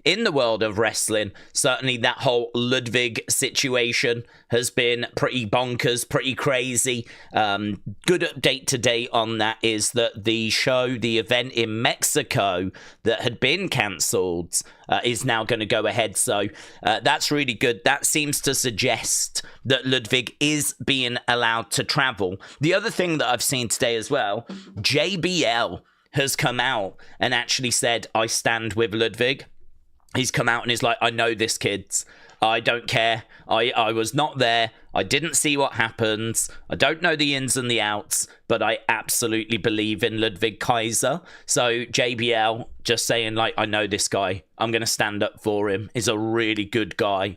in the world of wrestling. Certainly that whole Ludwig situation has been pretty bonkers, pretty crazy. Good update today on that is that the event in Mexico that had been cancelled is now going to go ahead. So that's really good. That seems to suggest that Ludwig is being allowed to travel. The other thing that I've seen today as well, JBL has come out and actually said, I stand with Ludwig. He's come out and he's like, I know this, kids. I don't care. I was not there. I didn't see what happened. I don't know the ins and the outs, but I absolutely believe in Ludvig Kaiser. So JBL just saying, like, I know this guy. I'm going to stand up for him. He's a really good guy.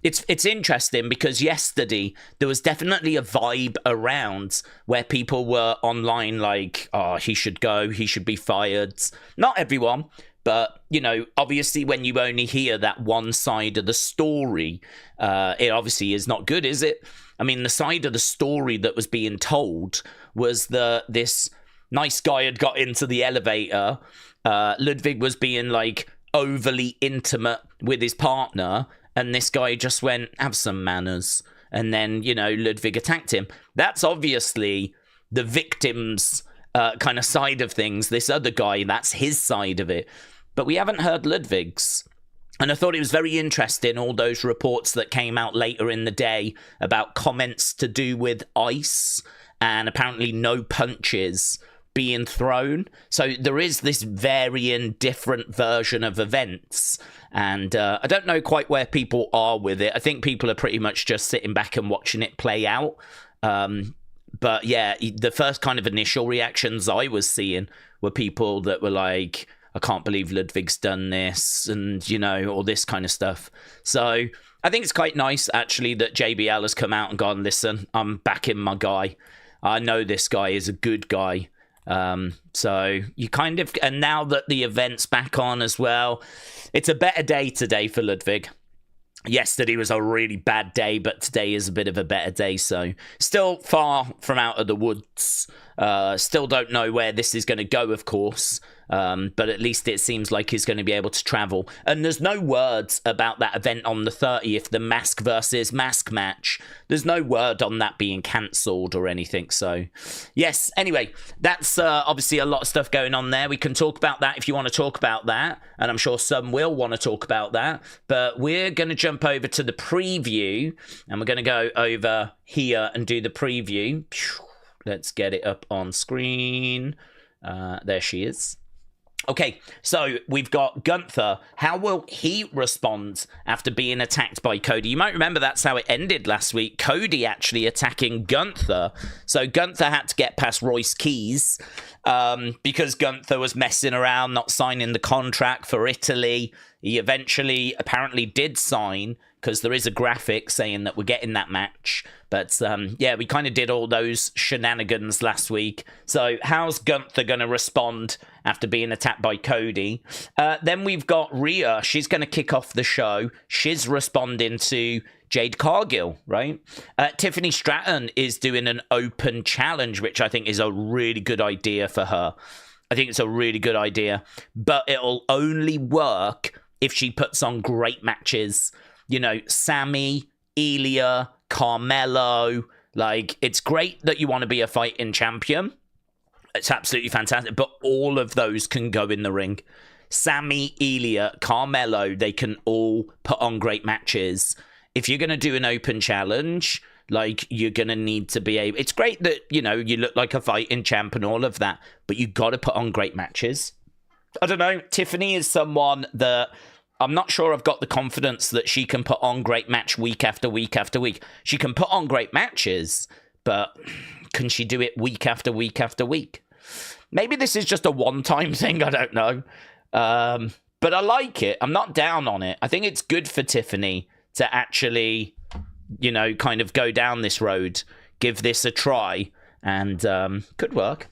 It's interesting because yesterday there was definitely a vibe around where people were online like, oh, he should go, he should be fired. Not everyone, but, you know, obviously when you only hear that one side of the story, it obviously is not good, is it? I mean, the side of the story that was being told was that this nice guy had got into the elevator. Ludwig was being like overly intimate with his partner. And this guy just went, have some manners. And then, you know, Ludwig attacked him. That's obviously the victim's kind of side of things. This other guy, that's his side of it. But we haven't heard Ludwig's. And I thought it was very interesting, all those reports that came out later in the day about comments to do with ice and apparently no punches being thrown. So there is this varying different version of events. And I don't know quite where people are with it. I think people are pretty much just sitting back and watching it play out. But yeah, the first kind of initial reactions I was seeing were people that were like, I can't believe Ludwig's done this and, you know, all this kind of stuff. So I think it's quite nice, actually, that JBL has come out and gone, listen, I'm backing my guy. I know this guy is a good guy. So you kind of, and now that the event's back on as well, it's a better day today for Ludwig. Yesterday was a really bad day, but today is a bit of a better day. So still far from out of the woods. Still don't know where this is going to go, of course. But at least it seems like he's going to be able to travel. And there's no words about that event on the 30th, the mask versus mask match. There's no word on that being cancelled or anything. So, yes. Anyway, that's obviously a lot of stuff going on there. We can talk about that if you want to talk about that. And I'm sure some will want to talk about that. But we're going to jump over to the preview. And we're going to go over here and do the preview. Let's get it up on screen. There she is. Okay, so we've got Gunther. How will he respond after being attacked by Cody? You might remember that's how it ended last week. Cody actually attacking Gunther. So Gunther had to get past Royce Keys because Gunther was messing around, not signing the contract for Italy. He eventually apparently did sign because there is a graphic saying that we're getting that match. But yeah, we kind of did all those shenanigans last week. So how's Gunther going to respond after being attacked by Cody? Then we've got Rhea. She's going to kick off the show. She's responding to Jade Cargill, right? Tiffany Stratton is doing an open challenge, which I think is a really good idea for her. I think it's a really good idea. But it'll only work if she puts on great matches. You know, Sammy, Ilya, Carmelo. Like, it's great that you want to be a fighting champion. It's absolutely fantastic. But all of those can go in the ring. Sammy, Ilya, Carmelo, they can all put on great matches. If you're going to do an open challenge, like, you're going to need to be able... It's great that, you know, you look like a fighting champ and all of that, but you got to put on great matches. I don't know. Tiffany is someone that... I'm not sure I've got the confidence that she can put on great match week after week after week. She can put on great matches, but can she do it week after week after week? Maybe this is just a one-time thing, I don't know. But I like it. I'm not down on it. I think it's good for Tiffany to actually, you know, kind of go down this road, give this a try, and could work.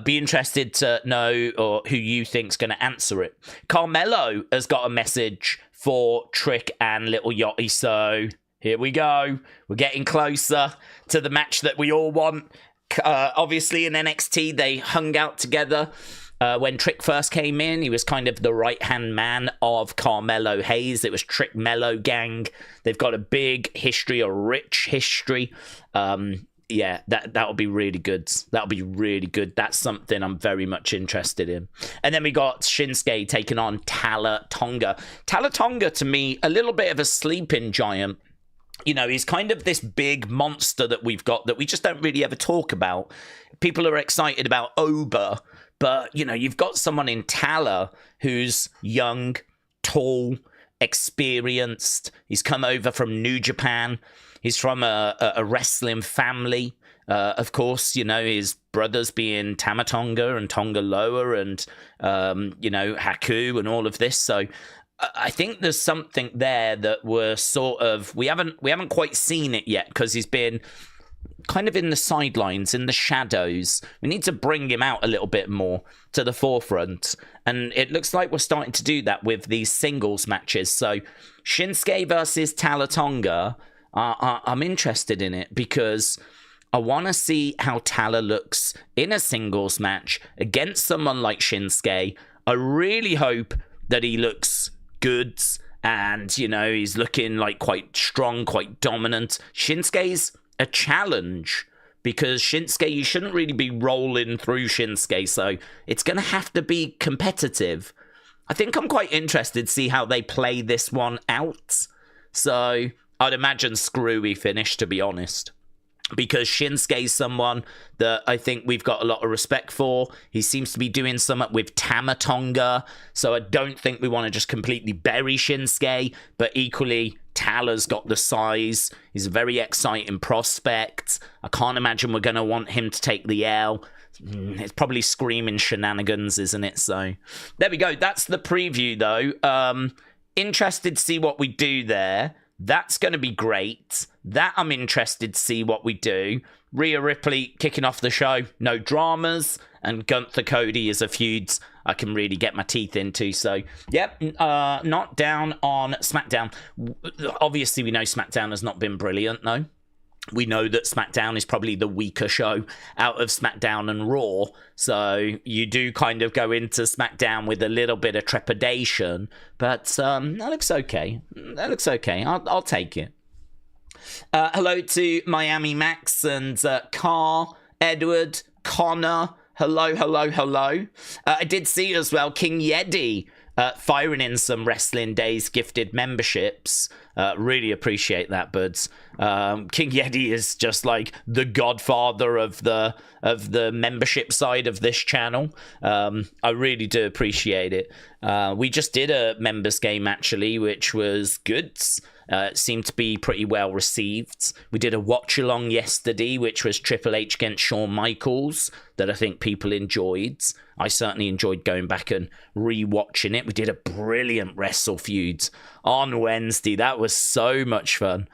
Be interested to know or who you think's going to answer it. Carmelo has got a message for Trick and Little Yachty, so here we go. We're getting closer to the match that we all want. Obviously in NXT they hung out together When Trick first came in, he was kind of the right-hand man of Carmelo Hayes. It was Trick Mello Gang. They've got a big history, a rich history. Yeah, that'll be really good. That'll be really good. That's something I'm very much interested in. And then we got Shinsuke taking on Talla Tonga. Talla Tonga, to me, a little bit of a sleeping giant. You know, he's kind of this big monster that we've got that we just don't really ever talk about. People are excited about Oba, but, you know, you've got someone in Talla who's young, tall, experienced. He's come over from New Japan. He's from a wrestling family. Of course, you know, his brothers being Tama Tonga and Tonga Loa and, you know, Haku and all of this. So I think there's something there that we're sort of... We haven't quite seen it yet because he's been kind of in the sidelines, in the shadows. We need to bring him out a little bit more to the forefront. And it looks like we're starting to do that with these singles matches. So Shinsuke versus Talla Tonga... I'm interested in it because I want to see how Talla looks in a singles match against someone like Shinsuke. I really hope that he looks good and, you know, he's looking like quite strong, quite dominant. Shinsuke's a challenge because Shinsuke, you shouldn't really be rolling through Shinsuke, so it's going to have to be competitive. I think I'm quite interested to see how they play this one out. So... I'd imagine screwy finish, to be honest, because Shinsuke's someone that I think we've got a lot of respect for. He seems to be doing something with Tama Tonga, so I don't think we want to just completely bury Shinsuke, but equally, Talla's got the size. He's a very exciting prospect. I can't imagine we're going to want him to take the L. It's probably screaming shenanigans, isn't it? So, there we go. That's the preview, though. Interested to see what we do there. That's going to be great. That I'm interested to see what we do. Rhea Ripley kicking off the show. No dramas. And Gunther Cody is a feud I can really get my teeth into. So, yep, not down on SmackDown. Obviously, we know SmackDown has not been brilliant, no. We know that SmackDown is probably the weaker show out of SmackDown and Raw. So you do kind of go into SmackDown with a little bit of trepidation. But that looks okay. That looks okay. I'll take it. Hello to Miami Max and Carr, Edward, Connor. Hello. I did see as well King Yeti firing in some Wrestling Daze gifted memberships. Really appreciate that, buds. King Yeti is just like the godfather of the membership side of this channel. I really do appreciate it. We just did a members game actually, which was good. It seemed to be pretty well received. We did a watch along yesterday, which was Triple H against Shawn Michaels, that I think people enjoyed. I certainly enjoyed going back and re-watching it. We did a brilliant Wrestle Feud on Wednesday. That was so much fun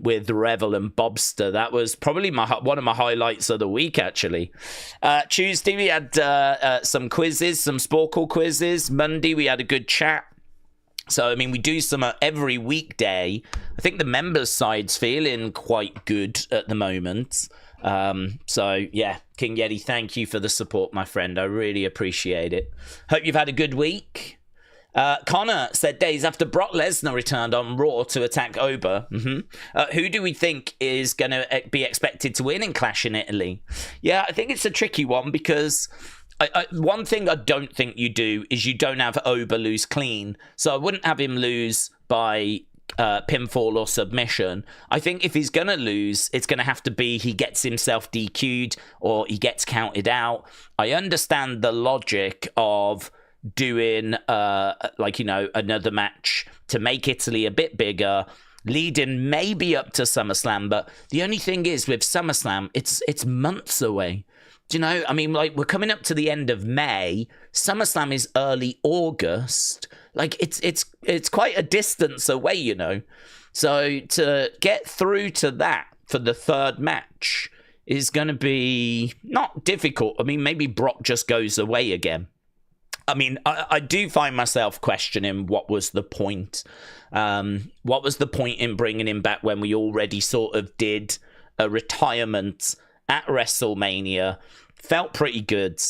with Revel and Bobster. That was probably one of my highlights of the week, actually. Tuesday, we had some quizzes, some Sporkle quizzes. Monday, we had a good chat. So, I mean, we do some every weekday. I think the members' side's feeling quite good at the moment. So, yeah, King Yeti, thank you for the support, my friend. I really appreciate it. Hope you've had a good week. Connor said, days after Brock Lesnar returned on Raw to attack Oba, who do we think is going to be expected to win in Clash in Italy? Yeah, I think it's a tricky one because... one thing I don't think you do is you don't have Oba lose clean. So I wouldn't have him lose by pinfall or submission. I think if he's going to lose, it's going to have to be he gets himself DQ'd or he gets counted out. I understand the logic of doing another match to make Italy a bit bigger, leading maybe up to SummerSlam. But the only thing is with SummerSlam, it's months away. Do you know, I mean, like, we're coming up to the end of May. SummerSlam is early August. Like, it's quite a distance away, you know. So to get through to that for the third match is going to be not difficult. I mean, maybe Brock just goes away again. I mean, I do find myself questioning what was the point. What was the point in bringing him back when we already sort of did a retirement at WrestleMania? Felt pretty good.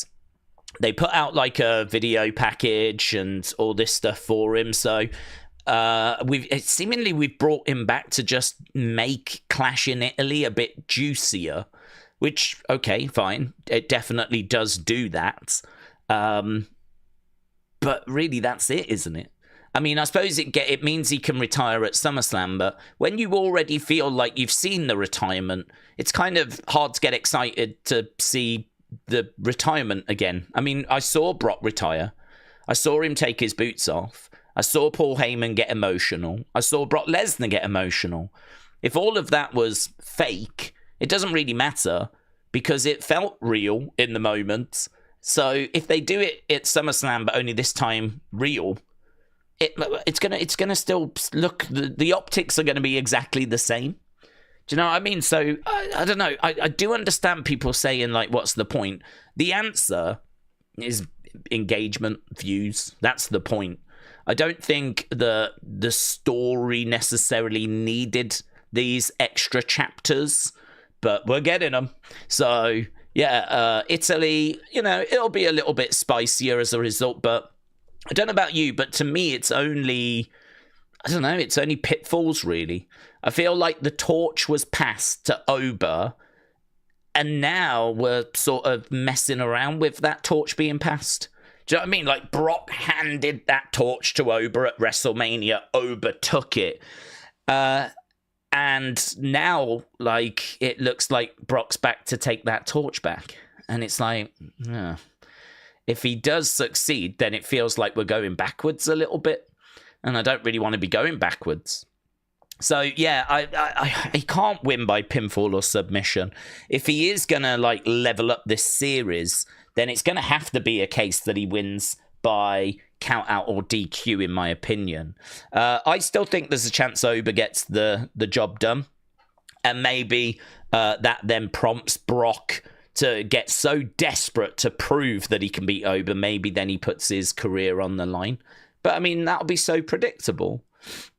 they put out like a video package and all this stuff for him. So we've brought him back to just make Clash in Italy a bit juicier, which, okay, fine. It definitely does do that. But really, that's it, isn't it? I mean, I suppose it means he can retire at SummerSlam, but when you already feel like you've seen the retirement, it's kind of hard to get excited to see the retirement again. I mean, I saw Brock retire. I saw him take his boots off. I saw Paul Heyman get emotional. I saw Brock Lesnar get emotional. If all of that was fake, it doesn't really matter because it felt real in the moment. So if they do it at SummerSlam, but only this time real, it's gonna still look, the optics are gonna be exactly the same. Do you know what I mean? So I don't know. I do understand people saying like, what's the point? The answer is engagement, views. That's the point. I don't think the story necessarily needed these extra chapters, but we're getting them. So yeah, Italy, it'll be a little bit spicier as a result, but I don't know about you, but to me, it's only pitfalls, really. I feel like the torch was passed to Oba, and now we're sort of messing around with that torch being passed. Do you know what I mean? Like, Brock handed that torch to Oba at WrestleMania. Oba took it. And now, like, it looks like Brock's back to take that torch back. And it's like, if he does succeed, then it feels like we're going backwards a little bit. And I don't really want to be going backwards. So, yeah, he can't win by pinfall or submission. If he is going to, like, level up this series, then it's going to have to be a case that he wins by count out or DQ, in my opinion. I still think there's a chance Oba gets the job done. And maybe that then prompts Brock to get so desperate to prove that he can beat Oba, maybe then he puts his career on the line. But, I mean, that'll be so predictable.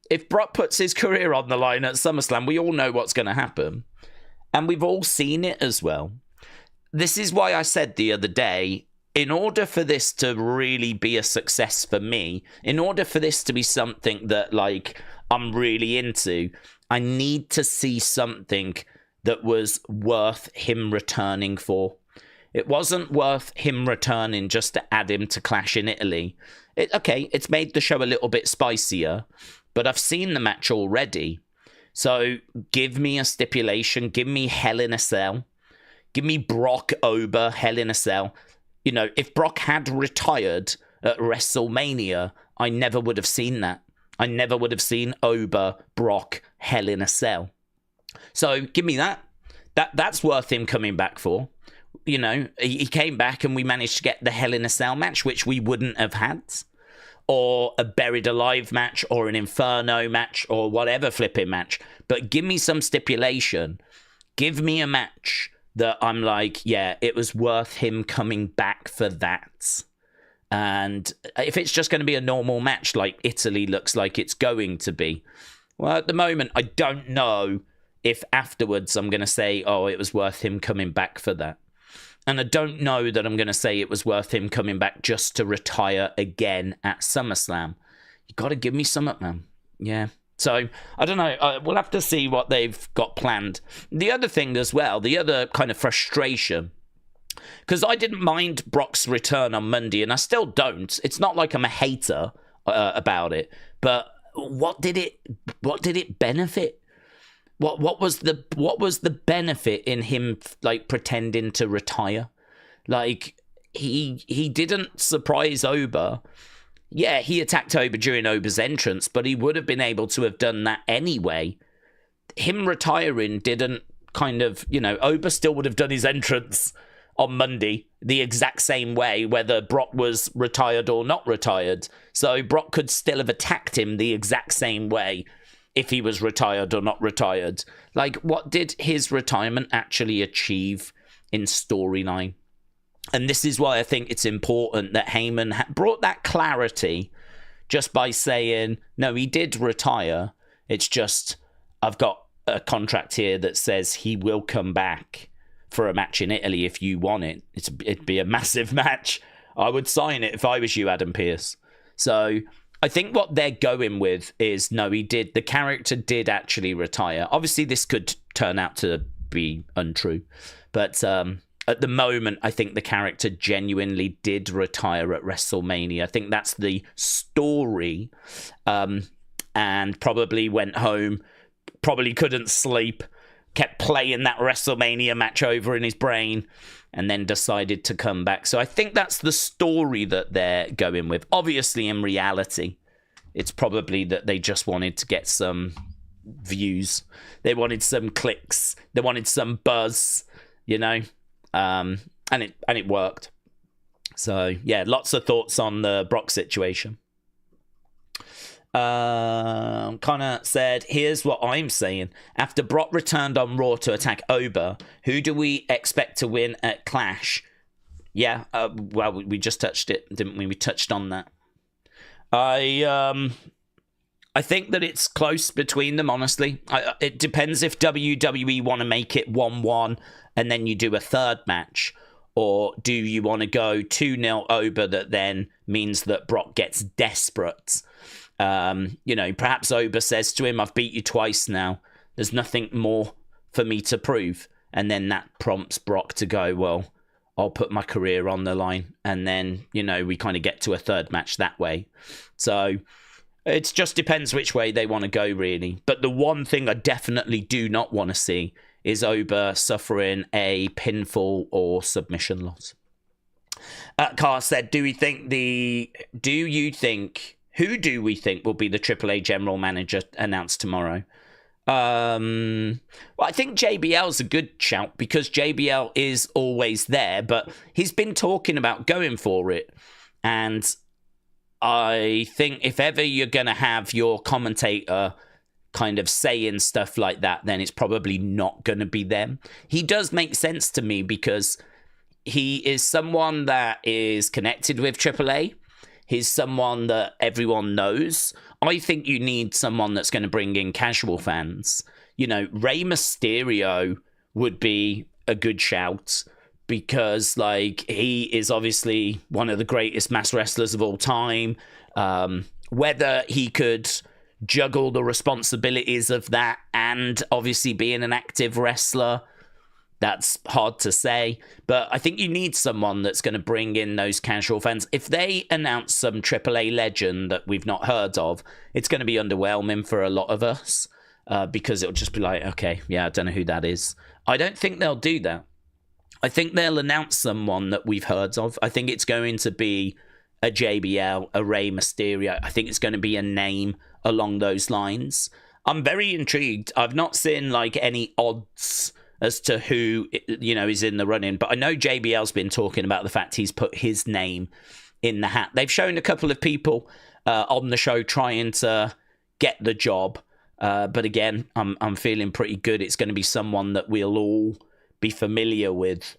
If Brock puts his career on the line at SummerSlam, we all know what's going to happen. And we've all seen it as well. This is why I said the other day, in order for this to really be a success for me, in order for this to be something that, like, I'm really into, I need to see something that was worth him returning for. It wasn't worth him returning just to add him to Clash in Italy. It's made the show a little bit spicier, but I've seen the match already. So give me a stipulation. Give me Hell in a Cell. Give me Brock Oba Hell in a Cell. If Brock had retired at WrestleMania, I never would have seen that. I never would have seen Oba Brock Hell in a Cell. So give me that. That's worth him coming back for. He came back and we managed to get the Hell in a Cell match, which we wouldn't have had. Or a Buried Alive match, or an Inferno match, or whatever flipping match. But give me some stipulation. Give me a match that I'm like, yeah, it was worth him coming back for that. And if it's just going to be a normal match like Italy looks like it's going to be, well, at the moment, I don't know if afterwards I'm going to say, oh, it was worth him coming back for that. And I don't know that I'm going to say it was worth him coming back just to retire again at SummerSlam. You got to give me something, man. Yeah. So, I don't know. We'll have to see what they've got planned. The other thing as well, the other kind of frustration, because I didn't mind Brock's return on Monday, and I still don't. It's not like I'm a hater about it. But what did it benefit? What was the benefit in him, like, pretending to retire? Like, he didn't surprise Oba. Yeah, he attacked Oba during Oba's entrance, but he would have been able to have done that anyway. Him retiring didn't kind of, Oba still would have done his entrance on Monday the exact same way, whether Brock was retired or not retired. So Brock could still have attacked him the exact same way if he was retired or not retired. Like, what did his retirement actually achieve in storyline? And this is why I think it's important that Heyman brought that clarity just by saying, no, he did retire. It's just, I've got a contract here that says he will come back for a match in Italy if you want it. It'd be a massive match. I would sign it if I was you, Adam Pearce. So I think what they're going with is, no, the character did actually retire. Obviously, this could turn out to be untrue. But at the moment, I think the character genuinely did retire at WrestleMania. I think that's the story. And probably went home, probably couldn't sleep, kept playing that WrestleMania match over in his brain, and then decided to come back. So I think that's the story that they're going with. Obviously, in reality, it's probably that they just wanted to get some views. They wanted some clicks. They wanted some buzz, you know, and it worked. So, yeah, lots of thoughts on the Brock situation. Connor said, here's what I'm saying. After Brock returned on Raw to attack Oba, who do we expect to win at Clash? Yeah, well, we just touched it, didn't we? We touched on that. I think that it's close between them, honestly. It depends if WWE want to make it 1-1 and then you do a third match, or do you want to go 2-0 Oba that then means that Brock gets desperate? You know, perhaps Oba says to him, I've beat you twice now. There's nothing more for me to prove. And then that prompts Brock to go, well, I'll put my career on the line. And then, you know, we kind of get to a third match that way. So it just depends which way they want to go, really. But the one thing I definitely do not want to see is Oba suffering a pinfall or submission loss. Carr said, who do we think will be the AAA general manager announced tomorrow? Well, I think JBL's a good shout because JBL is always there, but he's been talking about going for it. And I think if ever you're going to have your commentator kind of saying stuff like that, then it's probably not going to be them. He does make sense to me because he is someone that is connected with AAA. He's someone that everyone knows. I think you need someone that's going to bring in casual fans. You know, Rey Mysterio would be a good shout because, like, he is obviously one of the greatest mass wrestlers of all time. Whether he could juggle the responsibilities of that and obviously being an active wrestler, that's hard to say, but I think you need someone that's going to bring in those casual fans. If they announce some AAA legend that we've not heard of, it's going to be underwhelming for a lot of us because it'll just be like, okay, yeah, I don't know who that is. I don't think they'll do that. I think they'll announce someone that we've heard of. I think it's going to be a JBL, a Rey Mysterio. I think it's going to be a name along those lines. I'm very intrigued. I've not seen like any odds as to who, you know, is in the running. But I know JBL's been talking about the fact he's put his name in the hat. They've shown a couple of people on the show trying to get the job. But again, I'm feeling pretty good. It's going to be someone that we'll all be familiar with.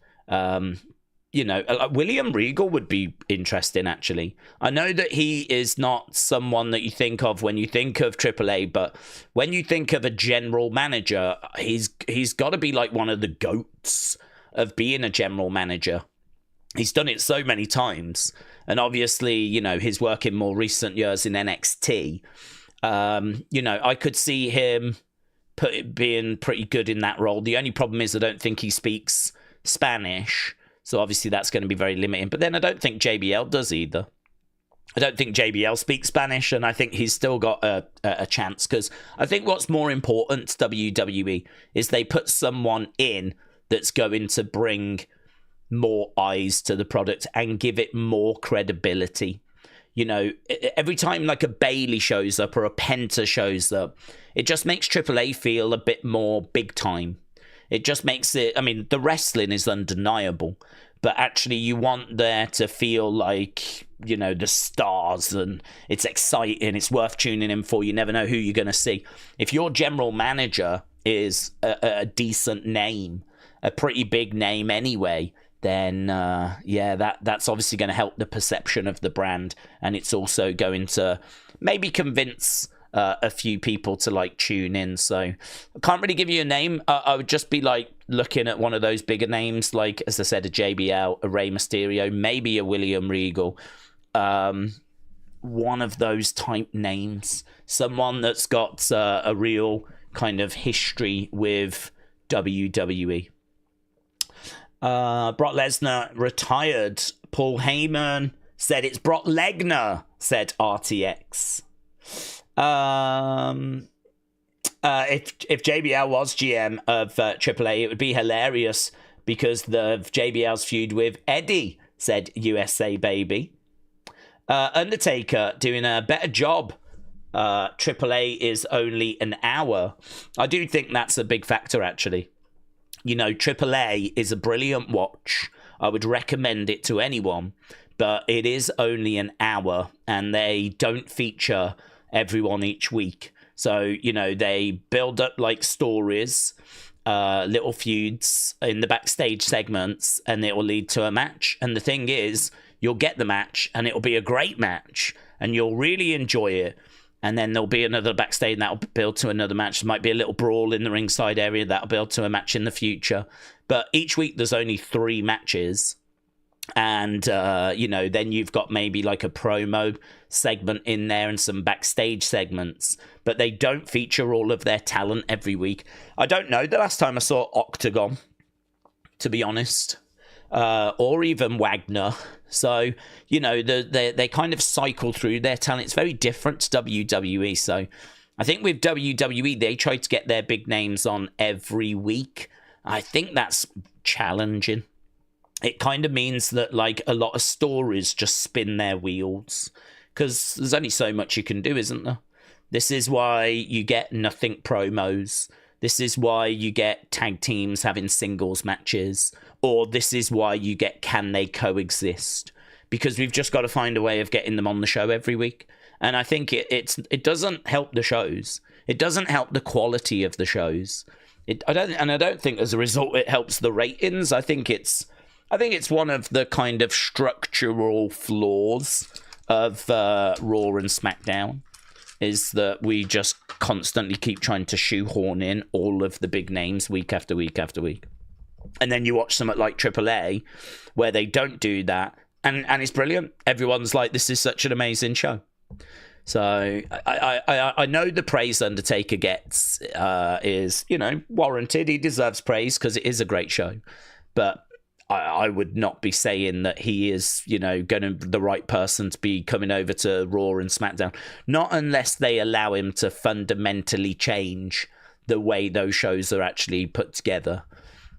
You know, William Regal would be interesting, actually. I know that he is not someone that you think of when you think of AAA, but when you think of a general manager, he's got to be like one of the GOATs of being a general manager. He's done it so many times. And obviously, you know, his work in more recent years in NXT, you know, I could see him being pretty good in that role. The only problem is I don't think he speaks Spanish. So obviously that's going to be very limiting. But then I don't think JBL does either. I don't think JBL speaks Spanish, and I think he's still got a chance. Because I think what's more important to WWE is they put someone in that's going to bring more eyes to the product and give it more credibility. You know, every time like a Bayley shows up or a Penta shows up, it just makes AAA feel a bit more big time. It just makes it, I mean, the wrestling is undeniable, but actually you want there to feel like, you know, the stars and it's exciting, it's worth tuning in for, you never know who you're going to see. If your general manager is a decent name, a pretty big name anyway, then yeah, that's obviously going to help the perception of the brand, and it's also going to maybe convince a few people to like tune in. So I can't really give you a name. I would just be like looking at one of those bigger names, like, as I said, a JBL, a Rey Mysterio, maybe a William Regal. One of those type names, someone that's got a real kind of history with WWE. Brock Lesnar retired. Paul Heyman said it's Brock Lesnar, said RTX. If JBL was GM of AAA, it would be hilarious because of JBL's feud with Eddie, said USA Baby. Undertaker doing a better job. AAA is only an hour. I do think that's a big factor, actually. You know, AAA is a brilliant watch. I would recommend it to anyone, but it is only an hour and they don't feature everyone each week. So, you know, they build up like stories, little feuds in the backstage segments, and it will lead to a match. And the thing is, you'll get the match and it'll be a great match and you'll really enjoy it. And then there'll be another backstage and that'll build to another match. There might be a little brawl in the ringside area that'll build to a match in the future. But each week there's only 3 matches. And, you know, then you've got maybe like a promo segment in there and some backstage segments. But they don't feature all of their talent every week. I don't know the last time I saw Octagon, to be honest. Or even Wagner. So, you know, they kind of cycle through their talent. It's very different to WWE. So I think with WWE, they try to get their big names on every week. I think that's challenging. It kind of means that, like, a lot of stories just spin their wheels. Because there's only so much you can do, isn't there? This is why you get nothing promos. This is why you get tag teams having singles matches. Or this is why you get can they coexist? Because we've just got to find a way of getting them on the show every week. And I think it doesn't help the shows. It doesn't help the quality of the shows. I don't think as a result it helps the ratings. I think it's one of the kind of structural flaws of Raw and SmackDown. Is that we just constantly keep trying to shoehorn in all of the big names week after week after week. And then you watch something like AAA where they don't do that. And it's brilliant. Everyone's like, this is such an amazing show. So I know the praise Undertaker gets is, you know, warranted. He deserves praise because it is a great show. But I would not be saying that he is, you know, the right person to be coming over to Raw and SmackDown. Not unless they allow him to fundamentally change the way those shows are actually put together.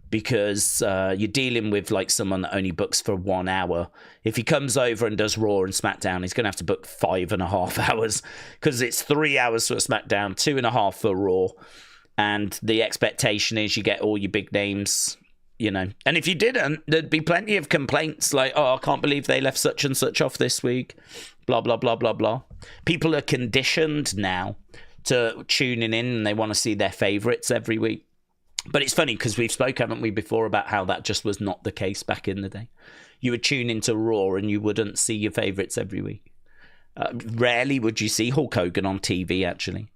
Because you're dealing with like someone that only books for 1 hour. If he comes over and does Raw and SmackDown, he's going to have to book 5.5 hours. Because it's 3 hours for SmackDown, 2.5 for Raw. And the expectation is you get all your big names, you know. And if you didn't, there'd be plenty of complaints like, oh, I can't believe they left such and such off this week. Blah, blah, blah, blah, blah. People are conditioned now to tuning in and they want to see their favorites every week. But it's funny because we've spoke, haven't we, before about how that just was not the case back in the day. You would tune into Raw and you wouldn't see your favorites every week. Rarely would you see Hulk Hogan on TV, actually.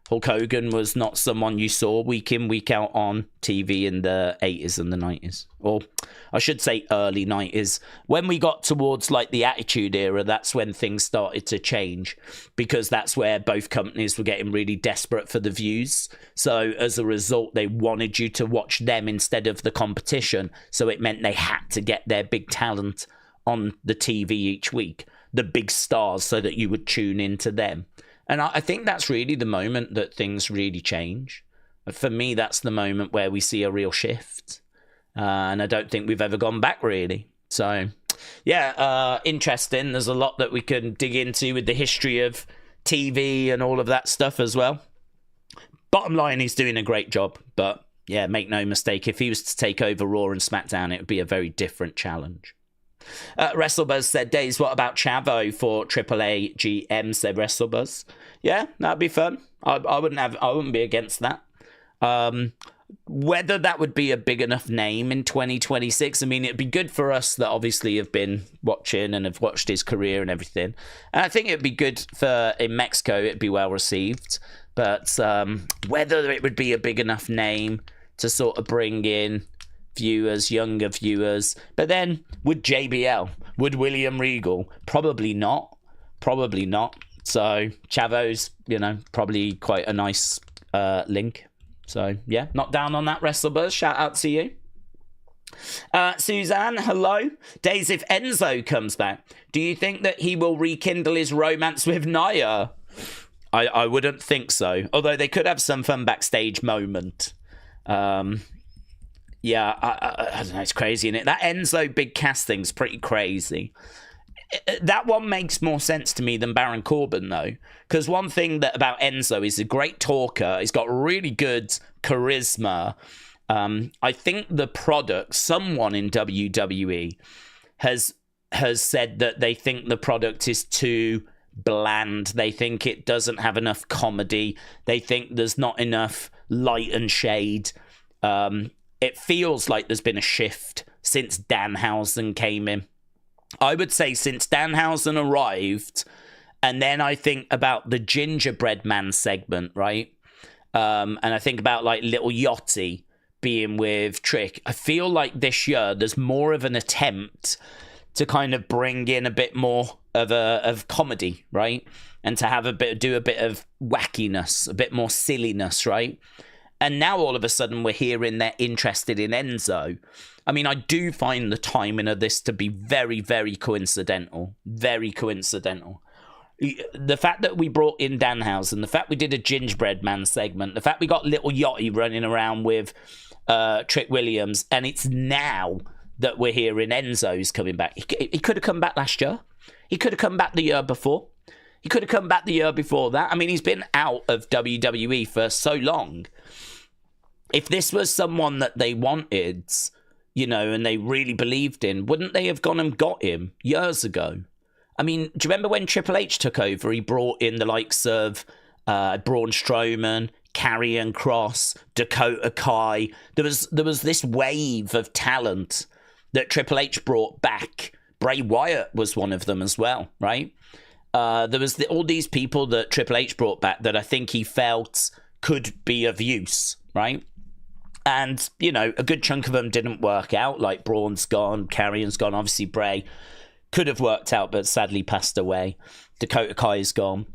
Hulk Hogan was not someone you saw week in, week out on TV in the 80s and the 90s. Or I should say early 90s. When we got towards like the Attitude Era, that's when things started to change. Because that's where both companies were getting really desperate for the views. So as a result, they wanted you to watch them instead of the competition. So it meant they had to get their big talent on the TV each week. The big stars, so that you would tune into them. And I think that's really the moment that things really change. For me, that's the moment where we see a real shift. And I don't think we've ever gone back, really. So, yeah, interesting. There's a lot that we can dig into with the history of TV and all of that stuff as well. Bottom line, he's doing a great job. But, yeah, make no mistake, if he was to take over Raw and SmackDown, it would be a very different challenge. WrestleBuzz said, Daze, what about Chavo for AAA GM, said WrestleBuzz. Yeah, that'd be fun. I wouldn't be against that. Whether that would be a big enough name in 2026, I mean, it'd be good for us that obviously have been watching and have watched his career and everything. And I think it'd be good for, in Mexico, it'd be well received. But whether it would be a big enough name to sort of bring in viewers, younger viewers. But then, would JBL? Would William Regal? Probably not. Probably not. So, Chavo's, probably quite a nice link. So, yeah, not down on that, WrestleBuzz. Shout out to you. Suzanne, hello. Daze, if Enzo comes back, do you think that he will rekindle his romance with Nia? I wouldn't think so. Although they could have some fun backstage moment. Yeah, I don't know. It's crazy, isn't it? That Enzo Big Cass thing's pretty crazy. That one makes more sense to me than Baron Corbin, though. Because one thing about Enzo is a great talker. He's got really good charisma. I think the product, someone in WWE has said that they think the product is too bland. They think it doesn't have enough comedy. They think there's not enough light and shade. It feels like there's been a shift since Danhausen came in. I would say since Danhausen arrived, and then I think about the Gingerbread Man segment, right? And I think about like Little Yachty being with Trick. I feel like this year there's more of an attempt to kind of bring in a bit more of comedy, right? And to do a bit of wackiness, a bit more silliness, right? And now all of a sudden we're hearing they're interested in Enzo. I mean, I do find the timing of this to be very, very coincidental. Very coincidental. The fact that we brought in Danhausen, the fact we did a Gingerbread Man segment, the fact we got Little Yachty running around with Trick Williams, and it's now that we're hearing Enzo's coming back. He could have come back last year. He could have come back the year before. He could have come back the year before that. I mean, he's been out of WWE for so long. If this was someone that they wanted, and they really believed in, wouldn't they have gone and got him years ago? I mean, do you remember when Triple H took over? He brought in the likes of Braun Strowman, Karrion Kross, Dakota Kai. There was this wave of talent that Triple H brought back. Bray Wyatt was one of them as well, right? There was all these people that Triple H brought back that I think he felt could be of use, right? And, a good chunk of them didn't work out. Like Braun's gone, Karrion's gone. Obviously, Bray could have worked out, but sadly passed away. Dakota Kai's gone.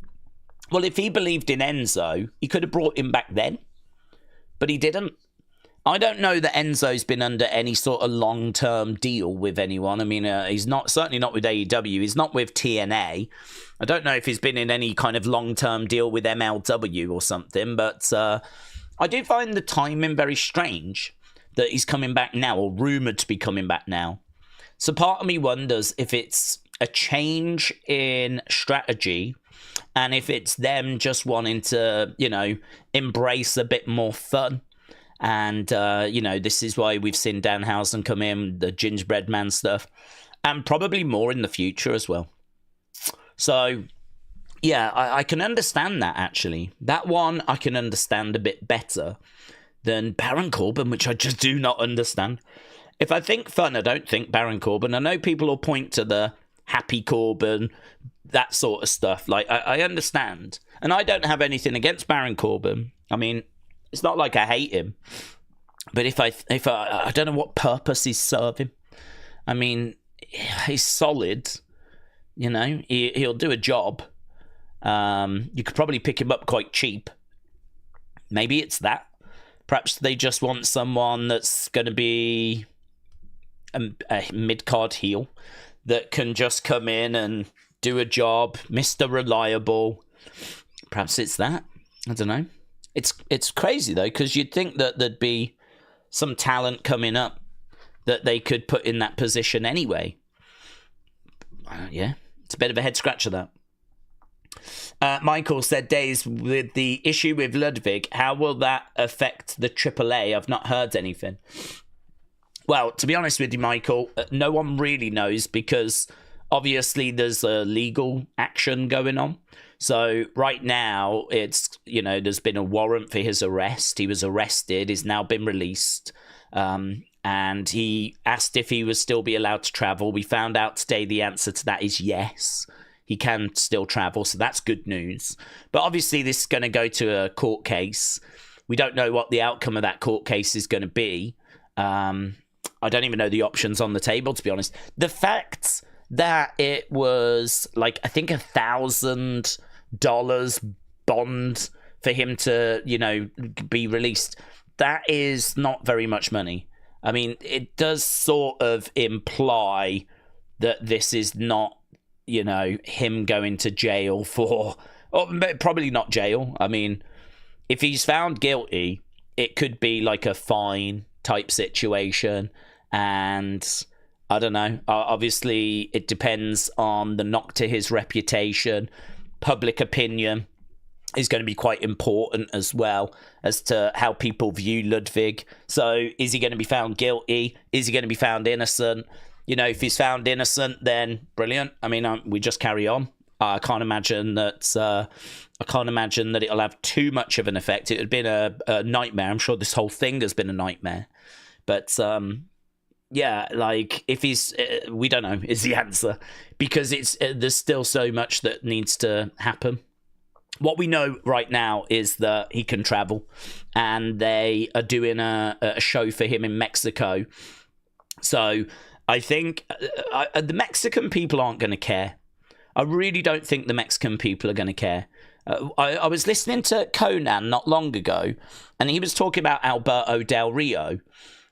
Well, if he believed in Enzo, he could have brought him back then. But he didn't. I don't know that Enzo's been under any sort of long-term deal with anyone. I mean, he's certainly not with AEW. He's not with TNA. I don't know if he's been in any kind of long-term deal with MLW or something, but I do find the timing very strange that he's coming back now, or rumoured to be coming back now. So part of me wonders if it's a change in strategy and if it's them just wanting to, embrace a bit more fun. And, this is why we've seen Danhausen come in, the Gingerbread Man stuff, and probably more in the future as well. So, yeah, I can understand that, actually. That one I can understand a bit better than Baron Corbin, which I just do not understand. If I think fun, I don't think Baron Corbin. I know people will point to the Happy Corbin, that sort of stuff. Like, I understand. And I don't have anything against Baron Corbin. I mean, it's not like I hate him. But if I don't know what purpose he's serving. I mean, he's solid. He'll do a job. You could probably pick him up quite cheap. Maybe it's that. Perhaps they just want someone that's going to be a mid-card heel that can just come in and do a job. Mr. Reliable. Perhaps it's that. I don't know. It's crazy, though, because you'd think that there'd be some talent coming up that they could put in that position anyway. Yeah, it's a bit of a head-scratcher, that. Michael said, Daze, with the issue with Ludwig, how will that affect the AAA? I've not heard anything. Well, to be honest with you, Michael, no one really knows because obviously there's a legal action going on. So right now, it's, you know, there's been a warrant for his arrest. He was arrested. He's now been released. And he asked if he would still be allowed to travel. We found out today the answer to that is yes. He can still travel, so that's good news. But obviously, this is going to go to a court case. We don't know what the outcome of that court case is going to be. I don't even know the options on the table, to be honest. The fact that it was, like, I think $1,000 bond for him to, you know, be released, that is not very much money. I mean, it does sort of imply that this is not, you know, him going to jail for, or probably not jail. I mean, if he's found guilty, it could be like a fine type situation. And I don't know. Obviously, it depends on the knock to his reputation. Public opinion is going to be quite important as well as to how people view Ludwig. So is he going to be found guilty? Is he going to be found innocent? You know, if he's found innocent, then brilliant. I mean, we just carry on. I can't imagine that. I can't imagine that it'll have too much of an effect. It would have been a nightmare. I'm sure this whole thing has been a nightmare. But yeah, like if he's, we don't know is the answer, because it's there's still so much that needs to happen. What we know right now is that he can travel, and they are doing a show for him in Mexico. So I think the Mexican people aren't going to care. I really don't think the Mexican people are going to care. I was listening to Conan not long ago, and he was talking about Alberto Del Rio,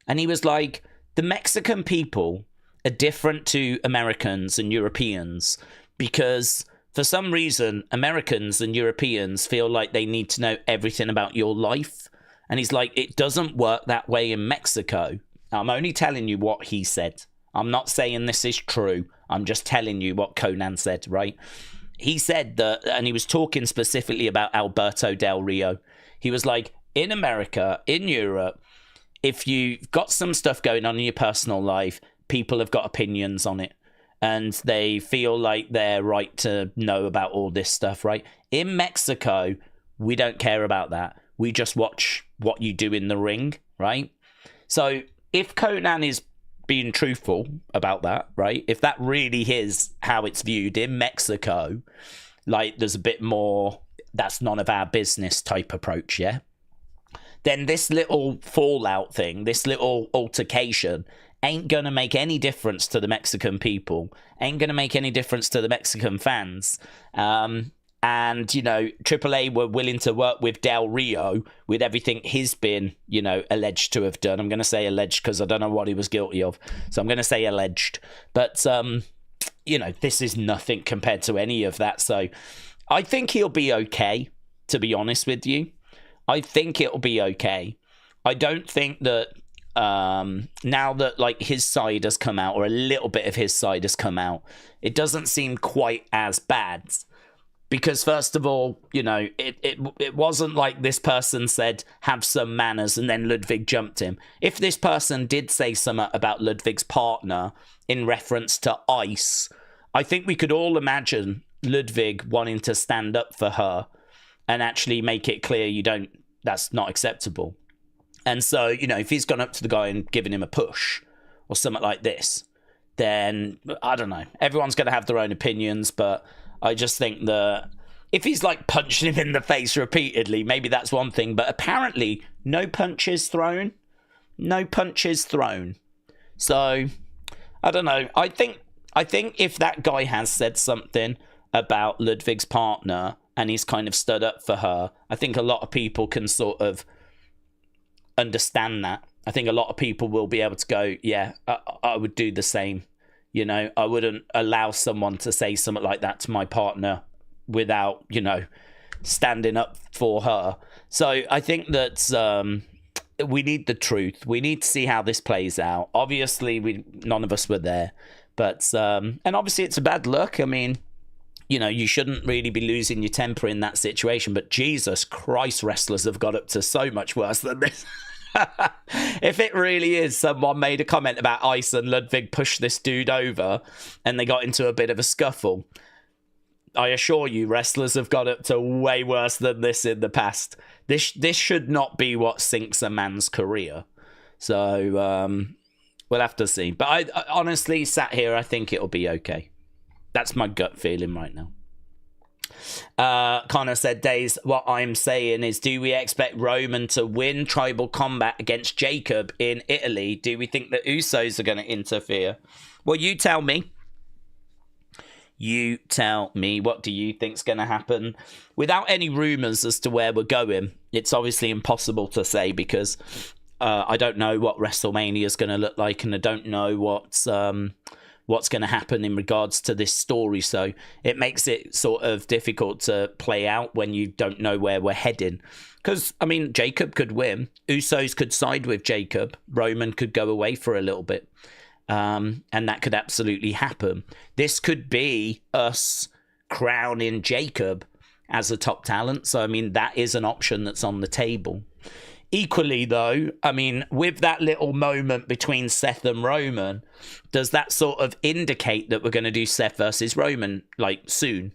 and he was like, the Mexican people are different to Americans and Europeans because for some reason, Americans and Europeans feel like they need to know everything about your life. And he's like, it doesn't work that way in Mexico. I'm only telling you what he said. I'm not saying this is true. I'm just telling you what Conan said, right? He said that, and he was talking specifically about Alberto Del Rio. He was like, in America, in Europe, if you've got some stuff going on in your personal life, people have got opinions on it. And they feel like they're right to know about all this stuff, right? In Mexico, we don't care about that. We just watch what you do in the ring, right? So if Conan is being truthful about that, right? If that really is how it's viewed in Mexico, like there's a bit more, that's none of our business type approach, yeah? Then this little fallout thing, this little altercation ain't going to make any difference to the Mexican people, ain't going to make any difference to the Mexican fans. And, you know, AAA were willing to work with Del Rio with everything he's been, you know, alleged to have done. I'm going to say alleged because I don't know what he was guilty of. So I'm going to say alleged. But, you know, this is nothing compared to any of that. So I think he'll be okay, to be honest with you. I think it'll be okay. I don't think that now that like his side has come out, or a little bit of his side has come out, it doesn't seem quite as bad. Because first of all, you know, it wasn't like this person said, have some manners, and then Ludwig jumped him. If this person did say something about Ludwig's partner in reference to Ice, I think we could all imagine Ludwig wanting to stand up for her and actually make it clear that's not acceptable. And so, you know, if he's gone up to the guy and given him a push or something like this, then I don't know. Everyone's going to have their own opinions, but I just think that if he's like punching him in the face repeatedly, maybe that's one thing. But apparently, no punches thrown. No punches thrown. So, I don't know. I think if that guy has said something about Ludwig's partner and he's kind of stood up for her, I think a lot of people can sort of understand that. I think a lot of people will be able to go, yeah, I would do the same. You know, I wouldn't allow someone to say something like that to my partner without, you know, standing up for her. So I think that we need the truth. We need to see how this plays out. Obviously, none of us were there. But, and obviously it's a bad look. I mean, you know, you shouldn't really be losing your temper in that situation. But Jesus Christ, wrestlers have got up to so much worse than this. If it really is someone made a comment about Ice and Ludwig pushed this dude over and they got into a bit of a scuffle, I assure you, wrestlers have got up to way worse than this in the past. This should not be what sinks a man's career. So we'll have to see. But I honestly, sat here, I think it'll be okay. That's my gut feeling right now. Connor said, Daze, what I'm saying is, do we expect Roman to win Tribal Combat against Jacob in Italy? Do we think the Usos are going to interfere? Well, you tell me. You tell me, what do you think's going to happen? Without any rumours as to where we're going, it's obviously impossible to say because I don't know what WrestleMania is going to look like, and I don't know what's going to happen in regards to this story. So it makes it sort of difficult to play out when you don't know where we're heading. Because, I mean, Jacob could win. Usos could side with Jacob. Roman could go away for a little bit. And that could absolutely happen. This could be us crowning Jacob as a top talent. So, I mean, that is an option that's on the table. Equally, though, I mean, with that little moment between Seth and Roman, does that sort of indicate that we're going to do Seth versus Roman, like, soon?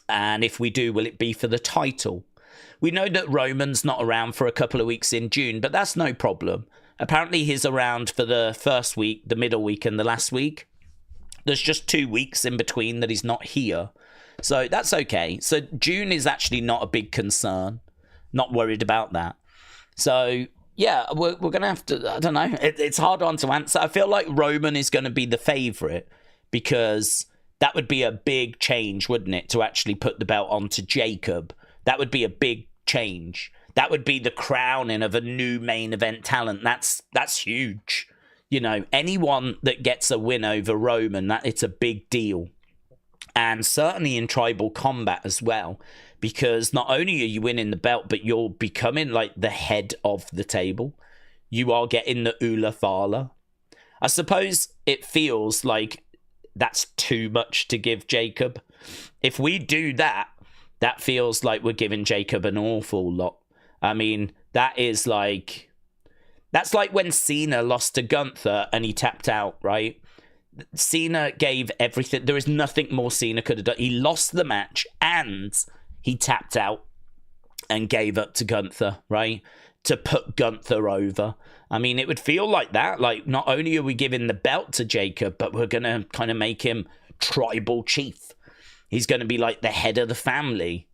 And if we do, will it be for the title? We know that Roman's not around for a couple of weeks in June, but that's no problem. Apparently, he's around for the first week, the middle week, and the last week. There's just 2 weeks in between that he's not here. So that's okay. So June is actually not a big concern. Not worried about that. So, yeah, we're going to have to, I don't know, it's hard one to answer. I feel like Roman is going to be the favourite because that would be a big change, wouldn't it, to actually put the belt onto Jacob. That would be a big change. That would be the crowning of a new main event talent. That's huge. You know, anyone that gets a win over Roman, it's a big deal. And certainly in Tribal Combat as well. Because not only are you winning the belt, but you're becoming like the head of the table. You are getting the Ula Fala. I suppose it feels like that's too much to give Jacob. If we do that, that feels like we're giving Jacob an awful lot. I mean, that's like when Cena lost to Gunther and he tapped out, right? Cena gave everything. There is nothing more Cena could have done. He lost the match and he tapped out and gave up to Gunther, right? To put Gunther over. I mean, it would feel like that. Like, not only are we giving the belt to Jacob, but we're going to kind of make him tribal chief. He's going to be like the head of the family.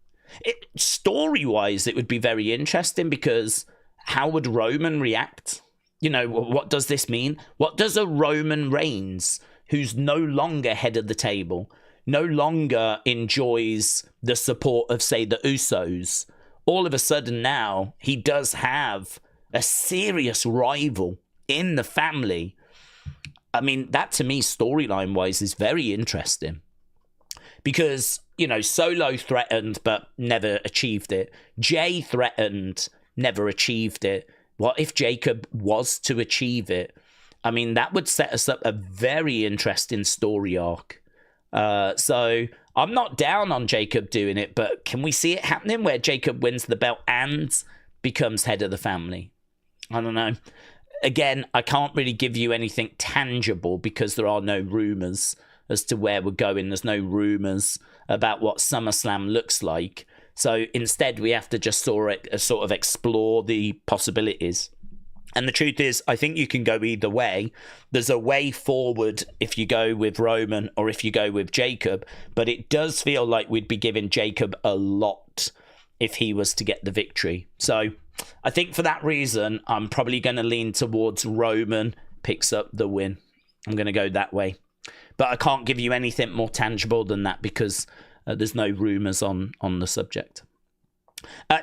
Story-wise, it would be very interesting because how would Roman react? You know, what does this mean? What does a Roman Reigns, who's no longer head of the table, no longer enjoys the support of, say, the Usos, all of a sudden now he does have a serious rival in the family. I mean, that to me, storyline-wise, is very interesting. Because, you know, Solo threatened but never achieved it. Jay threatened, never achieved it. What if Jacob was to achieve it? I mean, that would set us up a very interesting story arc. So I'm not down on Jacob doing it, but can we see it happening where Jacob wins the belt and becomes head of the family? I don't know. Again, I can't really give you anything tangible because there are no rumours as to where we're going. There's no rumours about what SummerSlam looks like. So instead, we have to just sort of explore the possibilities. And the truth is, I think you can go either way. There's a way forward if you go with Roman or if you go with Jacob. But it does feel like we'd be giving Jacob a lot if he was to get the victory. So I think for that reason, I'm probably going to lean towards Roman picks up the win. I'm going to go that way. But I can't give you anything more tangible than that because there's no rumours on the subject.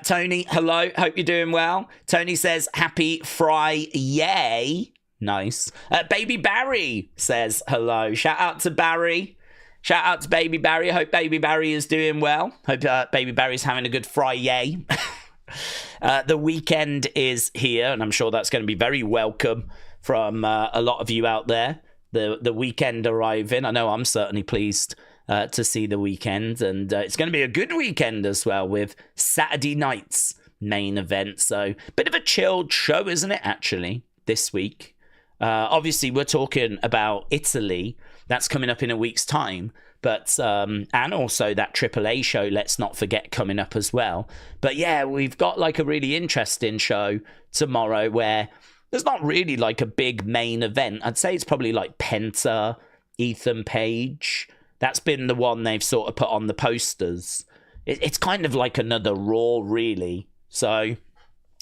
Tony, hello. Hope you're doing well. Tony says, happy Friday. Nice. Baby Barry says hello. Shout out to Barry. Shout out to Baby Barry. I hope Baby Barry is doing well. Hope Baby Barry's having a good Friday. The weekend is here, and I'm sure that's going to be very welcome from a lot of you out there. The weekend arriving. I know I'm certainly pleased to see the weekend, and it's going to be a good weekend as well with Saturday night's main event. So bit of a chilled show, isn't it, actually, this week? Obviously, we're talking about Italy. That's coming up in a week's time. But and also that AAA show, let's not forget, coming up as well. But yeah, we've got like a really interesting show tomorrow where there's not really like a big main event. I'd say it's probably like Penta, Ethan Page. That's been the one they've sort of put on the posters. It's kind of like another Raw, really. So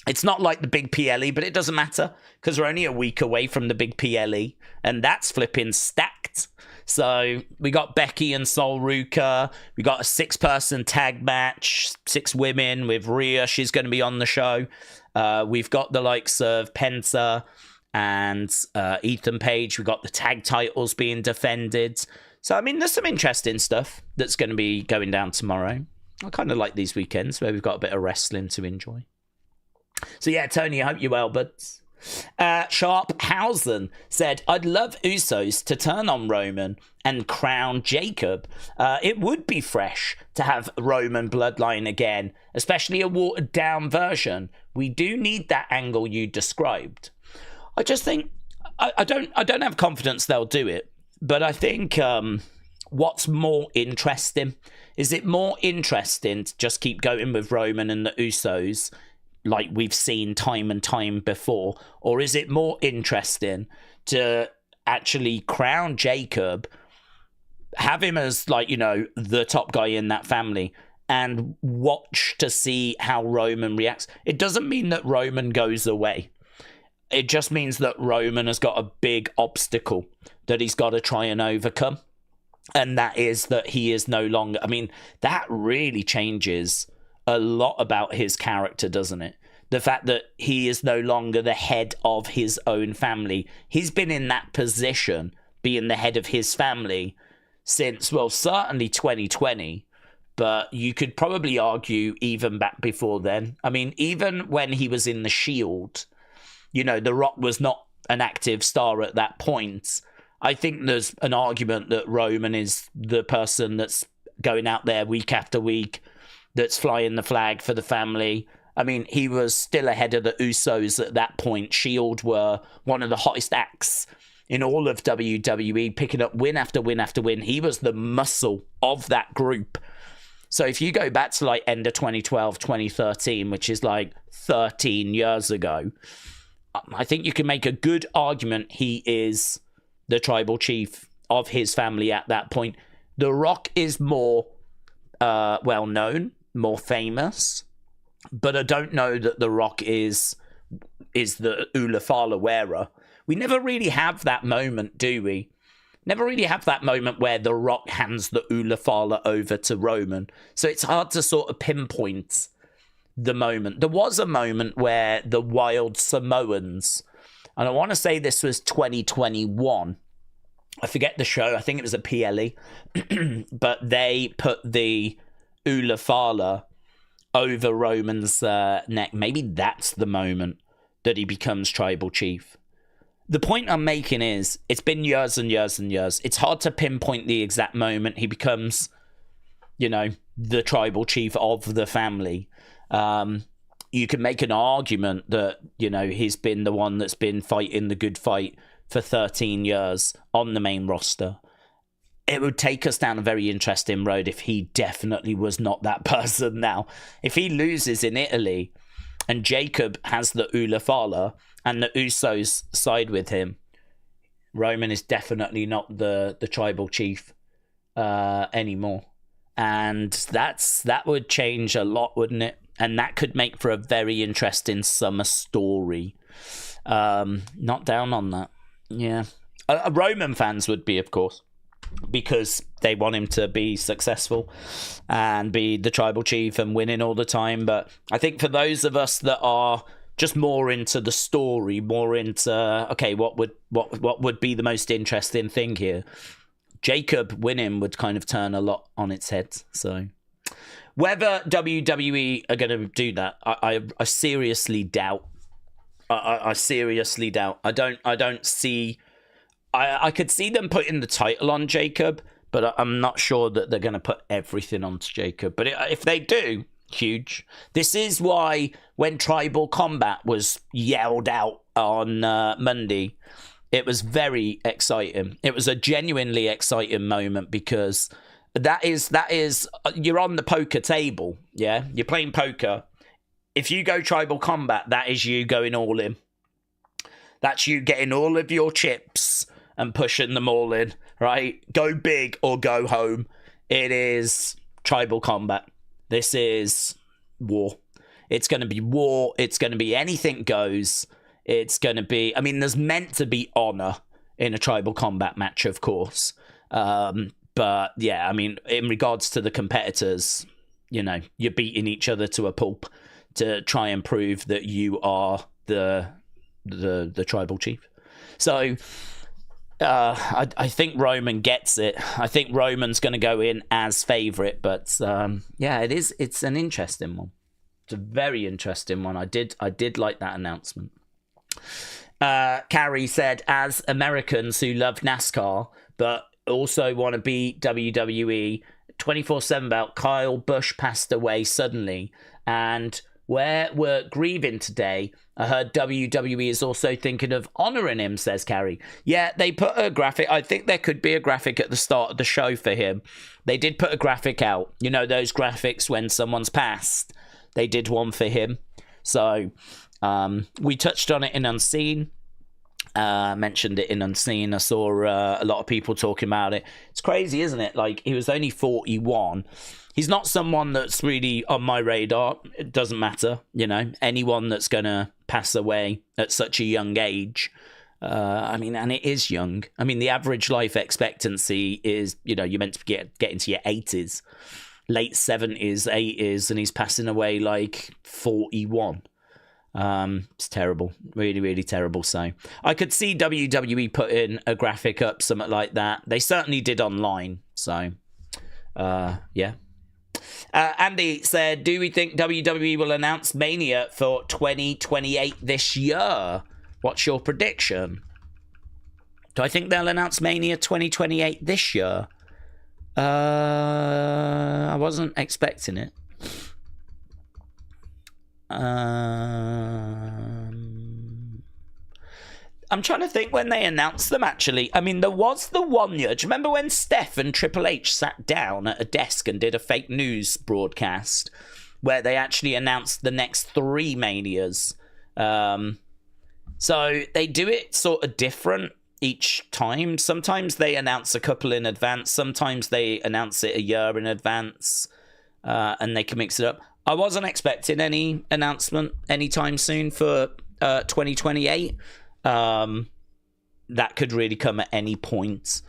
it's not like the big PLE, but it doesn't matter because we're only a week away from the big PLE, and that's flipping stacked. So we got Becky and Sol Ruka. We got a 6-person tag match, 6 women with Rhea. She's going to be on the show. We've got the likes of Penta and Ethan Page. We've got the tag titles being defended. So, I mean, there's some interesting stuff that's going to be going down tomorrow. I kind of like these weekends where we've got a bit of wrestling to enjoy. So, yeah, Tony, I hope you're well, buds. Sharphausen said, I'd love Usos to turn on Roman and crown Jacob. It would be fresh to have Roman bloodline again, especially a watered down version. We do need that angle you described. I just think I don't have confidence they'll do it, but I think what's more interesting, is it more interesting to just keep going with Roman and the Usos like we've seen time and time before, or is it more interesting to actually crown Jacob, have him as, like, you know, the top guy in that family, and watch to see how Roman reacts? It doesn't mean that Roman goes away. It just means that Roman has got a big obstacle that he's got to try and overcome, and that is that he is no longer... I mean, that really changes a lot about his character, doesn't it? The fact that he is no longer the head of his own family. He's been in that position, being the head of his family, since, well, certainly 2020, but you could probably argue even back before then. I mean, even when he was in the Shield, you know, The Rock was not an active star at that point. I think there's an argument that Roman is the person that's going out there week after week, that's flying the flag for the family. I mean, he was still ahead of the Usos at that point. Shield were one of the hottest acts in all of WWE, picking up win after win after win. He was the muscle of that group. So if you go back to like end of 2012, 2013, which is like 13 years ago, I think you can make a good argument he is the tribal chief of his family at that point. The Rock is more well-known, more famous, but I don't know that The Rock is the Ula Fala wearer. We never really have that moment, do we? Never really have that moment where The Rock hands the Ula Fala over to Roman. So it's hard to sort of pinpoint the moment. There was a moment where the Wild Samoans, and I want to say this was 2021, I forget the show, I think it was a PLE, but they put the Ula Fala over Roman's neck. Maybe that's the moment that he becomes tribal chief. The point I'm making is, it's been years and years and years. It's hard to pinpoint the exact moment he becomes, you know, the tribal chief of the family. You can make an argument that, you know, he's been the one that's been fighting the good fight for 13 years on the main roster. It would take us down a very interesting road if he definitely was not that person now. If he loses in Italy and Jacob has the Ula Fala and the Usos side with him, Roman is definitely not the tribal chief anymore. And that would change a lot, wouldn't it? And that could make for a very interesting summer story. Not down on that. Yeah. Roman fans would be, of course, because they want him to be successful and be the tribal chief and winning all the time. But I think for those of us that are just more into the story, more into, okay, what would be the most interesting thing here? Jacob winning would kind of turn a lot on its head. So whether WWE are going to do that, I seriously doubt. I seriously doubt. I don't see. I could see them putting the title on Jacob, but I'm not sure that they're going to put everything onto Jacob. But if they do, huge. This is why when Tribal Combat was yelled out on Monday, it was very exciting. It was a genuinely exciting moment because that is you're on the poker table, yeah? You're playing poker. If you go tribal combat, that is you going all in. That's you getting all of your chips and pushing them all in, right? Go big or go home. It is tribal combat. This is war. It's going to be war. It's going to be anything goes. It's going to be... I mean, there's meant to be honor in a tribal combat match, of course. But, yeah, I mean, in regards to the competitors, you know, you're beating each other to a pulp to try and prove that you are the tribal chief. So... I think Roman gets it. I think Roman's going to go in as favourite, but yeah, it's an interesting one. It's a very interesting one. I did like that announcement. Carrie said, as Americans who love NASCAR but also want to be WWE 24/7 belt, Kyle Busch passed away suddenly, and where we're grieving today, I heard WWE is also thinking of honouring him, says Carrie. Yeah, they put a graphic. I think there could be a graphic at the start of the show for him. They did put a graphic out. You know, those graphics when someone's passed. They did one for him. So we touched on it in Unseen. Mentioned it in Unseen. I saw a lot of people talking about it. It's crazy, isn't it? Like, he was only 41. He's not someone that's really on my radar. It doesn't matter, you know. Anyone that's going to pass away at such a young age. I mean, and it is young. I mean, the average life expectancy is, you know, you're meant to get into your 80s. Late 70s, 80s, and he's passing away like 41. It's terrible. Really, really terrible. So I could see WWE putting a graphic up, something like that. They certainly did online. So, yeah. Andy said, do we think WWE will announce Mania for 2028 this year? What's your prediction? Do I think they'll announce Mania 2028 this year? I wasn't expecting it. I'm trying to think when they announced them, actually. I mean, there was the one year. Do you remember when Steph and Triple H sat down at a desk and did a fake news broadcast where they actually announced the next 3 Manias? So they do it sort of different each time. Sometimes they announce a couple in advance. Sometimes they announce it a year in advance, and they can mix it up. I wasn't expecting any announcement anytime soon for 2028. That could really come at any point.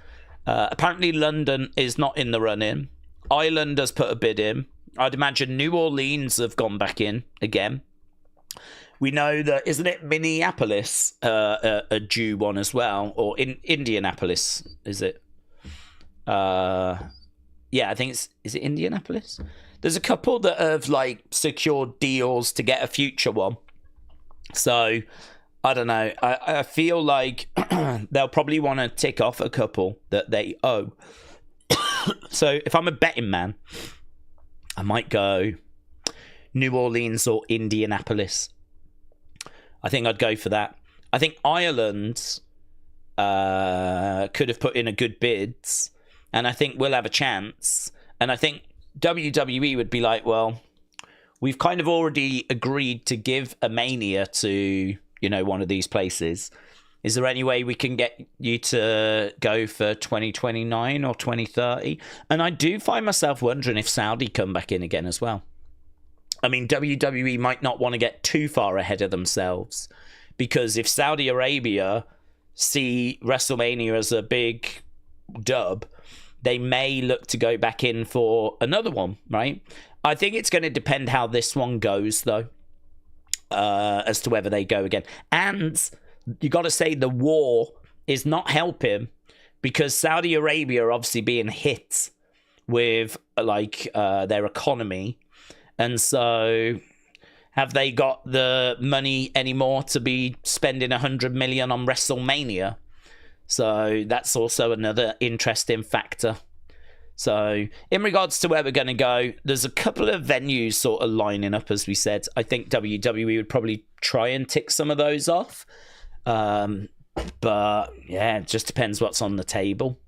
Apparently London is not in the run-in. Ireland has put a bid in. I'd imagine New Orleans have gone back in again. We know that, isn't it Minneapolis a due one as well? Or in Indianapolis, is it? Yeah, I think is it Indianapolis? There's a couple that have like secured deals to get a future one. So I don't know. I feel like they'll probably want to tick off a couple that they owe. So if I'm a betting man, I might go New Orleans or Indianapolis. I think I'd go for that. I think Ireland could have put in a good bids, and I think we'll have a chance. And I think WWE would be like, well, we've kind of already agreed to give a Mania to, you know, one of these places. Is there any way we can get you to go for 2029 or 2030? And I do find myself wondering if Saudi come back in again as well. I mean, WWE might not want to get too far ahead of themselves, because if Saudi Arabia see WrestleMania as a big dub, they may look to go back in for another one, right? I think it's going to depend how this one goes, though, as to whether they go again. And you got to say the war is not helping, because Saudi Arabia are obviously being hit with like their economy. And so have they got the money anymore to be spending 100 million on WrestleMania? So that's also another interesting factor. So in regards to where we're going to go, there's a couple of venues sort of lining up, as we said. I think WWE would probably try and tick some of those off. But yeah, it just depends what's on the table.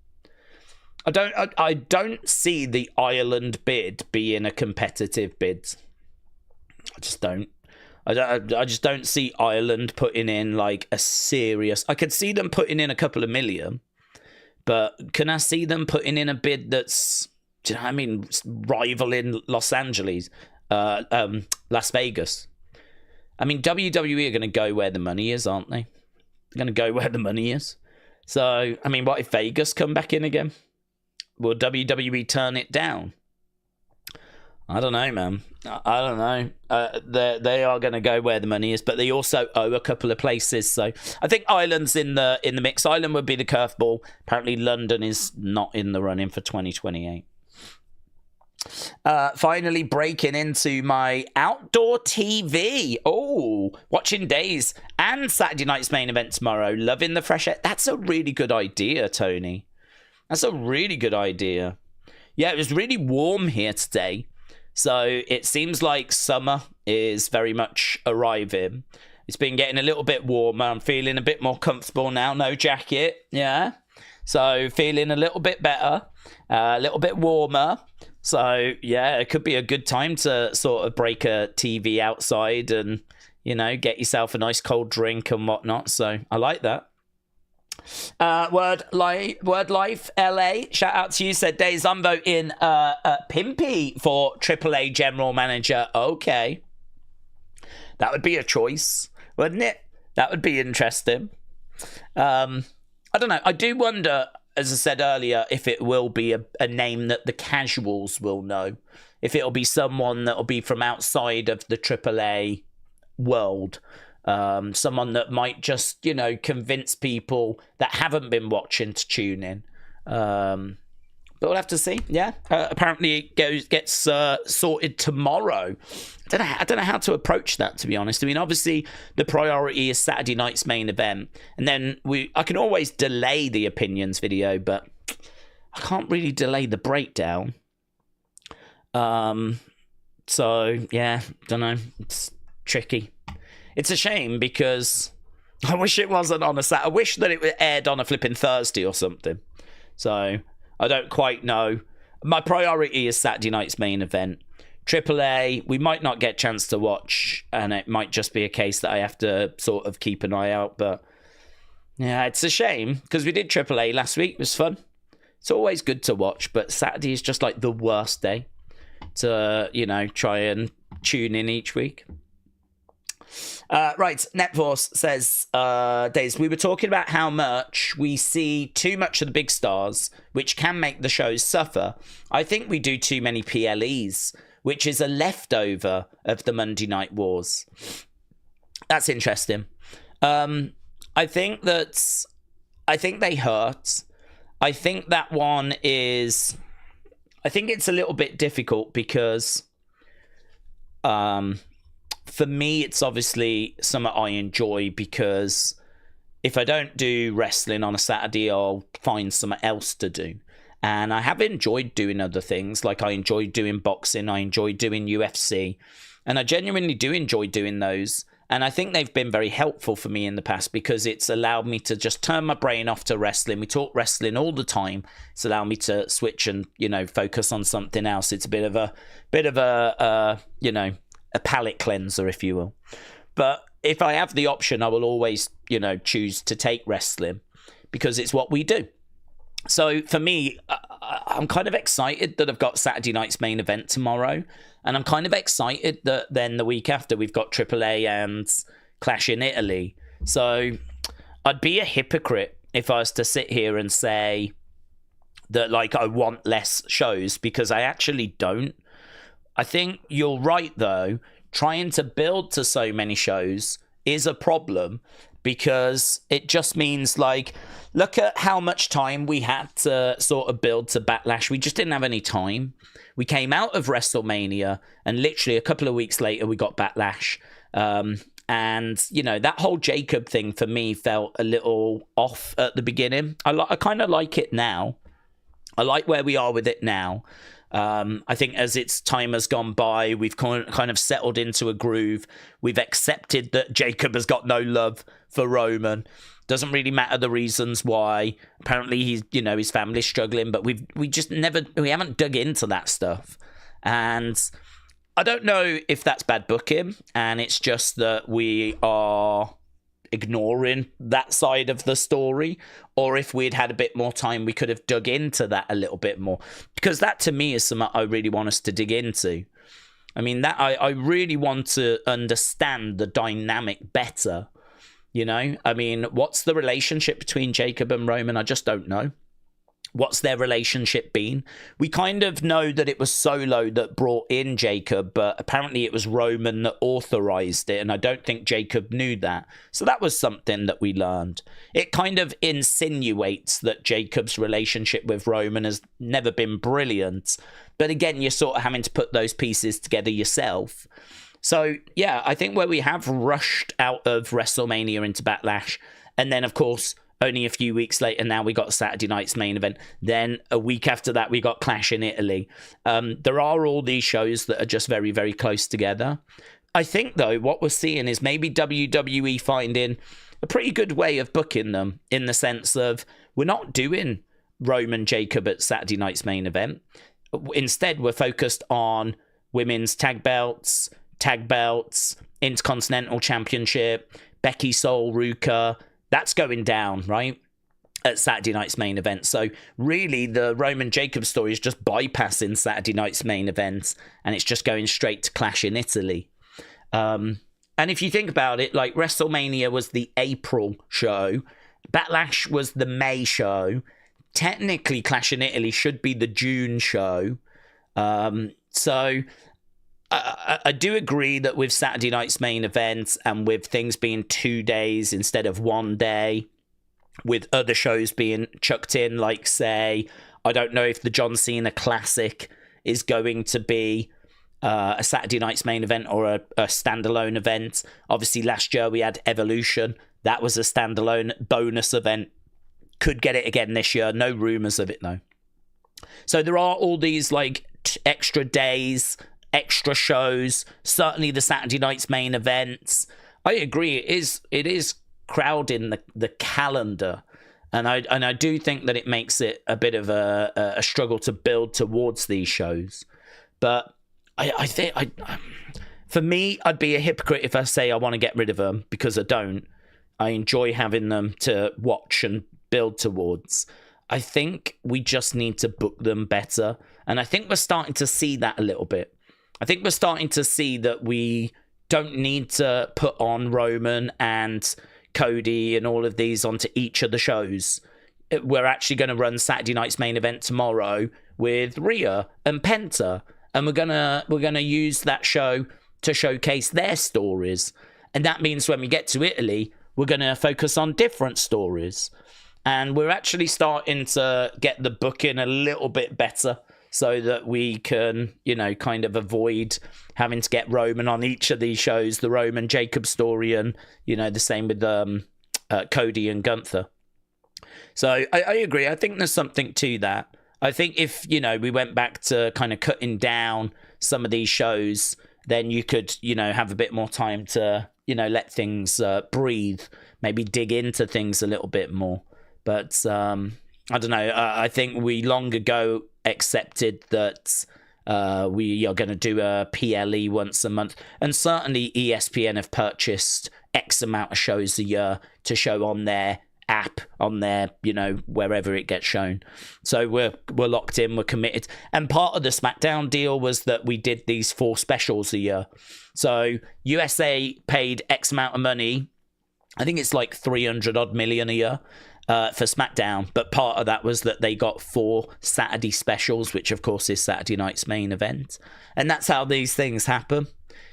I don't see the Ireland bid being a competitive bid. I just don't. I just don't see Ireland putting in like a serious. I could see them putting in a couple of million, but can I see them putting in a bid that's, do you know what I mean, rivaling Los Angeles, Las Vegas? I mean, WWE are going to go where the money is, aren't they? They're going to go where the money is. So, I mean, what if Vegas come back in again? Will WWE turn it down? I don't know, man. I don't know. They are going to go where the money is, but they also owe a couple of places. So I think Ireland's in the mix. Ireland would be the curveball. Apparently, London is not in the running for 2028. Finally, breaking into my outdoor TV. Oh, watching Daze and Saturday night's main event tomorrow. Loving the fresh air. That's a really good idea, Tony. That's a really good idea. Yeah, it was really warm here today. So it seems like summer is very much arriving. It's been getting a little bit warmer. I'm feeling a bit more comfortable now. No jacket. Yeah. So feeling a little bit better. A little bit warmer. So, yeah, it could be a good time to sort of break a TV outside and, you know, get yourself a nice cold drink and whatnot. So I like that. Word Life LA, shout out to you, said Days, I'm voting Pimpy for AAA general manager. Okay, that would be a choice, wouldn't it? That would be interesting. I don't know, I do wonder, as I said earlier, if it will be a name that the casuals will know, if it'll be someone that'll be from outside of the AAA world. Someone that might just, you know, convince people that haven't been watching to tune in. But we'll have to see. Yeah. Apparently it gets sorted tomorrow. I don't know how to approach that, to be honest. I mean, obviously the priority is Saturday night's main event, and then I can always delay the opinions video, but I can't really delay the breakdown. So yeah, don't know. It's tricky. It's a shame because I wish it wasn't on a Saturday. I wish that it aired on a flipping Thursday or something. So I don't quite know. My priority is Saturday night's main event. AAA, we might not get a chance to watch, and it might just be a case that I have to sort of keep an eye out. But yeah, it's a shame because we did AAA last week. It was fun. It's always good to watch, but Saturday is just like the worst day to, you know, try and tune in each week. Right, Netforce says, Days, we were talking about how much we see too much of the big stars, which can make the shows suffer. I think we do too many PLEs, which is a leftover of the Monday Night Wars. That's interesting. I think they hurt. I think that one is... I think it's a little bit difficult because... for me, it's obviously something I enjoy because if I don't do wrestling on a Saturday, I'll find something else to do. And I have enjoyed doing other things. Like I enjoy doing boxing. I enjoy doing UFC. And I genuinely do enjoy doing those. And I think they've been very helpful for me in the past because it's allowed me to just turn my brain off to wrestling. We talk wrestling all the time. It's allowed me to switch and, you know, focus on something else. It's a bit of a you know, a palate cleanser, if you will. But if I have the option, I will always, you know, choose to take wrestling because it's what we do. So for me, I'm kind of excited that I've got Saturday night's main event tomorrow. And I'm kind of excited that then the week after we've got AAA and Clash in Italy. So I'd be a hypocrite if I was to sit here and say that, like, I want less shows because I actually don't. I think you're right, though. Trying to build to so many shows is a problem because it just means, like, look at how much time we had to sort of build to Backlash. We just didn't have any time. We came out of WrestleMania and literally a couple of weeks later we got Backlash. And, you know, that whole Jacob thing for me felt a little off at the beginning. I kind of like it now. I like where we are with it now. I think as its time has gone by, we've kind of settled into a groove. We've accepted that Jacob has got no love for Roman. Doesn't really matter the reasons why. Apparently, his family's struggling, but we haven't dug into that stuff. And I don't know if that's bad booking, and it's just that we are ignoring that side of the story, or if we'd had a bit more time, we could have dug into that a little bit more, because that to me is something I really want us to dig into. I mean, that I really want to understand the dynamic better. I mean, what's the relationship between Jacob and Roman? I just don't know. What's their relationship been? We kind of know that it was Solo that brought in Jacob, but apparently it was Roman that authorized it, and I don't think Jacob knew that. So that was something that we learned. It kind of insinuates that Jacob's relationship with Roman has never been brilliant, but again, you're sort of having to put those pieces together yourself. So, yeah, I think where we have rushed out of WrestleMania into Backlash, and then, of course, only a few weeks later, now we got Saturday night's main event. Then a week after that, we got Clash in Italy. There are all these shows that are just very, very close together. I think, though, what we're seeing is maybe WWE finding a pretty good way of booking them, in the sense of we're not doing Roman Jacob at Saturday night's main event. Instead, we're focused on women's tag belts, Intercontinental Championship, Becky Soul, Ruka. That's going down, right, at Saturday night's main event. So really, the Roman Jacob story is just bypassing Saturday night's main event, and it's just going straight to Clash in Italy. And if you think about it, like, WrestleMania was the April show, Backlash was the May show. Technically, Clash in Italy should be the June show. So I do agree that with Saturday night's main event, and with things being 2 days instead of 1 day, with other shows being chucked in, like, say, I don't know if the John Cena Classic is going to be a Saturday night's main event or a standalone event. Obviously, last year we had Evolution. That was a standalone bonus event. Could get it again this year. No rumours of it, though. So there are all these, like, extra days, extra shows, certainly the Saturday night's main events. I agree, it is crowding the calendar, and I do think that it makes it a bit of a struggle to build towards these shows. But I think for me, I'd be a hypocrite if I say I want to get rid of them, because I don't. I enjoy having them to watch and build towards. I think we just need to book them better, and I think we're starting to see that a little bit. I think we're starting to see that we don't need to put on Roman and Cody and all of these onto each of the shows. We're actually going to run Saturday night's main event tomorrow with Rhea and Penta, and we're gonna use that show to showcase their stories. And that means when we get to Italy, we're going to focus on different stories. And we're actually starting to get the booking a little bit better, so that we can, kind of avoid having to get Roman on each of these shows, the Roman Jacob story, and, the same with Cody and Gunther. So I agree. I think there's something to that. I think if, we went back to kind of cutting down some of these shows, then you could, have a bit more time to, let things breathe, maybe dig into things a little bit more. But I don't know. I think we long ago accepted that we are going to do a PLE once a month, and certainly ESPN have purchased X amount of shows a year to show on their app, on their, wherever it gets shown. So we're locked in, we're committed. And part of the SmackDown deal was that we did these 4 specials a year. So USA paid X amount of money. I think it's like 300 odd million a year. For SmackDown, but part of that was that they got 4 Saturday specials, which of course is Saturday night's main event. And that's how these things happen.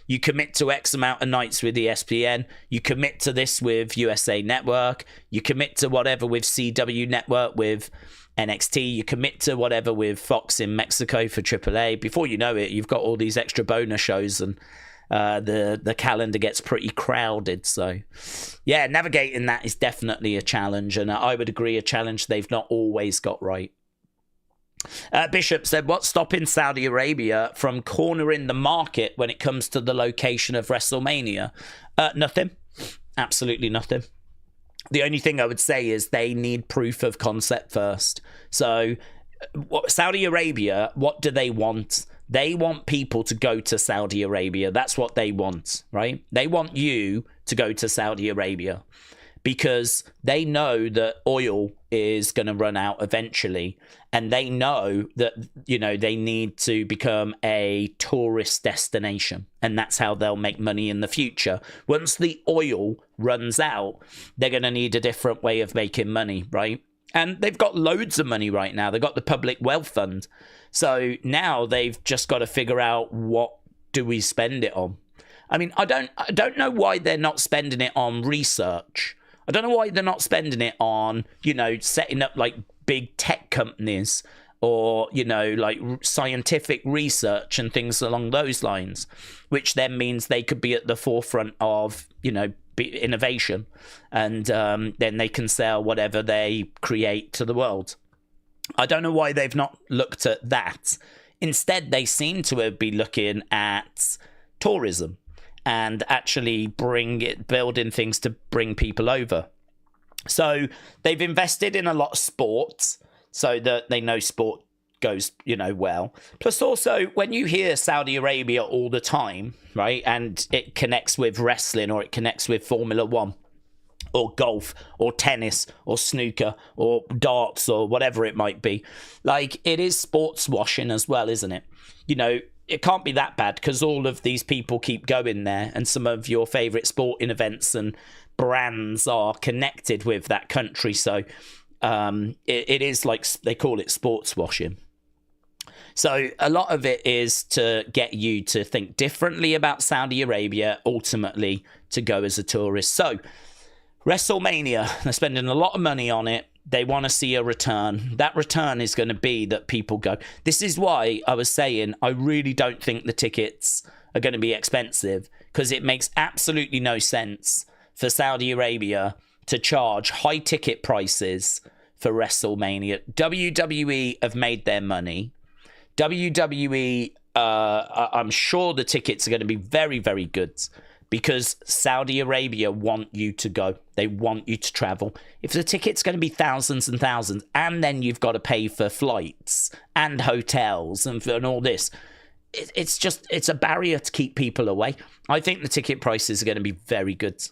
You commit to X amount of nights with ESPN, you commit to this with USA Network, you commit to whatever with CW Network with NXT, you commit to whatever with Fox in Mexico for AAA. Before you know it, you've got all these extra bonus shows, and the calendar gets pretty crowded. So yeah, navigating that is definitely a challenge, and I would agree, a challenge they've not always got right. Bishop said, what's stopping Saudi Arabia from cornering the market when it comes to the location of WrestleMania? Nothing. Absolutely nothing. The only thing I would say is they need proof of concept first. So Saudi Arabia, what do they want? They want people to go to Saudi Arabia. That's what they want, right? They want you to go to Saudi Arabia because they know that oil is going to run out eventually. And they know that, you know, they need to become a tourist destination. And that's how they'll make money in the future. Once the oil runs out, they're going to need a different way of making money, right? And they've got loads of money right now. They've got the Public Wealth Fund. So now they've just got to figure out, what do we spend it on? I mean, I don't know why they're not spending it on research. I don't know why they're not spending it on, you know, setting up like big tech companies or, you know, like scientific research and things along those lines, which then means they could be at the forefront of, you know, innovation, and then they can sell whatever they create to the world. I don't know why they've not looked at that. Instead, they seem to be looking at tourism and actually building things to bring people over. So they've invested in a lot of sports so that they know sport goes, you know, well. Plus also, when you hear Saudi Arabia all the time, right, and it connects with wrestling or it connects with Formula One or golf or tennis or snooker or darts or whatever it might be, like, it is sports washing as well, isn't it? You know, it can't be that bad because all of these people keep going there and some of your favourite sporting events and brands are connected with that country. So it is like, they call it sports washing. So a lot of it is to get you to think differently about Saudi Arabia, ultimately to go as a tourist. So WrestleMania, they're spending a lot of money on it. They want to see a return. That return is going to be that people go. This is why I was saying I really don't think the tickets are going to be expensive, because it makes absolutely no sense for Saudi Arabia to charge high ticket prices for WrestleMania. WWE have made their money. WWE, I'm sure the tickets are going to be very, very good, because Saudi Arabia want you to go. They want you to travel. If the ticket's going to be thousands and thousands, and then you've got to pay for flights and hotels and all this, it's a barrier to keep people away. I think the ticket prices are going to be very good.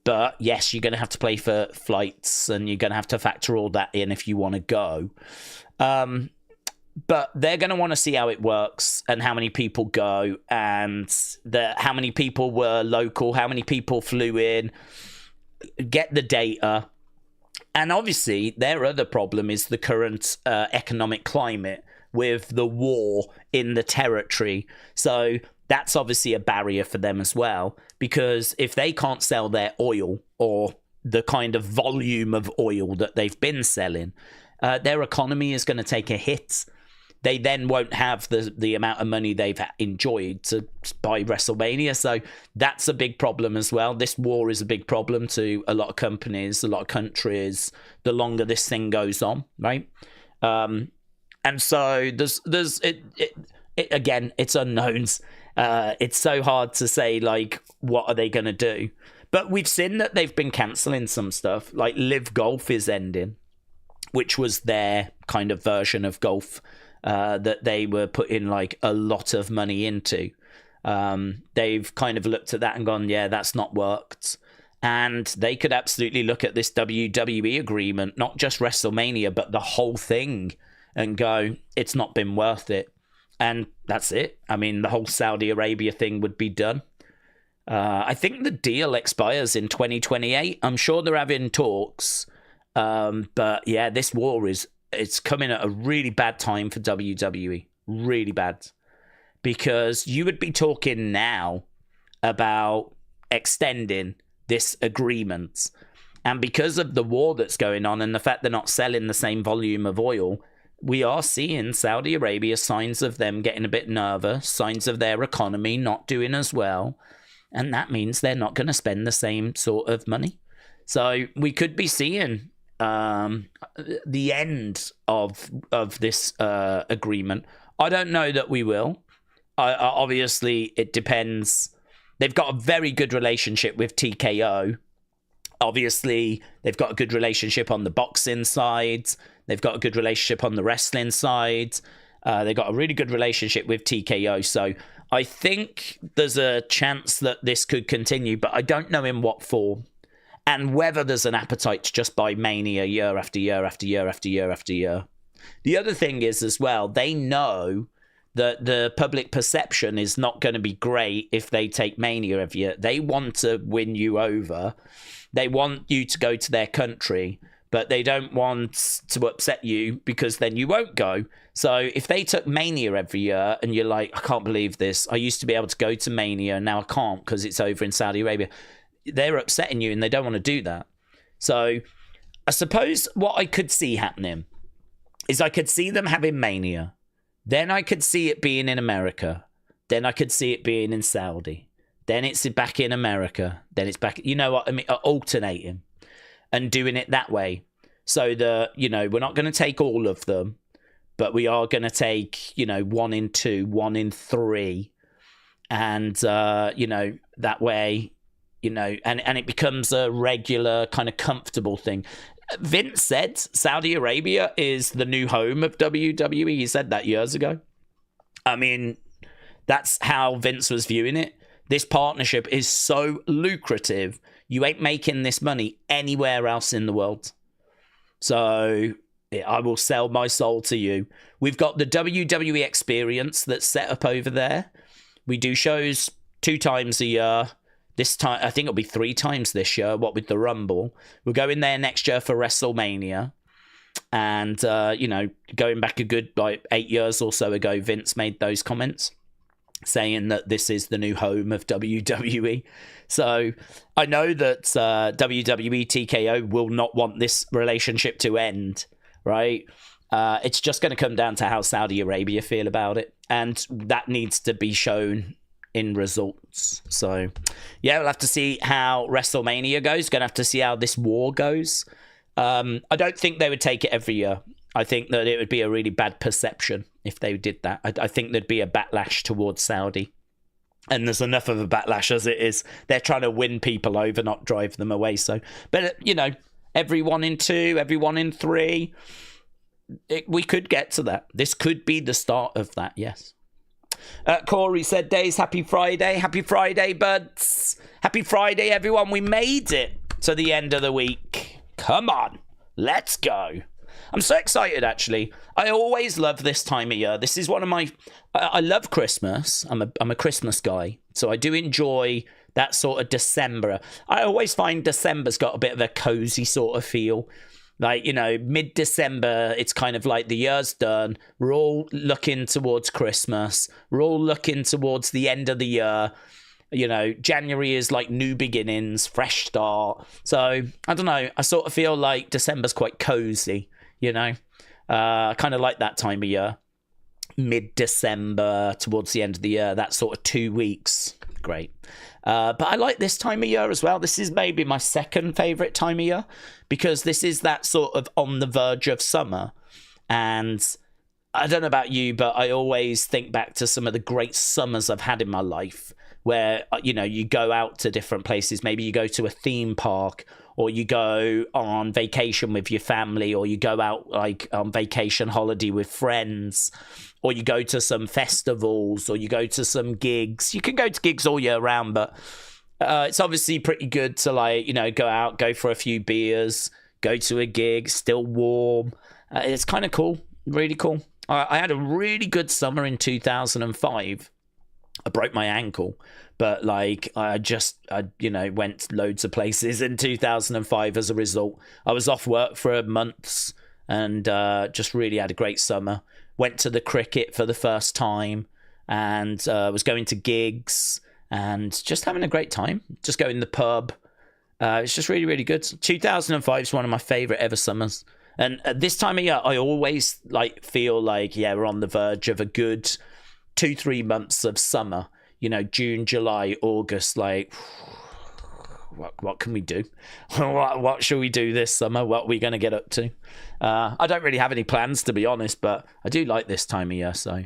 But yes, you're going to have to pay for flights and you're going to have to factor all that in if you want to go. But they're going to want to see how it works and how many people go and how many people were local, how many people flew in, get the data. And obviously, their other problem is the current economic climate with the war in the territory. So that's obviously a barrier for them as well, because if they can't sell their oil or the kind of volume of oil that they've been selling, their economy is going to take a hit. They then won't have the amount of money they've enjoyed to buy WrestleMania. So that's a big problem as well. This war is a big problem to a lot of companies, a lot of countries, the longer this thing goes on, right? And so there's again, it's unknowns. It's so hard to say, like, what are they going to do? But we've seen that they've been cancelling some stuff. Like Live Golf is ending, which was their kind of version of golf that they were putting like a lot of money into. They've kind of looked at that and gone, yeah, that's not worked. And they could absolutely look at this WWE agreement, not just WrestleMania, but the whole thing, and go, it's not been worth it. And that's it. I mean, the whole Saudi Arabia thing would be done. I think the deal expires in 2028. I'm sure they're having talks. But yeah, this war it's coming at a really bad time for WWE. Really bad. Because you would be talking now about extending this agreement. And because of the war that's going on and the fact they're not selling the same volume of oil, we are seeing Saudi Arabia signs of them getting a bit nervous, signs of their economy not doing as well. And that means they're not going to spend the same sort of money. So we could be seeing the end of this agreement. I don't know that we will. Obviously, it depends. They've got a very good relationship with TKO. Obviously, they've got a good relationship on the boxing side. They've got a good relationship on the wrestling side. They've got a really good relationship with TKO. So I think there's a chance that this could continue, but I don't know in what form. And whether there's an appetite to just buy Mania year after year after year after year after year. The other thing is as well, they know that the public perception is not going to be great if they take Mania every year. They want to win you over. They want you to go to their country, but they don't want to upset you because then you won't go. So if they took Mania every year and you're like, I can't believe this. I used to be able to go to Mania and now I can't because it's over in Saudi Arabia. They're upsetting you and they don't want to do that. So I suppose what I could see happening is I could see them having Mania. Then I could see it being in America. Then I could see it being in Saudi. Then it's back in America. Then it's back. You know what I mean? Alternating and doing it that way. So that, you know, we're not going to take all of them, but we are going to take, you know, 1 in 2, 1 in 3. And, you know, that way, you know, and it becomes a regular kind of comfortable thing. Vince said Saudi Arabia is the new home of WWE. He said that years ago. I mean, that's how Vince was viewing it. This partnership is so lucrative. You ain't making this money anywhere else in the world. So I will sell my soul to you. We've got the WWE experience that's set up over there. We do shows 2 times a year. This time, I think it'll be 3 times this year, what with the Rumble. We'll go in there next year for WrestleMania. And, you know, going back a good, 8 years or so ago, Vince made those comments saying that this is the new home of WWE. So I know that WWE TKO will not want this relationship to end, right? It's just going to come down to how Saudi Arabia feel about it. And that needs to be shown in results. So yeah, we'll have to see how WrestleMania goes. Gonna have to see how this war goes. I don't think they would take it every year. I think that it would be a really bad perception if they did that. I think there'd be a backlash towards Saudi, and there's enough of a backlash as it is. They're trying to win people over, not drive them away. So, but you know, every 1 in 2, every 1 in 3, we could get to that. This could be the start of that. Yes. Corey said, Daze, happy Friday. Happy Friday, buds. Happy Friday, everyone. We made it to the end of the week. Come on. Let's go. I'm so excited, actually. I always love this time of year. This is one of my... I love Christmas. I'm a Christmas guy. So I do enjoy that sort of December. I always find December's got a bit of a cozy sort of feel. Like, you know, mid-December, it's kind of like the year's done. We're all looking towards Christmas. We're all looking towards the end of the year. You know, January is like new beginnings, fresh start. So, I don't know. I sort of feel like December's quite cozy, you know. I kind of like that time of year. Mid-December, towards the end of the year, that sort of 2 weeks. Great. But I like this time of year as well. This is maybe my second favourite time of year because this is that sort of on the verge of summer. And I don't know about you, but I always think back to some of the great summers I've had in my life where, you know, you go out to different places. Maybe you go to a theme park, or you go on vacation with your family, or you go out like on vacation holiday with friends, or you go to some festivals, or you go to some gigs. You can go to gigs all year round, but it's obviously pretty good to, like, you know, go out, go for a few beers, go to a gig, still warm. It's kind of cool, really cool. I had a really good summer in 2005. I broke my ankle, but like I you know, went loads of places in 2005 as a result. I was off work for months and just really had a great summer. Went to the cricket for the first time and was going to gigs and just having a great time. Just going to the pub. It's just really, really good. 2005 is one of my favourite ever summers. And at this time of year, I always like feel like, yeah, we're on the verge of a good 2-3 months of summer. You know, June, July, August, like what can we do? What should we do this summer? What are we going to get up to? I don't really have any plans, to be honest, but I do like this time of year. So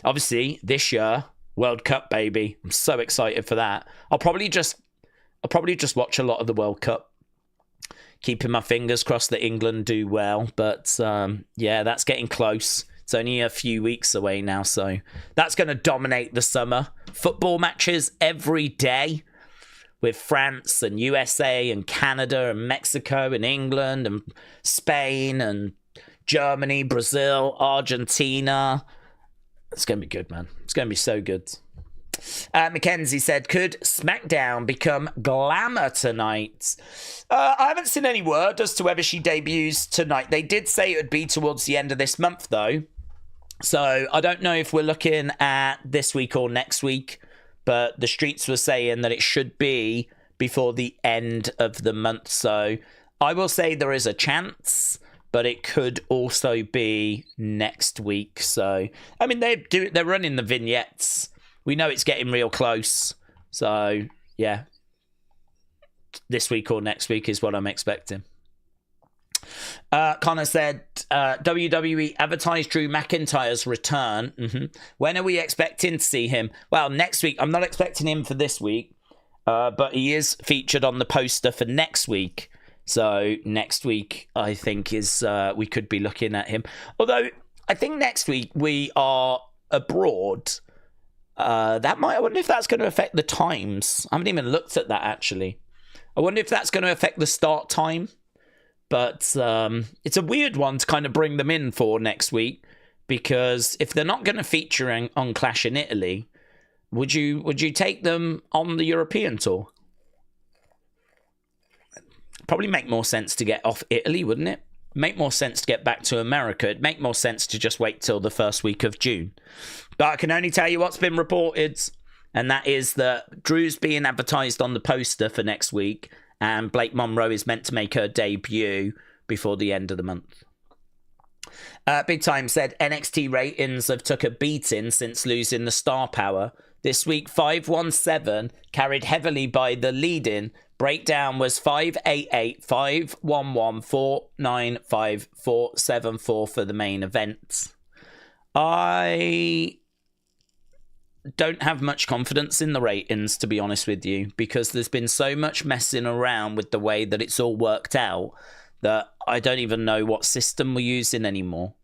obviously this year, World Cup, baby. I'm so excited for that. I'll probably just watch a lot of the World Cup, keeping my fingers crossed that England do well. But yeah, that's getting close. It's only a few weeks away now, so that's going to dominate the summer. Football matches every day with France and USA and Canada and Mexico and England and Spain and Germany, Brazil, Argentina. It's going to be good, man. It's going to be so good. Mackenzie said, could SmackDown become glamour tonight? I haven't seen any word as to whether she debuts tonight. They did say it would be towards the end of this month, though. So I don't know if we're looking at this week or next week, but the streets were saying that it should be before the end of the month. So I will say there is a chance, but it could also be next week. So, I mean, they're running the vignettes. We know it's getting real close. So, yeah, this week or next week is what I'm expecting. Connor said, WWE advertised Drew McIntyre's return. When are we expecting to see him? Well, next week. I'm not expecting him for this week, but he is featured on the poster for next week. So next week, I think, is we could be looking at him. Although, I think next week we are abroad. I wonder if that's going to affect the times. I haven't even looked at that, actually. I wonder if that's going to affect the start time. But it's a weird one to kind of bring them in for next week, because if they're not going to feature on Clash in Italy, would you take them on the European tour? Probably make more sense to get off Italy, wouldn't it? Make more sense to get back to America. It'd make more sense to just wait till the first week of June. But I can only tell you what's been reported, and that is that Drew's being advertised on the poster for next week, and Blake Monroe is meant to make her debut before the end of the month. Big Time said NXT ratings have took a beating since losing the star power. This week, 517, carried heavily by the lead-in. Breakdown was 588, 511, 495, 474 for the main event. I don't have much confidence in the ratings, to be honest with you, because there's been so much messing around with the way that it's all worked out that I don't even know what system we're using anymore.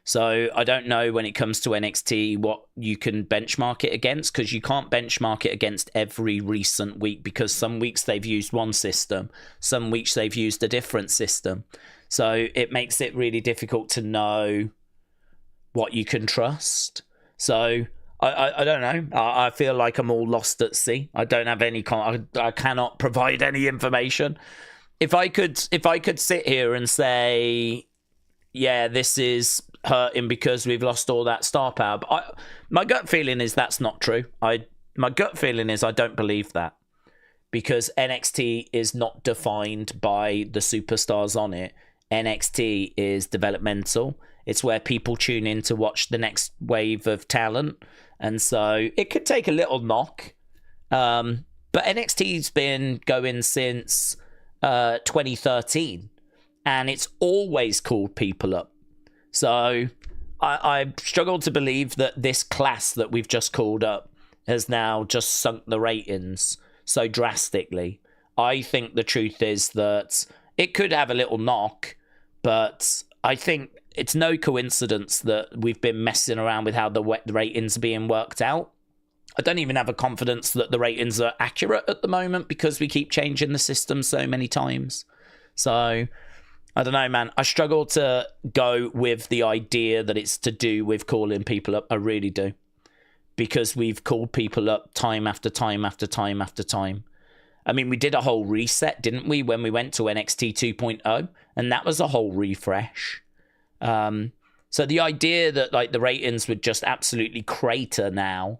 So I don't know when it comes to NXT what you can benchmark it against, because you can't benchmark it against every recent week, because some weeks they've used one system, some weeks they've used a different system. So it makes it really difficult to know what you can trust. So I don't know. I feel like I'm all lost at sea. I don't have any. I cannot provide any information. If I could sit here and say, yeah, this is hurting because we've lost all that star power, but my gut feeling is that's not true. My gut feeling is I don't believe that, because NXT is not defined by the superstars on it. NXT is developmental. It's where people tune in to watch the next wave of talent. And so it could take a little knock. But NXT's been going since 2013. And it's always called people up. So I struggle to believe that this class that we've just called up has now just sunk the ratings so drastically. I think the truth is that it could have a little knock, but I think it's no coincidence that we've been messing around with how the ratings are being worked out. I don't even have a confidence that the ratings are accurate at the moment, because we keep changing the system so many times. So I don't know, man. I struggle to go with the idea that it's to do with calling people up. I really do. Because we've called people up time after time after time after time. I mean, we did a whole reset, didn't we, when we went to NXT 2.0? And that was a whole refresh. So the idea that like the ratings would just absolutely crater now,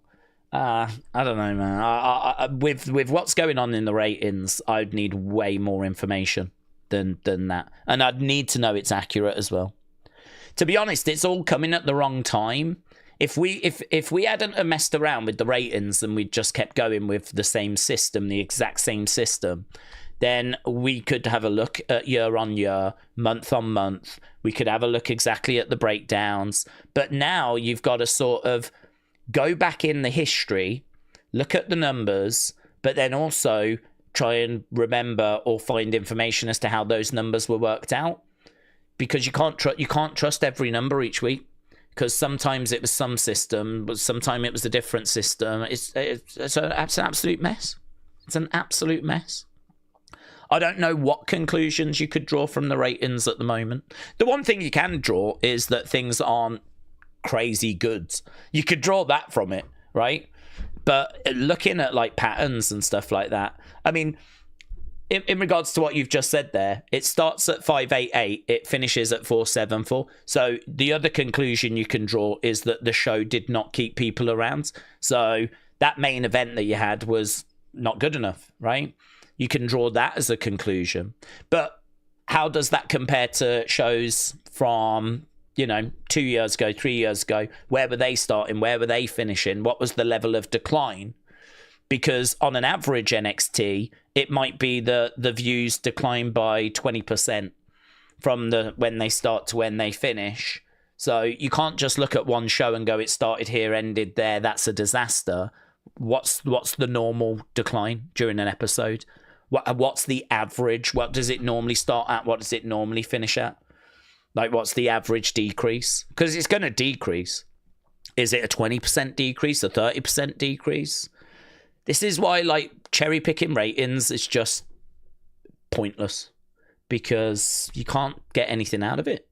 I don't know, man. With what's going on in the ratings, I'd need way more information than that, and I'd need to know it's accurate as well. To be honest, it's all coming at the wrong time. If we hadn't have messed around with the ratings and we just kept going with the same system, the exact same system, then we could have a look at year on year, month on month. We could have a look exactly at the breakdowns. But now you've got to sort of go back in the history, look at the numbers, but then also try and remember or find information as to how those numbers were worked out. Because you can't trust every number each week. Because sometimes it was some system, but sometimes it was a different system. It's an absolute mess. It's an absolute mess. I don't know what conclusions you could draw from the ratings at the moment. The one thing you can draw is that things aren't crazy good. You could draw that from it, right? But looking at like patterns and stuff like that, I mean, in regards to what you've just said there, it starts at 588, it finishes at 474. So the other conclusion you can draw is that the show did not keep people around. So that main event that you had was not good enough, right? You can draw that as a conclusion. But how does that compare to shows from, 2 years ago, 3 years ago? Where were they starting? Where were they finishing? What was the level of decline? Because on an average NXT, it might be the views decline by 20% from when they start to when they finish. So you can't just look at one show and go, it started here, ended there, that's a disaster. What's the normal decline during an episode? What's the average? What does it normally start at? What does it normally finish at? Like, what's the average decrease? Because it's going to decrease. Is it a 20% decrease, a 30% decrease? This is why, like, cherry picking ratings is just pointless, because you can't get anything out of it.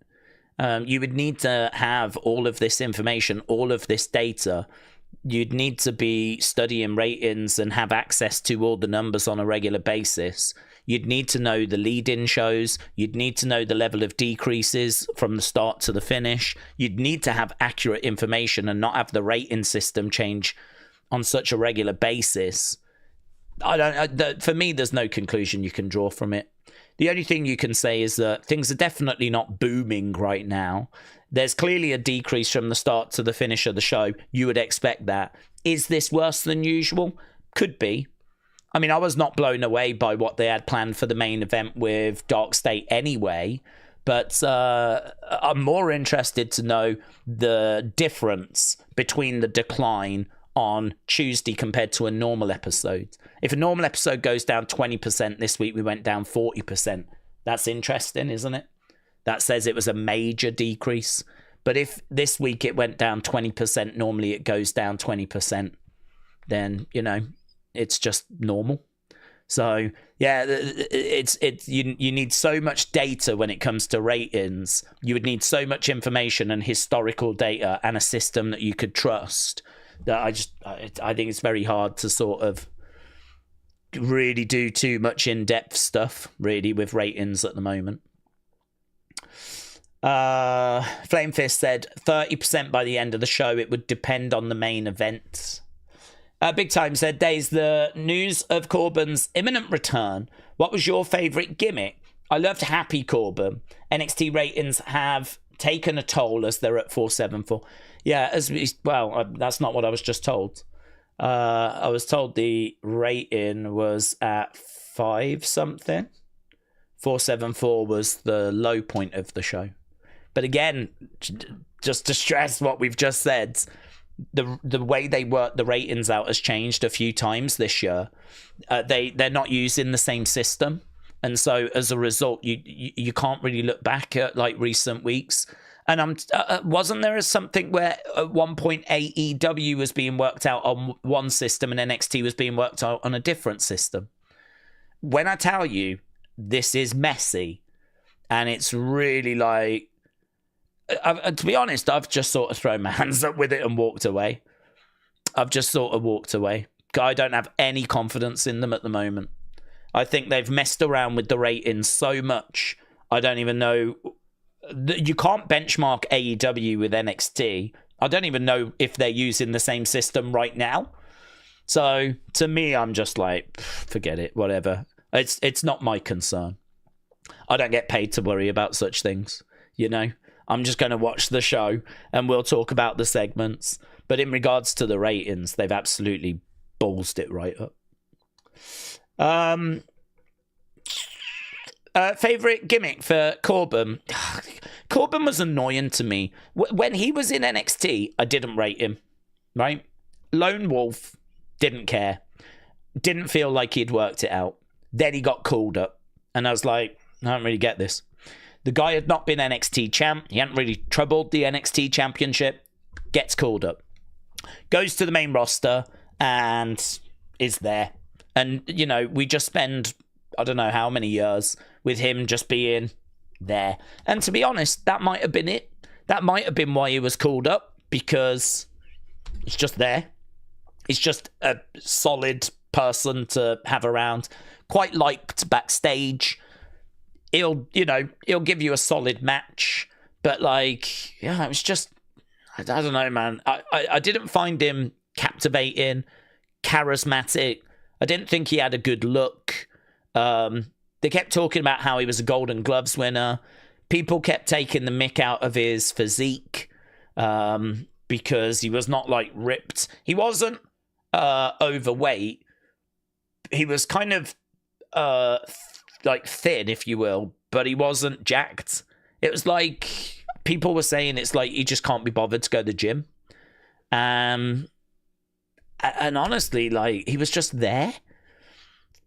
You would need to have all of this information, all of this data. You'd need to be studying ratings and have access to all the numbers on a regular basis. You'd need to know the lead-in shows. You'd need to know the level of decreases from the start to the finish. You'd need to have accurate information and not have the rating system change on such a regular basis. For me, there's no conclusion you can draw from it. The only thing you can say is that things are definitely not booming right now. There's clearly a decrease from the start to the finish of the show. You would expect that. Is this worse than usual? Could be. I mean, I was not blown away by what they had planned for the main event with Dark State anyway, but I'm more interested to know the difference between the decline on Tuesday compared to a normal episode. If a normal episode goes down 20%, this week we went down 40%. That's interesting, isn't it? That says it was a major decrease. But if this week it went down 20%, normally it goes down 20%, then, it's just normal. So, yeah, you need so much data when it comes to ratings. You would need so much information and historical data and a system that you could trust, that I think it's very hard to sort of really do too much in-depth stuff, really, with ratings at the moment. Flame Fist said 30% by the end of the show. It would depend on the main event. Big Time said, Daze, the news of Corbin's imminent return. What was your favourite gimmick? I loved Happy Corbin. NXT ratings have taken a toll as they're at 474. Yeah, that's not what I was just told. I was told the rating was at 5 something. 474 was the low point of the show. But again, just to stress what we've just said, the way they work the ratings out has changed a few times this year. They're not using the same system, and so as a result, you can't really look back at like recent weeks. And wasn't there something where at one point AEW was being worked out on one system and NXT was being worked out on a different system? When I tell you this is messy, and it's really like, to be honest, I've just sort of thrown my hands up with it and walked away. I've just sort of walked away. I don't have any confidence in them at the moment. I think they've messed around with the ratings so much. I don't even know. You can't benchmark AEW with NXT. I don't even know if they're using the same system right now. So to me, I'm just like, forget it, whatever. It's not my concern. I don't get paid to worry about such things, I'm just going to watch the show and we'll talk about the segments. But in regards to the ratings, they've absolutely ballsed it right up. Favorite gimmick for Corbin? Corbin was annoying to me. When he was in NXT, I didn't rate him, right? Lone Wolf, didn't care. Didn't feel like he'd worked it out. Then he got called up. And I was like, I don't really get this. The guy had not been NXT champ. He hadn't really troubled the NXT championship. Gets called up. Goes to the main roster and is there. And, you know, we just spend, I don't know how many years with him just being there. And to be honest, that might have been it. That might have been why he was called up, because he's just there. He's just a solid person to have around. Quite liked backstage. He'll give you a solid match. But, like, yeah, it was just, I don't know, man. I didn't find him captivating, charismatic. I didn't think he had a good look. They kept talking about how he was a Golden Gloves winner. People kept taking the mick out of his physique because he was not, like, ripped. He wasn't overweight. He was kind of, like, thin, if you will, but he wasn't jacked. It was like, people were saying it's like he just can't be bothered to go to the gym. And honestly, like, he was just there.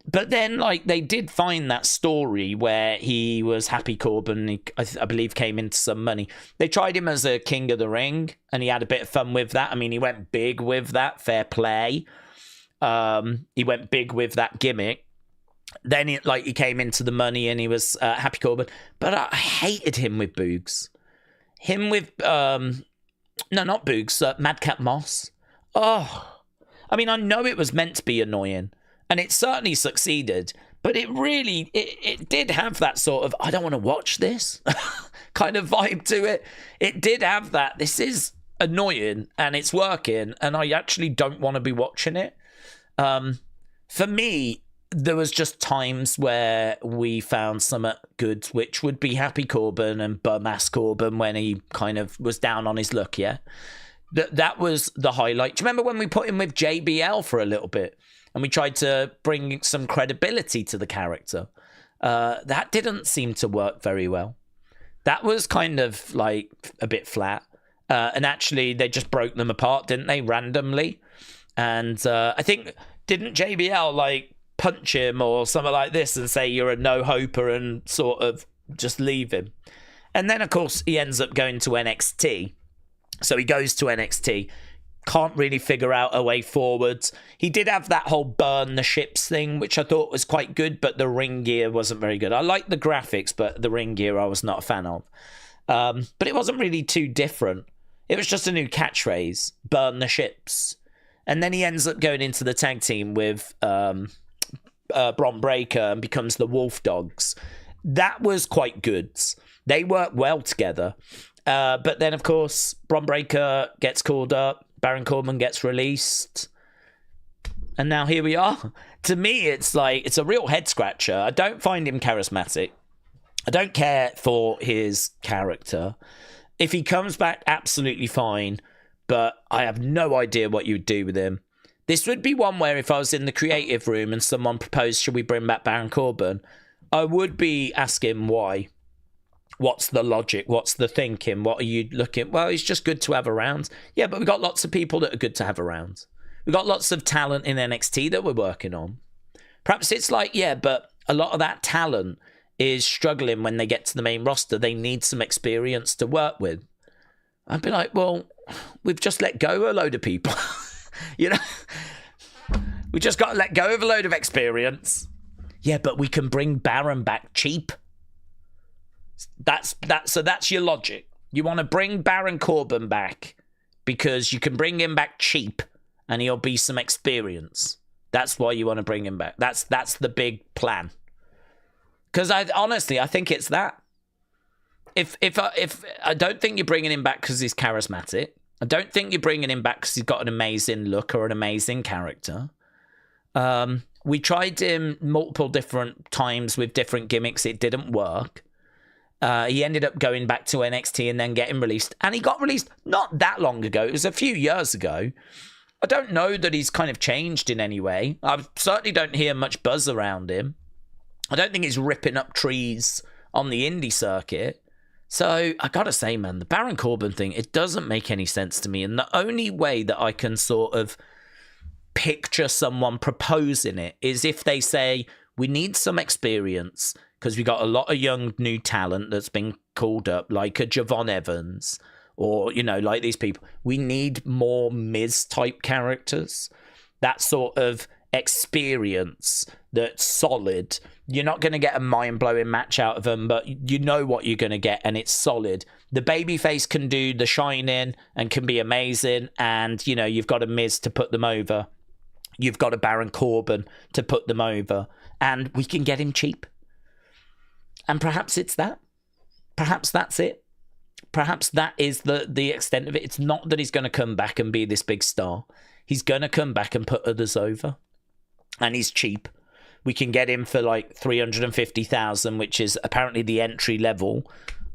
But then, like, they did find that story where he was Happy Corbin. He, I believe, came into some money. They tried him as a King of the Ring, and he had a bit of fun with that. I mean, he went big with that. Fair play. He went big with that gimmick. Then, he came into the money, and he was Happy Corbin. But I hated him with Boogs. Him with... no, not Boogs. Madcap Moss. Oh. I mean, I know it was meant to be annoying. And it certainly succeeded, but it really, it did have that sort of, I don't want to watch this kind of vibe to it. It did have that, this is annoying and it's working and I actually don't want to be watching it. For me, there was just times where we found something good, which would be Happy Corbin and Bum-ass Corbin when he kind of was down on his luck, yeah? That was the highlight. Do you remember when we put him with JBL for a little bit? And we tried to bring some credibility to the character. That didn't seem to work very well. That was kind of like a bit flat. And actually, they just broke them apart, didn't they, randomly? And I think, didn't JBL like punch him or something like this and say you're a no-hoper and sort of just leave him? And then, of course, he ends up going to NXT. So he goes to NXT. Can't really figure out a way forwards. He did have that whole burn the ships thing, which I thought was quite good, but the ring gear wasn't very good. I liked the graphics, but the ring gear I was not a fan of. But it wasn't really too different. It was just a new catchphrase, burn the ships. And then he ends up going into the tag team with Bron Breakker and becomes the Wolf Dogs. That was quite good. They work well together. But then, of course, Bron Breakker gets called up. Baron Corbin gets released. And now here we are. To me, it's like, it's a real head scratcher. I don't find him charismatic. I don't care for his character. If he comes back, absolutely fine. But I have no idea what you'd do with him. This would be one where if I was in the creative room and someone proposed, should we bring back Baron Corbin? I would be asking why. What's the logic? What's the thinking? What are you looking? Well, he's just good to have around. Yeah, but we've got lots of people that are good to have around. We've got lots of talent in NXT that we're working on. Perhaps it's like, yeah, but a lot of that talent is struggling when they get to the main roster. They need some experience to work with. I'd be like, well, we've just let go of a load of people. You know? We just got to let go of a load of experience. Yeah, but we can bring Baron back cheap. So that's your logic. You want to bring Baron Corbin back because you can bring him back cheap and he'll be some experience. That's why you want to bring him back. That's the big plan. Because honestly, I think it's that. If I don't think you're bringing him back because he's charismatic. I don't think you're bringing him back because he's got an amazing look or an amazing character. We tried him multiple different times with different gimmicks. It didn't work. He ended up going back to NXT and then getting released. And he got released not that long ago. It was a few years ago. I don't know that he's kind of changed in any way. I certainly don't hear much buzz around him. I don't think he's ripping up trees on the indie circuit. So I gotta say, man, the Baron Corbin thing, it doesn't make any sense to me. And the only way that I can sort of picture someone proposing it is if they say, we need some experience because we got a lot of young new talent that's been called up, like a Javon Evans or, you know, like these people. We need more Miz type characters. That sort of experience that's solid. You're not going to get a mind-blowing match out of them, but you know what you're going to get, and it's solid. The babyface can do the Shining and can be amazing, and, you know, you've got a Miz to put them over. You've got a Baron Corbin to put them over, and we can get him cheap. And perhaps it's that. Perhaps that's it. Perhaps that is the extent of it. It's not that he's going to come back and be this big star. He's going to come back and put others over. And he's cheap. We can get him for like $350,000, which is apparently the entry level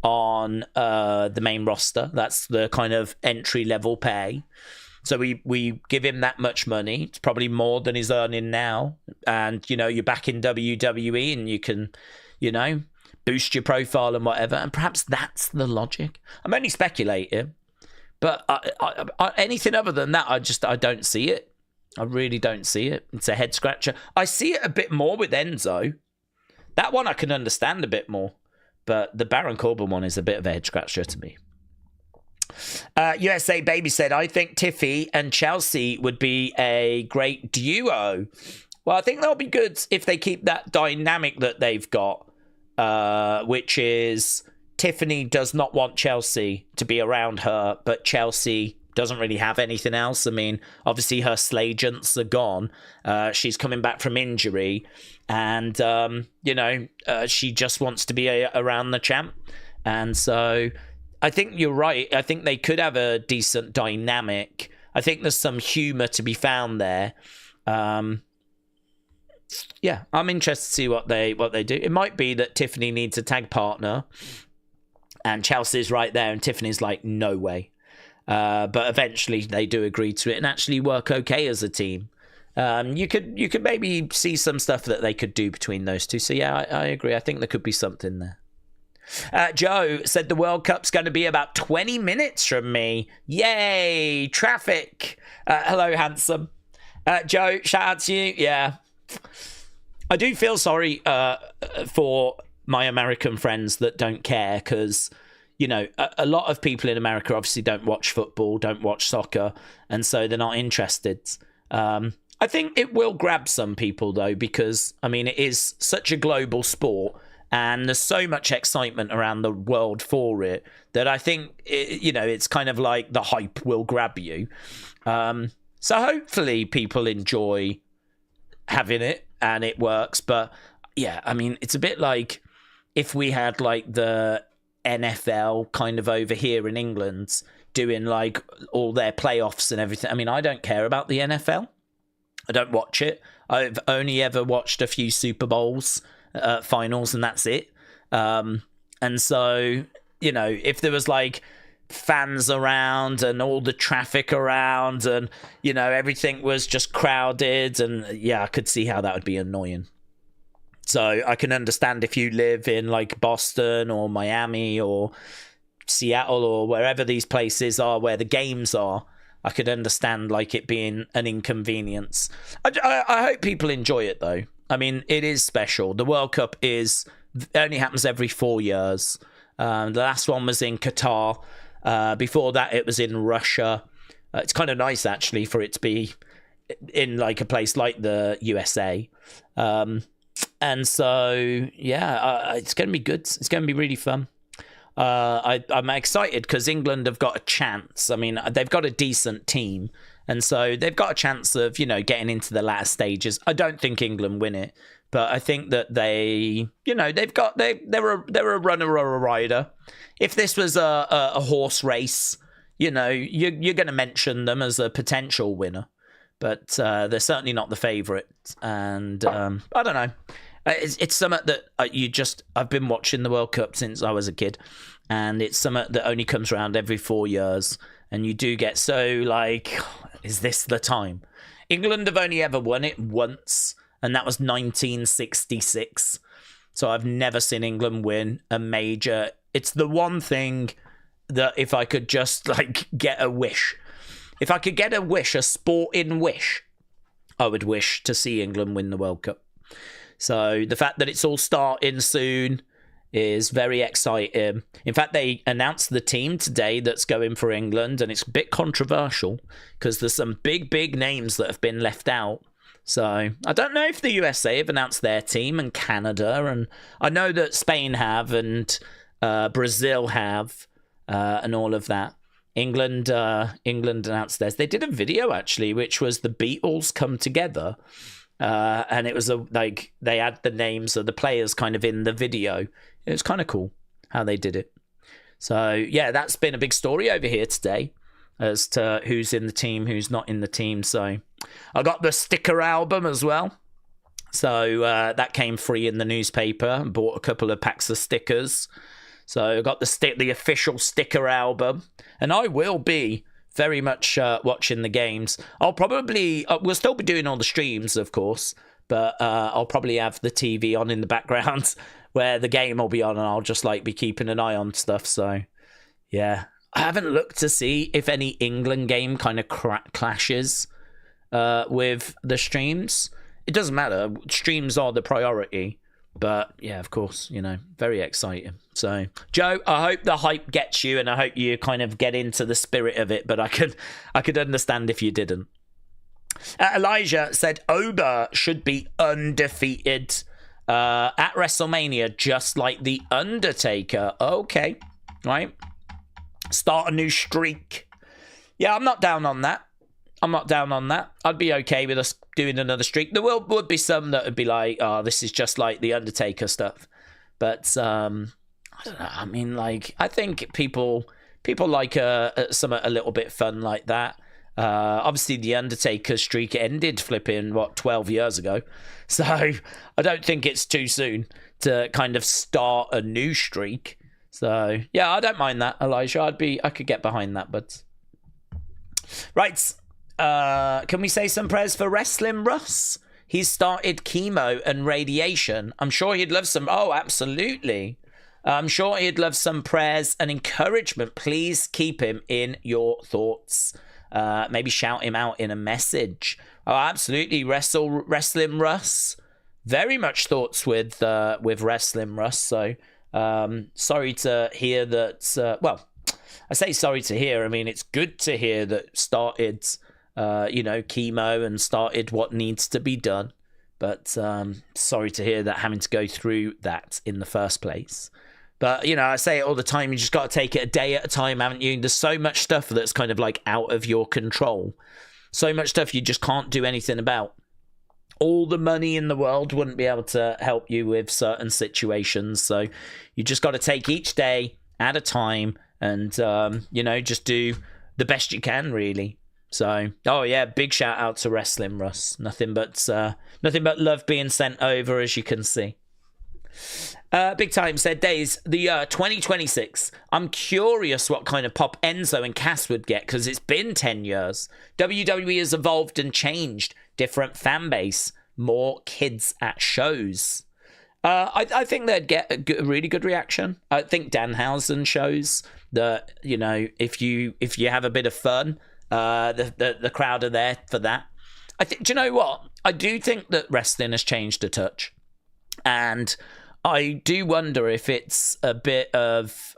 on the main roster. That's the kind of entry level pay. So we give him that much money. It's probably more than he's earning now. And, you know, you're back in WWE and you can, you know, boost your profile and whatever. And perhaps that's the logic. I'm only speculating. But anything other than that, I don't see it. I really don't see it. It's a head scratcher. I see it a bit more with Enzo. That one I can understand a bit more. But the Baron Corbin one is a bit of a head scratcher to me. USA Baby said, I think Tiffy and Chelsea would be a great duo. Well, I think that'll be good if they keep that dynamic that they've got, which is Tiffany does not want Chelsea to be around her, but Chelsea doesn't really have anything else. I mean, obviously her Slagents are gone. She's coming back from injury, and you know, she just wants to be around the champ. And so I think you're right. I think they could have a decent dynamic. I think there's some humor to be found there. Yeah, I'm interested to see what they do. It might be that Tiffany needs a tag partner, and Chelsea's right there, and Tiffany's like, no way. But eventually they do agree to it and actually work okay as a team. You could maybe see some stuff that they could do between those two. So yeah, I agree. I think there could be something there. Joe said the World Cup's going to be about 20 minutes from me. Yay, traffic. Hello, handsome. Joe, shout out to you. Yeah. I do feel sorry for my American friends that don't care because, you know, a lot of people in America obviously don't watch football, don't watch soccer, and so they're not interested. I think it will grab some people, though, because, I mean, it is such a global sport, and there's so much excitement around the world for it that I think, you know, it's kind of like the hype will grab you. So hopefully people enjoy having it and it works. But, yeah, I mean, it's a bit like if we had, like, the NFL kind of over here in England doing like all their playoffs and everything. I mean, I don't care about the NFL. I don't watch it. I've only ever watched a few Super Bowls finals, and that's it. And so, you know, if there was like fans around and all the traffic around and, you know, everything was just crowded, and yeah, I could see how that would be annoying. So I can understand if you live in like Boston or Miami or Seattle or wherever these places are where the games are, I could understand like it being an inconvenience. I hope people enjoy it though. I mean, it is special. The World Cup only happens every 4 years. The last one was in Qatar. Before that, it was in Russia. It's kind of nice actually for it to be in like a place like the USA. And so, yeah, it's going to be good. It's going to be really fun. I'm excited because England have got a chance. I mean, they've got a decent team. And so they've got a chance of, you know, getting into the latter stages. I don't think England win it. But I think that they, you know, they're a runner or a rider. If this was a horse race, you know, you're going to mention them as a potential winner. But they're certainly not the favourite. And I don't know. It's something that I've been watching the World Cup since I was a kid, and it's something that only comes around every 4 years, and you do get so like, is this the time? England have only ever won it once, and that was 1966. So I've never seen England win a major. It's the one thing that if I could just like get a wish, if I could get a wish, a sporting wish, I would wish to see England win the World Cup. So the fact that it's all starting soon is very exciting. In fact, they announced the team today that's going for England, and it's a bit controversial because there's some big names that have been left out. So I don't know if the USA have announced their team, and Canada, and I know that Spain have, and Brazil have, and all of that. England announced theirs. They did a video actually, which was the Beatles come together. And it was like they had the names of the players kind of in the video. It was kind of cool how they did it. So yeah, that's been a big story over here today as to who's in the team, who's not in the team. So I got the sticker album as well. So that came free in the newspaper. Bought a couple of packs of stickers. So I got the official sticker album, and I will be very much watching the games. We'll still be doing all the streams, of course, but I'll probably have the TV on in the background where the game will be on, and I'll just like be keeping an eye on stuff. So yeah, I haven't looked to see if any England game kind of clashes with the streams. It doesn't matter. Streams are the priority. But yeah, of course, very exciting. So, Joe, I hope the hype gets you, and I hope you kind of get into the spirit of it. But I could understand if you didn't. Elijah said Oba should be undefeated at WrestleMania, just like the Undertaker. Okay, right. Start a new streak. Yeah, I'm not down on that. I'd be okay with us doing another streak. There would be some that would be like, oh, this is just like the Undertaker stuff. But I don't know. I mean, like, I think people like some a little bit fun like that. Obviously, the Undertaker streak ended 12 years ago. So I don't think it's too soon to kind of start a new streak. So yeah, I don't mind that, Elijah. I could get behind that, but right. Can we say some prayers for Wrestling Russ? He's started chemo and radiation. I'm sure he'd love some. Oh, absolutely. I'm sure he'd love some prayers and encouragement. Please keep him in your thoughts. Maybe shout him out in a message. Oh, absolutely. Wrestling Russ. Very much thoughts with Wrestling Russ. So sorry to hear that. Well, I say sorry to hear. I mean, it's good to hear that started chemo and started what needs to be done. But sorry to hear that, having to go through that in the first place. But, I say it all the time, you just got to take it a day at a time, haven't you? There's so much stuff that's kind of like out of your control. So much stuff you just can't do anything about. All the money in the world wouldn't be able to help you with certain situations. So you just got to take each day at a time and, just do the best you can, really. So, oh yeah, big shout out to Wrestling Russ. Nothing but love being sent over, as you can see. Big Time said, Daze, the year 2026. I'm curious what kind of pop Enzo and Cass would get, because it's been 10 years. WWE has evolved and changed. Different fan base, more kids at shows. I think they'd get a really good reaction. I think Danhausen shows that, if you have a bit of fun, the crowd are there for that. Do you know what? I do think that wrestling has changed a touch. And I do wonder if it's a bit of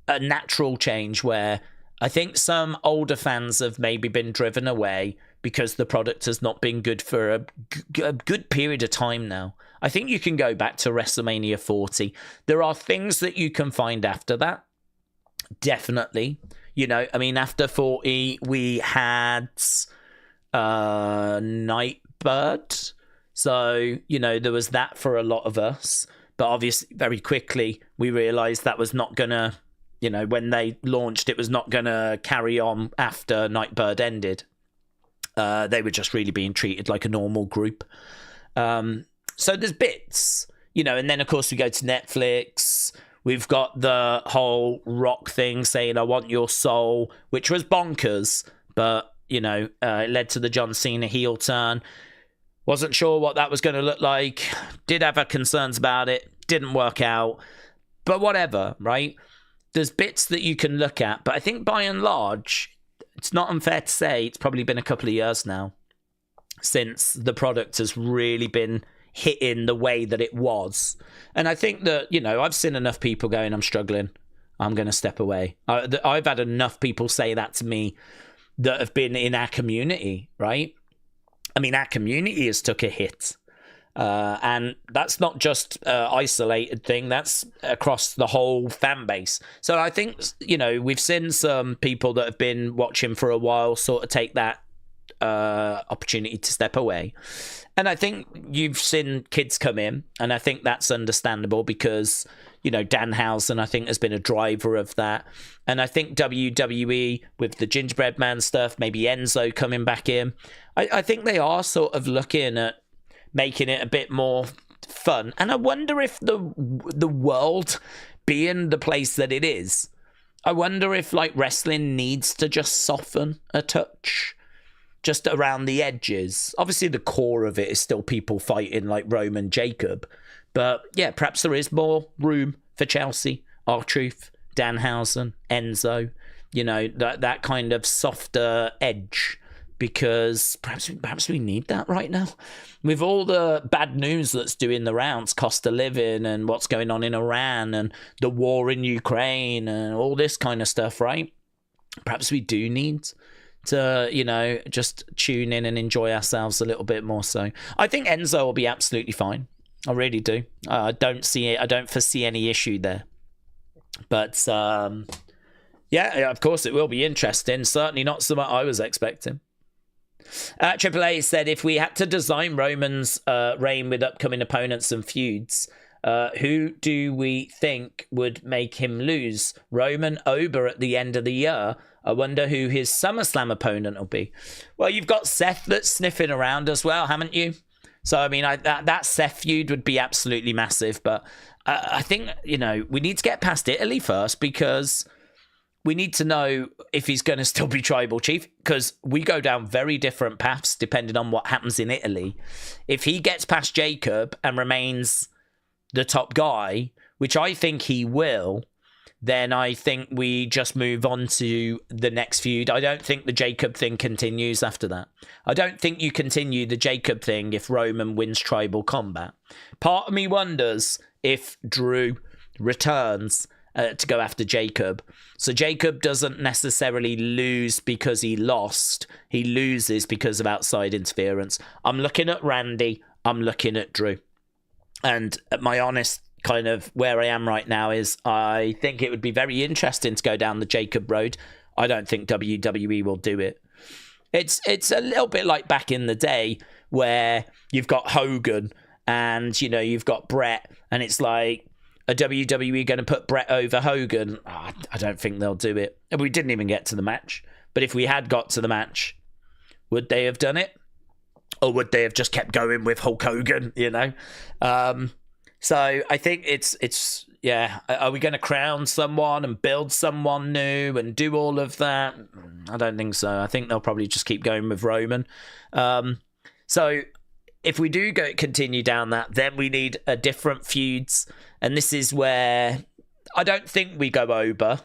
a natural change where I think some older fans have maybe been driven away because the product has not been good for a good period of time now. I think you can go back to WrestleMania 40. There are things that you can find after that. Definitely. After 40, we had Nightbird. So, there was that for a lot of us. But obviously, very quickly, we realized that was not going to, when they launched, it was not going to carry on after Nightbird ended. They were just really being treated like a normal group. So there's bits, and then of course we go to Netflix. We've got the whole Rock thing saying, I want your soul, which was bonkers, but, it led to the John Cena heel turn. Wasn't sure what that was going to look like. Did have our concerns about it. Didn't work out. But whatever, right? There's bits that you can look at, but I think by and large, it's not unfair to say it's probably been a couple of years now since the product has really been hitting the way that it was. And I think that, I've seen enough people going, I'm struggling, I'm going to step away. I've had enough people say that to me that have been in our community, right? I mean, our community has took a hit. And that's not just an isolated thing, that's across the whole fan base. So I think, we've seen some people that have been watching for a while sort of take that opportunity to step away. And I think you've seen kids come in, and I think that's understandable because, Danhausen, I think, has been a driver of that. And I think WWE, with the Gingerbread Man stuff, maybe Enzo coming back in, I think they are sort of looking at making it a bit more fun. And I wonder if the world being the place that it is, I wonder if, wrestling needs to just soften a touch. Just around the edges. Obviously, the core of it is still people fighting like Roman Jacob. But yeah, perhaps there is more room for Chelsea, R-Truth, Danhausen, Enzo. That kind of softer edge. Because perhaps we need that right now. With all the bad news that's doing the rounds, cost of living and what's going on in Iran and the war in Ukraine and all this kind of stuff, right? Perhaps we do need to, just tune in and enjoy ourselves a little bit more. So I think Enzo will be absolutely fine. I really do. I don't foresee any issue there. But yeah, of course it will be interesting. Certainly not something I was expecting. AAA said, if we had to design Roman's reign with upcoming opponents and feuds, who do we think would make him lose? Roman Ober at the end of the year? I wonder who his SummerSlam opponent will be. Well, you've got Seth that's sniffing around as well, haven't you? So, I mean, that Seth feud would be absolutely massive. But I think, we need to get past Italy first because we need to know if he's going to still be tribal chief because we go down very different paths depending on what happens in Italy. If he gets past Jacob and remains the top guy, which I think he will, then I think we just move on to the next feud. I don't think the Jacob thing continues after that. I don't think you continue the Jacob thing if Roman wins Tribal Combat. Part of me wonders if Drew returns to go after Jacob. So Jacob doesn't necessarily lose because he lost. He loses because of outside interference. I'm looking at Randy. I'm looking at Drew. And my honest kind of where I am right now is I think it would be very interesting to go down the Jacob road. I don't think WWE will do it. It's a little bit like back in the day where you've got Hogan and, you've got Brett and it's like, are WWE going to put Brett over Hogan? Oh, I don't think they'll do it. And we didn't even get to the match. But if we had got to the match, would they have done it? Or would they have just kept going with Hulk Hogan, So I think it's yeah. Are we going to crown someone and build someone new and do all of that? I don't think so. I think they'll probably just keep going with Roman. So if we do continue down that, then we need a different feuds. And this is where I don't think we go Ober.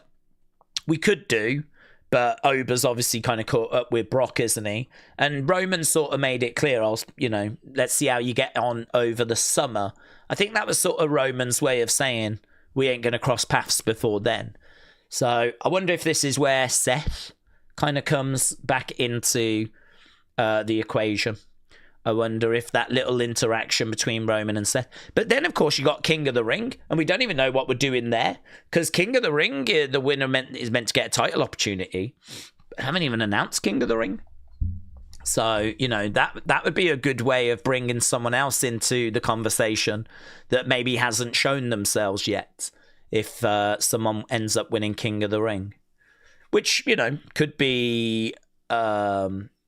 We could do, but Ober's obviously kind of caught up with Brock, isn't he? And Roman sort of made it clear, let's see how you get on over the summer. I think that was sort of Roman's way of saying we ain't going to cross paths before then. So I wonder if this is where Seth kind of comes back into the equation. I wonder if that little interaction between Roman and Seth. But then, of course, you got King of the Ring, and we don't even know what we're doing there. Because King of the Ring, the winner is meant to get a title opportunity. I haven't even announced King of the Ring. So, that would be a good way of bringing someone else into the conversation that maybe hasn't shown themselves yet. If someone ends up winning King of the Ring. Which, could be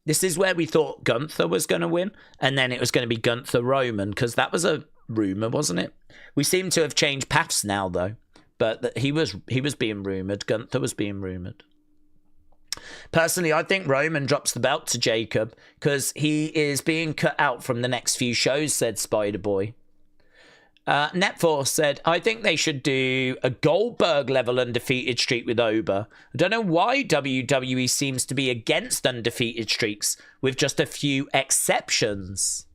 This is where we thought Gunther was going to win, and then it was going to be Gunther Roman, because that was a rumor, wasn't it? We seem to have changed paths now, though. But he was being rumored. Gunther was being rumored. Personally, I think Roman drops the belt to Jacob because he is being cut out from the next few shows, said Spider-Boy. Netforce said, I think they should do a Goldberg-level undefeated streak with Oba. I don't know why WWE seems to be against undefeated streaks, with just a few exceptions.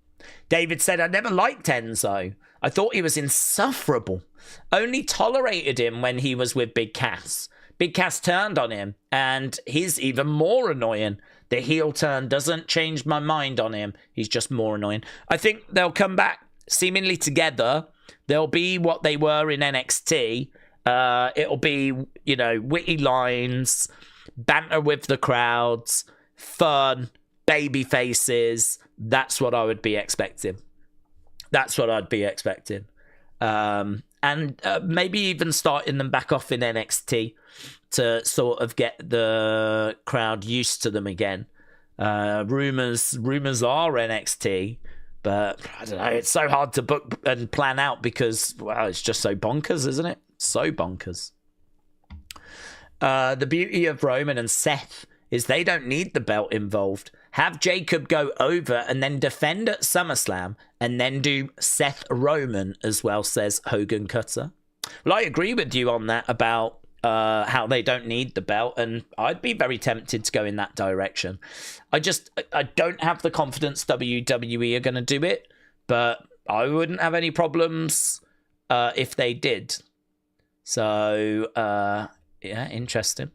David said, I never liked Enzo. I thought he was insufferable. Only tolerated him when he was with Big Cass. Big Cass turned on him, and he's even more annoying. The heel turn doesn't change my mind on him. He's just more annoying. I think they'll come back seemingly together. They'll be what they were in NXT. It'll be, you know, witty lines, banter with the crowds, fun, baby faces. That's what I would be expecting. That's what I'd be expecting. And maybe even starting them back off in NXT to sort of get the crowd used to them again. Rumors are NXT, but I don't know. It's so hard to book and plan out because, well, it's just so bonkers, isn't it? So bonkers. The beauty of Roman and Seth is they don't need the belt involved. Have Jacob go over and then defend at SummerSlam and then do Seth Roman as well, says Hogan Cutter. Well, I agree with you on that about how they don't need the belt, and I'd be very tempted to go in that direction. I don't have the confidence WWE are going to do it, but I wouldn't have any problems if they did. So, yeah, interesting.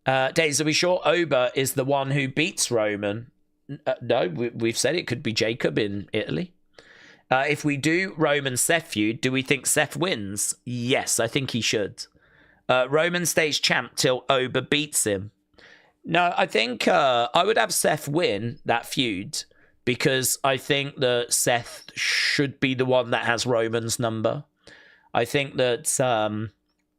Daze, are we sure Oba is the one who beats Roman? No, we've said it could be Jacob in Italy. If we do Roman Seth feud, do we think Seth wins? Yes, I think he should. Roman stays champ till Oba beats him. No, I think I would have Seth win that feud because I think that Seth should be the one that has Roman's number. I think that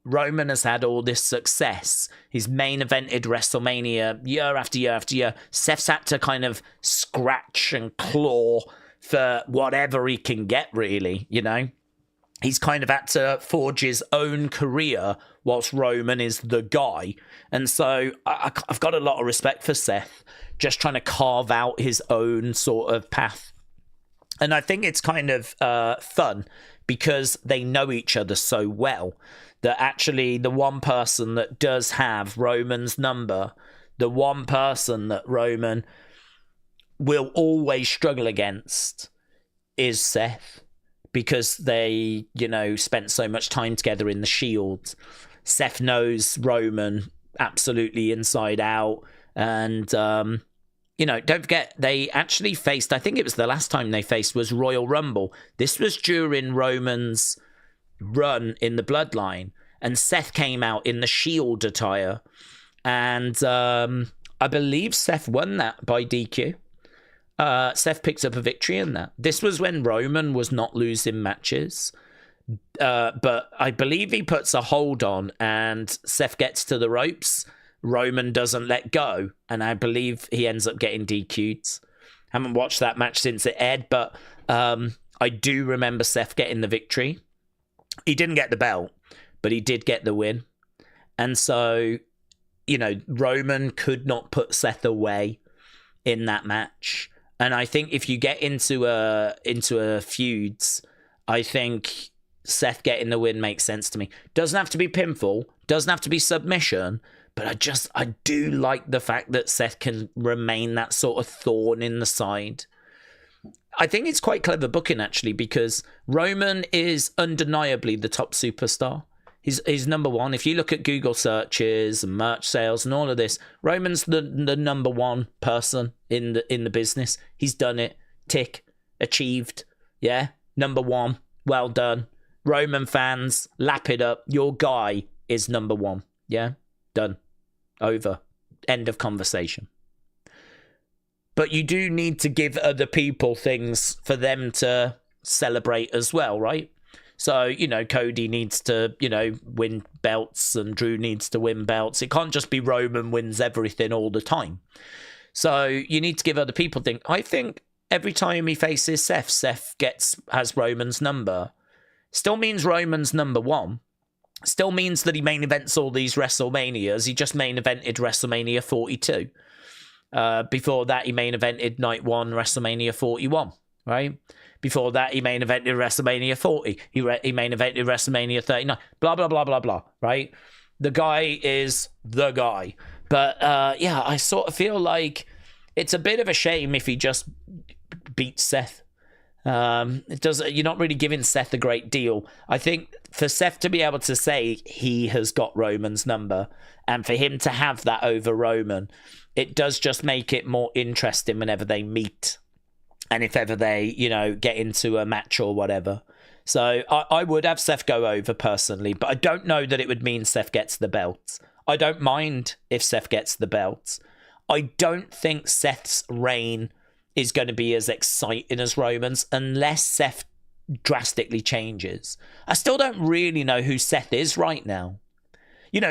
Roman has had all this success. He's main evented WrestleMania year after year after year. Seth's had to kind of scratch and claw for whatever he can get, really, you know? He's kind of had to forge his own career whilst Roman is the guy. And so I've got a lot of respect for Seth, just trying to carve out his own sort of path. And I think it's kind of fun because they know each other so well that actually the one person that does have Roman's number, the one person that Roman will always struggle against is Seth, because they, you know, spent so much time together in the Shield. Seth knows Roman absolutely inside out. And, you know, don't forget, they actually faced, I think it was the last time they faced was Royal Rumble. This was during Roman's run in the Bloodline. And Seth came out in the Shield attire. And I believe Seth won that by DQ. Seth picked up a victory in that. This was when Roman was not losing matches. But I believe he puts a hold on and Seth gets to the ropes. Roman doesn't let go. And I believe he ends up getting DQ'd. Haven't watched that match since it aired, but I do remember Seth getting the victory. He didn't get the belt, but he did get the win. And so, you know, Roman could not put Seth away in that match. And I think if you get into a feuds, I think Seth getting the win makes sense to me. Doesn't have to be pinfall, doesn't have to be submission, but I do like the fact that Seth can remain that sort of thorn in the side. I think it's quite clever booking, actually, because Roman is undeniably the top superstar. He's number one. If you look at Google searches and merch sales and all of this, Roman's the number one person in the business. He's done it. Tick. Achieved. Yeah. Number one. Well done. Roman fans, lap it up. Your guy is number one. Yeah. Done. Over. End of conversation. But you do need to give other people things for them to celebrate as well, right? So, you know, Cody needs to, you know, win belts and Drew needs to win belts. It can't just be Roman wins everything all the time. So you need to give other people think. I think every time he faces Seth, Seth has Roman's number. Still means Roman's number one. Still means that he main events all these WrestleManias. He just main evented WrestleMania 42. Before that, he main evented Night 1 WrestleMania 41, right? Before that, he main evented WrestleMania 40. He main evented WrestleMania 39. Blah, blah, blah, blah, blah, right? The guy is the guy. But, yeah, I sort of feel like it's a bit of a shame if he just beats Seth. You're not really giving Seth a great deal. I think for Seth to be able to say he has got Roman's number, and for him to have that over Roman, it does just make it more interesting whenever they meet, and if ever they, get into a match or whatever. So I would have Seth go over personally, but I don't know that it would mean Seth gets the belt. I don't mind if Seth gets the belt. I don't think Seth's reign is going to be as exciting as Roman's unless Seth drastically changes. I still don't really know who Seth is right now.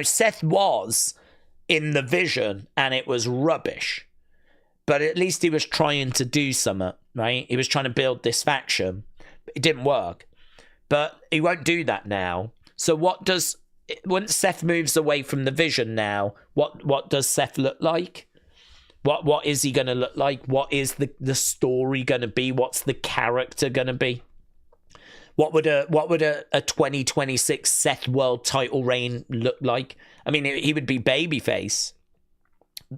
Seth was in the Vision and it was rubbish. But at least he was trying to do something, right? He was trying to build this faction. It didn't work. But he won't do that now. So once Seth moves away from the Vision now, what does Seth look like? What is he going to look like? What is the story going to be? What's the character going to be? What would a 2026 Seth World title reign look like? I mean, he would be babyface.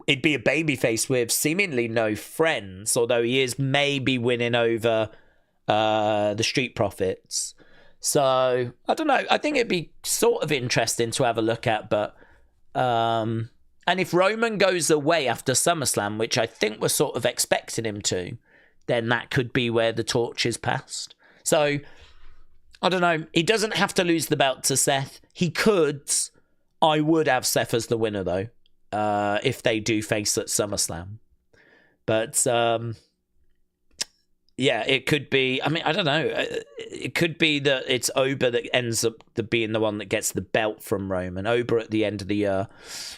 It'd be a babyface with seemingly no friends, although he is maybe winning over the Street Profits. So, I don't know. I think it'd be sort of interesting to have a look at, but... And if Roman goes away after SummerSlam, which I think we're sort of expecting him to, then that could be where the torch is passed. So, I don't know. He doesn't have to lose the belt to Seth. He could. I would have Seth as the winner, though, if they do face at SummerSlam. But, yeah, it could be... I mean, I don't know. It could be that it's Oba that ends up being the one that gets the belt from Roman. Oba at the end of the year,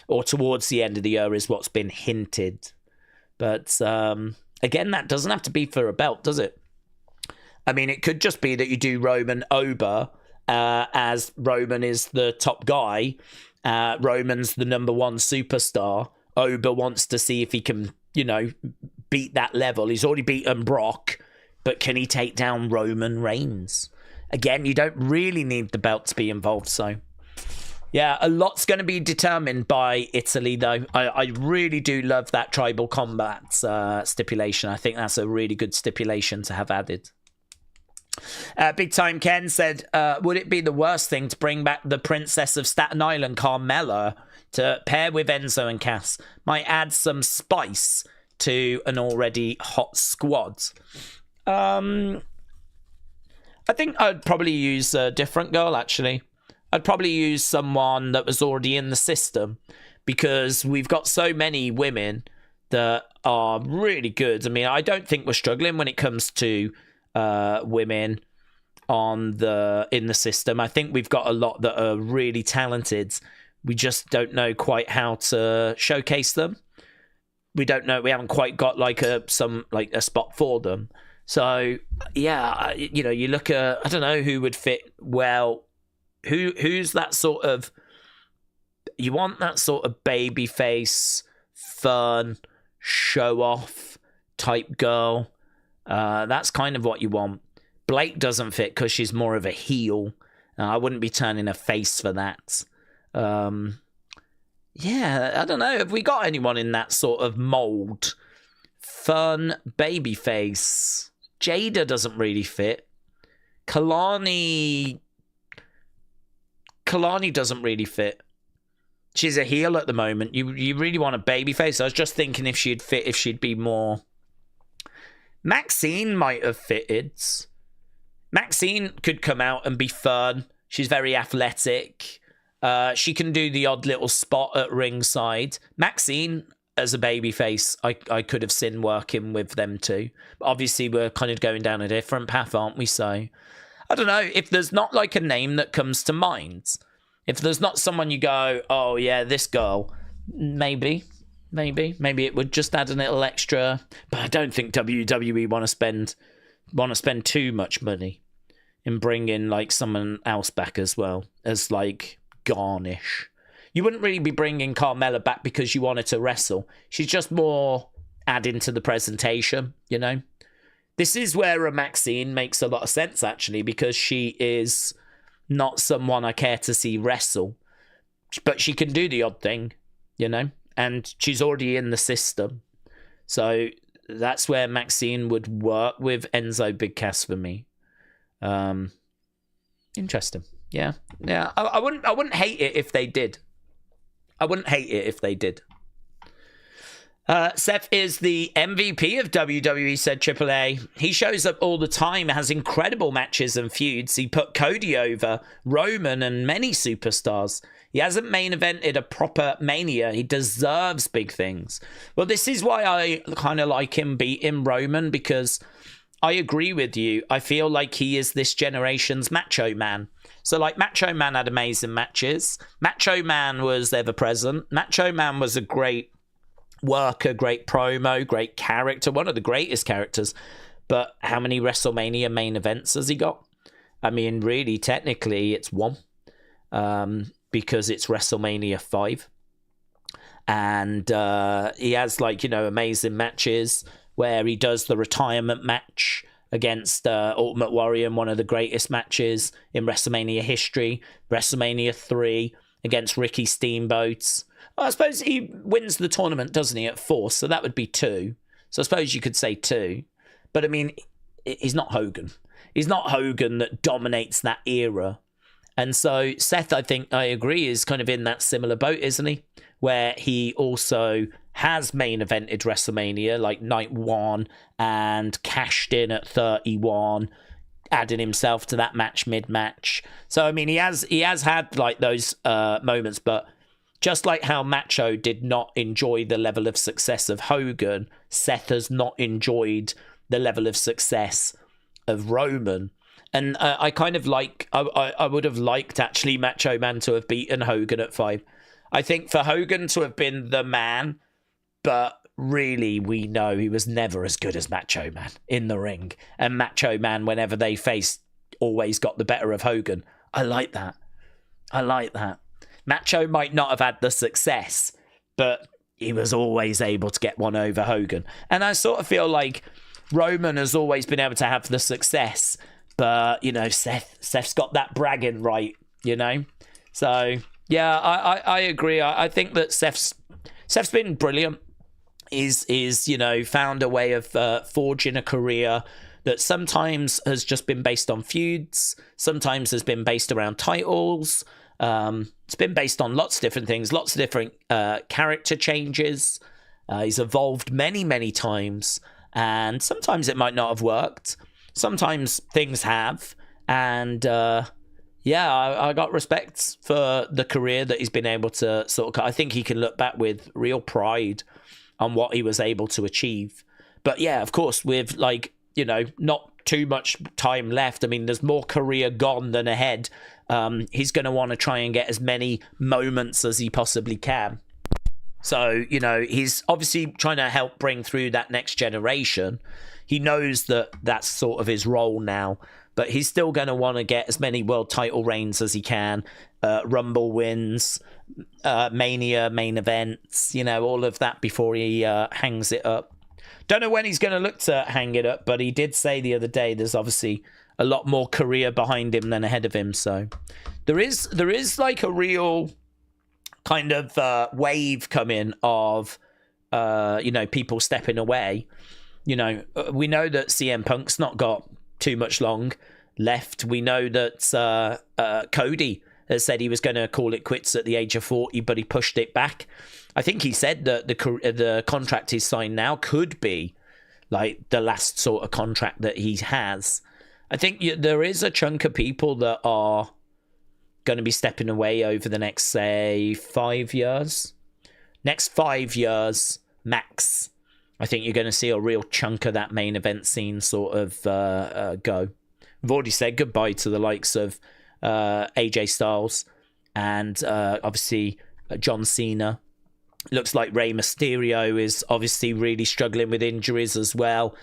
or towards the end of the year, is what's been hinted. But, again, that doesn't have to be for a belt, does it? I mean, it could just be that you do Roman Oba, as Roman is the top guy. Roman's the number one superstar. Oba wants to see if he can, beat that level. He's already beaten Brock. But can he take down Roman Reigns? Again, you don't really need the belt to be involved, so... Yeah, a lot's going to be determined by Italy, though. I really do love that tribal combat stipulation. I think that's a really good stipulation to have added. Big Time Ken said, would it be the worst thing to bring back the Princess of Staten Island, Carmella, to pair with Enzo and Cass? Might add some spice to an already hot squad. I think I'd probably use a different girl, actually. I'd probably use someone that was already in the system, because we've got so many women that are really good. I mean, I don't think we're struggling when it comes to women in the system. I think we've got a lot that are really talented. We just don't know quite how to showcase them. We don't know. We haven't quite got a spot for them. So, yeah, you look at, I don't know who would fit well. Who's that sort of, you want that sort of baby face, fun, show off type girl. That's kind of what you want. Blake doesn't fit because she's more of a heel. I wouldn't be turning a face for that. Yeah, I don't know. Have we got anyone in that sort of mold? Fun, baby face. Jada doesn't really fit. Kalani doesn't really fit. She's a heel at the moment. You really want a baby face? I was just thinking if she'd fit, if she'd be more... Maxine might have fitted. Maxine could come out and be fun. She's very athletic. She can do the odd little spot at ringside. Maxine, as a babyface, I could have seen working with them too. But obviously, we're kind of going down a different path, aren't we? So, I don't know. If there's not a name that comes to mind, if there's not someone you go, oh yeah, this girl, maybe. Maybe it would just add a little extra, but I don't think WWE want to spend too much money in bringing like someone else back as well as like garnish. You wouldn't really be bringing Carmella back because you want her to wrestle. She's just more adding to the presentation, you know. This is where a Maxine makes a lot of sense actually, because she is not someone I care to see wrestle, but she can do the odd thing, you know. And she's already in the system. So that's where Maxine would work with Enzo Big Cass for me. Interesting. Yeah. I wouldn't hate it if they did. Seth is the MVP of WWE, said AAA. He shows up all the time, has incredible matches and feuds. He put Cody over, Roman, and many superstars. He hasn't main evented a proper Mania. He deserves big things. Well, this is why I kind of like him beating Roman, because I agree with you. I feel like he is this generation's Macho Man. So, like, Macho Man had amazing matches. Macho Man was ever present. Macho Man was a great worker, great promo, great character, one of the greatest characters. But how many WrestleMania main events has he got? I mean, really, technically, it's one. Because it's WrestleMania 5. And he has, like, you know, amazing matches where he does the retirement match against Ultimate Warrior in one of the greatest matches in WrestleMania history. WrestleMania 3 against Ricky Steamboat. Well, I suppose he wins the tournament, doesn't he, at 4? So that would be 2. So I suppose you could say 2. But, I mean, he's not Hogan. He's not Hogan that dominates that era. And so Seth, I think I agree, is kind of in that similar boat, isn't he? Where he also has main evented WrestleMania, like night 1, and cashed in at 31, adding himself to that match mid-match. So, I mean, he has had like those moments, but just like how Macho did not enjoy the level of success of Hogan, Seth has not enjoyed the level of success of Roman. And I kind of like, I would have liked actually Macho Man to have beaten Hogan at 5. I think for Hogan to have been the man, but really we know he was never as good as Macho Man in the ring. And Macho Man, whenever they faced, always got the better of Hogan. I like that. Macho might not have had the success, but he was always able to get one over Hogan. And I sort of feel like Roman has always been able to have the success, but, you know, Seth's got that bragging right, you know? So, yeah, I agree. I think that Seth's been brilliant. He's, you know, found a way of forging a career that sometimes has just been based on feuds, sometimes has been based around titles. It's been based on lots of different things, lots of different character changes. He's evolved many, many times, and sometimes it might not have worked. Sometimes things have, and yeah, I got respect for the career that he's been able to sort of. I think he can look back with real pride on what he was able to achieve. But yeah, of course, with, like, you know, not too much time left. I mean, there's more career gone than ahead. He's going to want to try and get as many moments as he possibly can. So, you know, he's obviously trying to help bring through that next generation. He knows that that's sort of his role now, but he's still going to want to get as many world title reigns as he can, Rumble wins, Mania main events, you know, all of that before he hangs it up. Don't know when he's going to look to hang it up, but he did say the other day there's obviously a lot more career behind him than ahead of him. So there is like a real kind of wave coming of, you know, people stepping away. You know, we know that CM Punk's not got too much long left. We know that Cody has said he was going to call it quits at the age of 40, but he pushed it back. I think he said that the contract he's signed now could be like the last sort of contract that he has. I think there is a chunk of people that are going to be stepping away over the next, say, 5 years. Next 5 years, max. I think you're going to see a real chunk of that main event scene sort of go. We've already said goodbye to the likes of AJ Styles and obviously John Cena. Looks like Rey Mysterio is obviously really struggling with injuries as well.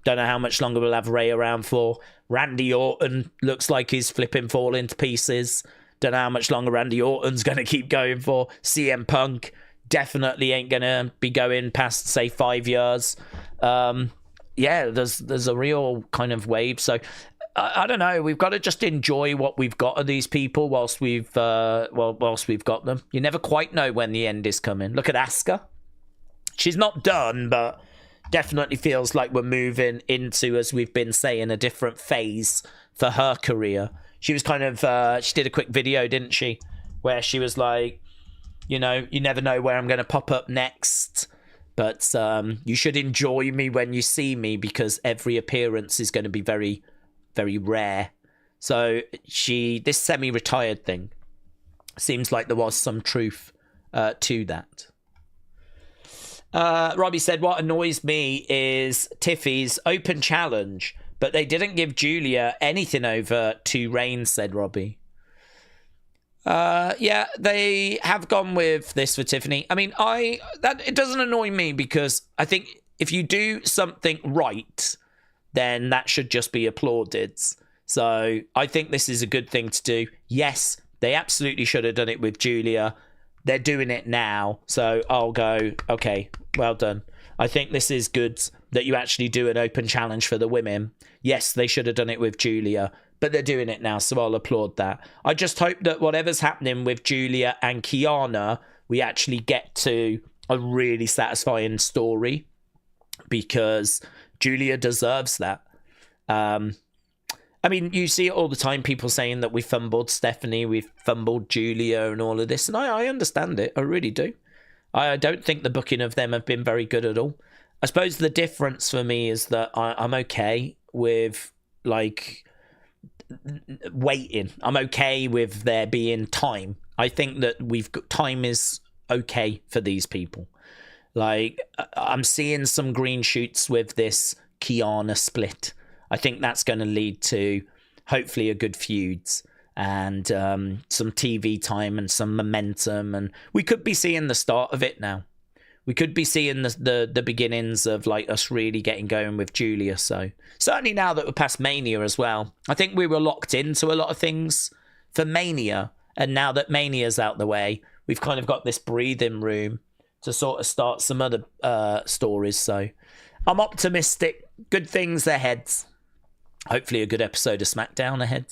Don't know how much longer we'll have Rey around for. Randy Orton looks like he's flipping falling to pieces. Don't know how much longer Randy Orton's going to keep going for. CM Punk definitely ain't going to be going past, say, 5 years. Yeah, there's a real kind of wave. So I don't know. We've got to just enjoy what we've got of these people whilst we've got them. You never quite know when the end is coming. Look at Asuka. She's not done, but definitely feels like we're moving into, as we've been saying, a different phase for her career. She was kind of, she did a quick video, didn't she? Where she was like, you know, you never know where I'm going to pop up next. But you should enjoy me when you see me, because every appearance is going to be very, very rare. So this semi-retired thing, seems like there was some truth to that. Robbie said, what annoys me is Tiffy's open challenge, but they didn't give Julia anything over 2 reigns, said Robbie. Yeah, they have gone with this for Tiffany. I mean, it doesn't annoy me, because I think if you do something right, then that should just be applauded. So I think this is a good thing to do. Yes, they absolutely should have done it with Julia. They're doing it now, so I'll go, okay, well done. I think this is good that you actually do an open challenge for the women. Yes, they should have done it with Julia, but they're doing it now, so I'll applaud that. I just hope that whatever's happening with Julia and Kiana, we actually get to a really satisfying story, because Julia deserves that. I mean, you see it all the time, people saying that we fumbled Stephanie, we fumbled Julia and all of this, and I understand it, I really do. I don't think the booking of them have been very good at all. I suppose the difference for me is that I'm okay with, like, waiting. I'm okay with there being time. I think that time is okay for these people. Like, I'm seeing some green shoots with this Kiana split. I think that's going to lead to hopefully a good feuds and some TV time and some momentum, and we could be seeing the start of it now. We could be seeing the beginnings of, like, us really getting going with Julia. So certainly now that we're past Mania as well, I think we were locked into a lot of things for Mania, and now that Mania's out the way, we've kind of got this breathing room to sort of start some other stories. So I'm optimistic. Good things ahead. Hopefully a good episode of SmackDown ahead,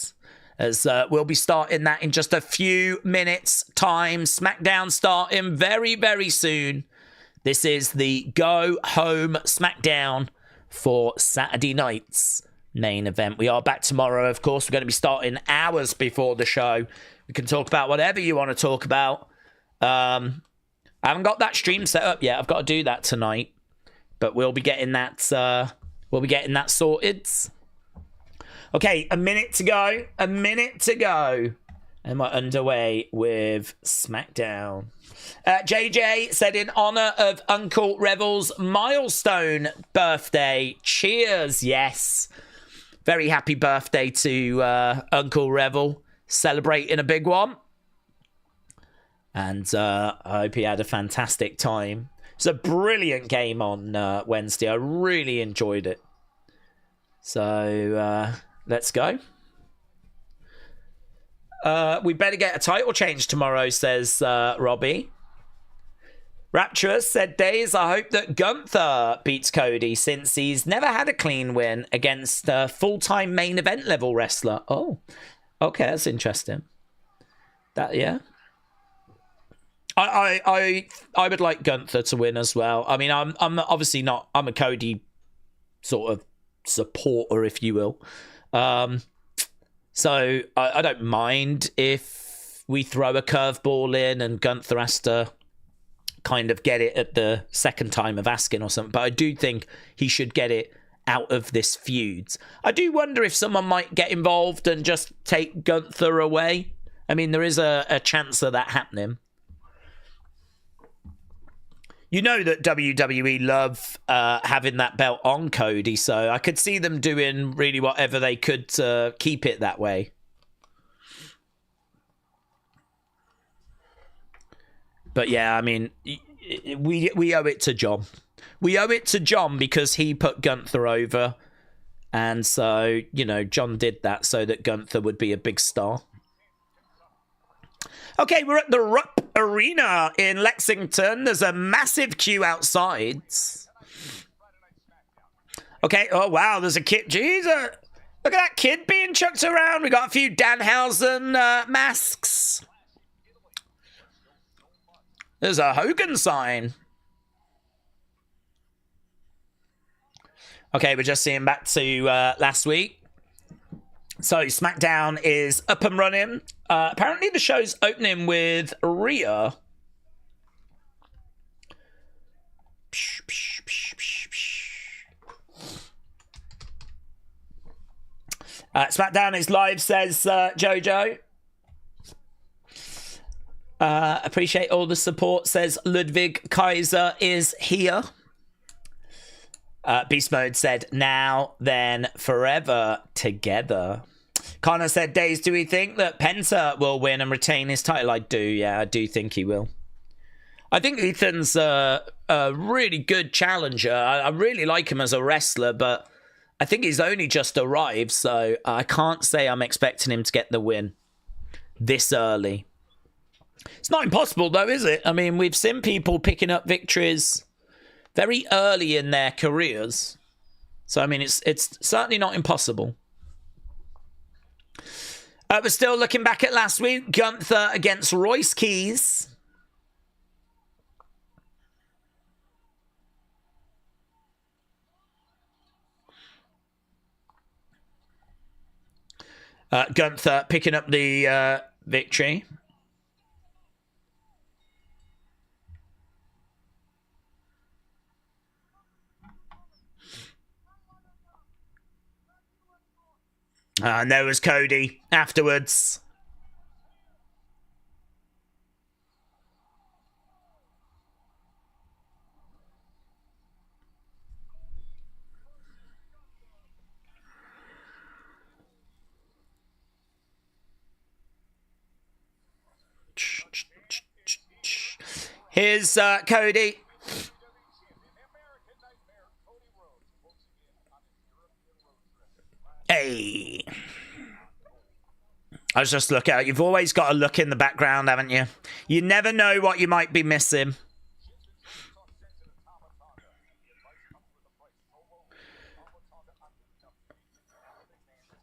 as we'll be starting that in just a few minutes time. SmackDown starting very, very soon. This is the go home SmackDown for Saturday night's main event. We are back tomorrow, of course. We're going to be starting hours before the show. We can talk about whatever you want to talk about. I haven't got that stream set up yet. I've got to do that tonight, but we'll be getting that sorted. Okay, a minute to go. And we're underway with SmackDown. JJ said, in honor of Uncle Revel's milestone birthday, cheers. Yes. Very happy birthday to Uncle Revel. Celebrating a big one. And I hope he had a fantastic time. It's a brilliant game on Wednesday. I really enjoyed it. So let's go. We better get a title change tomorrow, says Robbie. Rapturous said, Daze, I hope that Gunther beats Cody, since he's never had a clean win against a full-time main event level wrestler. Oh, okay, that's interesting. Yeah. I would like Gunther to win as well. I mean, I'm obviously not. I'm a Cody sort of supporter, if you will. So I don't mind if we throw a curveball in and Gunther has to kind of get it at the second time of asking or something. But I do think he should get it out of this feud. I do wonder if someone might get involved and just take Gunther away. I mean, there is a chance of that happening. You know that WWE love having that belt on Cody, so I could see them doing really whatever they could to keep it that way. But yeah, I mean, we owe it to John. We owe it to John because he put Gunther over. And so, you know, John did that so that Gunther would be a big star. Okay, we're at the Rupp Arena in Lexington. There's a massive queue outside. Okay, oh wow, there's a kid. Jeez, look at that kid being chucked around. We got a few Danhausen masks. There's a Hogan sign. Okay, we're just seeing back to last week. So SmackDown is up and running. Apparently the show's opening with Rhea. SmackDown is live, says Jojo. Appreciate all the support, says Ludvig Kaiser is here. Beast Mode said, now, then, forever, together. Connor said, Daze, do we think that Penta will win and retain his title? I do, yeah, I do think he will. I think Ethan's a really good challenger. I really like him as a wrestler, but I think he's only just arrived, so I can't say I'm expecting him to get the win this early. It's not impossible, though, is it? I mean, we've seen people picking up victories very early in their careers. So, I mean, it's certainly not impossible. We're still looking back at last week. Gunther against Royce Keys. Gunther picking up the victory. And there was Cody afterwards. Here's Cody. Hey. I was just looking at. You've always got to look in the background, haven't you? You never know what you might be missing.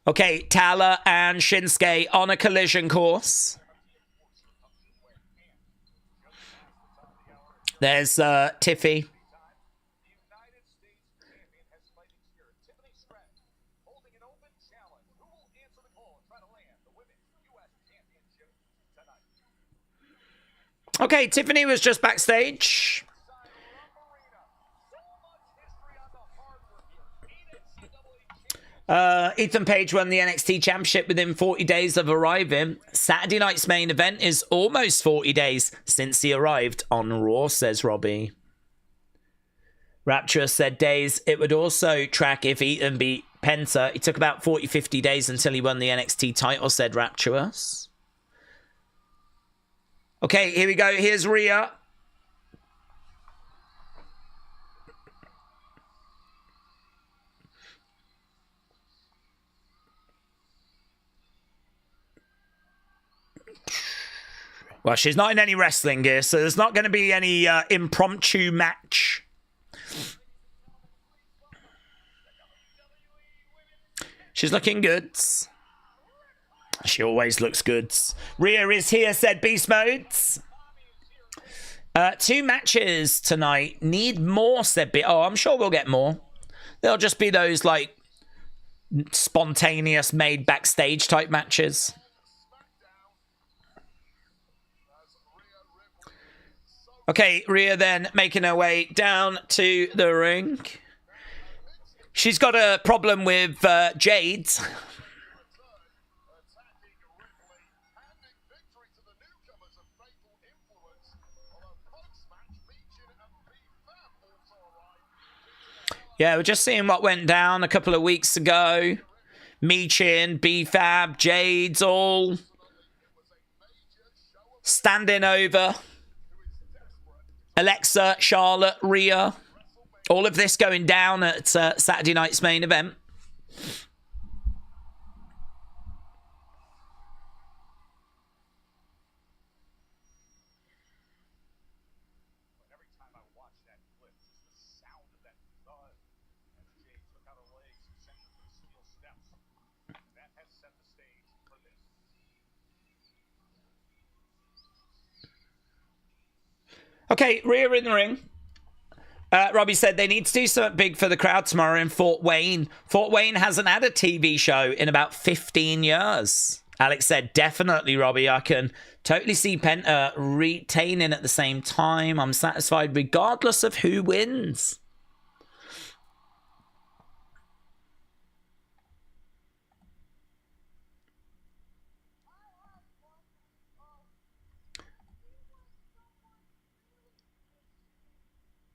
Okay, Talla and Shinsuke on a collision course. There's Tiffy. Okay, Tiffany was just backstage. Ethan Page won the NXT Championship within 40 days of arriving. Saturday night's main event is almost 40 days since he arrived on Raw, says Robbie. Rapturous said, Daze, it would also track if Ethan beat Penta. It took about 40-50 days until he won the NXT title, said Rapturous. Okay, here we go. Here's Rhea. Well, she's not in any wrestling gear, so there's not going to be any impromptu match. She's looking good. She always looks good. Rhea is here, said Beast Modes. 2 matches tonight. Need more, said Beast. Oh, I'm sure we'll get more. They'll just be those, like, spontaneous, made backstage type matches. Okay, Rhea then making her way down to the ring. She's got a problem with Jade. Yeah, we're just seeing what went down a couple of weeks ago. Michin, B-Fab, Jade's all standing over Alexa, Charlotte, Rhea. All of this going down at Saturday night's main event. Okay, Rhea in the ring. Robbie said they need to do something big for the crowd tomorrow in Fort Wayne. Fort Wayne hasn't had a TV show in about 15 years. Alex said, definitely, Robbie. I can totally see Penta retaining at the same time. I'm satisfied regardless of who wins.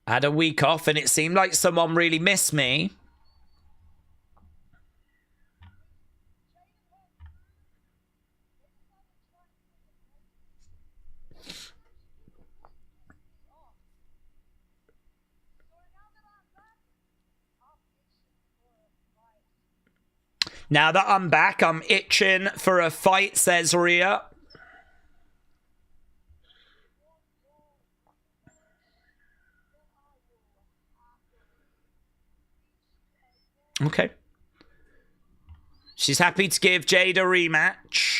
I had a week off and it seemed like someone really missed me. Now that I'm back, I'm itching for a fight, says Rhea. Okay. She's happy to give Jade a rematch.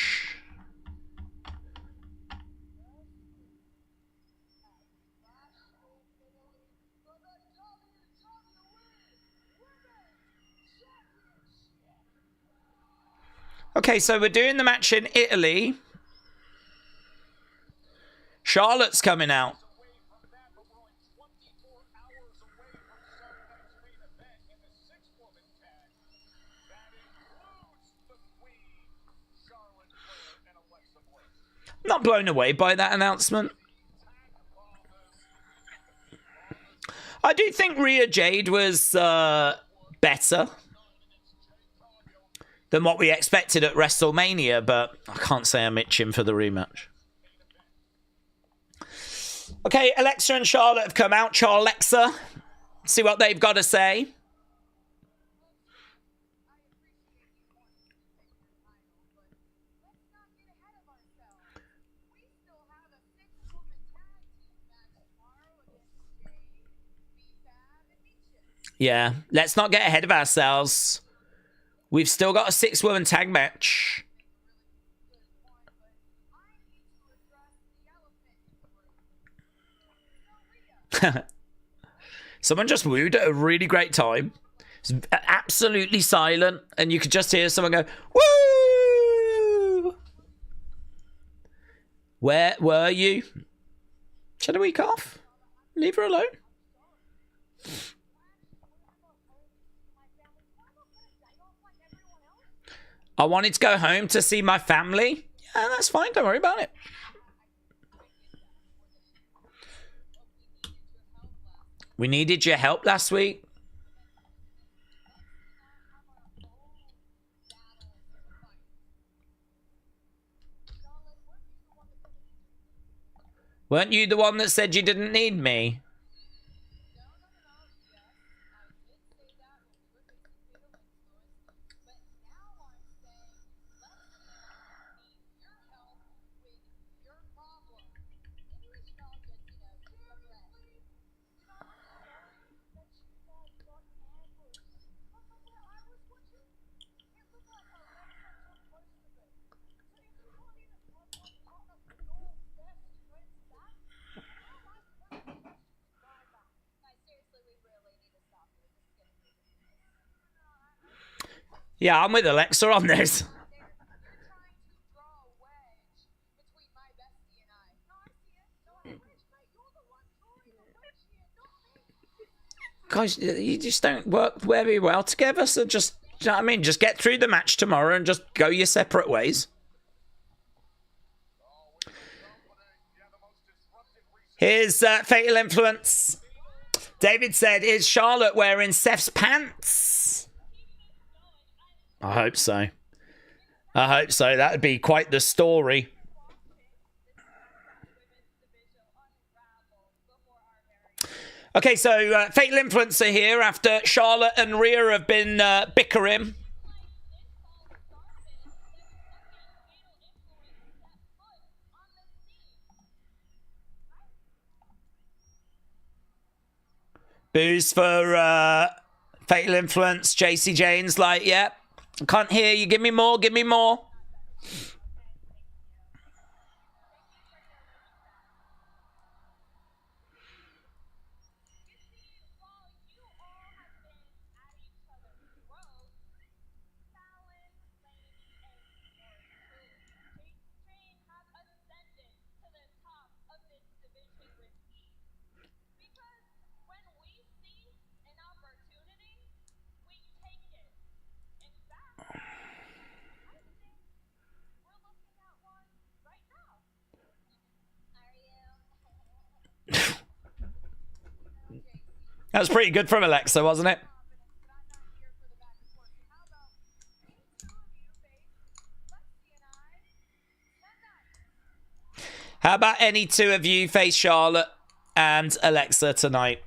Okay, so we're doing the match in Italy. Charlotte's coming out. Not blown away by that announcement. I do think Rhea Jade was better than what we expected at WrestleMania, but I can't say I'm itching for the rematch. Okay, Alexa and Charlotte have come out. Charlexa, see what they've got to say. Yeah, let's not get ahead of ourselves. We've still got a 6-woman tag match. Someone just wooed at a really great time. It's absolutely silent, and you could just hear someone go, woo! Where were you? She had a week off. Leave her alone. I wanted to go home to see my family. Yeah, that's fine. Don't worry about it. We needed your help last week. Weren't you the one that said you didn't need me? Yeah, I'm with Alexa on this. Guys, you just don't work very well together, so just, you know what I mean? Just get through the match tomorrow and just go your separate ways. Here's Fatal Influence. David said, is Charlotte wearing Seth's pants? I hope so. I hope so. That would be quite the story. Okay, so Fatal Influencer here after Charlotte and Rhea have been bickering. Boos for Fatal Influence. JC Jane's like, yeah, I can't hear you. Give me more, give me more. That was pretty good from Alexa, wasn't it? How about any two of you face Charlotte and Alexa tonight?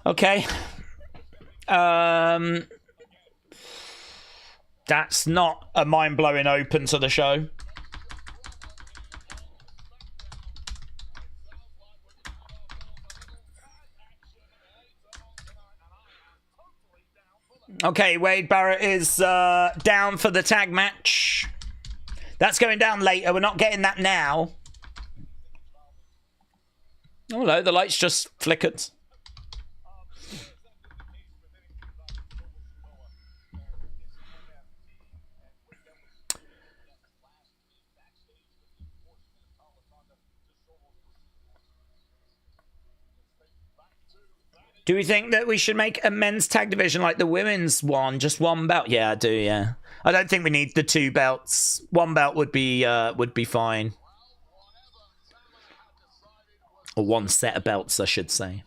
Okay. That's not a mind-blowing open to the show. Okay, Wade Barrett is down for the tag match. That's going down later. We're not getting that now. Oh no, the lights just flickered. Do we think that we should make a men's tag division like the women's one? Just one belt? Yeah, I do, yeah. I don't think we need the two belts. One belt would be fine. Or one set of belts, I should say.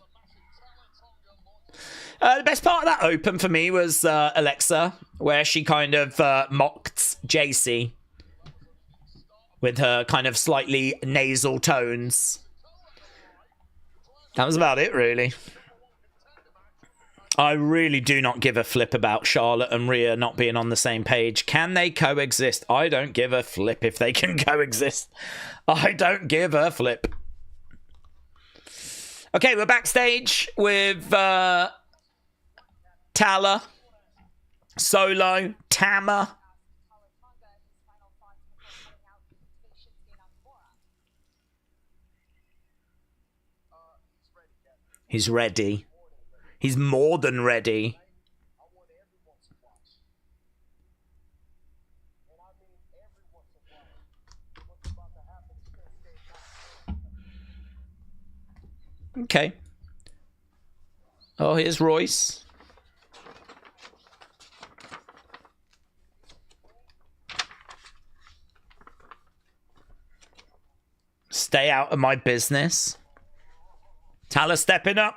The best part of that open for me was Alexa, where she kind of mocked JC with her kind of slightly nasal tones. That was about it, really. I really do not give a flip about Charlotte and Rhea not being on the same page. Can they coexist? I don't give a flip if they can coexist. I don't give a flip. Okay, we're backstage with Talla, Solo, Tama. He's ready. He's more than ready. Okay. Oh, here's Royce. Stay out of my business. Talla stepping up.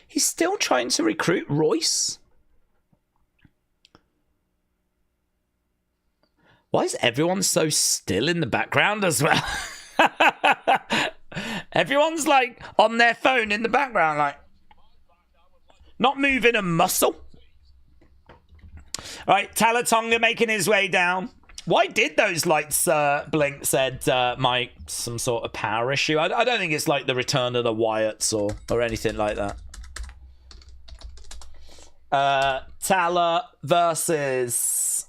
He's still trying to recruit Royce. Why is everyone so still in the background as well? Everyone's like on their phone in the background, like not moving a muscle. All right, Talla Tonga making his way down. Why did those lights blink? Said Mike, some sort of power issue. I don't think it's like the return of the Wyatts or anything like that. Talla versus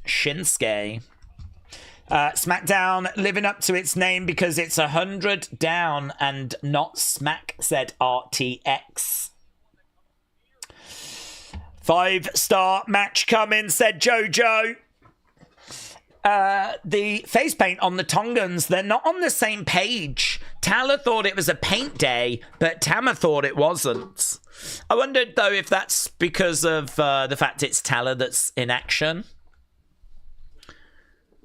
Shinsuke. SmackDown living up to its name because it's 100 down and not smack, said RTX. 5-star match coming, said JoJo. The face paint on the Tongans, they're not on the same page. Talla thought it was a paint day, but Tama thought it wasn't. I wondered, though, if that's because of the fact it's Talla that's in action.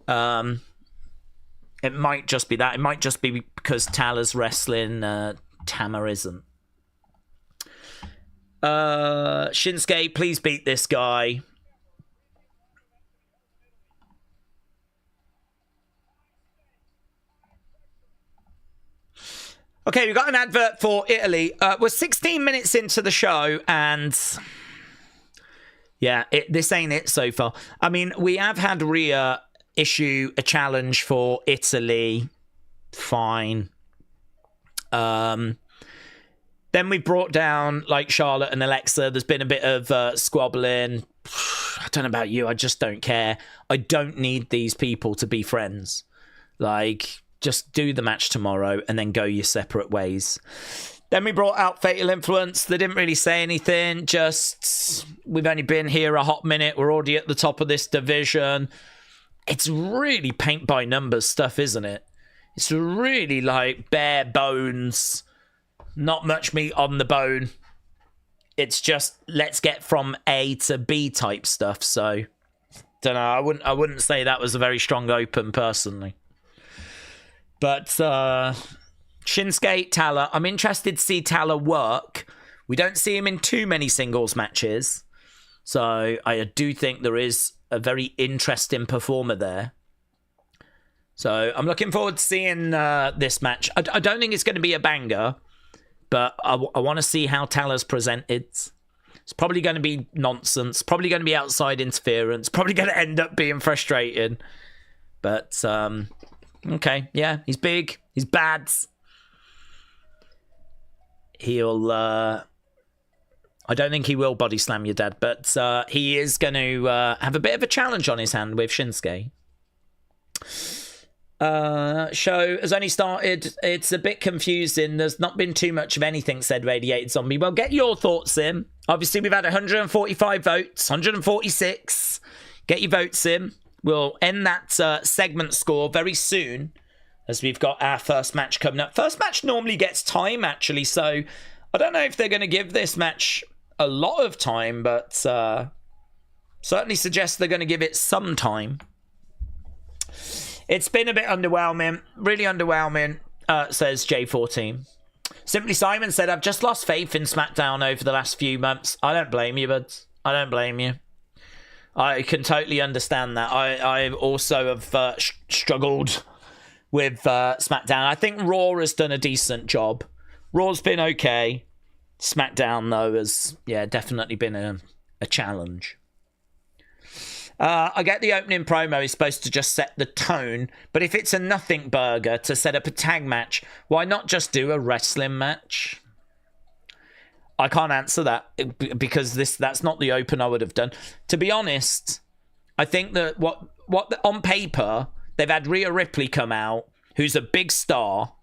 It might just be that. It might just be because Talla's wrestling, Tama isn't. Shinsuke, please beat this guy. Okay, we've got an advert for Italy. We're 16 minutes into the show, and yeah, this ain't it so far. I mean, we have had Rhea issue a challenge for Italy. Fine. Then we brought down, like, Charlotte and Alexa. There's been a bit of squabbling. I don't know about you. I just don't care. I don't need these people to be friends. Like, just do the match tomorrow and then go your separate ways. Then we brought out Fatal Influence. They didn't really say anything. Just, we've only been here a hot minute. We're already at the top of this division. It's really paint by numbers stuff, isn't it? It's really like bare bones. Not much meat on the bone. It's just let's get from A to B type stuff. So, don't know. I wouldn't say that was a very strong open personally. But Shinsuke, Talla. I'm interested to see Talla work. We don't see him in too many singles matches. So I do think there is a very interesting performer there. So I'm looking forward to seeing this match. I don't think it's going to be a banger. But I want to see how Talla's presented. It's probably going to be nonsense. Probably going to be outside interference. Probably going to end up being frustrating. But, okay. Yeah, he's big. He's bad. He'll, I don't think he will body slam your dad. But he is going to have a bit of a challenge on his hand with Shinsuke. Show has only started. It's a bit confusing. There's not been too much of anything said Radiated Zombie. Well, get your thoughts in. Obviously, we've had 145 votes, 146. Get your votes in. We'll end that segment score very soon, as we've got our first match coming up. First match normally gets time, actually, so I don't know if they're going to give this match a lot of time, but certainly suggest they're going to give it some time. It's been a bit underwhelming. Really underwhelming, says J14. Simply Simon said, I've just lost faith in SmackDown over the last few months. I don't blame you, bud. I don't blame you. I can totally understand that. I also have struggled with SmackDown. I think Raw has done a decent job. Raw's been okay. SmackDown, though, has, yeah, definitely been a challenge. I get the opening promo is supposed to just set the tone, but if it's a nothing burger to set up a tag match, why not just do a wrestling match? I can't answer that because that's not the open I would have done. To be honest, I think that what on paper they've had Rhea Ripley come out, who's a big star,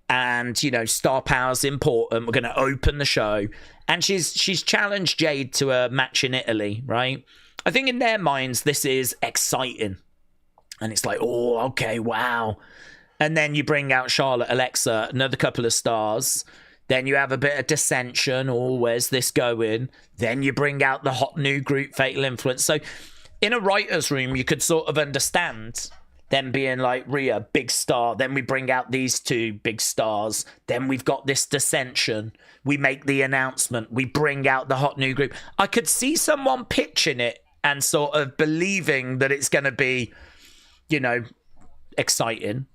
and you know star power's important. We're going to open the show, and she's challenged Jade to a match in Italy, right? I think in their minds, this is exciting. And it's like, oh, okay, wow. And then you bring out Charlotte, Alexa, another couple of stars. Then you have a bit of dissension. Oh, where's this going? Then you bring out the hot new group, Fatal Influence. So in a writer's room, you could sort of understand them being like, Rhea, big star. Then we bring out these two big stars. Then we've got this dissension. We make the announcement. We bring out the hot new group. I could see someone pitching it and sort of believing that it's going to be, you know, exciting.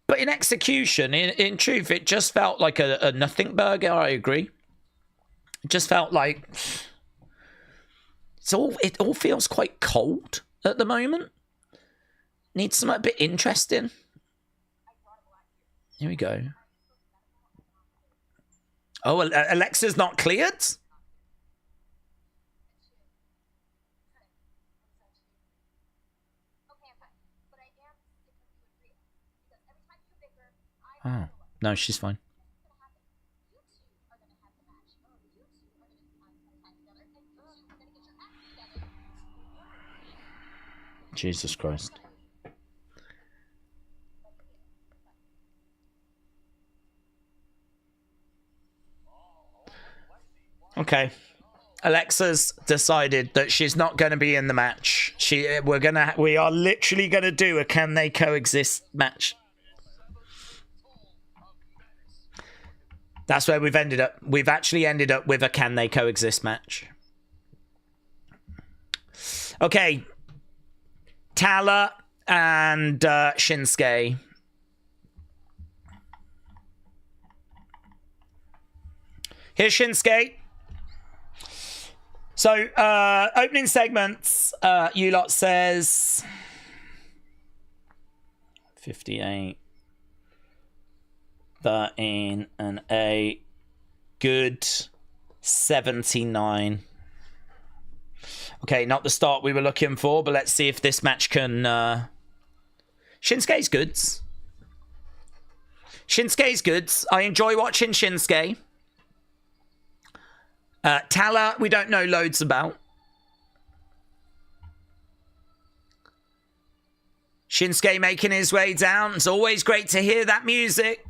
But in execution, in truth, it just felt like a nothing burger, I agree. It just felt like it all feels quite cold at the moment. Needs something a bit interesting. Here we go. Oh, Alexa's not cleared? Oh, no, she's fine. Jesus Christ. Okay. Alexa's decided that she's not going to be in the match. We are literally going to do a can they coexist match. That's where we've ended up. We've actually ended up with a can they coexist match. Okay. Talla and Shinsuke. Here's Shinsuke. So, opening segments, you lot says 58, 13, and 8. Good 79. Okay, not the start we were looking for, but let's see if this match can... Shinsuke's goods. Shinsuke's goods. I enjoy watching Shinsuke. Talla, we don't know loads about. Shinsuke making his way down. It's always great to hear that music.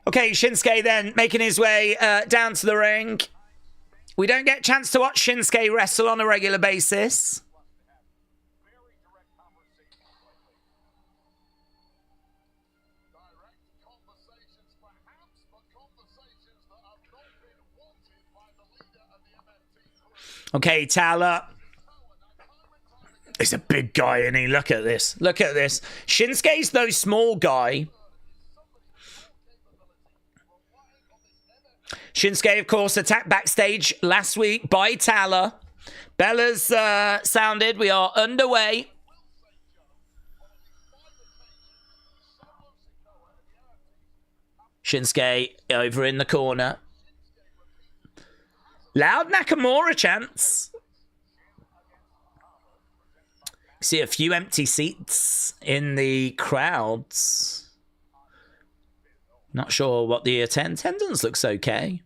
Okay, Shinsuke then making his way down to the ring. We don't get a chance to watch Shinsuke wrestle on a regular basis. Okay, Talla. He's a big guy, isn't he? Look at this. Look at this. Shinsuke's no small guy. Shinsuke, of course, attacked backstage last week by Talla. Bella's sounded. We are underway. Shinsuke over in the corner. Loud Nakamura chants. See a few empty seats in the crowds. Not sure what the attendance looks okay.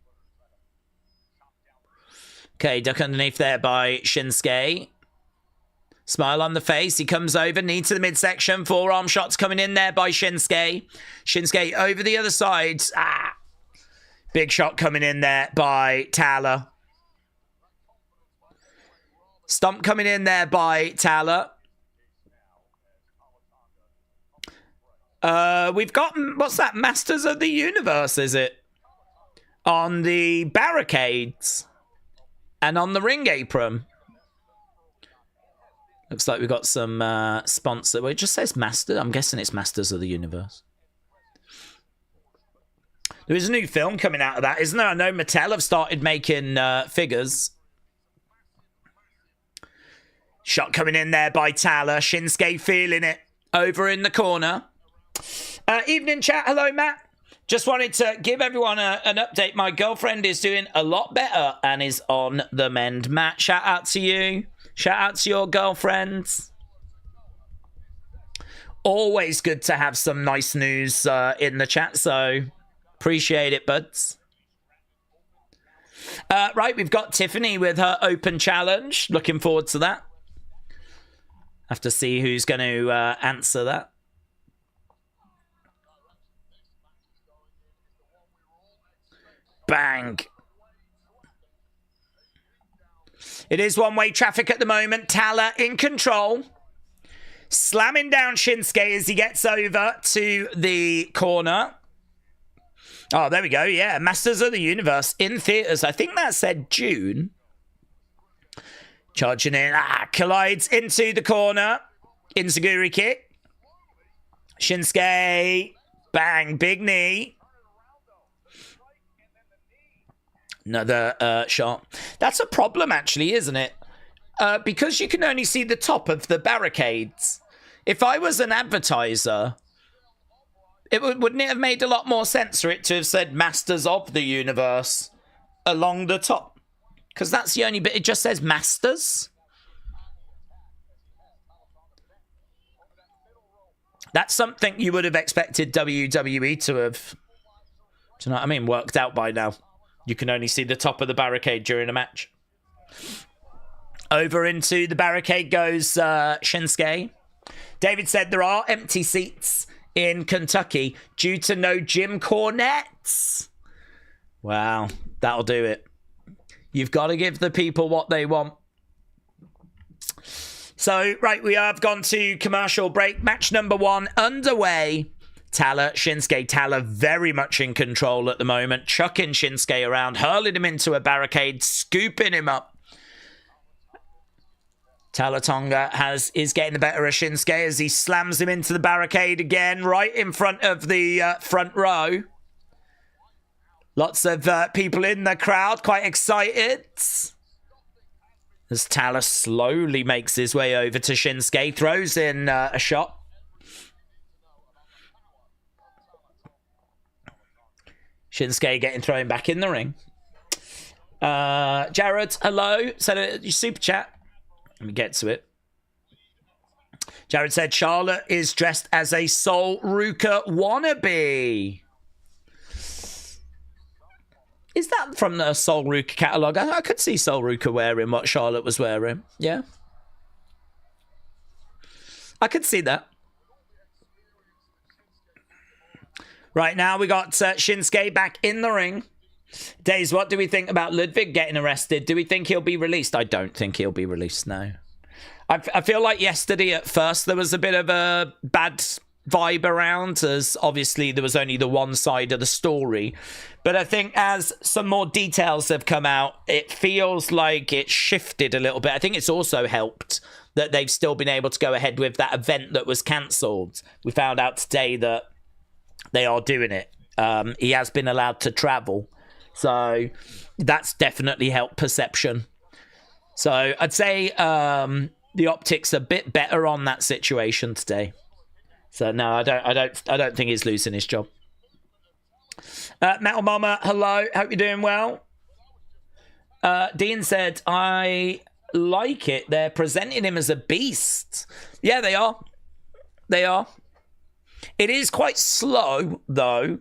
Okay, duck underneath there by Shinsuke. Smile on the face. He comes over, knee to the midsection. Forearm shots coming in there by Shinsuke. Shinsuke over the other side. Big shot coming in there by Talla. Stomp coming in there by Talla. We've got, what's that? Masters of the Universe, is it? On the barricades. And on the ring apron. Looks like we've got some sponsor. Well, it just says Master. I'm guessing it's Masters of the Universe. There is a new film coming out of that, isn't there? I know Mattel have started making figures. Shot coming in there by Talla. Shinsuke feeling it over in the corner. Evening chat. Hello, Matt. Just wanted to give everyone an update. My girlfriend is doing a lot better and is on the mend. Matt, shout out to you. Shout out to your girlfriends. Always good to have some nice news in the chat, so appreciate it, buds. Right, we've got Tiffany with her open challenge. Looking forward to that. Have to see who's going to answer that. Bang. It is one-way traffic at the moment. Talla in control. Slamming down Shinsuke as he gets over to the corner. Oh, there we go. Yeah, Masters of the Universe in theaters. I think that said June. Charging in. Collides into the corner. Enziguri kick. Shinsuke. Bang. Big knee. Another shot. That's a problem, actually, isn't it? Because you can only see the top of the barricades. If I was an advertiser, wouldn't it have made a lot more sense for it to have said Masters of the Universe along the top? Because that's the only bit. It just says Masters. That's something you would have expected WWE to have, do you know what I mean, worked out by now. You can only see the top of the barricade during a match. Over into the barricade goes Shinsuke. David said there are empty seats in Kentucky due to no Jim Cornettes. Wow, that'll do it. You've got to give the people what they want. So, right, we have gone to commercial break. Match number 1 underway. Talla, Shinsuke. Talla very much in control at the moment. Chucking Shinsuke around, hurling him into a barricade, scooping him up. Talla Tonga is getting the better of Shinsuke as he slams him into the barricade again, right in front of the front row. Lots of people in the crowd, quite excited. As Talla slowly makes his way over to Shinsuke, throws in a shot. Shinsuke getting thrown back in the ring. Jared, hello. Send a super chat. Let me get to it. Jared said Charlotte is dressed as a Sol Ruka wannabe. Is that from the Sol Ruka catalogue? I could see Sol Ruka wearing what Charlotte was wearing. Yeah. I could see that. Right now we got Shinsuke back in the ring. Daze, what do we think about Ludwig getting arrested? Do we think he'll be released? I don't think he'll be released, no. I feel like yesterday at first there was a bit of a bad vibe around, as obviously there was only the one side of the story. But I think as some more details have come out, it feels like it shifted a little bit. I think it's also helped that they've still been able to go ahead with that event that was cancelled. We found out today that they are doing it. He has been allowed to travel. So that's definitely helped perception. So I'd say the optics are a bit better on that situation today. So no, I don't think he's losing his job. Metal Mama, hello. Hope you're doing well. Dean said, I like it. They're presenting him as a beast. Yeah, they are. They are. It is quite slow, though.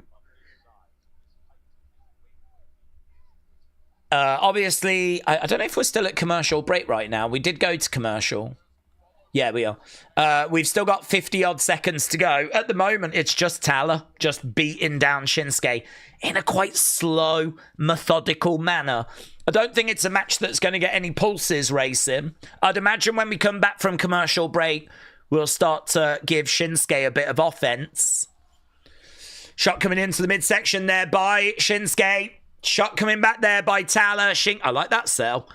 Obviously, I don't know if we're still at commercial break right now. We did go to commercial. Yeah, we are. We've still got 50-odd seconds to go. At the moment, it's just Talla just beating down Shinsuke in a quite slow, methodical manner. I don't think it's a match that's going to get any pulses racing. I'd imagine when we come back from commercial break, we'll start to give Shinsuke a bit of offense. Shot coming into the midsection there by Shinsuke. Shot coming back there by Talla. I like that sell.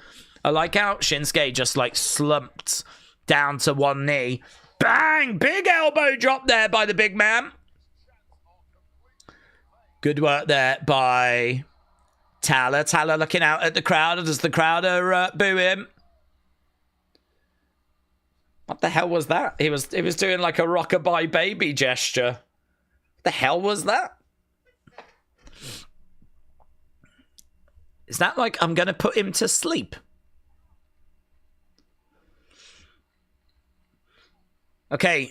I like how Shinsuke just like slumped down to one knee. Bang! Big elbow drop there by the big man. Good work there by Talla. Talla looking out at the crowd as the crowd are booing. What the hell was that? He was doing like a rockabye baby gesture. What the hell was that? Is that like, I'm going to put him to sleep? Okay.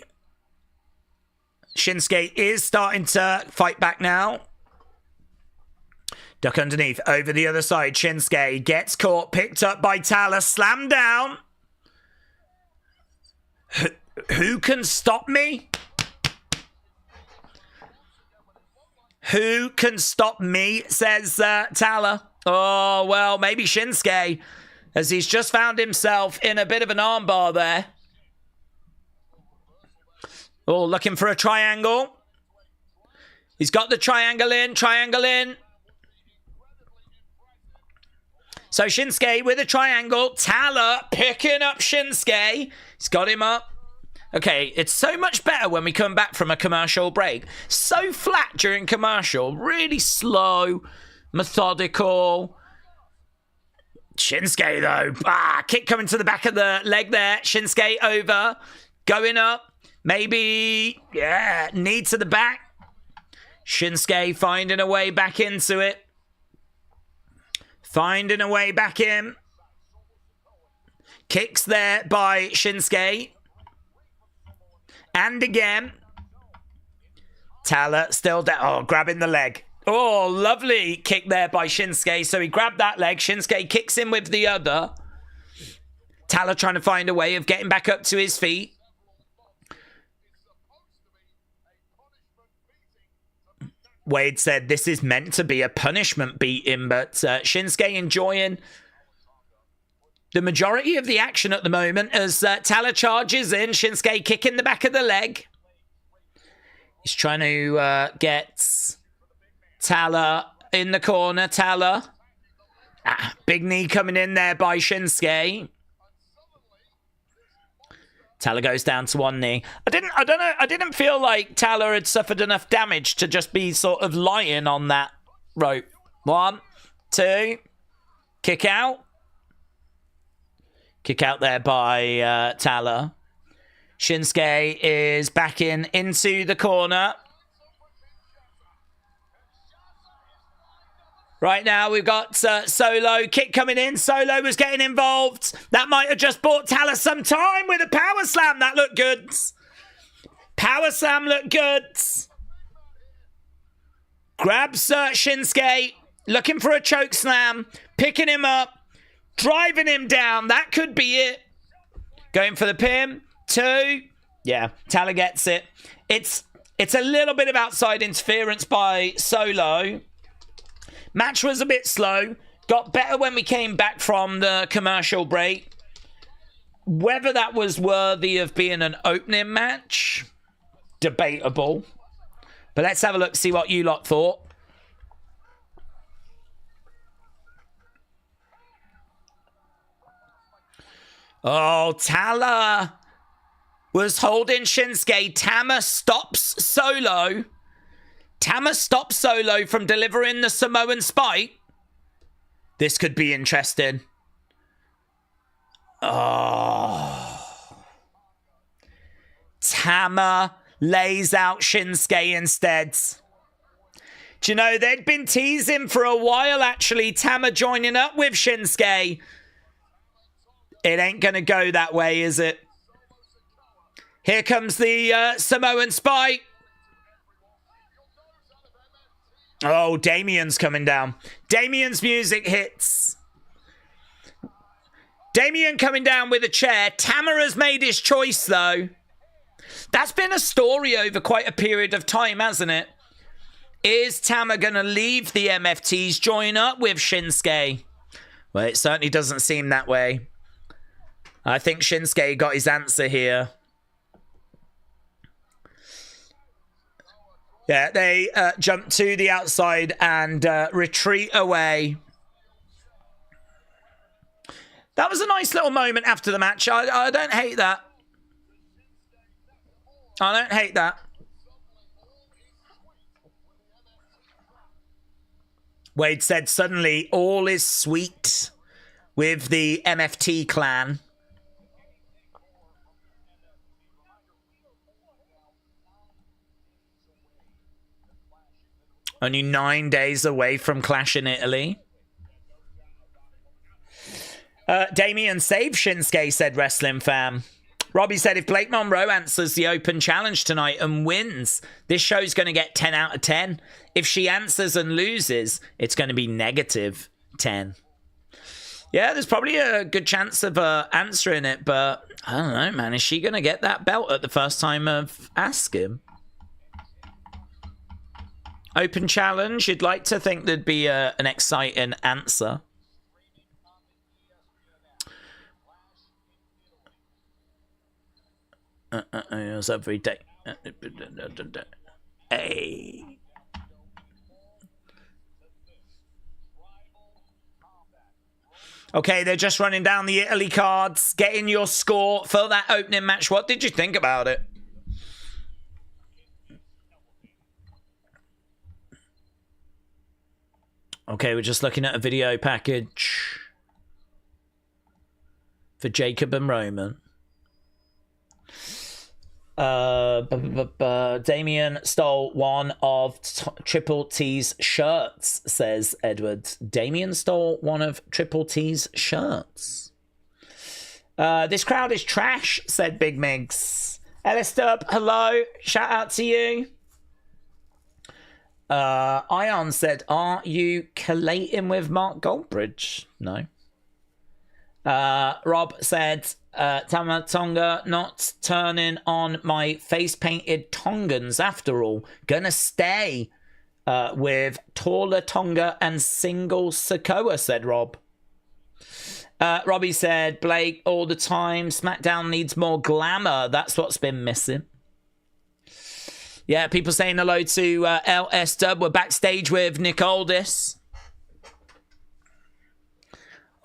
Shinsuke is starting to fight back now. Duck underneath. Over the other side. Shinsuke gets caught. Picked up by Talla. Slammed down. Who can stop me? Who can stop me? Says Talla. Oh, well, maybe Shinsuke, as he's just found himself in a bit of an armbar there. Oh, looking for a triangle. He's got the triangle in, triangle in. So Shinsuke with a triangle. Talla picking up Shinsuke. He's got him up. Okay, it's so much better when we come back from a commercial break. So flat during commercial. Really slow. Methodical. Shinsuke though, kick coming to the back of the leg there. Shinsuke over, going up, maybe, yeah, knee to the back. Shinsuke finding a way back into it. Finding a way back in. Kicks there by Shinsuke. And again. Talla still down. Oh, grabbing the leg. Oh, lovely kick there by Shinsuke. So he grabbed that leg. Shinsuke kicks in with the other. Talla trying to find a way of getting back up to his feet. Wade said this is meant to be a punishment beating, but Shinsuke enjoying the majority of the action at the moment as Talla charges in. Shinsuke kicking the back of the leg. He's trying to get Talla in the corner. Talla. Big knee coming in there by Shinsuke. Talla goes down to one knee. I didn't feel like Talla had suffered enough damage to just be sort of lying on that rope. 1, 2, kick out. Kick out there by Talla. Shinsuke is backing into the corner. Right now, we've got Solo. Kick coming in. Solo was getting involved. That might have just bought Talla some time with a power slam. That looked good. Power slam looked good. Grabs Shinsuke. Looking for a choke slam. Picking him up. Driving him down. That could be it. Going for the pin. 2. Yeah, Talla gets it. It's a little bit of outside interference by Solo. Match was a bit slow. Got better when we came back from the commercial break. Whether that was worthy of being an opening match, debatable. But let's have a look, see what you lot thought. Oh, Talla was holding Shinsuke. Tama stops Solo. Tama stops Solo from delivering the Samoan spike. This could be interesting. Oh. Tama lays out Shinsuke instead. Do you know, they'd been teasing for a while, actually, Tama joining up with Shinsuke. It ain't going to go that way, is it? Here comes the Samoan spike. Oh, Damien's coming down. Damien's music hits. Damien coming down with a chair. Tama has made his choice, though. That's been a story over quite a period of time, hasn't it? Is Tama going to leave the MFTs, join up with Shinsuke? Well, it certainly doesn't seem that way. I think Shinsuke got his answer here. Yeah, they jump to the outside and retreat away. That was a nice little moment after the match. I don't hate that. I don't hate that. Wade said suddenly all is sweet with the MFT clan. Only 9 days away from Clash in Italy. Damien saved Shinsuke, said Wrestling Fam. Robbie said if Blake Monroe answers the open challenge tonight and wins, this show's going to get 10 out of 10. If she answers and loses, it's going to be negative 10. Yeah, there's probably a good chance of answering it, but I don't know, man. Is she going to get that belt at the first time of asking? Open challenge, you'd like to think there'd be an exciting answer. It was every day. Hey. Okay, they're just running down the Italy cards, getting your score for that opening match. What did you think about it? Okay, we're just looking at a video package for Jacob and Roman. Damien stole one of Triple T's shirts, says Edward. Damien stole one of Triple T's shirts. This crowd is trash, said Big Migs. Ellis Dub, hello. Shout out to you. Ion said, are you collating with Mark Goldbridge? No. Rob said, Tama Tonga not turning on my face-painted Tongans after all. Gonna stay with taller Tonga and single Sokoa, said Rob. Robbie said, Blake all the time. SmackDown needs more glamour. That's what's been missing. Yeah, people saying hello to LS Dub. We're backstage with Nick Aldis.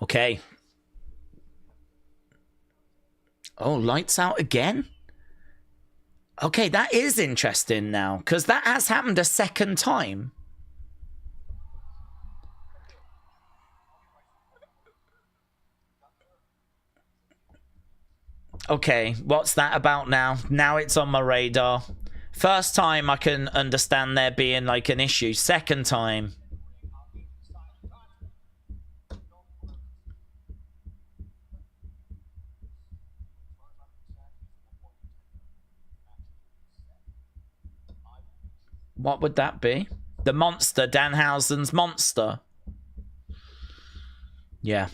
Okay. Oh, lights out again? Okay, that is interesting now, because that has happened a second time. Okay, what's that about now? Now it's on my radar. First time I can understand there being like an issue. Second time. What would that be? The monster, Danhausen's monster. Yeah.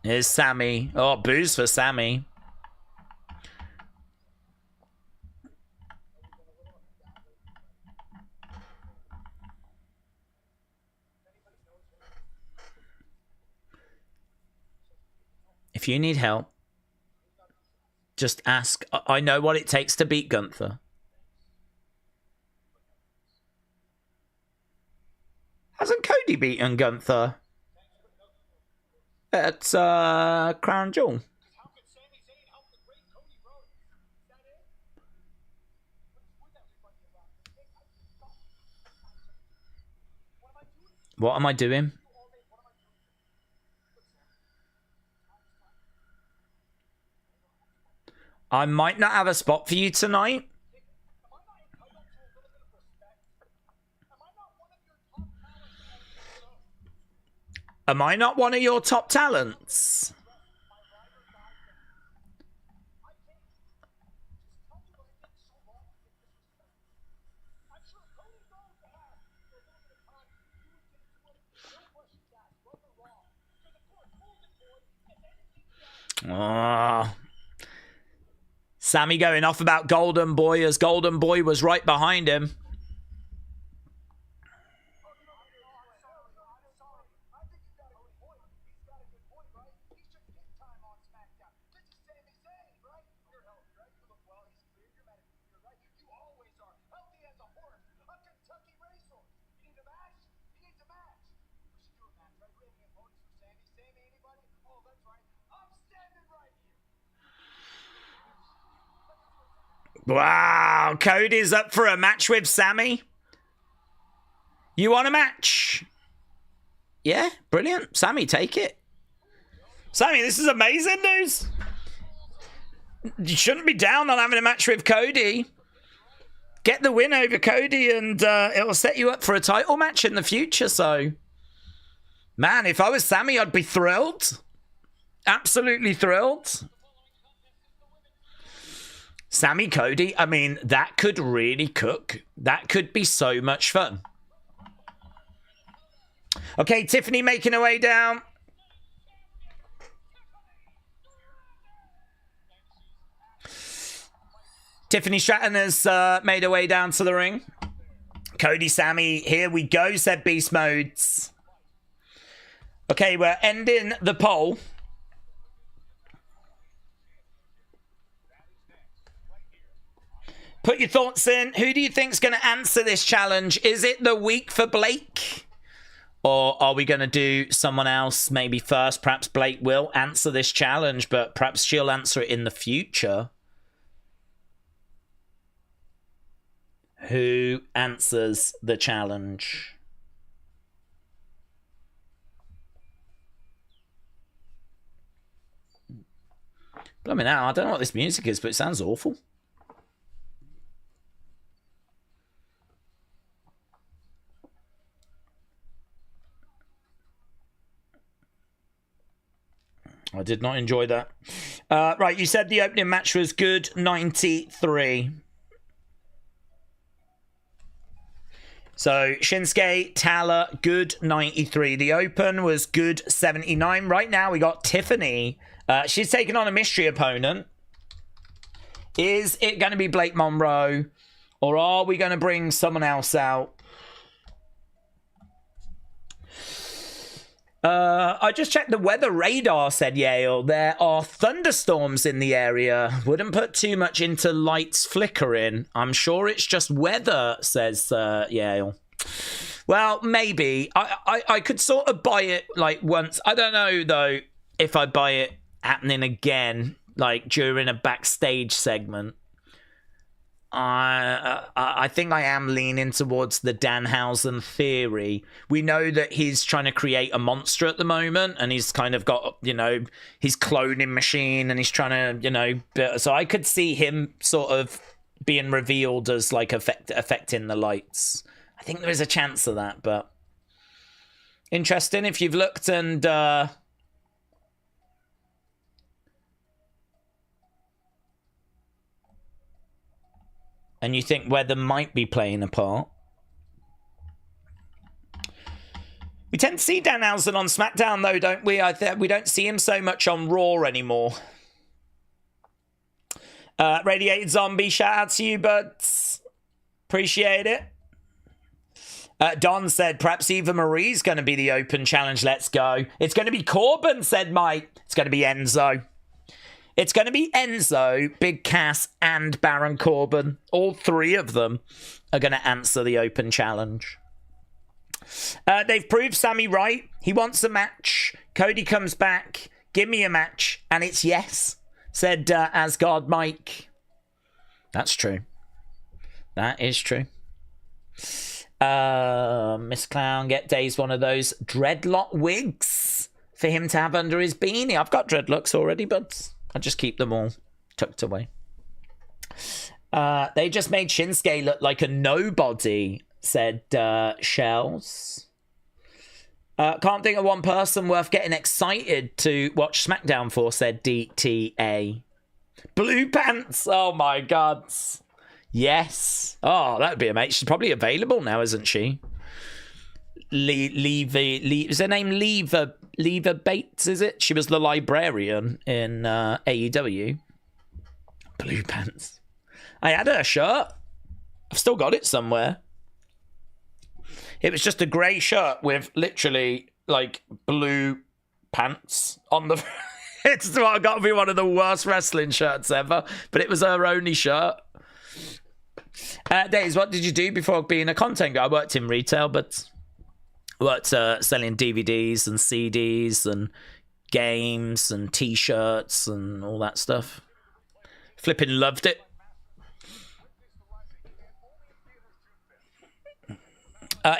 Here's Sammy. Oh, booze for Sammy. If you need help, just ask. I know what it takes to beat Gunther. Hasn't Cody beaten Gunther at Crown Jewel? What am I doing? I might not have a spot for you tonight. Am I not one of your top talents? Oh. Sammy going off about Golden Boy as Golden Boy was right behind him. Wow, Cody's up for a match with Sammy. You want a match? Yeah, brilliant. Sammy, take it. Sammy, this is amazing news. You shouldn't be down on having a match with Cody. Get the win over Cody and it'll set you up for a title match in the future. So, man, if I was Sammy, I'd be thrilled. Absolutely thrilled. Sammy Cody, I mean, that could really cook. That could be so much fun. Okay, Tiffany making her way down. Tiffany Stratton has made her way down to the ring. Cody, Sammy, here we go, said Beast Modes. Okay, we're ending the poll. Put your thoughts in. Who do you think's going to answer this challenge? Is it the week for Blake? Or are we going to do someone else maybe first? Perhaps Blake will answer this challenge, but perhaps she'll answer it in the future. Who answers the challenge? Blimey now, I don't know what this music is, but it sounds awful. I did not enjoy that. Right, you said the opening match was good. 93. So Shinsuke, Talla, good 93. The Open was good 79. Right now we got Tiffany. She's taking on a mystery opponent. Is it going to be Blake Monroe? Or are we going to bring someone else out? I just checked the weather radar, said Yale. There are thunderstorms in the area. Wouldn't put too much into lights flickering. I'm sure it's just weather, says Yale. Well, maybe. I could sort of buy it like once. I don't know, though, if I buy it happening again, like during a backstage segment. I think I am leaning towards the Danhausen theory. We know that he's trying to create a monster at the moment, and he's kind of got, you know, his cloning machine, and he's trying to, you know, so I could see him sort of being revealed as like affecting the lights. I think there is a chance of that, but interesting. If you've looked and you think weather might be playing a part. We tend to see Danhausen on SmackDown, though, don't we? We don't see him so much on Raw anymore. Radiated Zombie, shout out to you, buds. Appreciate it. Don said, perhaps Eva Marie's going to be the Open challenge. Let's go. It's going to be Corbin, said Mike. It's going to be Enzo. It's going to be Enzo, Big Cass, and Baron Corbin. All three of them are going to answer the Open challenge. They've proved Sammy right. He wants a match. Cody comes back. Give me a match. And it's yes, said Asgard Mike. That's true. That is true. Miss Clown, get Daze one of those dreadlock wigs for him to have under his beanie. I've got dreadlocks already, buds. I just keep them all tucked away. They just made Shinsuke look like a nobody, said Shells. Can't think of one person worth getting excited to watch SmackDown for, said DTA. Blue Pants! Oh my god. Yes. Oh, that'd be amazing. She's probably available now, isn't she? Is her name Leva Bates, is it? She was the librarian in AEW. Blue Pants. I had her shirt. I've still got it somewhere. It was just a grey shirt with literally like blue pants on the... It's got to be one of the worst wrestling shirts ever, but it was her only shirt. Daze, what did you do before being a content guy? I worked in retail, but... worked selling DVDs and CDs and games and T-shirts and all that stuff. Flipping loved it.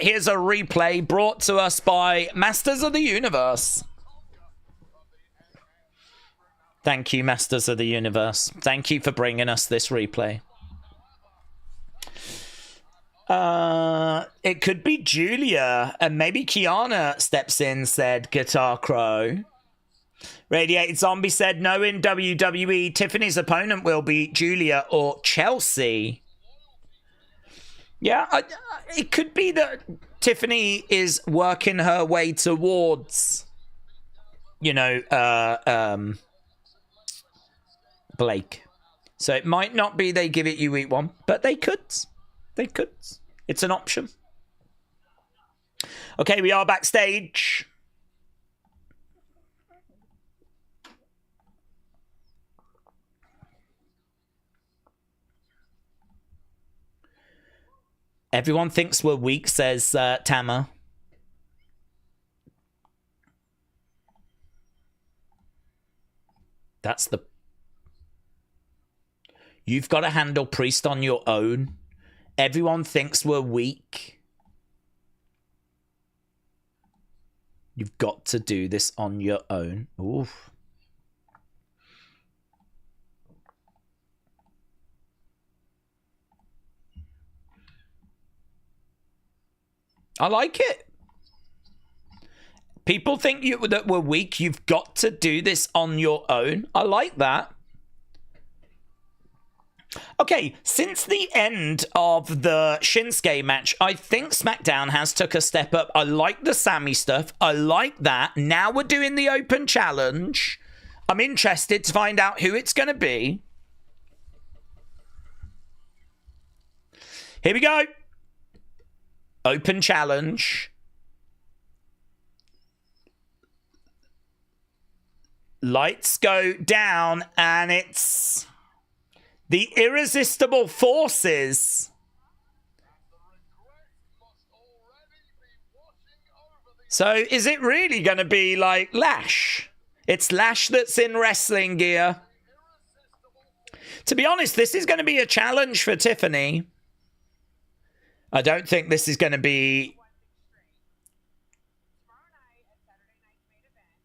Here's a replay brought to us by Masters of the Universe. Thank you, Masters of the Universe. Thank you for bringing us this replay. It could be Julia, and maybe Kiana steps in, said Guitar Crow. Radiated Zombie said, no, in WWE, Tiffany's opponent will be Julia or Chelsea. Yeah, it could be that Tiffany is working her way towards, you know, Blake. So it might not be they give it you eat one, but they could. They could. It's an option. Okay, we are backstage. Everyone thinks we're weak, says Tama. That's the... You've got to handle Priest on your own. Everyone thinks we're weak. You've got to do this on your own. Oof. I like it. People think that we're weak. You've got to do this on your own. I like that. Okay, since the end of the Shinsuke match, I think SmackDown has took a step up. I like the Sammy stuff. I like that. Now we're doing the open challenge. I'm interested to find out who it's going to be. Here we go. Open challenge. Lights go down and it's the Irresistible Forces. So is it really going to be like Lash? It's Lash that's in wrestling gear. To be honest, this is going to be a challenge for Tiffany. I don't think this is going to be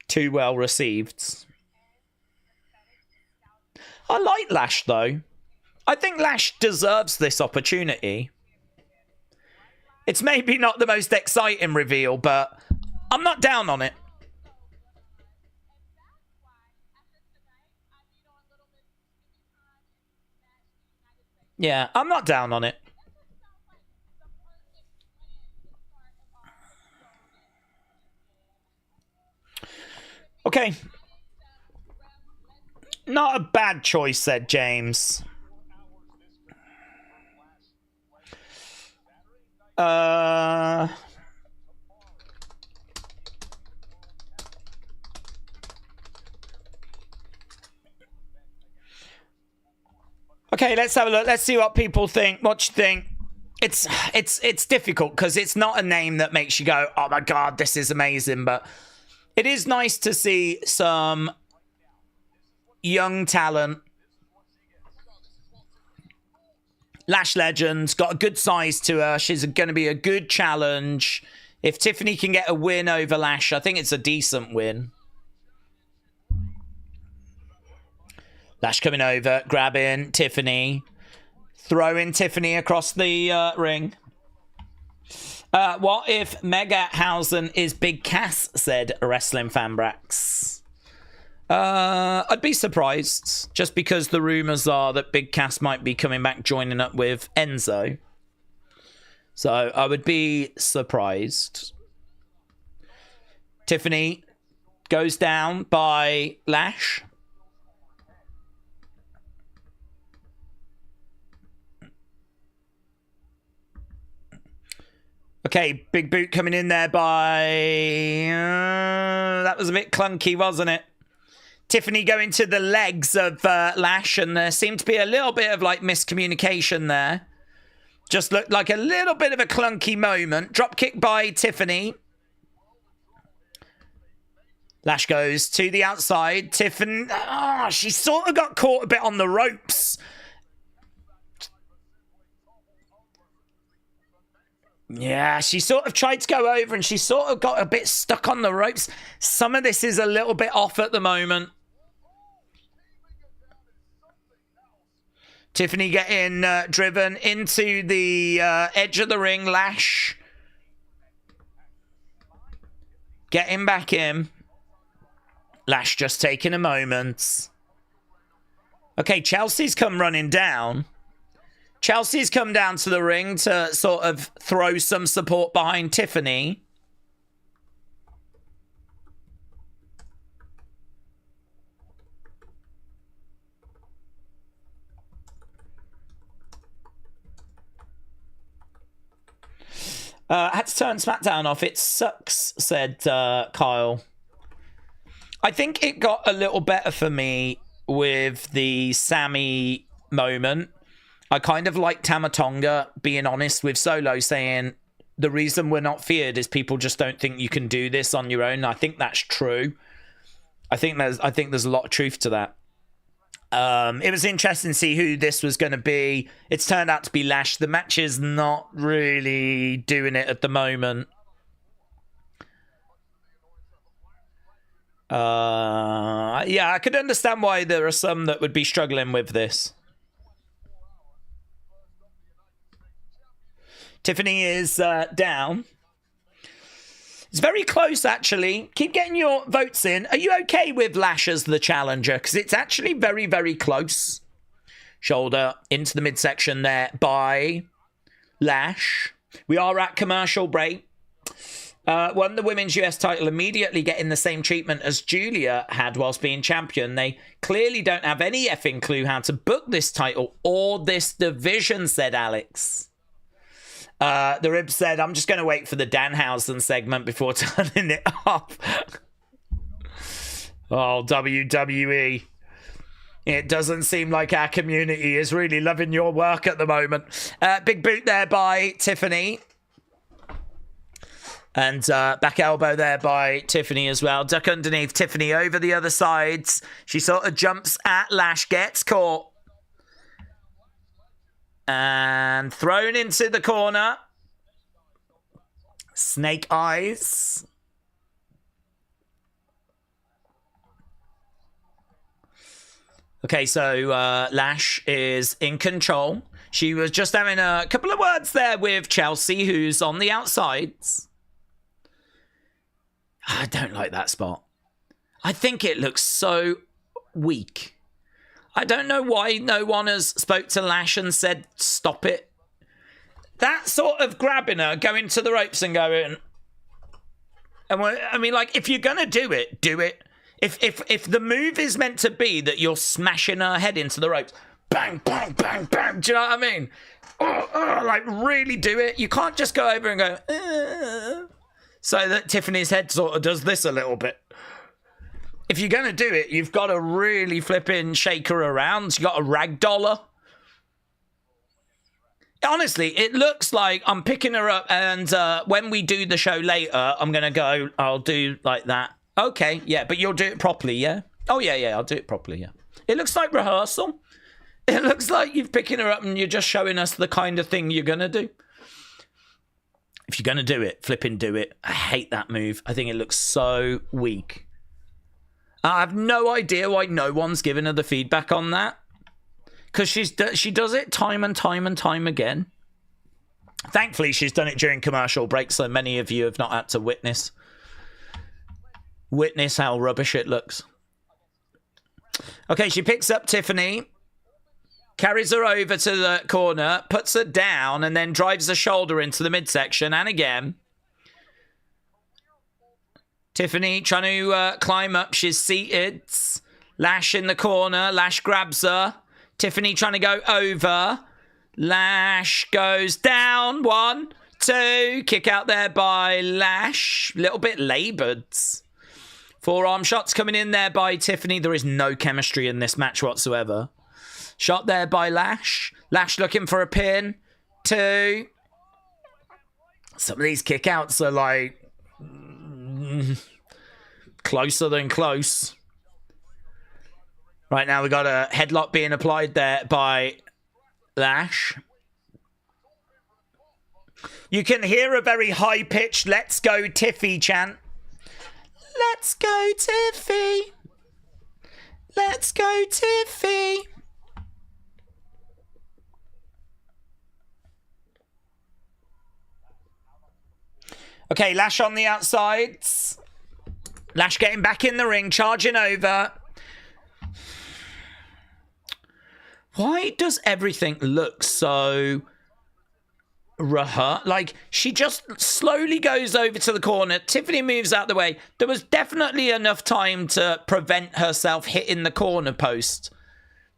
too well received. I like Lash, though. I think Lash deserves this opportunity. It's maybe not the most exciting reveal, but I'm not down on it. Yeah, I'm not down on it. Okay. Not a bad choice, said James. Okay, let's have a look. Let's see what people think. What you think? It's difficult because it's not a name that makes you go, oh my god, this is amazing. But it is nice to see some young talent. Lash Legends got a good size to her. She's going to be a good challenge. If Tiffany can get a win over Lash, I think it's a decent win. Lash coming over, grabbing Tiffany, throwing Tiffany across the ring. What if Megahausen is Big Cass, said Wrestling Fan Brax. I'd be surprised, just because the rumours are that Big Cass might be coming back, joining up with Enzo. So I would be surprised. Tiffany goes down by Lash. Okay, big boot coming in there by... that was a bit clunky, wasn't it? Tiffany going to the legs of Lash, and there seemed to be a little bit of like miscommunication there. Just looked like a little bit of a clunky moment. Drop kick by Tiffany. Lash goes to the outside. Tiffany, she sort of got caught a bit on the ropes. Yeah, she sort of tried to go over and she sort of got a bit stuck on the ropes. Some of this is a little bit off at the moment. Tiffany getting driven into the edge of the ring. Lash getting back in. Lash just taking a moment. Okay, Chelsea's come running down. Chelsea's come down to the ring to sort of throw some support behind Tiffany. Had to turn SmackDown off. It sucks, said Kyle. I think it got a little better for me with the Sammy moment. I kind of like Tonga being honest with Solo, saying the reason we're not feared is people just don't think you can do this on your own. I think that's true. I think there's a lot of truth to that. It was interesting to see who this was going to be. It's turned out to be Lash. The match is not really doing it at the moment. Yeah, I could understand why there are some that would be struggling with this. Tiffany is down. It's very close, actually. Keep getting your votes in. Are you okay with Lash as the challenger? Because it's actually very, very close. Shoulder into the midsection there by Lash. We are at commercial break. Won the women's US title, immediately getting the same treatment as Julia had whilst being champion. They clearly don't have any effing clue how to book this title or this division, said Alex. The Rib said, I'm just going to wait for the Danhausen segment before turning it off. Oh, WWE. It doesn't seem like our community is really loving your work at the moment. Big boot there by Tiffany. And back elbow there by Tiffany as well. Duck underneath. Tiffany over the other sides. She sort of jumps at Lash, gets caught. And thrown into the corner. Snake eyes. Okay, so Lash is in control. She was just having a couple of words there with Chelsea, who's on the outsides. I don't like that spot. I think it looks so weak. I don't know why no one has spoke to Lash and said, stop it. That sort of grabbing her, going to the ropes and going... I mean, like, if you're going to do it, do it. If the move is meant to be that you're smashing her head into the ropes, bang, bang, bang, bang, do you know what I mean? Like, really do it. You can't just go over and go, so that Tiffany's head sort of does this a little bit. If you're going to do it, you've got to really flipping shake her around. You've got to ragdoll her. Honestly, it looks like I'm picking her up and when we do the show later, I'm going to go, I'll do like that. Okay, yeah, but you'll do it properly, yeah? Oh, yeah, I'll do it properly, yeah. It looks like rehearsal. It looks like you're picking her up and you're just showing us the kind of thing you're going to do. If you're going to do it, flipping do it. I hate that move. I think it looks so weak. I have no idea why no one's given her the feedback on that. Because she does it time and time and time again. Thankfully, she's done it during commercial breaks, so many of you have not had to witness how rubbish it looks. Okay, she picks up Tiffany, carries her over to the corner, puts her down, and then drives the shoulder into the midsection. And again, Tiffany trying to climb up. She's seated. Lash in the corner. Lash grabs her. Tiffany trying to go over. Lash goes down. 1, 2. Kick out there by Lash. A little bit laboured. Forearm shots coming in there by Tiffany. There is no chemistry in this match whatsoever. Shot there by Lash. Lash looking for a pin. 2. Some of these kickouts are like... closer than close. Right now we got a headlock being applied there by Lash. You can hear a very high-pitched "Let's go Tiffy" chant. Let's go Tiffy. Let's go Tiffy. Okay, Lash on the outsides. Lash getting back in the ring, charging over. Why does everything look so like, she just slowly goes over to the corner. Tiffany moves out the way. There was definitely enough time to prevent herself hitting the corner post.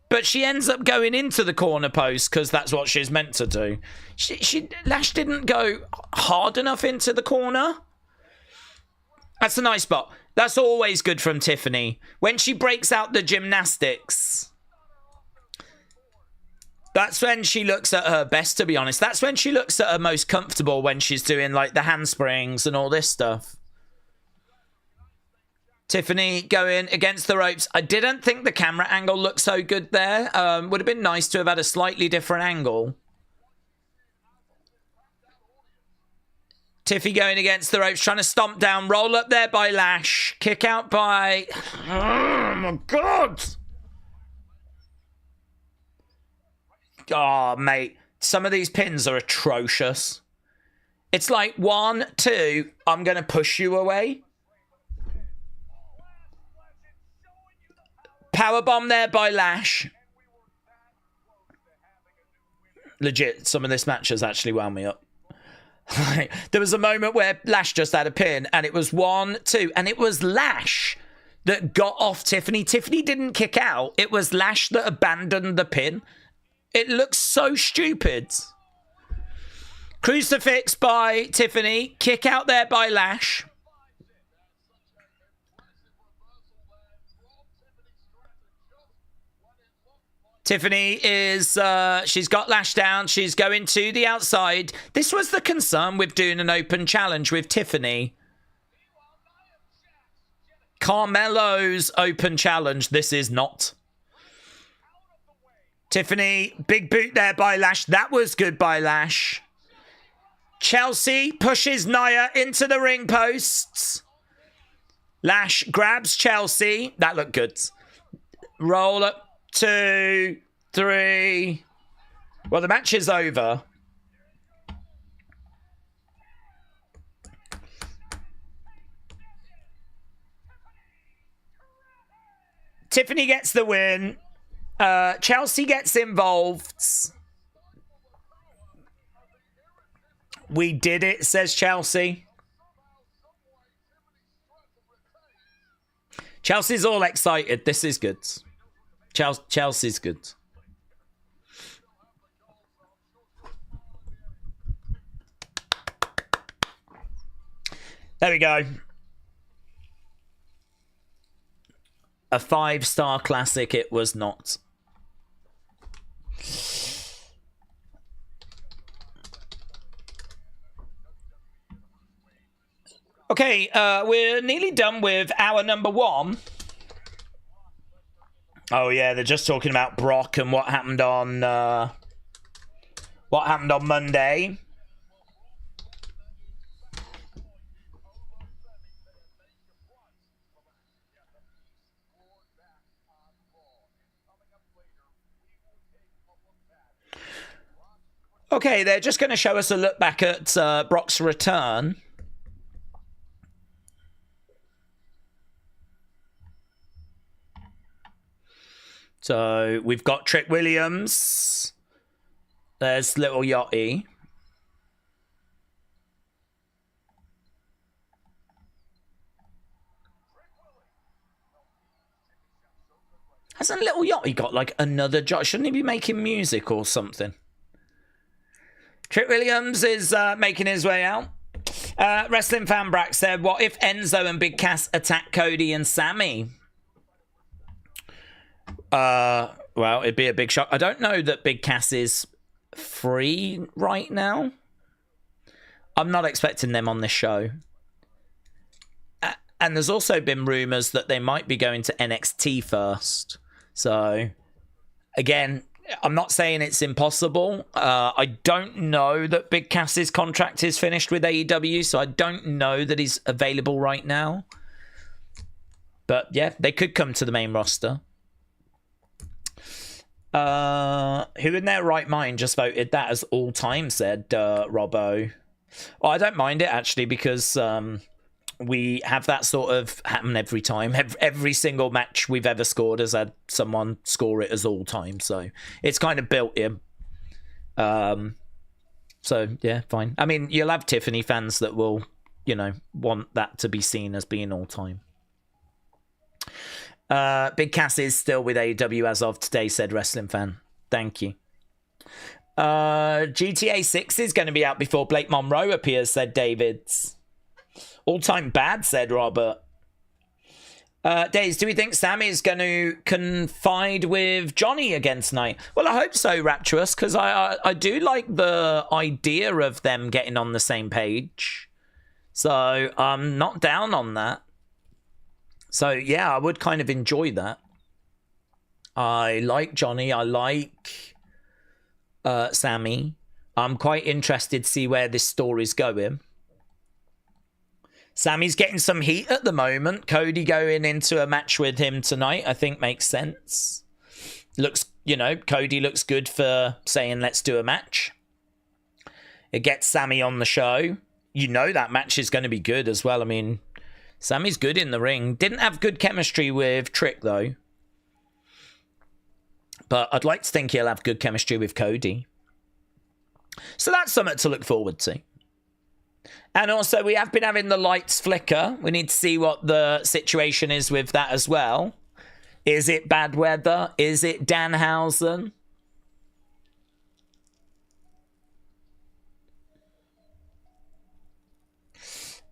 But she ends up going into the corner post because that's what she's meant to do. Lash didn't go hard enough into the corner. That's a nice spot. That's always good from Tiffany. When she breaks out the gymnastics, that's when she looks at her best, to be honest. That's when she looks at her most comfortable, when she's doing like the handsprings and all this stuff. Tiffany going against the ropes. I didn't think the camera angle looked so good there. Would have been nice to have had a slightly different angle. Tiffy going against the ropes, trying to stomp down. Roll up there by Lash. Kick out by... Oh, my God. Oh, mate. Some of these pins are atrocious. It's like 1, 2, I'm going to push you away. Powerbomb there by Lash. legit, some of this match has actually wound me up. There was a moment where Lash just had a pin, and it was 1, 2, and it was Lash that got off Tiffany. Tiffany didn't kick out. It was Lash that abandoned the pin. It looks so stupid. Crucifix by Tiffany. Kick out there by Lash. Tiffany is, she's got Lash down. She's going to the outside. This was the concern with doing an open challenge with Tiffany. Carmelo's open challenge. This is not. Tiffany, big boot there by Lash. That was good by Lash. Chelsea pushes Nia into the ring posts. Lash grabs Chelsea. That looked good. Roll up. 2, 3. Well, the match is over. Tiffany gets the win. Chelsea gets involved. We did it, says Chelsea. Chelsea's all excited. This is good. Chelsea's good. There we go. A 5-star classic it was not. Okay, we're nearly done with hour number 1. Oh yeah, they're just talking about Brock and what happened on Monday. Okay, they're just going to show us a look back at Brock's return. So we've got Trick Williams. There's Little Yachty. Hasn't Little Yachty got like another job? Shouldn't he be making music or something? Trick Williams is making his way out. Wrestling Fan Brack said, what if Enzo and Big Cass attack Cody and Sammy? Well, it'd be a big shock. I don't know that Big Cass is free right now. I'm not expecting them on this show. And there's also been rumors that they might be going to NXT first. So, again, I'm not saying it's impossible. I don't know that Big Cass's contract is finished with AEW, so I don't know that he's available right now. But yeah, they could come to the main roster. Who in their right mind just voted that as all time, said Robbo. Well, I don't mind it actually, because we have that sort of happen every time. Every single match we've ever scored has had someone score it as all time, so it's kind of built in. So yeah, fine. I mean, you'll have Tiffany fans that will, you know, want that to be seen as being all time. Big Cass is still with AEW as of today, said Wrestling Fan. Thank you. GTA 6 is going to be out before Blake Monroe appears, said Davids. All-time bad, said Robert. Daze, do we think Sammy is going to confide with Johnny against tonight? Well, I hope so, Rapturous, because I do like the idea of them getting on the same page. So I'm not down on that. So, yeah, I would kind of enjoy that. I like Johnny. I like Sammy. I'm quite interested to see where this story's going. Sammy's getting some heat at the moment. Cody going into a match with him tonight, I think makes sense. Looks, you know, Cody looks good for saying, let's do a match. It gets Sammy on the show. You know that match is going to be good as well. I mean, Sammy's good in the ring. Didn't have good chemistry with Trick, though. But I'd like to think he'll have good chemistry with Cody. So that's something to look forward to. And also, we have been having the lights flicker. We need to see what the situation is with that as well. Is it bad weather? Is it Danhausen?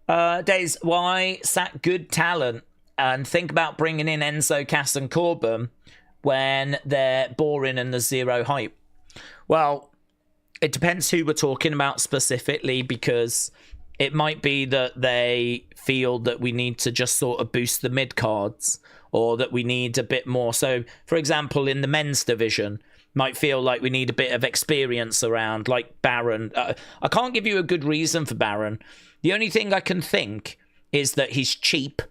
Daze, why sack good talent and think about bringing in Enzo, Cass and Corbin when they're boring and there's zero hype? Well, it depends who we're talking about specifically, because it might be that they feel that we need to just sort of boost the mid cards, or that we need a bit more. So, for example, in the men's division, might feel like we need a bit of experience around, like Baron. I can't give you a good reason for Baron. The only thing I can think is that he's cheap.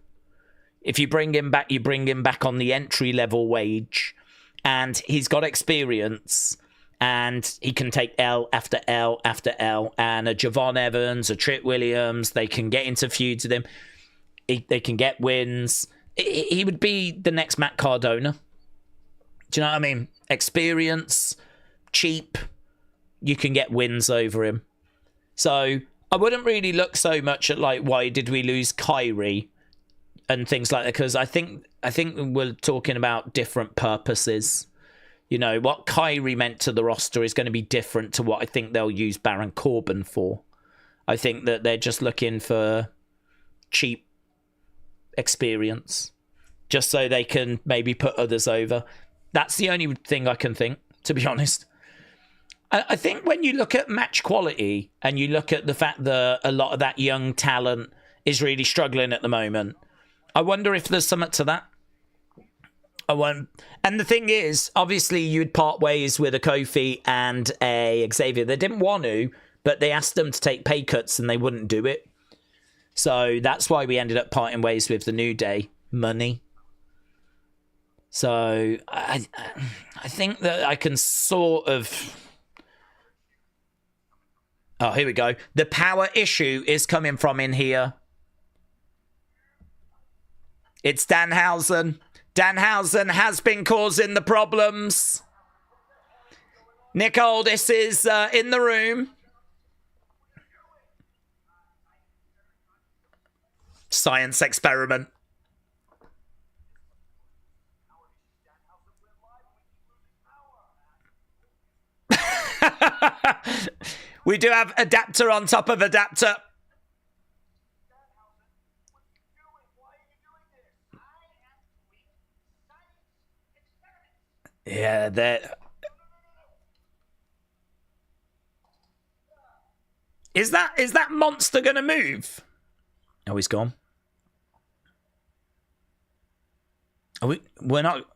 If you bring him back, you bring him back on the entry level wage, and he's got experience, and he can take L after L after L. And a Javon Evans, a Trick Williams, they can get into feuds with him. They can get wins. He would be the next Matt Cardona. Do you know what I mean? Experience, cheap, you can get wins over him. So I wouldn't really look so much at like, why did we lose Kyrie and things like that, because I think we're talking about different purposes. You know, what Kyrie meant to the roster is going to be different to what I think they'll use Baron Corbin for. I think that they're just looking for cheap experience, just so they can maybe put others over. That's the only thing I can think, to be honest. I think when you look at match quality and you look at the fact that a lot of that young talent is really struggling at the moment, I wonder if there's something to that. And the thing is, obviously you'd part ways with a Kofi and a Xavier. They didn't want to, but they asked them to take pay cuts and they wouldn't do it. So that's why we ended up parting ways with the New Day. Money. So I think that I can sort of... Oh, here we go. The power issue is coming from in here. It's Danhausen. Danhausen has been causing the problems. Nick Aldis is in the room. Science experiment. We do have adapter on top of adapter. Yeah, that is that monster gonna move? Oh, he's gone. We're not.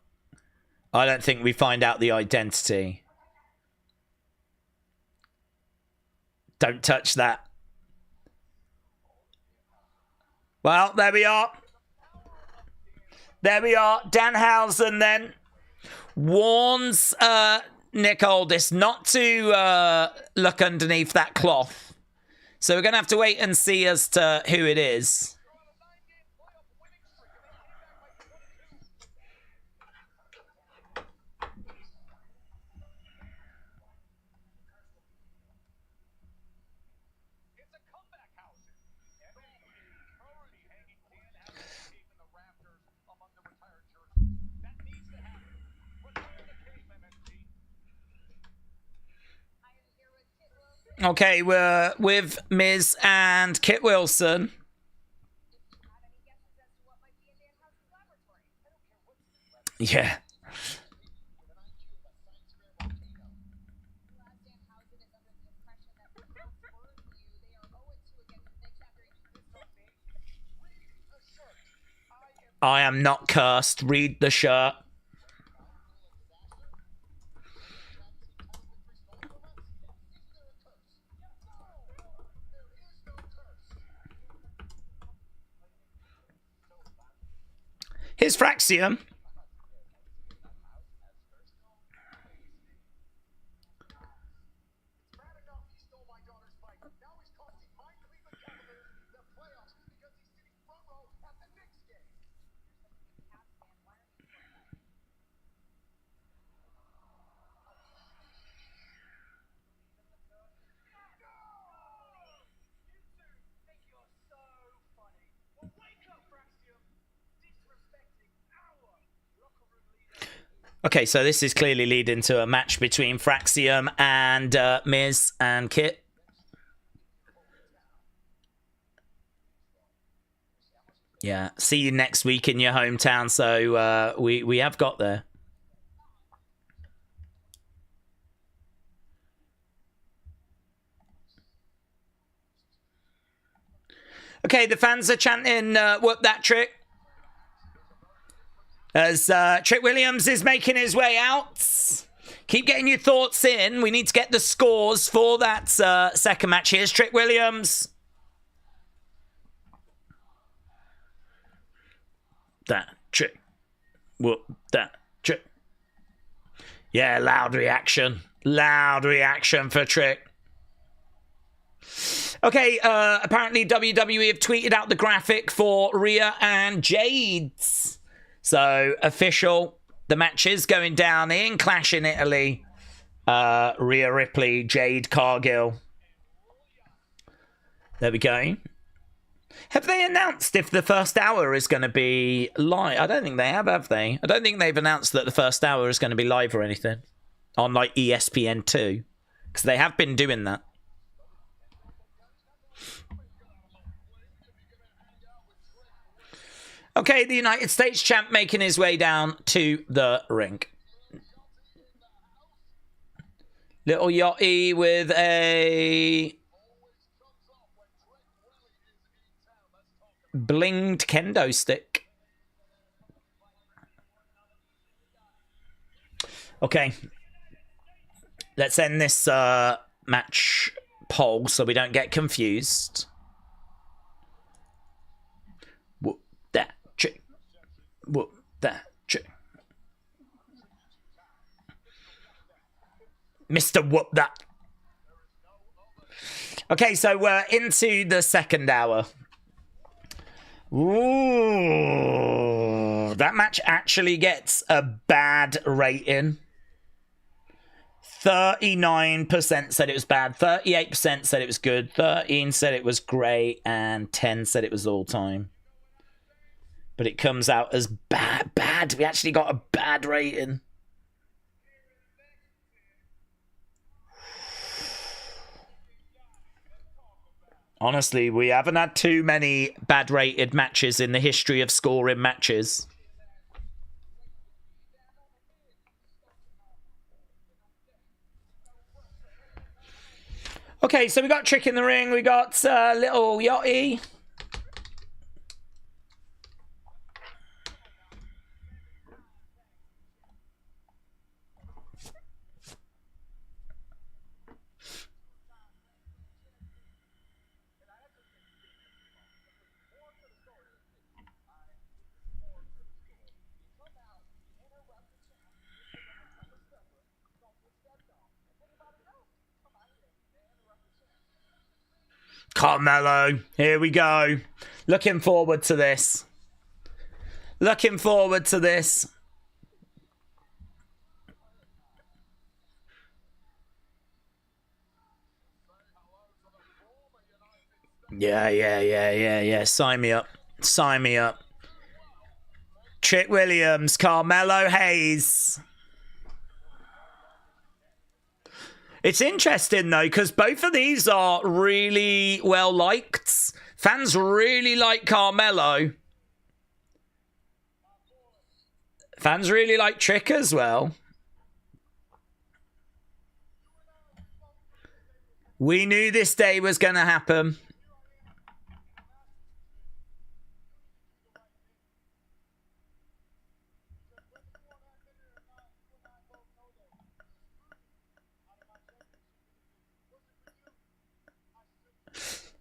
I don't think we find out the identity. Don't touch that. Well, there we are. There we are. Danhausen then warns Nick Aldis not to look underneath that cloth. So we're going to have to wait and see as to who it is. Okay, we're with Miz and Kit Wilson. Yeah. I am not cursed. Read the shirt. Here's Fraxium. Okay, so this is clearly leading to a match between Fraxium and Miz and Kit. Yeah, see you next week in your hometown. So we have got there. Okay, the fans are chanting, "Whoop that Trick." As Trick Williams is making his way out. Keep getting your thoughts in. We need to get the scores for that second match. Here's Trick Williams. That Trick. Whoop that Trick. Yeah, loud reaction. Loud reaction for Trick. Okay, apparently WWE have tweeted out the graphic for Rhea and Jade. So, official. The match is going down in Clash in Italy. Rhea Ripley, Jade Cargill. There we go. Have they announced if the first hour is going to be live? I don't think they have they? I don't think they've announced that the first hour is going to be live or anything. On, like, ESPN2. Because they have been doing that. Okay, the United States champ making his way down to the ring. Little Yachty with a blinged kendo stick. Okay. Let's end this match poll so we don't get confused. Whoop that chick. Mr. Whoop that. Okay, so we're into the second hour. Ooh, that match actually gets a bad rating. 39% said it was bad, 38% said it was good, 13% said it was great, and 10% said it was all time. But it comes out as bad. We actually got a bad rating. Honestly, we haven't had too many bad rated matches in the history of scoring matches. Okay, so we got Trick in the ring. We got Little Yachty. Carmelo, here we go. Looking forward to this. Looking forward to this. Yeah. Sign me up. Sign me up. Trick Williams, Carmelo Hayes. It's interesting, though, because both of these are really well liked. Fans really like Carmelo. Fans really like Trick as well. We knew this day was going to happen.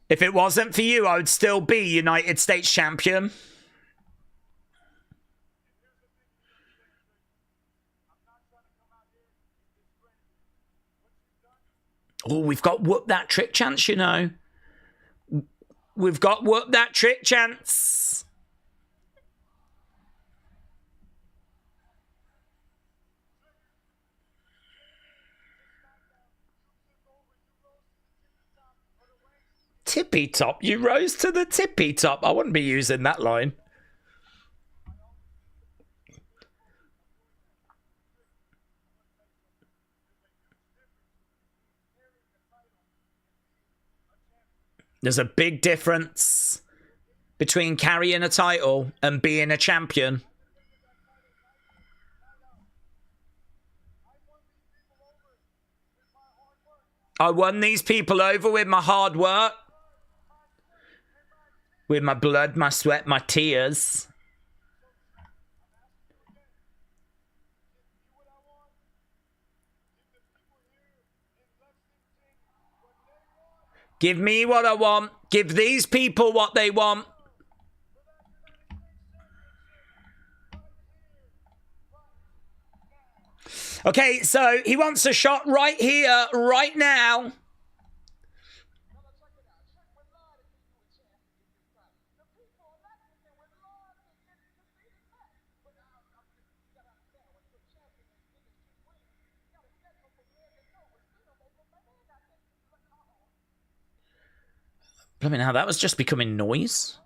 If it wasn't for you, I would still be United States champion. Oh, we've got whoop that trick chance, you know. We've got whoop that trick chance. Tippy top. You rose to the tippy top. I wouldn't be using that line. There's a big difference between carrying a title and being a champion. I won these people over with my hard work. With my blood, my sweat, my tears. Give me what I want. Give these people what they want. Okay, so he wants a shot right here, right now. Blimey, now that was just becoming noise.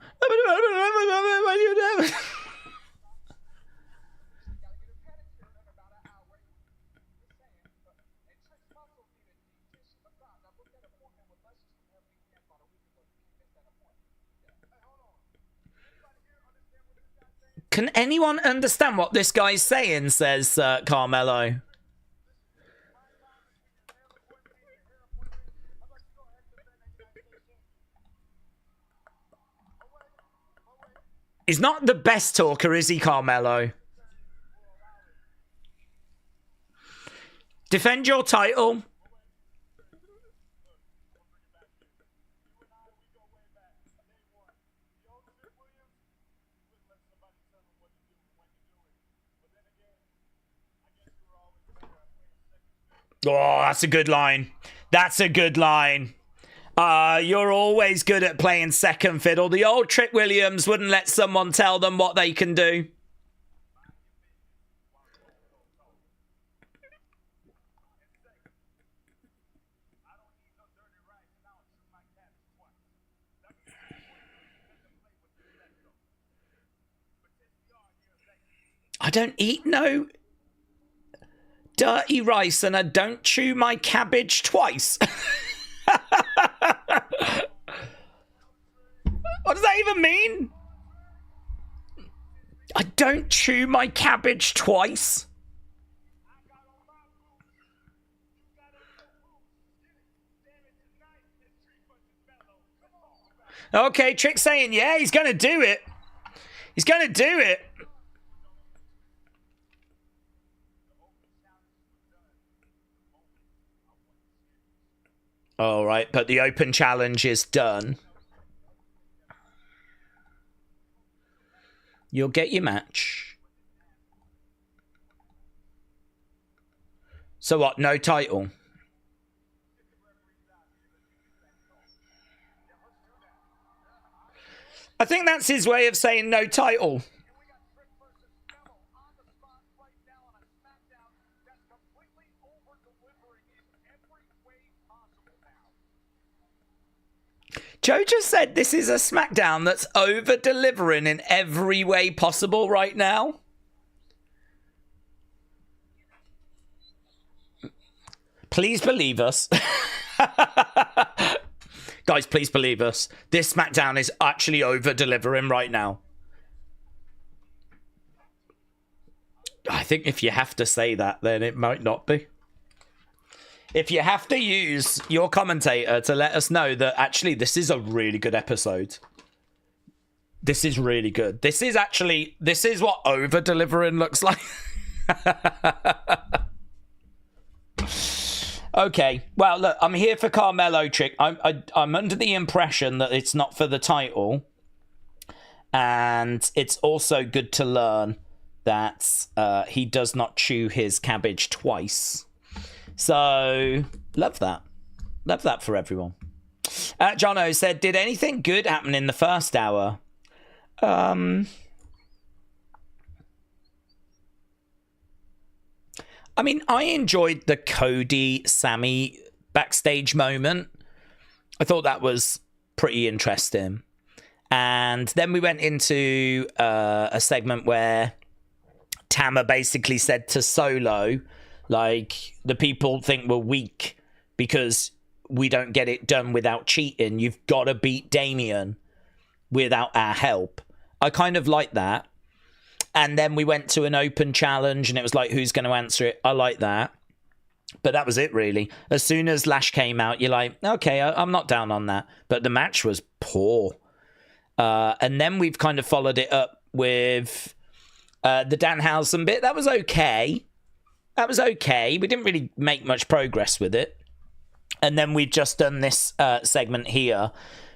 Can anyone understand what this guy's saying, says Carmelo. He's not the best talker, is he, Carmelo? Defend your title. Oh, that's a good line. That's a good line. You're always good at playing second fiddle. The old Trick Williams wouldn't let someone tell them what they can do. I don't eat no dirty rice and I don't chew my cabbage twice. What does that even mean? I don't chew my cabbage twice. Okay, Trick saying, yeah, he's going to do it. He's going to do it. All right, but the open challenge is done. You'll get your match. So what? No title? I think that's his way of saying no title. Joe just said this is a SmackDown that's over-delivering in every way possible right now. Please believe us. Guys, please believe us. This SmackDown is actually over-delivering right now. I think if you have to say that, then it might not be. If you have to use your commentator to let us know that actually this is a really good episode. This is really good. This is what over-delivering looks like. Okay. Well, look, I'm here for Carmelo, Trick. I'm under the impression that it's not for the title. And it's also good to learn that he does not chew his cabbage twice. So, love that. Love that for everyone. Jono said, did anything good happen in the first hour? I mean, I enjoyed the Cody, Sammy backstage moment. I thought that was pretty interesting. And then we went into a segment where Tama basically said to Solo, like, the people think we're weak because we don't get it done without cheating. You've got to beat Damian without our help. I kind of like that. And then we went to an open challenge and it was like, who's going to answer it? I like that. But that was it, really. As soon as Lash came out, you're like, okay, I'm not down on that. But the match was poor. And then we've kind of followed it up with the Danhausen bit. That was okay. We didn't really make much progress with it. And then we've just done this segment here,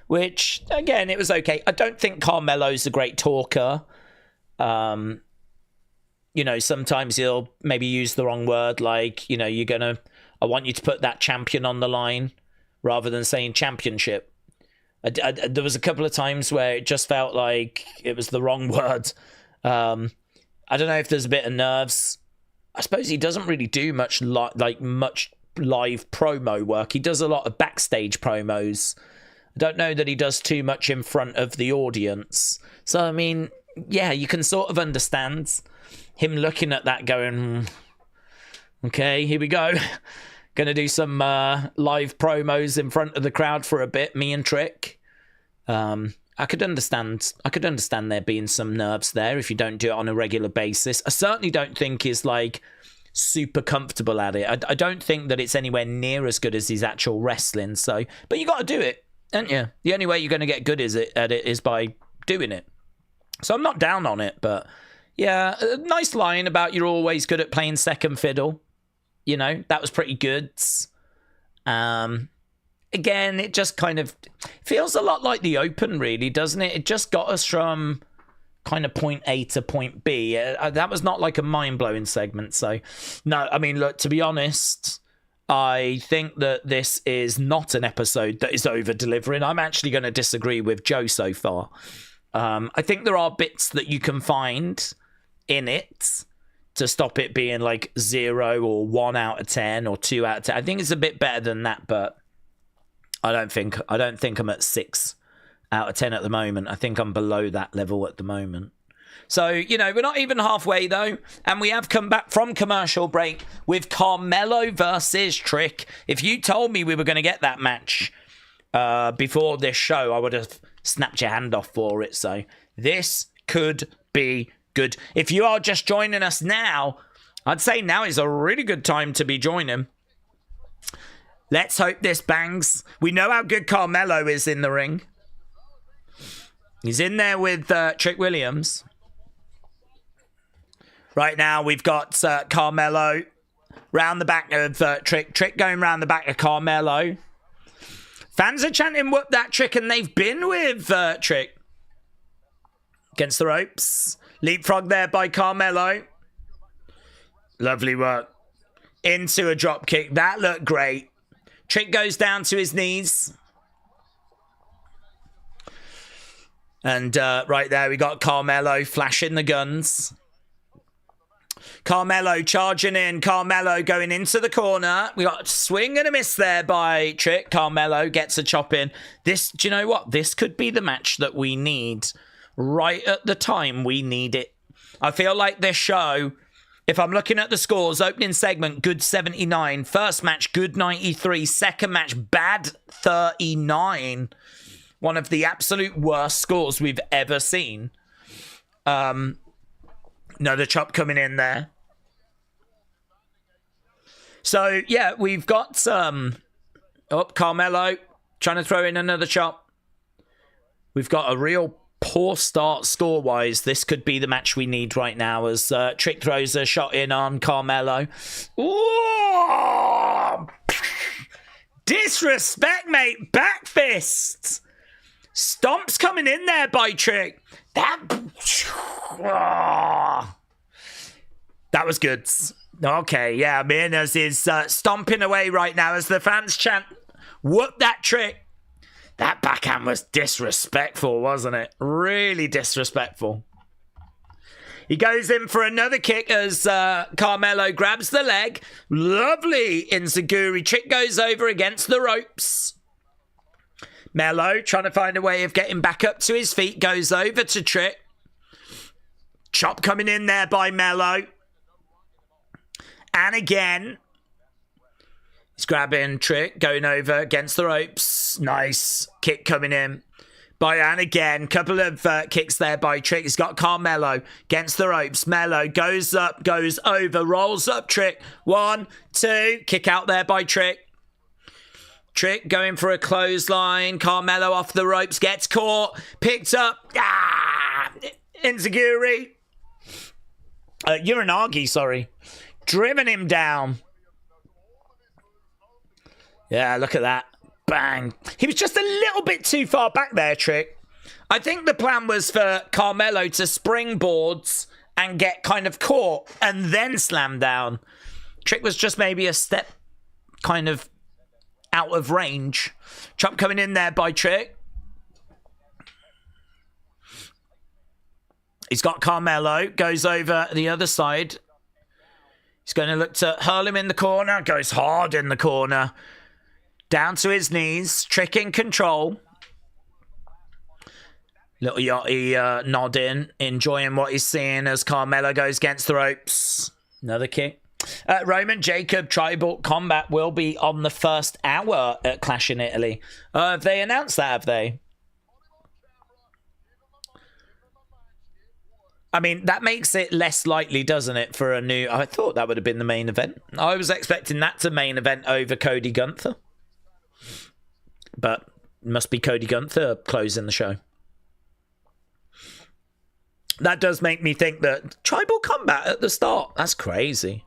which, again, it was okay. I don't think Carmelo's a great talker. You know, sometimes he'll maybe use the wrong word, like, you know, I want you to put that champion on the line rather than saying championship. There was a couple of times where it just felt like it was the wrong word. I don't know if there's a bit of nerves. I suppose he doesn't really do much much live promo work. He does a lot of backstage promos. I don't know that he does too much in front of the audience. So, I mean, yeah, you can sort of understand him looking at that going, okay, here we go. Gonna do some live promos in front of the crowd for a bit, me and Trick. I could understand there being some nerves there if you don't do it on a regular basis. I certainly don't think he's like super comfortable at it. I don't think that it's anywhere near as good as his actual wrestling. So, but you got to do it, don't you? The only way you're going to get good at it is by doing it. So I'm not down on it, but yeah, a nice line about you're always good at playing second fiddle. You know, that was pretty good. Again, it just kind of feels a lot like the Open, really, doesn't it? It just got us from kind of point A to point B. That was not like a mind-blowing segment. So, no, I mean, look, to be honest, I think that this is not an episode that is over-delivering. I'm actually going to disagree with Joe so far. I think there are bits that you can find in it to stop it being like 0 or 1 out of 10 or 2 out of 10. I think it's a bit better than that, but I don't think I'm at 6 out of 10 at the moment. I think I'm below that level at the moment. So, you know, we're not even halfway though, and we have come back from commercial break with Carmelo versus Trick. If you told me we were going to get that match before this show, I would have snapped your hand off for it. So this could be good. If you are just joining us now, I'd say now is a really good time to be joining. Let's hope this bangs. We know how good Carmelo is in the ring. He's in there with Trick Williams. Right now, we've got Carmelo round the back of Trick. Trick going round the back of Carmelo. Fans are chanting, whoop that Trick, and they've been with Trick. Against the ropes. Leapfrog there by Carmelo. Lovely work. Into a drop kick. That looked great. Trick goes down to his knees. And right there, we got Carmelo flashing the guns. Carmelo charging in. Carmelo going into the corner. We got a swing and a miss there by Trick. Carmelo gets a chop in. This, do you know what? This could be the match that we need right at the time we need it. I feel like this show, if I'm looking at the scores, opening segment, good 79. First match, good 93. Second match, bad 39. One of the absolute worst scores we've ever seen. Another chop coming in there. So, yeah, we've got Carmelo trying to throw in another chop. We've got a real poor start score-wise. This could be the match we need right now as Trick throws a shot in on Carmelo. Ooh! Disrespect, mate. Back fists. Stomps coming in there by Trick. That was good. Okay, yeah, Minas is stomping away right now as the fans chant, whoop that Trick. That backhand was disrespectful, wasn't it? Really disrespectful. He goes in for another kick as Carmelo grabs the leg. Lovely enziguri. Trick goes over against the ropes. Melo trying to find a way of getting back up to his feet. Goes over to Trick. Chop coming in there by Melo. And again. He's grabbing Trick, going over against the ropes. Nice kick coming in. And again, couple of kicks there by Trick. He's got Carmelo against the ropes. Melo goes up, goes over, rolls up Trick. 1, 2, kick out there by Trick. Trick going for a clothesline. Carmelo off the ropes, gets caught, picked up. Enziguri. Uranagi, sorry. Driven him down. Yeah, look at that. Bang. He was just a little bit too far back there, Trick. I think the plan was for Carmelo to springboards and get kind of caught and then slam down. Trick was just maybe a step kind of out of range. Chop coming in there by Trick. He's got Carmelo. Goes over the other side. He's going to look to hurl him in the corner. Goes hard in the corner. Down to his knees. Trick in control. Little Yachty nodding. Enjoying what he's seeing as Carmelo goes against the ropes. Another kick. Roman Jacob Tribal Combat will be on the first hour at Clash in Italy. Have they announced that, have they? I mean, that makes it less likely, doesn't it, for a new... I thought that would have been the main event. I was expecting that to main event over Cody Gunther. But must be Cody Gunther closing the show. That does make me think that Tribal Combat at the start. That's crazy.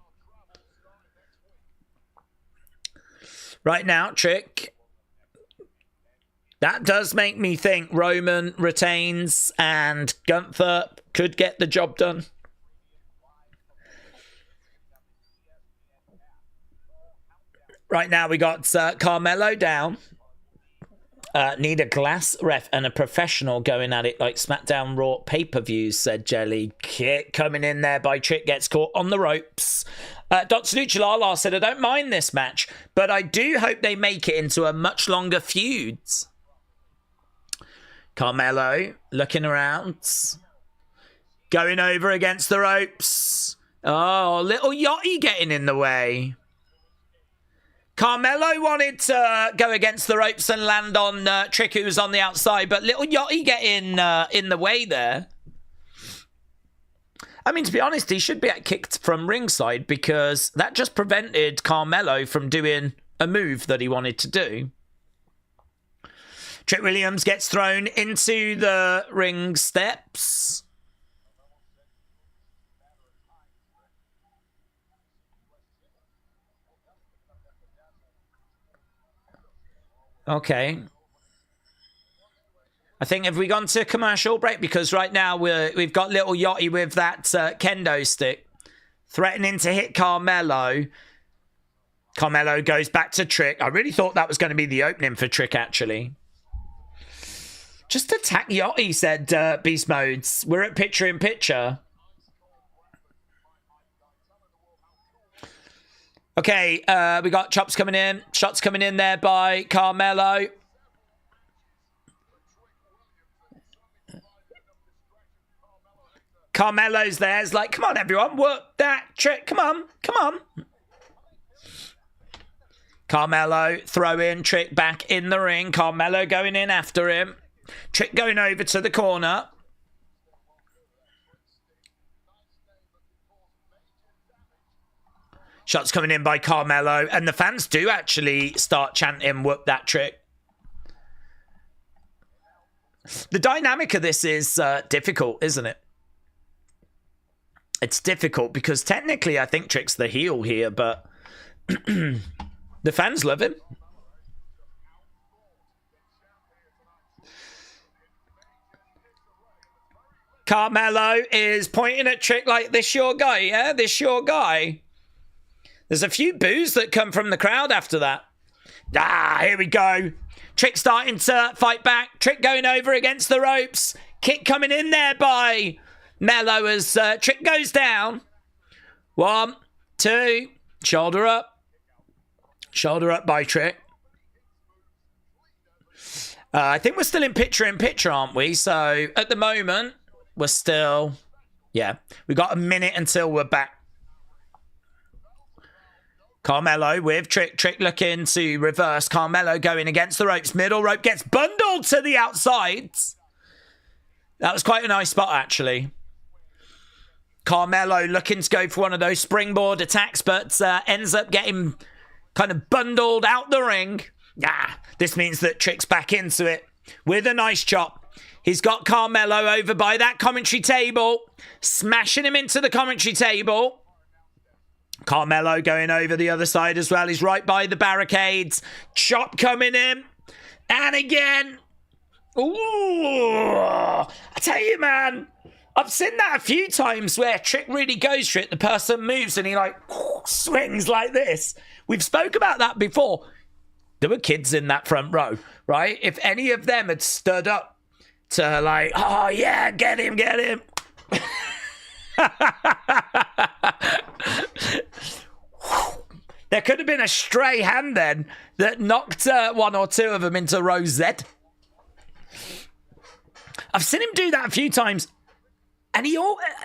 Right now, Trick. That does make me think Roman retains and Gunther could get the job done. Right now, we got Carmelo down. Need a glass ref and a professional going at it like SmackDown Raw pay-per-views, said Jelly. Kick coming in there by Trick, gets caught on the ropes. Dr. Luchalala said, I don't mind this match, but I do hope they make it into a much longer feud. Carmelo looking around. Going over against the ropes. Oh, little Yachty getting in the way. Carmelo wanted to go against the ropes and land on Trick, who was on the outside, but little Yachty getting in the way there. I mean, to be honest, he should be kicked from ringside because that just prevented Carmelo from doing a move that he wanted to do. Trick Williams gets thrown into the ring steps. Okay. I think, have we gone to commercial break? Because right now we've got little Yachty with that kendo stick. Threatening to hit Carmelo. Carmelo goes back to Trick. I really thought that was going to be the opening for Trick, actually. Just attack Yachty, said Beast Modes. We're at picture-in-picture. Okay, we got chops coming in. Shots coming in there by Carmelo. Carmelo's there. It's like, come on, everyone. Work that Trick. Come on. Come on. Carmelo throwing Trick back in the ring. Carmelo going in after him. Trick going over to the corner. Shots coming in by Carmelo. And the fans do actually start chanting, whoop that Trick. The dynamic of this is difficult, isn't it? It's difficult because technically I think Trick's the heel here, but the fans love him. Carmelo is pointing at Trick like, this your guy, yeah? This your guy. There's a few boos that come from the crowd after that. Here we go. Trick starting to fight back. Trick going over against the ropes. Kick coming in there by Mello as Trick goes down. 1, 2. Shoulder up. Shoulder up by Trick. I think we're still in picture, aren't we? So at the moment, we're still... Yeah, we've got a minute until we're back. Carmelo with Trick. Trick looking to reverse. Carmelo going against the ropes. Middle rope gets bundled to the outsides. That was quite a nice spot, actually. Carmelo looking to go for one of those springboard attacks, but ends up getting kind of bundled out the ring. This means that Trick's back into it with a nice chop. He's got Carmelo over by that commentary table, smashing him into the commentary table. Carmelo going over the other side as well. He's right by the barricades. Chop coming in. And again. Ooh. I tell you, man. I've seen that a few times where Trick really goes for it. The person moves and he like swings like this. We've spoke about that before. There were kids in that front row, right? If any of them had stood up to like, oh yeah, get him. There could have been a stray hand then that knocked one or two of them into row Z. I've seen him do that a few times. And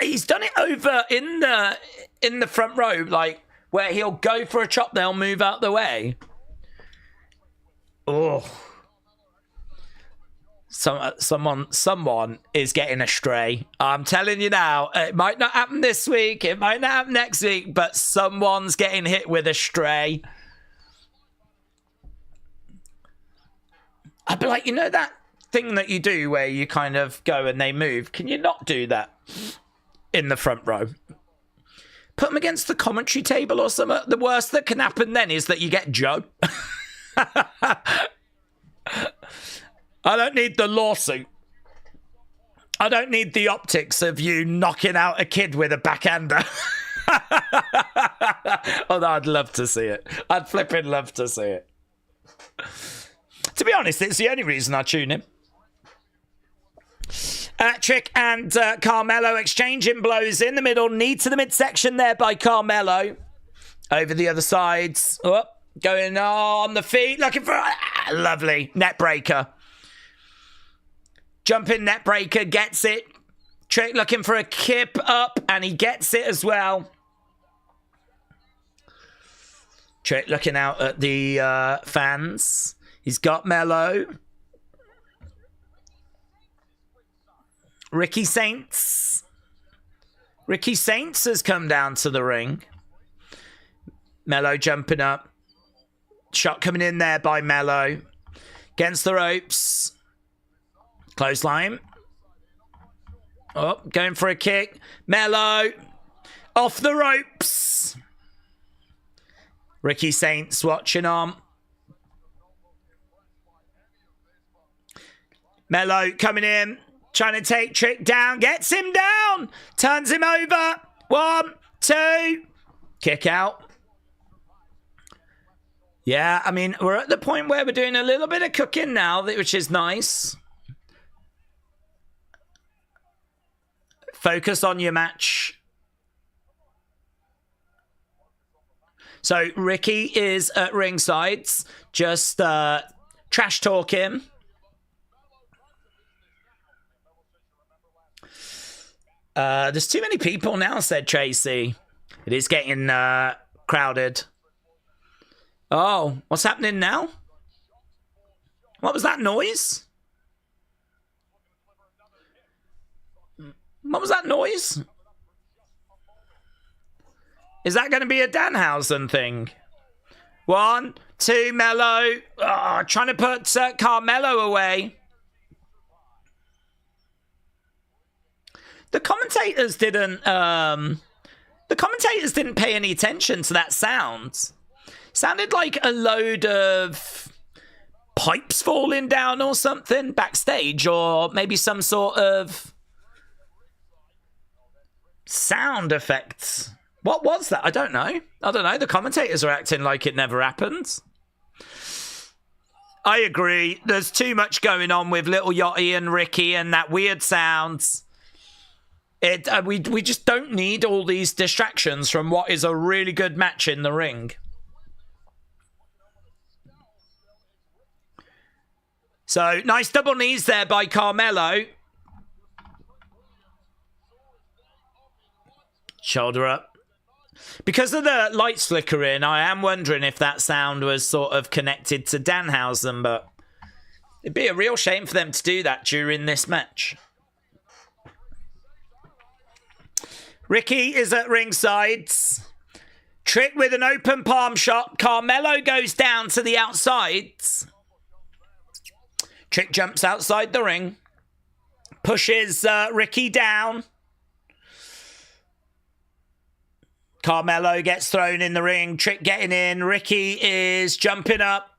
he's done it over in the front row, like where he'll go for a chop, they'll move out the way. Oh, someone is getting a stray. I'm telling you now, it might not happen this week, it might not happen next week, but someone's getting hit with a stray. I'd be like, you know that thing that you do where you kind of go and they move? Can you not do that in the front row? Put them against the commentary table or something. The worst that can happen then is that you get Joe. I don't need the lawsuit. I don't need the optics of you knocking out a kid with a backhander. Although I'd love to see it. I'd flipping love to see it. To be honest, it's the only reason I tune in. Trick and Carmelo exchanging blows in the middle. Knee to the midsection there by Carmelo. Over the other sides. Oh, going on the feet. Looking for lovely net breaker. Jumping net breaker. Gets it. Trick looking for a kip up. And he gets it as well. Trick looking out at the fans. He's got Mello. Ricky Saints has come down to the ring. Mello jumping up. Shot coming in there by Mello. Against the ropes. Clothesline. Oh, going for a kick. Mello. Off the ropes. Ricky Saints watching on. Mello coming in. Trying to take Trick down. Gets him down. Turns him over. 1, 2. Kick out. Yeah, I mean, we're at the point where we're doing a little bit of cooking now, which is nice. Focus on your match. So Ricky is at ringside, just trash talking. There's too many people now, said Tracy. It is getting crowded. Oh, what's happening now? What was that noise? What was that noise? Is that going to be a Danhausen thing? 1, 2, Mello. Oh, trying to put Carmelo away. The commentators didn't pay any attention to that sound. Sounded like a load of pipes falling down or something backstage, or maybe some sort of sound effects. What was that? I don't know. The commentators are acting like it never happened. I agree. There's too much going on with Little Yachty and Ricky and that weird sounds. We just don't need all these distractions from what is a really good match in the ring. So, nice double knees there by Carmelo. Shoulder up. Because of the lights flickering, I am wondering if that sound was sort of connected to Danhausen, but it'd be a real shame for them to do that during this match. Ricky is at ringside. Trick with an open palm shot. Carmelo goes down to the outside. Trick jumps outside the ring. Pushes Ricky down. Carmelo gets thrown in the ring. Trick getting in. Ricky is jumping up.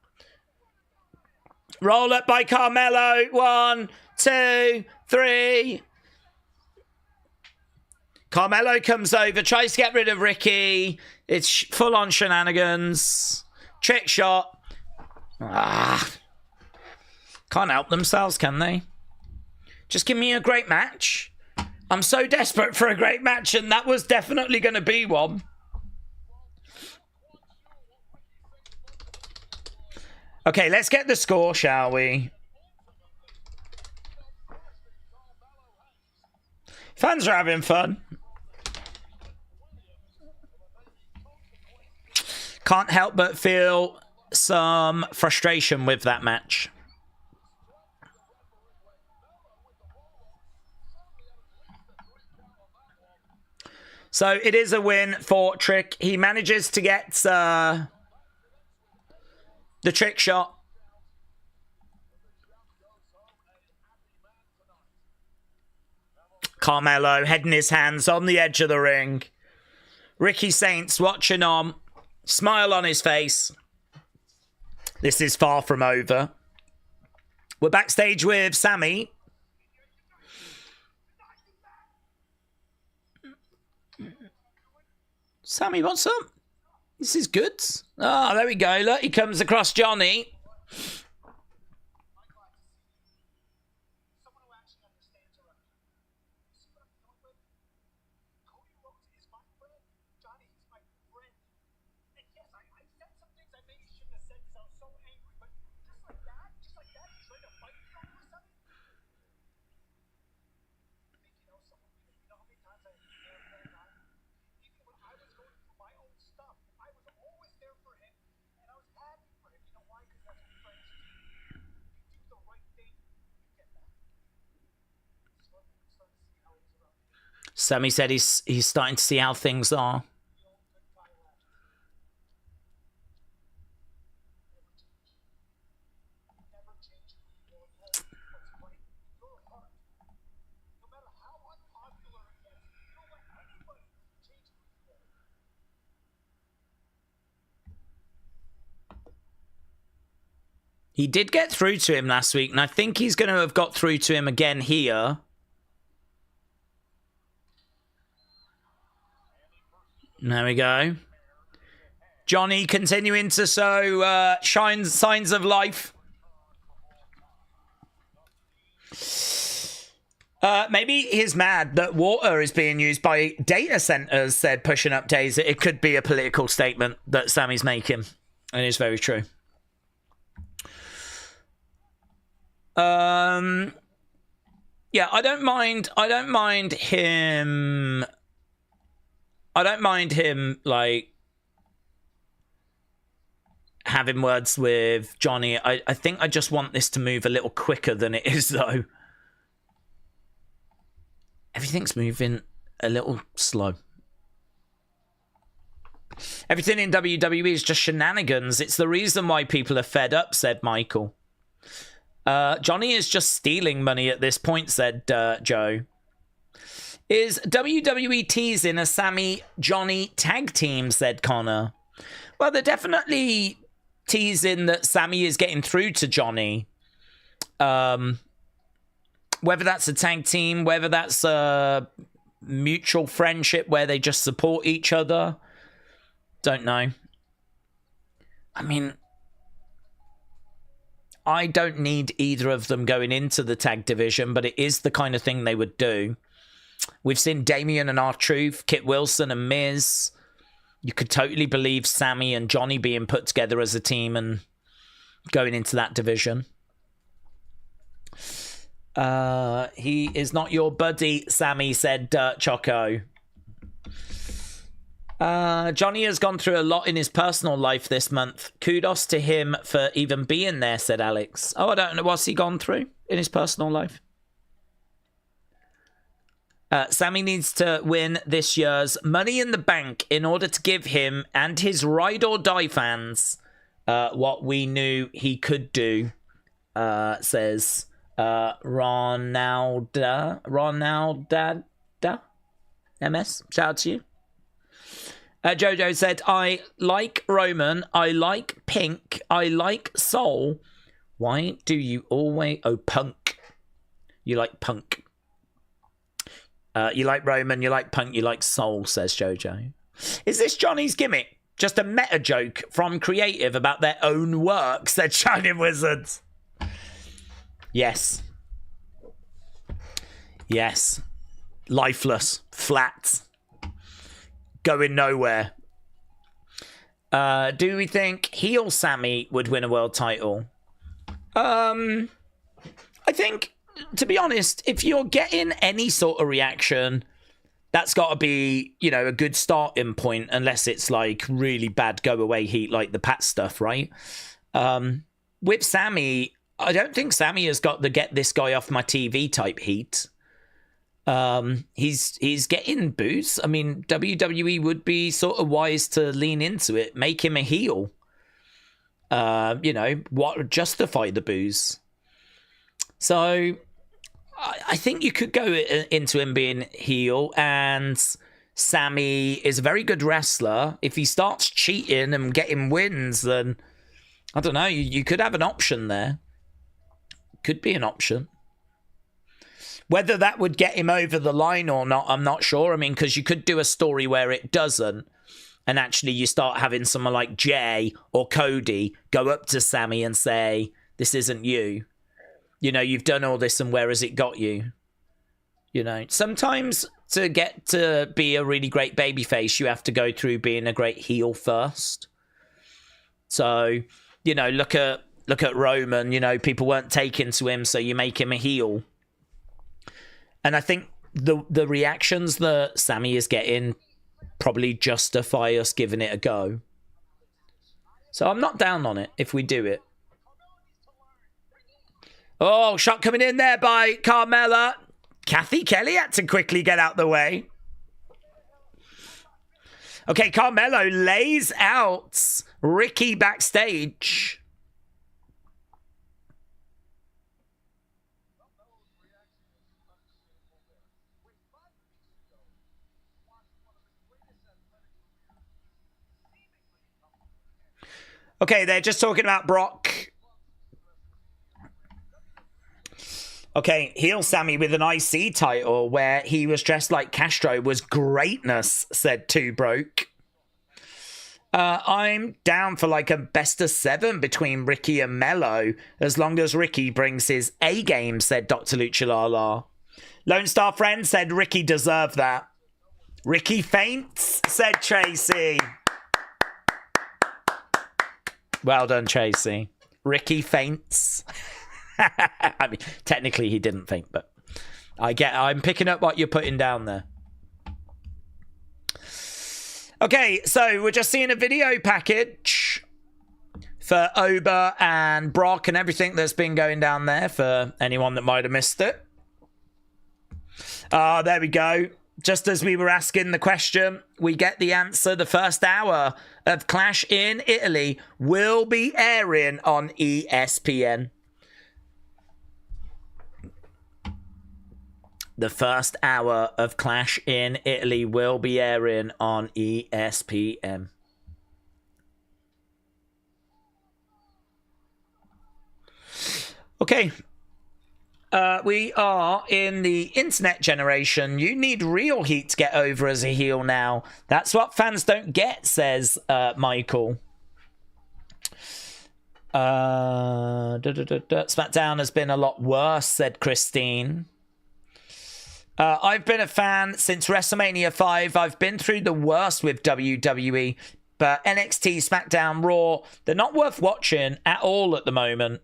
Roll up by Carmelo. 1, 2, 3. Carmelo comes over, tries to get rid of Ricky. It's full-on shenanigans. Trick shot. Can't help themselves, can they? Just give me a great match. I'm so desperate for a great match, and that was definitely going to be one. Okay, let's get the score, shall we? Fans are having fun. Can't help but feel some frustration with that match. So it is a win for Trick. He manages to get the trick shot. Carmelo heading his hands on the edge of the ring. Ricky Saints watching on. Smile on his face. This is far from over. We're backstage with Sammy. Sammy, what's up? This is good. Ah, there we go. Look, he comes across Johnny. Sammy said he's starting to see how things are. He did get through to him last week, and I think he's going to have got through to him again here. There we go. Johnny continuing to show signs of life. Maybe he's mad that water is being used by data centers, said Pushing Up Daze. It could be a political statement that Sammy's making. And it's very true. Yeah, I don't mind him. I don't mind him, like, having words with Johnny. I think I just want this to move a little quicker than it is, though. Everything's moving a little slow. Everything in WWE is just shenanigans. It's the reason why people are fed up, said Michael. Johnny is just stealing money at this point, said Joe. Is WWE teasing a Sammy-Johnny tag team, said Connor. Well, they're definitely teasing that Sammy is getting through to Johnny. Whether that's a tag team, whether that's a mutual friendship where they just support each other, don't know. I mean, I don't need either of them going into the tag division, but it is the kind of thing they would do. We've seen Damian and R-Truth, Kit Wilson and Miz. You could totally believe Sammy and Johnny being put together as a team and going into that division. He is not your buddy, Sammy, said Choco. Johnny has gone through a lot in his personal life this month. Kudos to him for even being there, said Alex. Oh, I don't know. What's he gone through in his personal life? Sammy needs to win this year's Money in the Bank in order to give him and his Ride or Die fans what we knew he could do, says Ronalda MS. Shout out to you. Jojo said, I like Roman, I like Pink, I like Soul. Why do you always... Oh, Punk. You like Punk. You like Roman, you like Punk, you like Soul, says Jojo. Is this Johnny's gimmick? Just a meta joke from creative about their own work, said Shining Wizards. Yes. Yes. Lifeless. Flat. Going nowhere. Do we think heel Sammy would win a world title? I think, to be honest, if you're getting any sort of reaction, that's got to be, you know, a good starting point, unless it's like really bad go away heat like the Pat stuff, right? With Sammy, I don't think Sammy has got the get this guy off my TV type heat. He's getting boos. I mean, WWE would be sort of wise to lean into it, make him a heel. You know, what would justify the boos? So I think you could go into him being heel, and Sammy is a very good wrestler. If he starts cheating and getting wins, then I don't know, you could have an option there. Could be an option. Whether that would get him over the line or not, I'm not sure. I mean, because you could do a story where it doesn't, and actually you start having someone like Jay or Cody go up to Sammy and say, this isn't you. You know, you've done all this and where has it got you? You know, sometimes to get to be a really great babyface, you have to go through being a great heel first. So, you know, look at Roman, you know, people weren't taken to him, so you make him a heel. And I think the reactions that Sammy is getting probably justify us giving it a go. So I'm not down on it if we do it. Oh, shot coming in there by Carmella. Kathy Kelly had to quickly get out the way. Okay, Carmelo lays out Ricky backstage. Okay, they're just talking about Brock. Okay, heel Sammy with an IC title where he was dressed like Castro was greatness, said Two Broke. I'm down for like a best of 7 between Ricky and Mello, as long as Ricky brings his A game, said Dr. Luchalala. Lone Star Friend said Ricky deserved that. Ricky faints, said Tracy. Well done, Tracy. Ricky faints. I mean, technically he didn't faint, but I'm picking up what you're putting down there. Okay, so we're just seeing a video package for Oba and Brock and everything that's been going down there for anyone that might have missed it. There we go. Just as we were asking the question, we get the answer. The first hour of Clash in Italy will be airing on ESPN. The first hour of Clash in Italy will be airing on ESPN. Okay. We are in the internet generation. You need real heat to get over as a heel now. That's what fans don't get, says Michael. SmackDown has been a lot worse, said Christine. I've been a fan since WrestleMania 5. I've been through the worst with WWE, but NXT, SmackDown, Raw, they're not worth watching at all at the moment.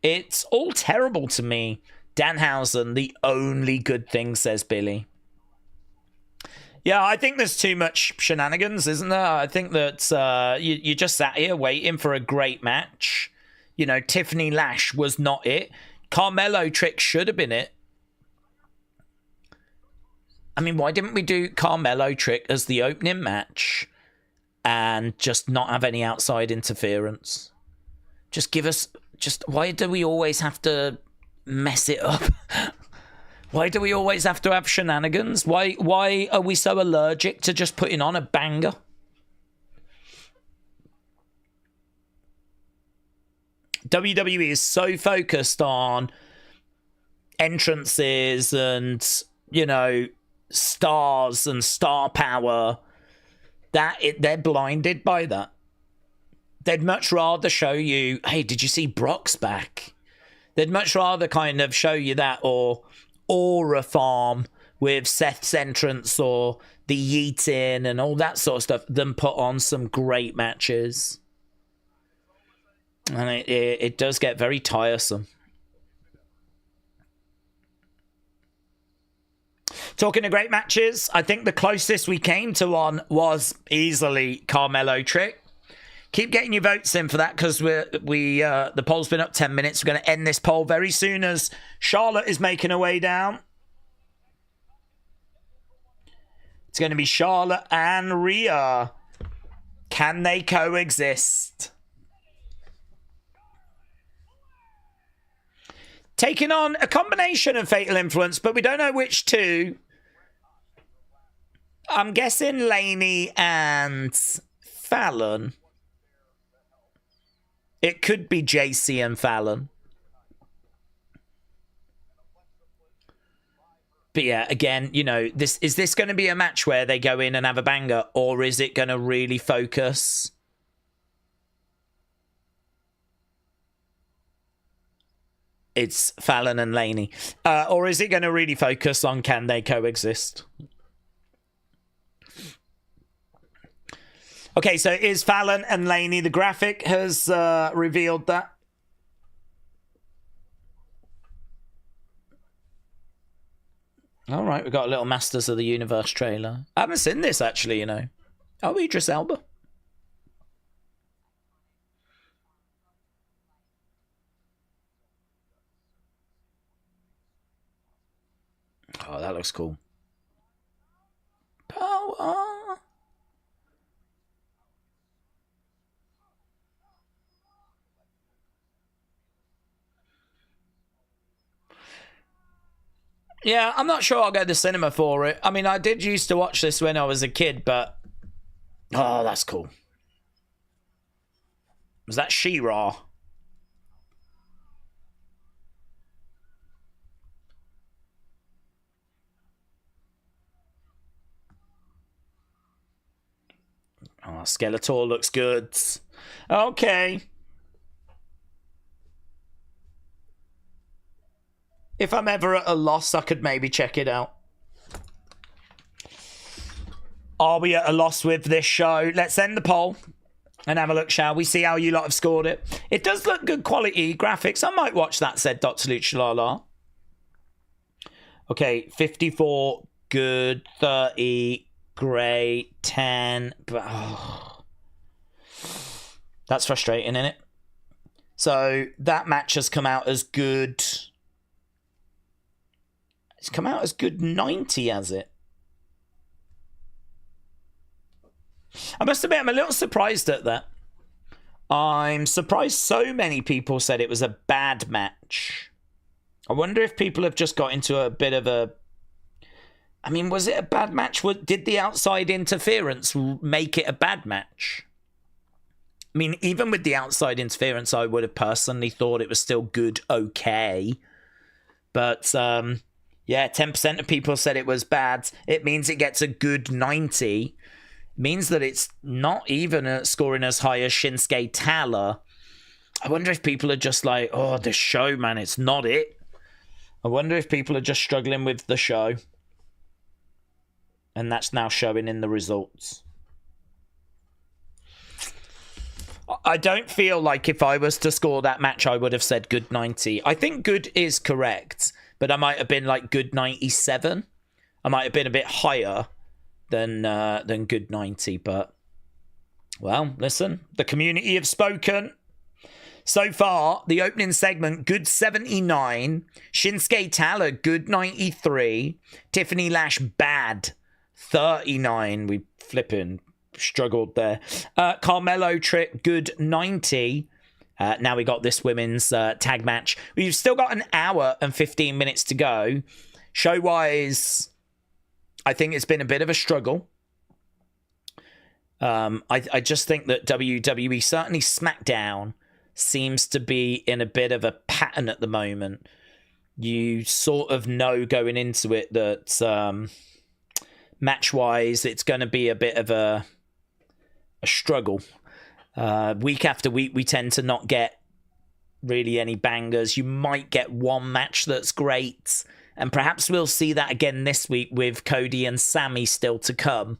It's all terrible to me. Danhausen, the only good thing, says Billy. Yeah, I think there's too much shenanigans, isn't there? I think that you just sat here waiting for a great match. You know, Tiffany Lash was not it. Carmelo Trick should have been it. I mean, why didn't we do Carmelo Trick as the opening match and just not have any outside interference? Just give us... why do we always have to mess it up? Why do we always have to have shenanigans? Why are we so allergic to just putting on a banger? WWE is so focused on entrances and, you know, stars and star power that they're blinded by that. They'd much rather show you, hey, did you see Brock's back? They'd much rather kind of show you that, or Aura Farm with Seth's entrance or the Yeetin and all that sort of stuff than put on some great matches. And it does get very tiresome. Talking of great matches, I think the closest we came to one was easily Carmelo Trick. Keep getting your votes in for that, because the poll's been up 10 minutes. We're going to end this poll very soon as Charlotte is making her way down. It's going to be Charlotte and Rhea. Can they coexist? Taking on a combination of Fatal Influence, but we don't know which two. I'm guessing Laney and Fallon. It could be JC and Fallon. But yeah, again, you know, is this going to be a match where they go in and have a banger, or is it going to really focus? It's Fallon and Laney. Or is it going to really focus on can they coexist? Okay, so it is Fallon and Laney. The graphic has revealed that. All right, we've got a little Masters of the Universe trailer. I haven't seen this, actually, you know. Oh, Idris Elba. Oh, that looks cool. Power. Yeah, I'm not sure I'll go to the cinema for it. I mean, I did used to watch this when I was a kid, but... Oh, that's cool. Was that She-Ra? Oh, Skeletor looks good. Okay. If I'm ever at a loss, I could maybe check it out. Are we at a loss with this show? Let's end the poll and have a look, shall we? See how you lot have scored it. It does look good quality graphics. I might watch that, said Dr. Luchalala. Okay, 54, good, 30, great, 10. Oh. That's frustrating, isn't it? So that match has come out as good... It's come out as good 90, has it? I must admit, I'm a little surprised at that. I'm surprised so many people said it was a bad match. I wonder if people have just got into a bit of a... I mean, was it a bad match? Did the outside interference make it a bad match? I mean, even with the outside interference, I would have personally thought it was still good, okay. But... yeah, 10% of people said it was bad. It means it gets a good 90. It means that it's not even scoring as high as Shinsuke Talla. I wonder if people are just like, oh, the show, man, it's not it. I wonder if people are just struggling with the show. And that's now showing in the results. I don't feel like if I was to score that match, I would have said good 90. I think good is correct. But I might have been like good 97. I might have been a bit higher. than good 90. But, well, listen, the community have spoken. So far, the opening segment, good 79. Shinsuke Talla, good 93. Tiffany Lash, bad 39. We flipping struggled there. Carmelo Trick, good 90. Now we got this women's tag match. We've still got an hour and 15 minutes to go. Show-wise, I think it's been a bit of a struggle. I just think that WWE, certainly SmackDown, seems to be in a bit of a pattern at the moment. You sort of know going into it that match-wise, it's going to be a bit of a struggle. Week after week, we tend to not get really any bangers. You might get one match that's great, and perhaps we'll see that again this week with Cody and Sammy still to come.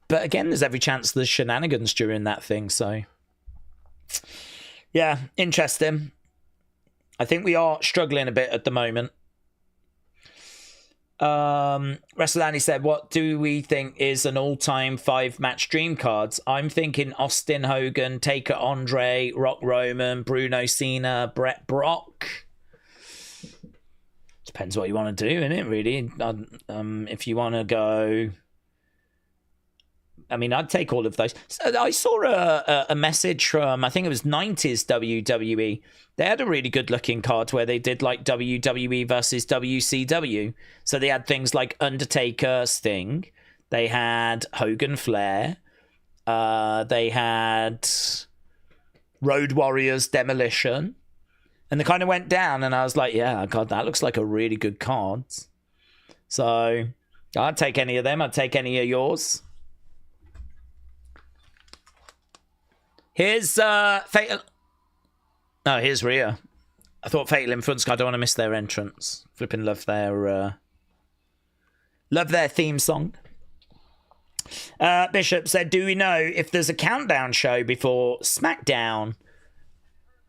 But again, there's every chance there's shenanigans during that thing, so... yeah, interesting. I think we are struggling a bit at the moment. WrestleLandy said, what do we think is an all-time 5-match dream cards? I'm thinking Austin, Hogan, Taker, Andre, Rock, Roman, Bruno, Cena, Brett, Brock. Depends what you want to do, innit, really? If you want to go... I mean, I'd take all of those. So I saw a message from, I think it was 90s WWE. They had a really good looking card where they did like WWE versus WCW. So they had things like Undertaker, Sting. They had Hogan, Flair. They had Road Warriors, Demolition. And they kind of went down and I was like, yeah, God, that looks like a really good card. So I'd take any of them. I'd take any of yours. Here's Fatal... No, here's Rhea. I thought Fatal Influence. I don't want to miss their entrance. Flipping love their theme song. Bishop said, do we know if there's a countdown show before SmackDown?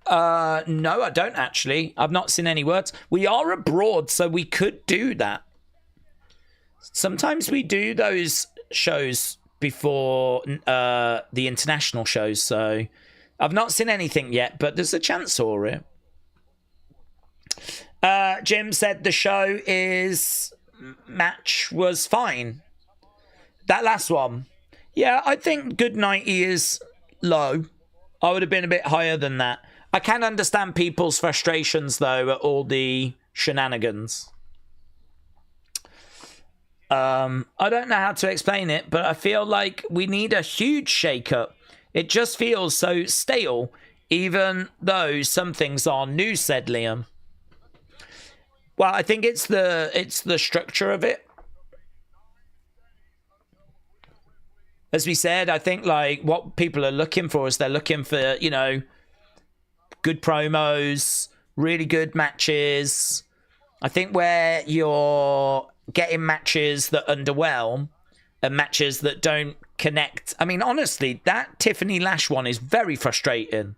No, I don't actually. I've not seen any words. We are abroad, so we could do that. Sometimes we do those shows before the international shows, so I've not seen anything yet, but there's a chance for it. Jim said the show match was fine. That last one, yeah, I think good 90 is low. I would have been a bit higher than that. I can understand people's frustrations though at all the shenanigans. I don't know how to explain it, but I feel like we need a huge shake-up. It just feels so stale, even though some things are new, said Liam. Well, I think it's the structure of it. As we said, I think like what people are looking for is they're looking for, you know, good promos, really good matches. I think where you're getting matches that underwhelm and matches that don't connect. I mean, honestly, that Tiffany Lash one is very frustrating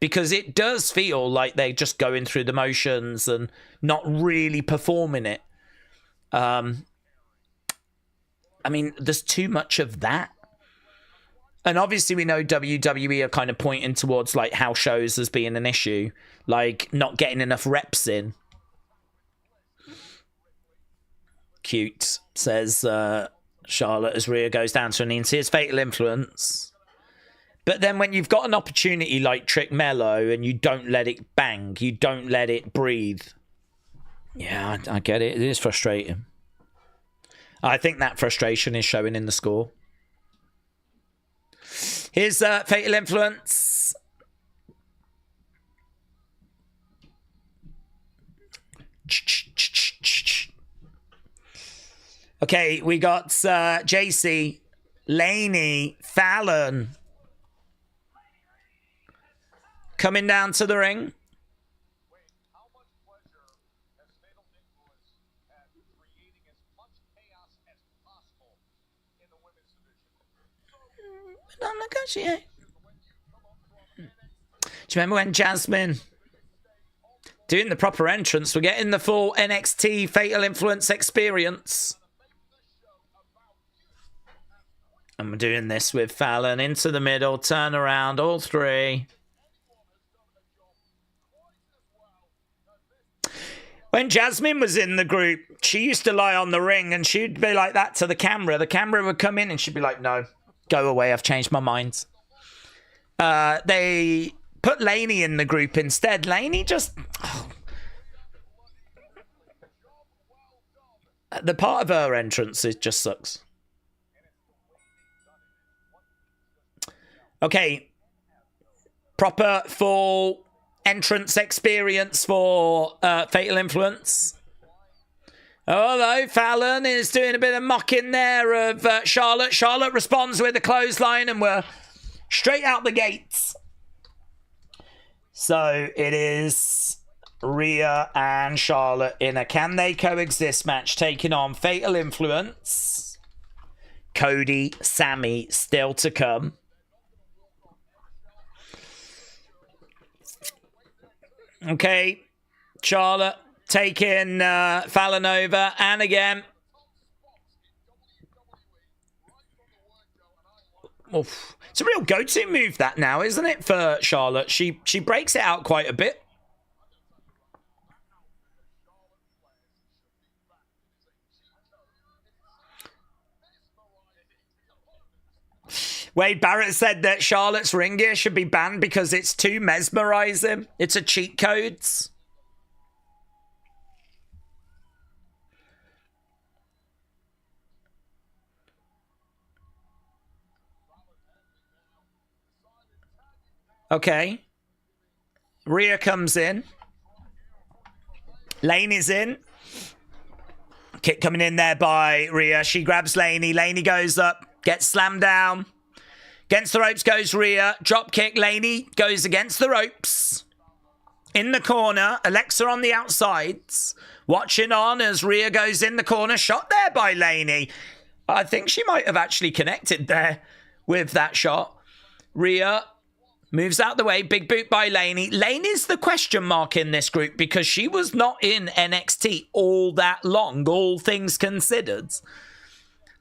because it does feel like they're just going through the motions and not really performing it. I mean, there's too much of that. And obviously we know WWE are kind of pointing towards like house shows as being an issue, like not getting enough reps in. Cute, says Charlotte as Rhea goes down to her knees. Here's Fatal Influence. But then when you've got an opportunity like Trick Mello and you don't let it bang, you don't let it breathe. Yeah, I get it. It is frustrating. I think that frustration is showing in the score. Here's Fatal Influence. Okay, we got JC, Laney, Fallon coming down to the ring. Don't negotiate. Do you remember when Jasmine doing the proper entrance? We're getting the full NXT Fatal Influence experience. And we're doing this with Fallon into the middle, turn around, all three. When Jasmine was in the group, she used to lie on the ring and she'd be like that to the camera. The camera would come in and she'd be like, no, go away, I've changed my mind. They put Lainey in the group instead. Lainey just... The part of her entrance, it just sucks. Okay. Proper full entrance experience for Fatal Influence. Although Fallon is doing a bit of mocking there of Charlotte. Charlotte responds with a clothesline and we're straight out the gates. So it is Rhea and Charlotte in a Can They Coexist match taking on Fatal Influence. Cody, Sammy still to come. Okay, Charlotte taking Fallon over, and again. Oof. It's a real go-to move that now, isn't it, for Charlotte? She breaks it out quite a bit. Wade Barrett said that Charlotte's ring gear should be banned because it's too mesmerizing. It's a cheat codes. Okay. Rhea comes in. Lane is in. Kick coming in there by Rhea. She grabs Laney. Laney goes up. Gets slammed down. Against the ropes goes Rhea. Drop kick. Laney goes against the ropes. In the corner. Alexa on the outsides. Watching on as Rhea goes in the corner. Shot there by Laney. I think she might have actually connected there with that shot. Rhea moves out the way. Big boot by Laney. Laney's the question mark in this group because she was not in NXT all that long, all things considered.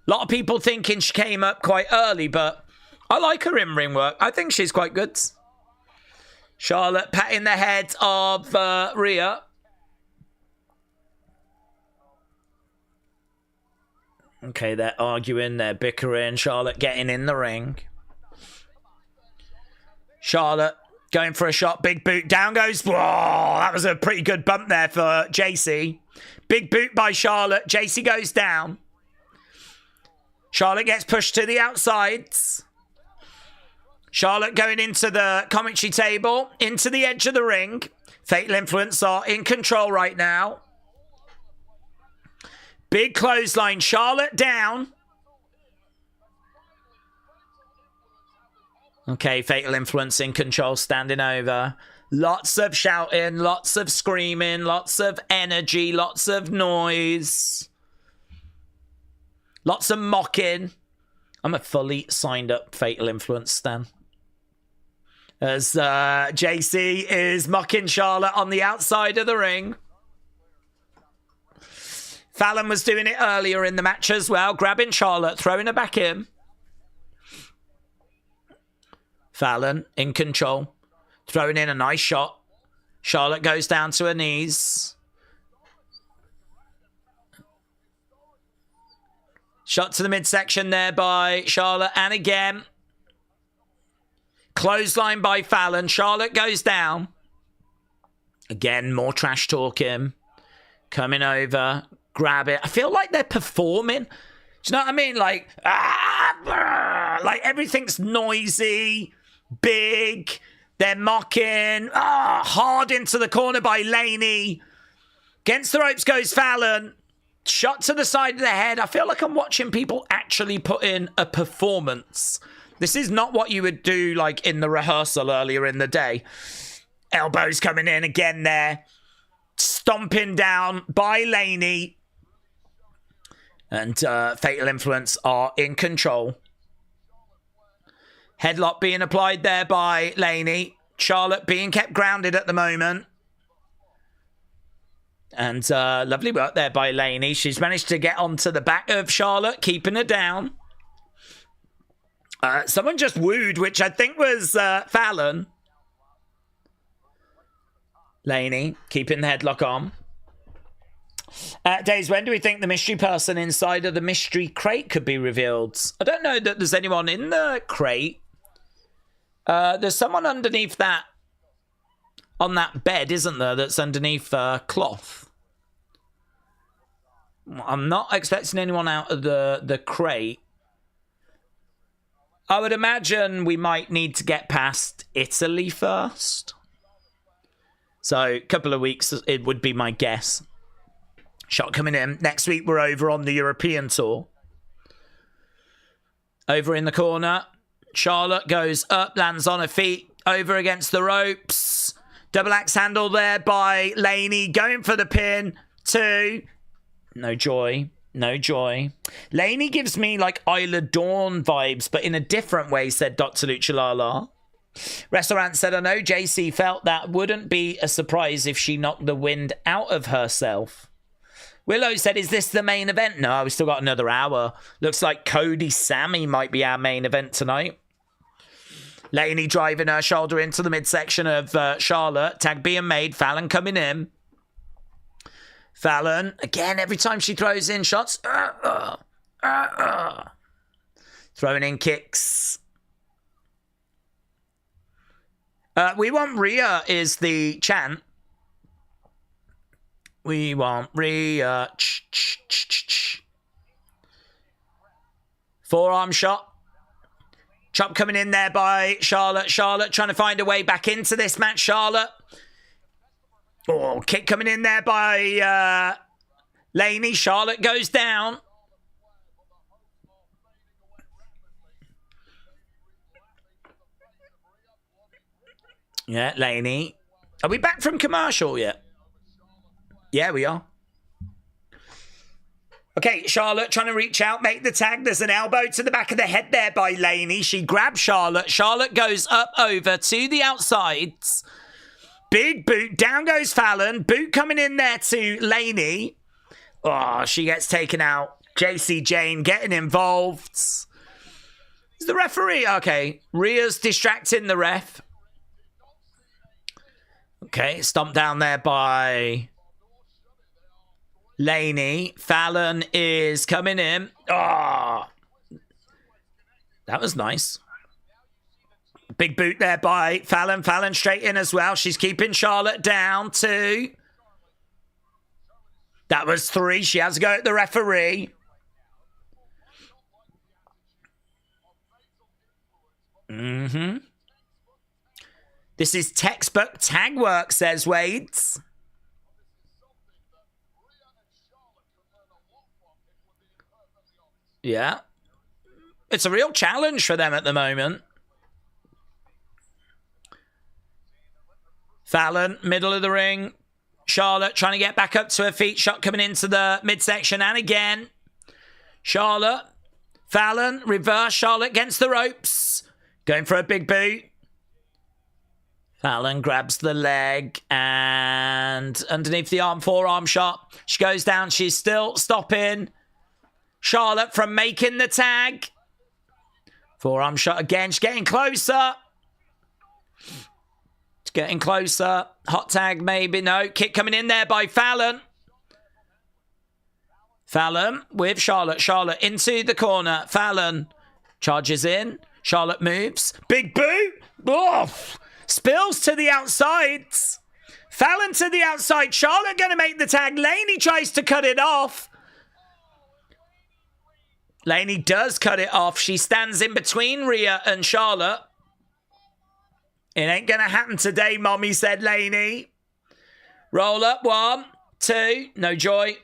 A lot of people thinking she came up quite early, but I like her in-ring work. I think she's quite good. Charlotte patting the head of Rhea. Okay, they're arguing, they're bickering. Charlotte getting in the ring. Charlotte going for a shot. Big boot. Down goes. Whoa, that was a pretty good bump there for JC. Big boot by Charlotte. JC goes down. Charlotte gets pushed to the outsides. Charlotte going into the commentary table, into the edge of the ring. Fatal Influence are in control right now. Big clothesline. Charlotte down. Okay, Fatal Influence in control, standing over. Lots of shouting, lots of screaming, lots of energy, lots of noise. Lots of mocking. I'm a fully signed up Fatal Influence stan. As JC is mocking Charlotte on the outside of the ring. Fallon was doing it earlier in the match as well. Grabbing Charlotte, throwing her back in. Fallon in control. Throwing in a nice shot. Charlotte goes down to her knees. Shot to the midsection there by Charlotte. And again. Clothesline by Fallon. Charlotte goes down. Again, more trash talking. Coming over. Grab it. I feel like they're performing. Do you know what I mean? Like everything's noisy, big. They're mocking. Hard into the corner by Laney. Against the ropes goes Fallon. Shot to the side of the head. I feel like I'm watching people actually put in a performance. This is not what you would do like in the rehearsal earlier in the day. Elbows coming in again there. Stomping down by Laney. And Fatal Influence are in control. Headlock being applied there by Laney. Charlotte being kept grounded at the moment. And lovely work there by Laney. She's managed to get onto the back of Charlotte, keeping her down. Someone just wooed, which I think was Fallon. Laney, keeping the headlock on. Daze, when do we think the mystery person inside of the mystery crate could be revealed? I don't know that there's anyone in the crate. There's someone underneath that, on that bed, isn't there, that's underneath cloth. I'm not expecting anyone out of the crate. I would imagine we might need to get past Italy first. So a couple of weeks, it would be my guess. Shot coming in. Next week, we're over on the European tour. Over in the corner. Charlotte goes up, lands on her feet. Over against the ropes. Double axe handle there by Laney. Going for the pin. 2. No joy. No joy. Laney gives me like Isla Dawn vibes, but in a different way, said Dr. Luchalala. Restaurant said, I know JC felt that wouldn't be a surprise if she knocked the wind out of herself. Willow said, is this the main event? No, we've still got another hour. Looks like Cody Sammy might be our main event tonight. Laney driving her shoulder into the midsection of Charlotte. Tag being made. Fallon coming in. Fallon, again, every time she throws in shots. Throwing in kicks. We want Rhea is the chant. We want Rhea. Forearm shot. Chop coming in there by Charlotte. Charlotte trying to find a way back into this match. Charlotte. Oh, kick coming in there by Laney. Charlotte goes down. Yeah, Laney. Are we back from commercial yet? Yeah, we are. Okay, Charlotte trying to reach out, make the tag. There's an elbow to the back of the head there by Laney. She grabs Charlotte. Charlotte goes up over to the outsides. Big boot. Down goes Fallon. Boot coming in there to Laney. Oh, she gets taken out. JC Jane getting involved. Is the referee? Okay. Rhea's distracting the ref. Okay, stomped down there by Laney. Fallon is coming in. Oh, that was nice. Big boot there by Fallon. Fallon straight in as well. She's keeping Charlotte down. 2. That was 3. She has to go at the referee. This is textbook tag work, says Wades. Yeah. It's a real challenge for them at the moment. Fallon, middle of the ring. Charlotte trying to get back up to her feet. Shot coming into the midsection. And again. Charlotte. Fallon. Reverse. Charlotte against the ropes. Going for a big boot. Fallon grabs the leg. And underneath the arm, forearm shot. She goes down. She's still stopping Charlotte from making the tag. Forearm shot again. She's getting closer. Getting closer. Hot tag, maybe. No. Kick coming in there by Fallon. Fallon with Charlotte. Charlotte into the corner. Fallon charges in. Charlotte moves. Big boot. Oh, spills to the outside. Fallon to the outside. Charlotte going to make the tag. Laney tries to cut it off. Laney does cut it off. She stands in between Rhea and Charlotte. It ain't gonna happen today, Mommy, said Laney. Roll up. 1, 2. No joy.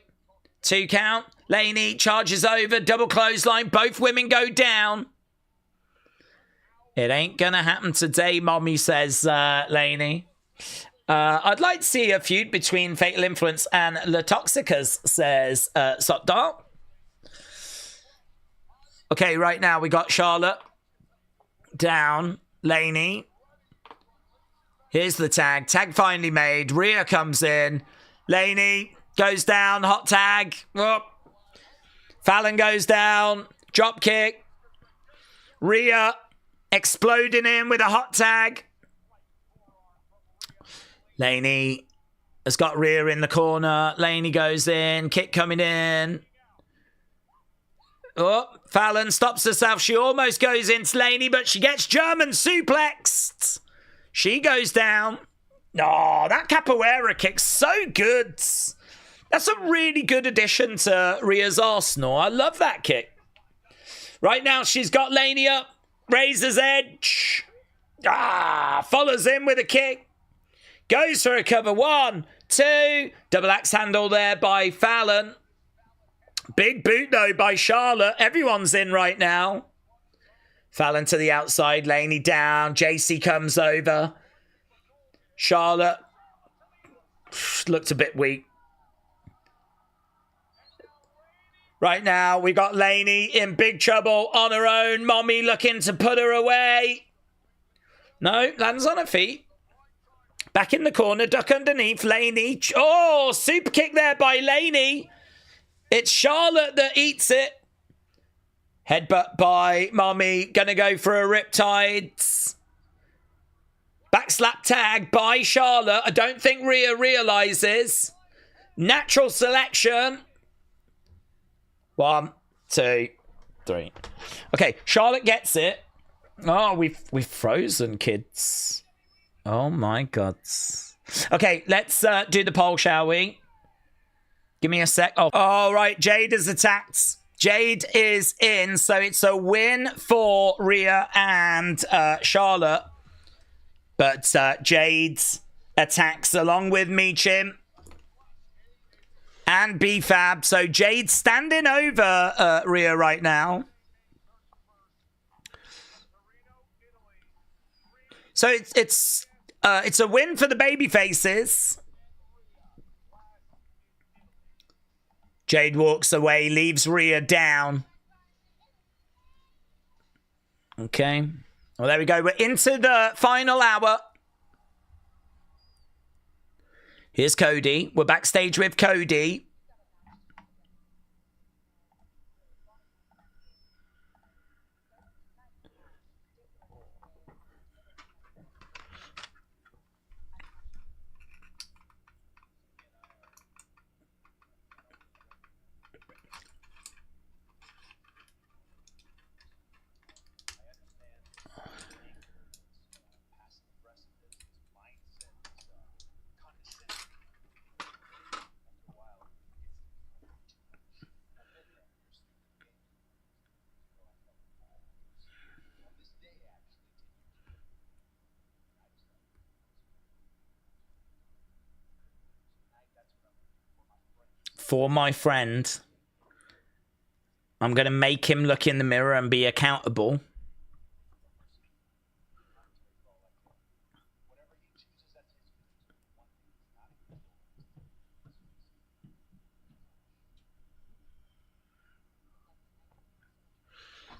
2 count. Laney charges over. Double clothesline. Both women go down. It ain't gonna happen today, Mommy, says Laney. I'd like to see a feud between Fatal Influence and Le Toxicas, says Sotdar. Okay, right now we got Charlotte. Down. Laney. Here's the tag. Tag finally made. Rhea comes in. Laney goes down. Hot tag. Whoop. Fallon goes down. Drop kick. Rhea exploding in with a hot tag. Laney has got Rhea in the corner. Laney goes in. Kick coming in. Oh, Fallon stops herself. She almost goes into Laney, but she gets German suplexed. She goes down. Oh, that capoeira kick's so good. That's a really good addition to Rhea's arsenal. I love that kick. Right now, she's got Laney up. Razor's edge. Follows in with a kick. Goes for a cover. 1, 2. Double axe handle there by Fallon. Big boot, though, by Charlotte. Everyone's in right now. Fallon to the outside. Laney down. JC comes over. Charlotte looked a bit weak. Right now, we got Laney in big trouble on her own. Mommy looking to put her away. No, lands on her feet. Back in the corner, duck underneath. Laney. Oh, super kick there by Laney. It's Charlotte that eats it. Headbutt by Mommy. Gonna go for a riptides. Back slap tag by Charlotte. I don't think Rhea realizes. Natural selection. 1, 2, 3. Okay, Charlotte gets it. Oh, we've frozen, kids. Oh my god. Okay, let's do the poll, shall we? Give me a sec. Oh, all right. Jade has attacked. Jade is in, so it's a win for Rhea and Charlotte. But Jade attacks along with Meechim and B-Fab. So Jade's standing over Rhea right now. So it's a win for the baby faces. Jade walks away, leaves Rhea down. Okay. Well, there we go. We're into the final hour. Here's Cody. We're backstage with Cody. For my friend, I'm going to make him look in the mirror and be accountable.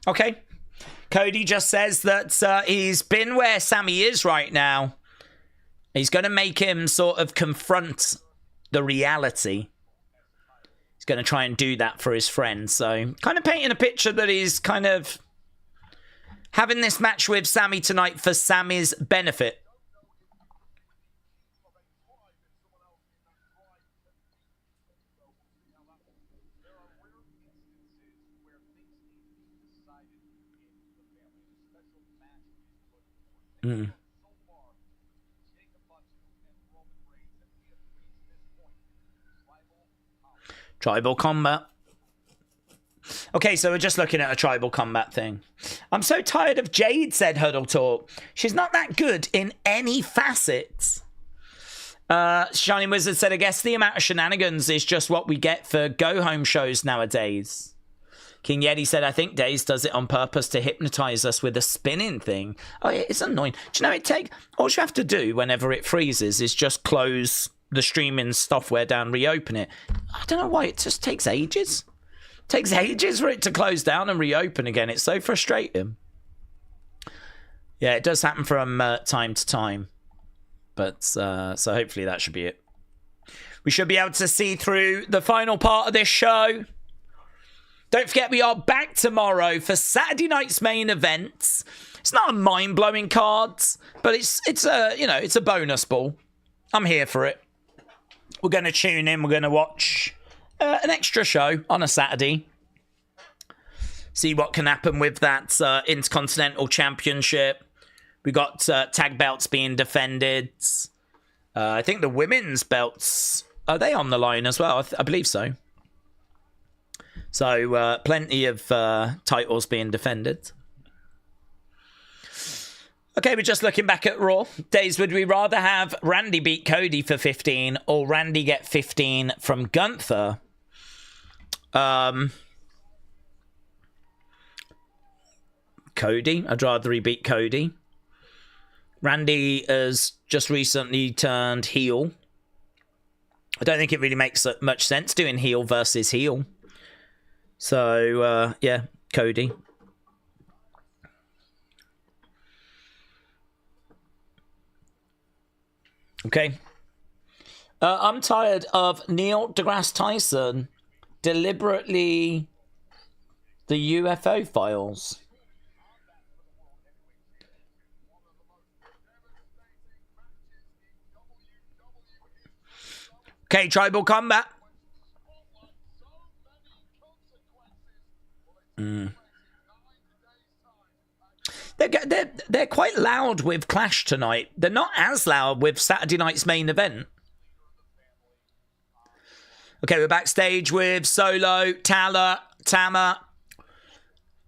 Okay. Cody just says that he's been where Sammy is right now. He's going to make him sort of confront the reality. Going to try and do that for his friend. So kind of painting a picture that he's kind of having this match with Sammy tonight for Sammy's benefit. Tribal combat. Okay, so we're just looking at a tribal combat thing. I'm so tired of Jade, said Huddle Talk. She's not that good in any facets. Shining Wizard said, I guess the amount of shenanigans is just what we get for go-home shows nowadays. King Yeti said, I think Daze does it on purpose to hypnotize us with a spinning thing. Oh, yeah, it's annoying. Do you know, all you have to do whenever it freezes is just close the streaming software down, reopen it. I don't know why it just takes ages. It takes ages for it to close down and reopen again. It's so frustrating. Yeah, it does happen from time to time. But so hopefully that should be it. We should be able to see through the final part of this show. Don't forget, we are back tomorrow for Saturday night's main event. It's not a mind-blowing card, but it's a bonus ball. I'm here for it. We're going to tune in. We're going to watch an extra show on a Saturday. See what can happen with that Intercontinental Championship. We got tag belts being defended. I think the women's belts, are they on the line as well? I believe so. So plenty of titles being defended. Okay, we're just looking back at Raw. Days, would we rather have Randy beat Cody for 15 or Randy get 15 from Gunther? Cody. I'd rather he beat Cody. Randy has just recently turned heel. I don't think it really makes much sense doing heel versus heel. So, yeah, Cody. Okay. I'm tired of Neil deGrasse Tyson deliberately the UFO files. Okay, Tribal Combat. They're quite loud with Clash tonight. They're not as loud with Saturday night's main event. Okay, we're backstage with Solo, Talla, Tama,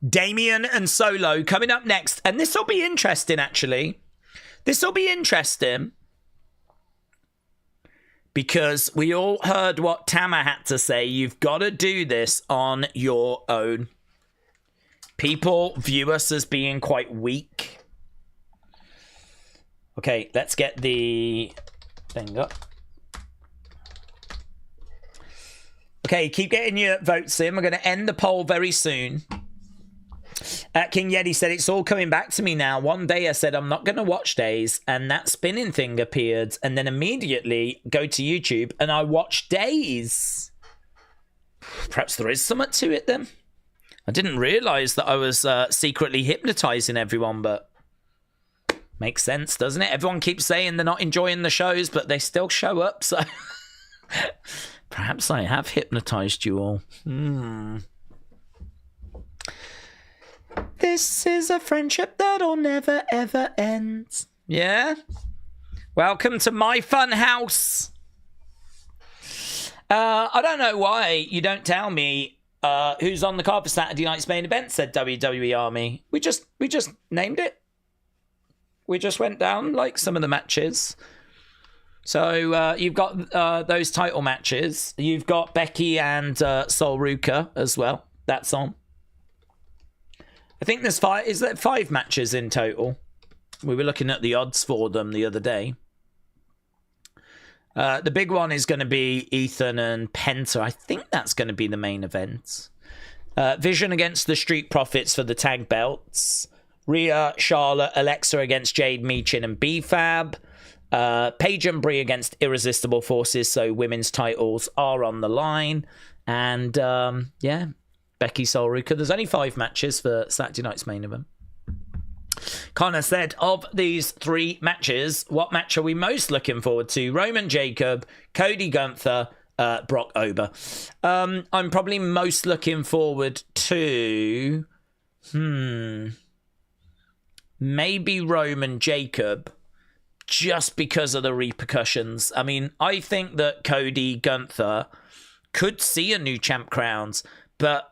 Damien and Solo coming up next. And this will be interesting, actually. This will be interesting. Because we all heard what Tama had to say. You've got to do this on your own. People view us as being quite weak. Okay, let's get the thing up. Okay, keep getting your votes in. We're going to end the poll very soon. King Yeti said, it's all coming back to me now. One day I said, I'm not going to watch Days, and that spinning thing appeared, and then immediately go to YouTube, and I watched Days. Perhaps there is something to it then. I didn't realise that I was secretly hypnotising everyone, but makes sense, doesn't it? Everyone keeps saying they're not enjoying the shows, but they still show up, so perhaps I have hypnotised you all. This is a friendship that'll never, ever end. Yeah? Welcome to my fun house. I don't know why you don't tell me who's on the card for Saturday night's main event, said WWE Army. We just named it. We just went down like some of the matches. So you've got those title matches. You've got Becky and Sol Ruka as well. That's on. I think there's 5. Is there 5 matches in total? We were looking at the odds for them the other day. The big one is going to be Ethan and Penta. I think that's going to be the main event. Vision against the Street Profits for the tag belts. Rhea, Charlotte, Alexa against Jade, Meechin and B-Fab. Paige and Brie against Irresistible Forces. So women's titles are on the line. And yeah, Becky, Sol Ruka. There's only 5 matches for Saturday night's main event. Connor said, of these 3 matches, what match are we most looking forward to? Roman Jacob, Cody Gunther, Brock Ober. I'm probably most looking forward to... maybe Roman Jacob, just because of the repercussions. I mean, I think that Cody Gunther could see a new champ crowns, but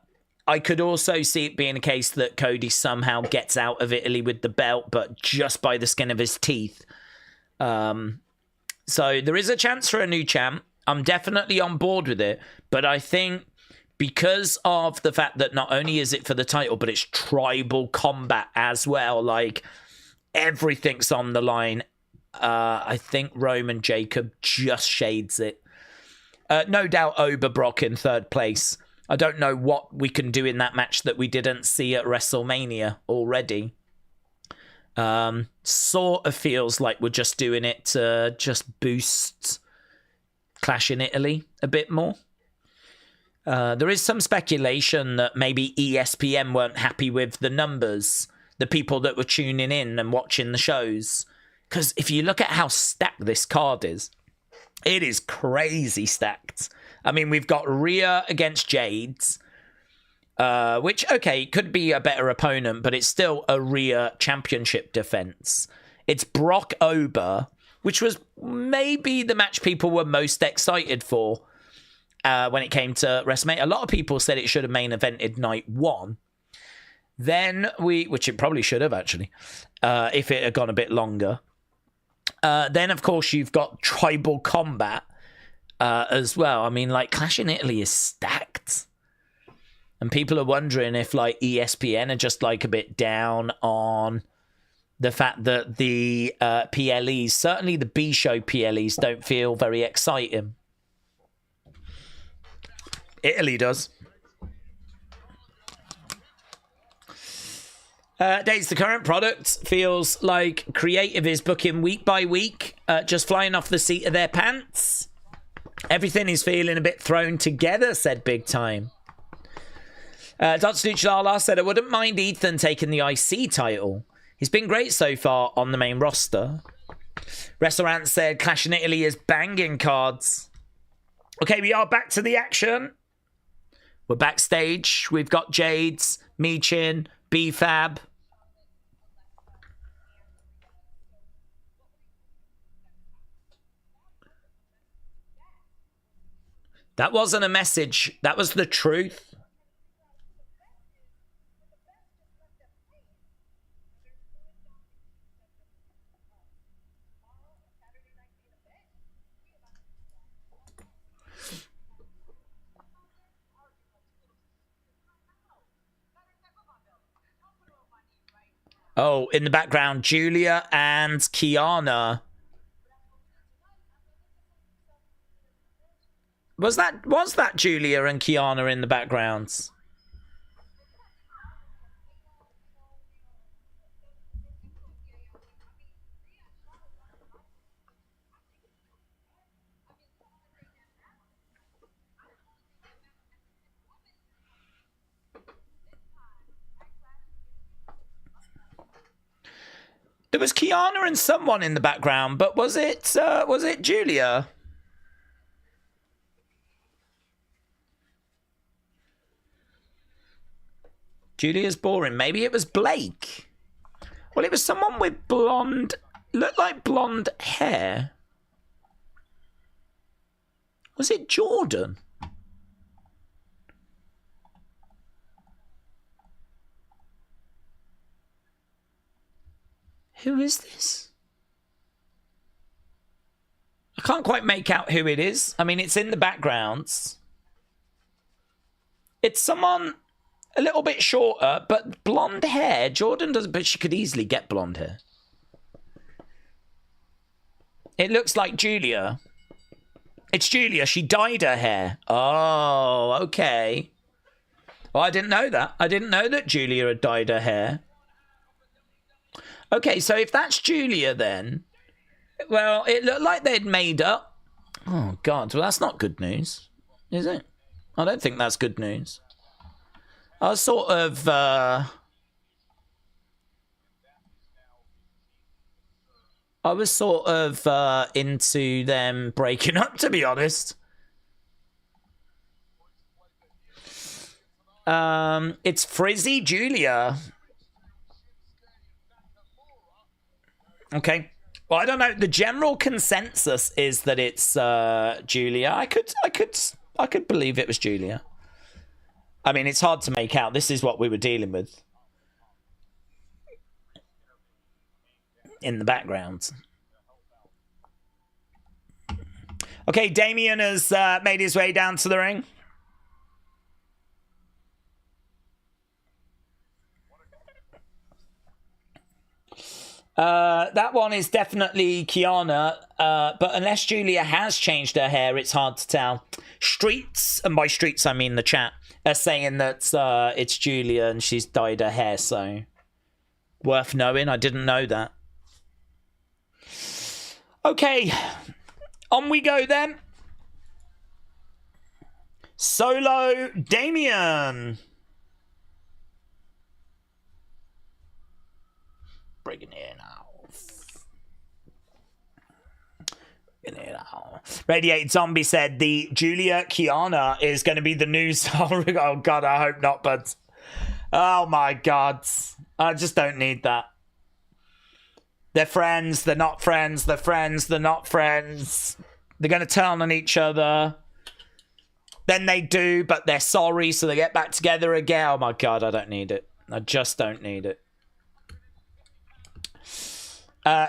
I could also see it being a case that Cody somehow gets out of Italy with the belt, but just by the skin of his teeth. So there is a chance for a new champ. I'm definitely on board with it, but I think because of the fact that not only is it for the title, but it's tribal combat as well, like everything's on the line. I think Roman Jacob just shades it. No doubt Ober Brock in 3rd place. I don't know what we can do in that match that we didn't see at WrestleMania already. Sort of feels like we're just doing it to just boost Clash in Italy a bit more. There is some speculation that maybe ESPN weren't happy with the numbers, the people that were tuning in and watching the shows. Because if you look at how stacked this card is, it is crazy stacked. I mean, we've got Rhea against Jades, which, okay, could be a better opponent, but it's still a Rhea championship defense. It's Brock Ober, which was maybe the match people were most excited for when it came to WrestleMania. A lot of people said it should have main evented night one. Then which it probably should have actually, if it had gone a bit longer. Then, of course, you've got Tribal Combat as well. I mean, like, Clash in Italy is stacked. And people are wondering if, like, ESPN are just, like, a bit down on the fact that the PLEs, certainly the B-show PLEs, don't feel very exciting. Italy does. Dates, the current product feels like creative is booking week by week, just flying off the seat of their pants. Everything is feeling a bit thrown together, said Big Time. Dr. Talla said, I wouldn't mind Ethan taking the IC title. He's been great so far on the main roster. Restaurant said, Clash in Italy is banging cards. Okay, we are back to the action. We're backstage. We've got Jades, Michin, B-Fab. That wasn't a message. That was the truth. Oh, in the background, Julia and Kiana. Was that Julia and Kiana in the backgrounds? There was Kiana and someone in the background, but was it Julia? Julia's boring. Maybe it was Blake. Well, it was someone with blonde, looked like blonde hair. Was it Jordan? Who is this? I can't quite make out who it is. I mean, it's in the backgrounds. It's someone a little bit shorter, but blonde hair. Jordan doesn't, but she could easily get blonde hair. It looks like Julia. It's Julia. She dyed her hair. Oh, okay. Well, I didn't know that. I didn't know that Julia had dyed her hair. Okay, so if that's Julia then, well, it looked like they'd made up. Oh, God. Well, that's not good news, is it? I don't think that's good news. I was sort of... into them breaking up, to be honest. It's Frizzy Julia. Okay. Well, I don't know. The general consensus is that it's Julia. I could believe it was Julia. I mean, it's hard to make out. This is what we were dealing with in the background. Okay, Damien has made his way down to the ring. That one is definitely Kiana, but unless Julia has changed her hair, it's hard to tell. Streets, and by streets I mean the chat, are saying that it's Julia and she's dyed her hair, so worth knowing. I didn't know that. Okay, on we go then. Solo Damien. Bringing it out. Radiated Zombie said the Julia Kiana is going to be the new star. Oh, God, I hope not, but... Oh, my God. I just don't need that. They're friends. They're not friends. They're friends. They're not friends. They're going to turn on each other. Then they do, but they're sorry, so they get back together again. Oh, my God, I don't need it. I just don't need it.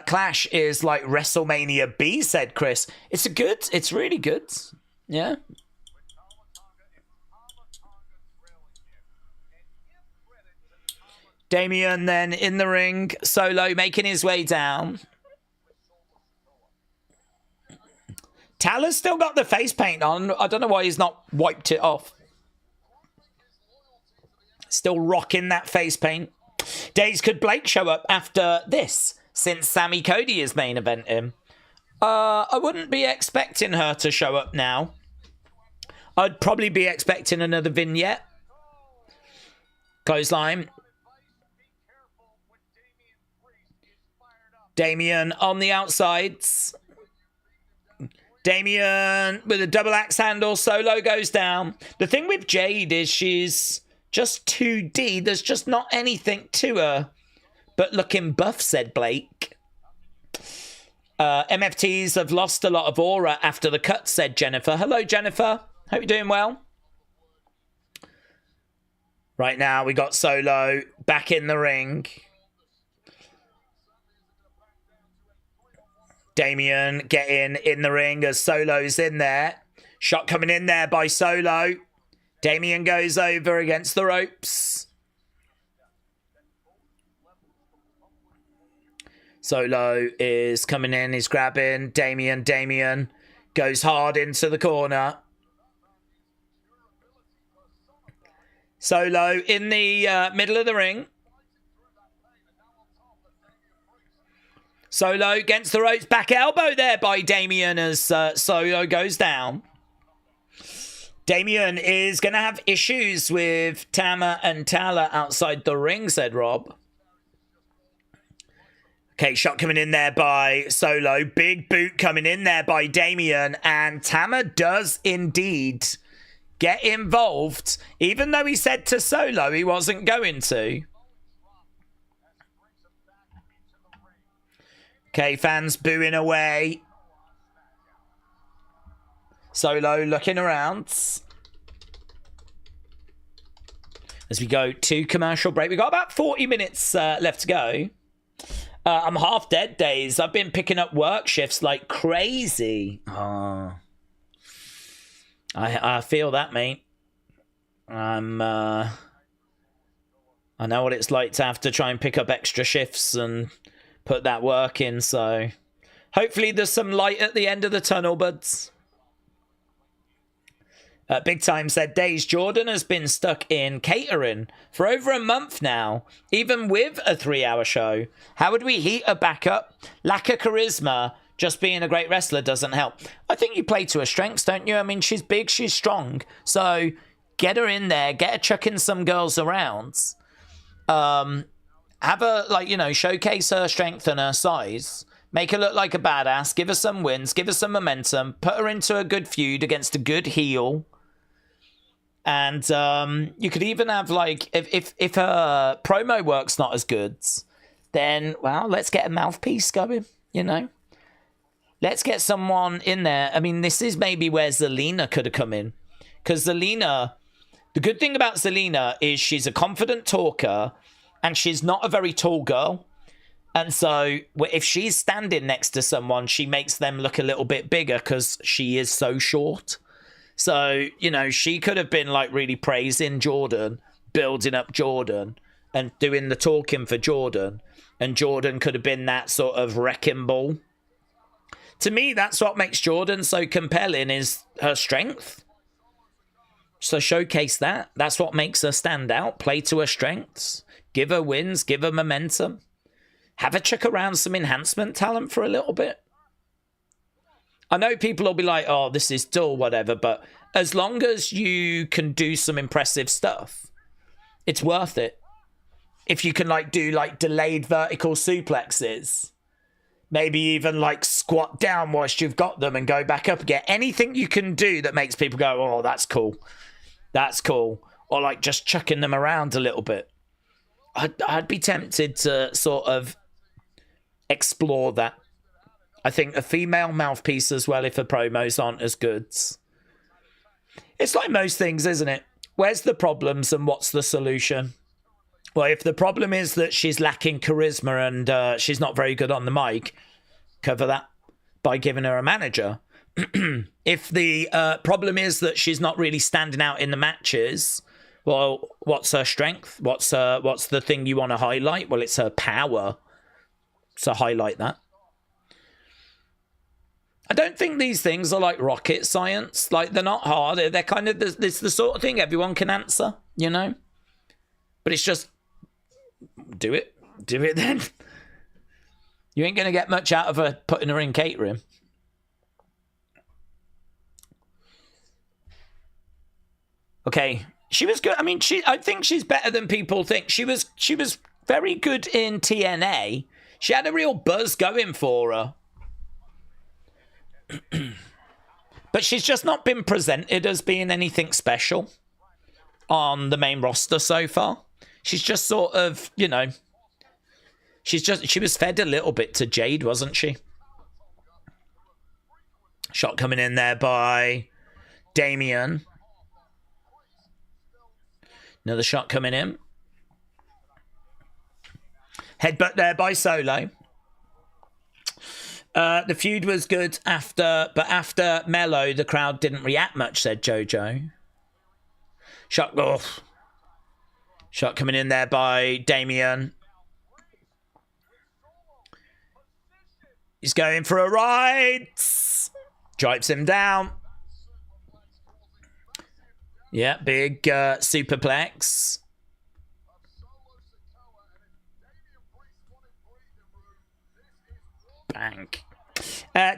Clash is like WrestleMania B, said Chris. It's really good. Yeah. Damien then in the ring. Solo making his way down. Talla's still got the face paint on. I don't know why he's not wiped it off. Still rocking that face paint. Daze, could Blake show up after this? Since Sammy Cody is main event him. I wouldn't be expecting her to show up now. I'd probably be expecting another vignette. Clothesline. Damien on the outsides. Damien with a double axe handle. Solo goes down. The thing with Jade is she's just 2D. There's just not anything to her. But looking buff, said Blake. MFTs have lost a lot of aura after the cut, said Jennifer. Hello, Jennifer. Hope you're doing well. Right now, we got Solo back in the ring. Damien getting in the ring as Solo's in there. Shot coming in there by Solo. Damien goes over against the ropes. Solo is coming in, he's grabbing Damien goes hard into the corner. Solo in the middle of the ring. Solo against the ropes, back elbow there by Damien as Solo goes down. Damien is going to have issues with Tama and Talla outside the ring, said Rob. Okay, shot coming in there by Solo. Big boot coming in there by Damien. And Tama does indeed get involved, even though he said to Solo he wasn't going to. Okay, fans booing away. Solo looking around. As we go to commercial break. We've got about 40 minutes left to go. I'm half dead days. I've been picking up work shifts like crazy. Oh. I feel that, mate. I know what it's like to have to try and pick up extra shifts and put that work in, so hopefully there's some light at the end of the tunnel, buds. Big Time said, Daze, Jordan has been stuck in catering for over a month now, even with a 3-hour show. How would we heat her back up? Lack of charisma. Just being a great wrestler doesn't help. I think you play to her strengths, don't you? I mean, she's big, she's strong. So get her in there, get her chucking some girls around. Have her, like, you know, showcase her strength and her size. Make her look like a badass. Give her some wins. Give her some momentum. Put her into a good feud against a good heel. And you could even have, like, if her promo work's not as good, then, well, let's get a mouthpiece going, you know? Let's get someone in there. I mean, this is maybe where Zelina could have come in. Because Zelina, the good thing about Zelina is she's a confident talker and she's not a very tall girl. And so if she's standing next to someone, she makes them look a little bit bigger because she is so short. So, you know, she could have been like really praising Jordan, building up Jordan and doing the talking for Jordan. And Jordan could have been that sort of wrecking ball. To me, that's what makes Jordan so compelling is her strength. So showcase that. That's what makes her stand out. Play to her strengths. Give her wins. Give her momentum. Have her chuck around some enhancement talent for a little bit. I know people will be like, oh, this is dull, whatever. But as long as you can do some impressive stuff, it's worth it. If you can like do like delayed vertical suplexes, maybe even like squat down whilst you've got them and go back up again. Anything you can do that makes people go, oh, that's cool. That's cool. Or like just chucking them around a little bit. I'd be tempted to sort of explore that. I think a female mouthpiece as well if her promos aren't as good. It's like most things, isn't it? Where's the problems and what's the solution? Well, if the problem is that she's lacking charisma and she's not very good on the mic, cover that by giving her a manager. If the problem is that she's not really standing out in the matches, well, what's her strength? What's the thing you want to highlight? Well, it's her power. So highlight that. I don't think these things are like rocket science. Like, they're not hard. They're kind of, it's the sort of thing everyone can answer, you know? But it's just, do it. Do it then. You ain't going to get much out of her putting her in catering. Okay. She was good. I mean, I think she's better than people think. She was very good in TNA. She had a real buzz going for her. But she's just not been presented as being anything special on the main roster so far. She's just sort of, you know, she was fed a little bit to Jade, wasn't she? Shot coming in there by Damien. Another shot coming in. Headbutt there by Solo. The feud was good but after Mello, the crowd didn't react much, said Jojo. Shot off. Shot coming in there by Damien. He's going for a ride. Dripes him down. Yeah, big superplex. Bank.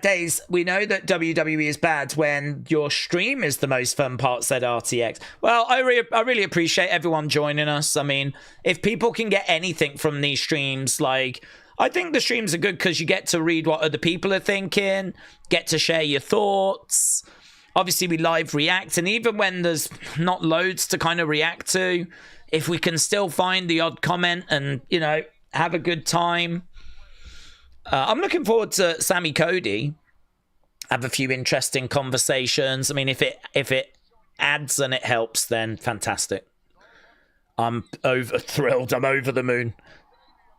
Daze, we know that WWE is bad when your stream is the most fun part, said RTX. Well, I really appreciate everyone joining us. I mean, if people can get anything from these streams, like, I think the streams are good because you get to read what other people are thinking, get to share your thoughts. Obviously, we live react, and even when there's not loads to kind of react to, if we can still find the odd comment and, you know, have a good time. I'm looking forward to Sammy Cody. Have a few interesting conversations. I mean, if it adds and it helps, then fantastic. I'm thrilled. I'm over the moon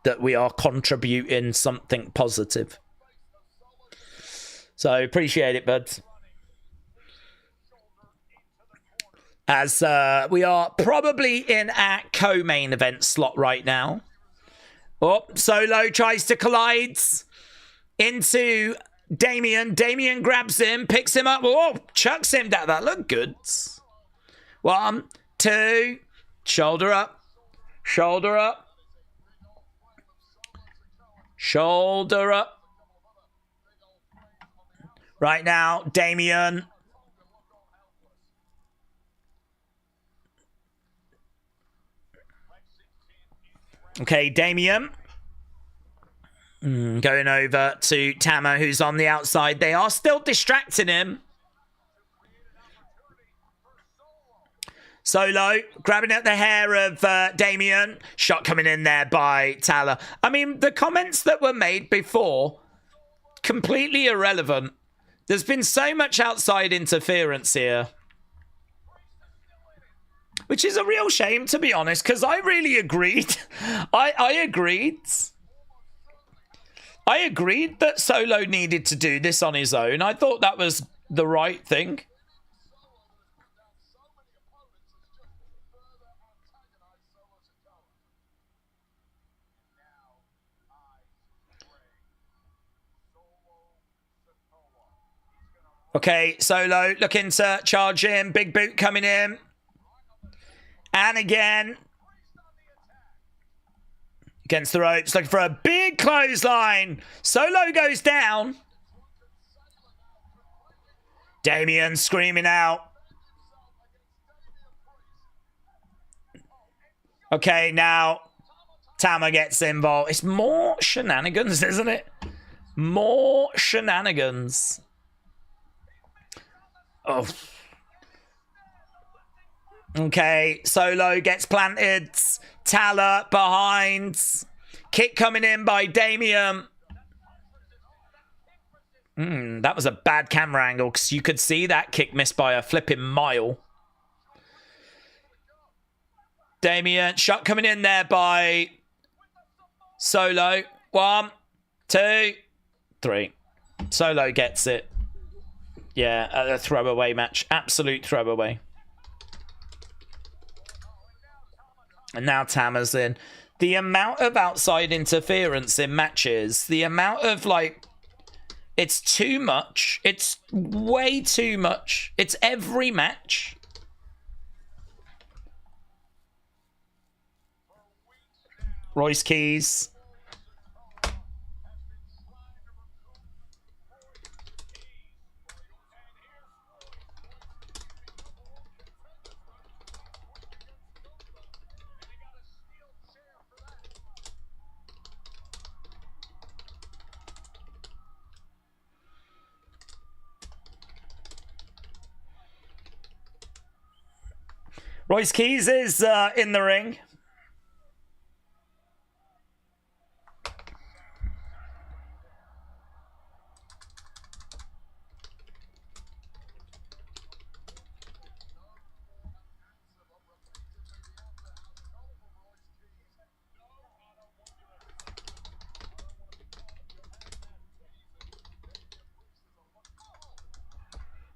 that we are contributing something positive. So appreciate it, buds. As we are probably in our co-main event slot right now. Oh, Solo tries to collide into Damien. Damien grabs him, picks him up. Oh, chucks him down. That looked good. 1, 2, shoulder up. Shoulder up. Shoulder up. Right now, Damien. Okay, Damien. Going over to Tama, who's on the outside. They are still distracting him. Solo grabbing at the hair of Damien. Shot coming in there by Talla. I mean, the comments that were made before, completely irrelevant. There's been so much outside interference here. Which is a real shame, to be honest, because I really agreed. I agreed. I agreed that Solo needed to do this on his own. I thought that was the right thing. Okay, Solo looking to charge in. Big boot coming in. And again. Against the ropes, looking for a big clothesline. Solo goes down. Damien screaming out. Okay, now Tama gets involved. It's more shenanigans, isn't it? More shenanigans. Oh. Okay, Solo gets planted. Talla behind. Kick coming in by Damien. That was a bad camera angle because you could see that kick missed by a flipping mile. Damien, shot coming in there by Solo. 1, 2, 3. Solo gets it. Yeah, a throwaway match. Absolute throwaway. And now Tama's in. The amount of outside interference in matches, the amount of, like, it's too much. It's way too much. It's every match. Royce Keys. Royce Keys is in the ring.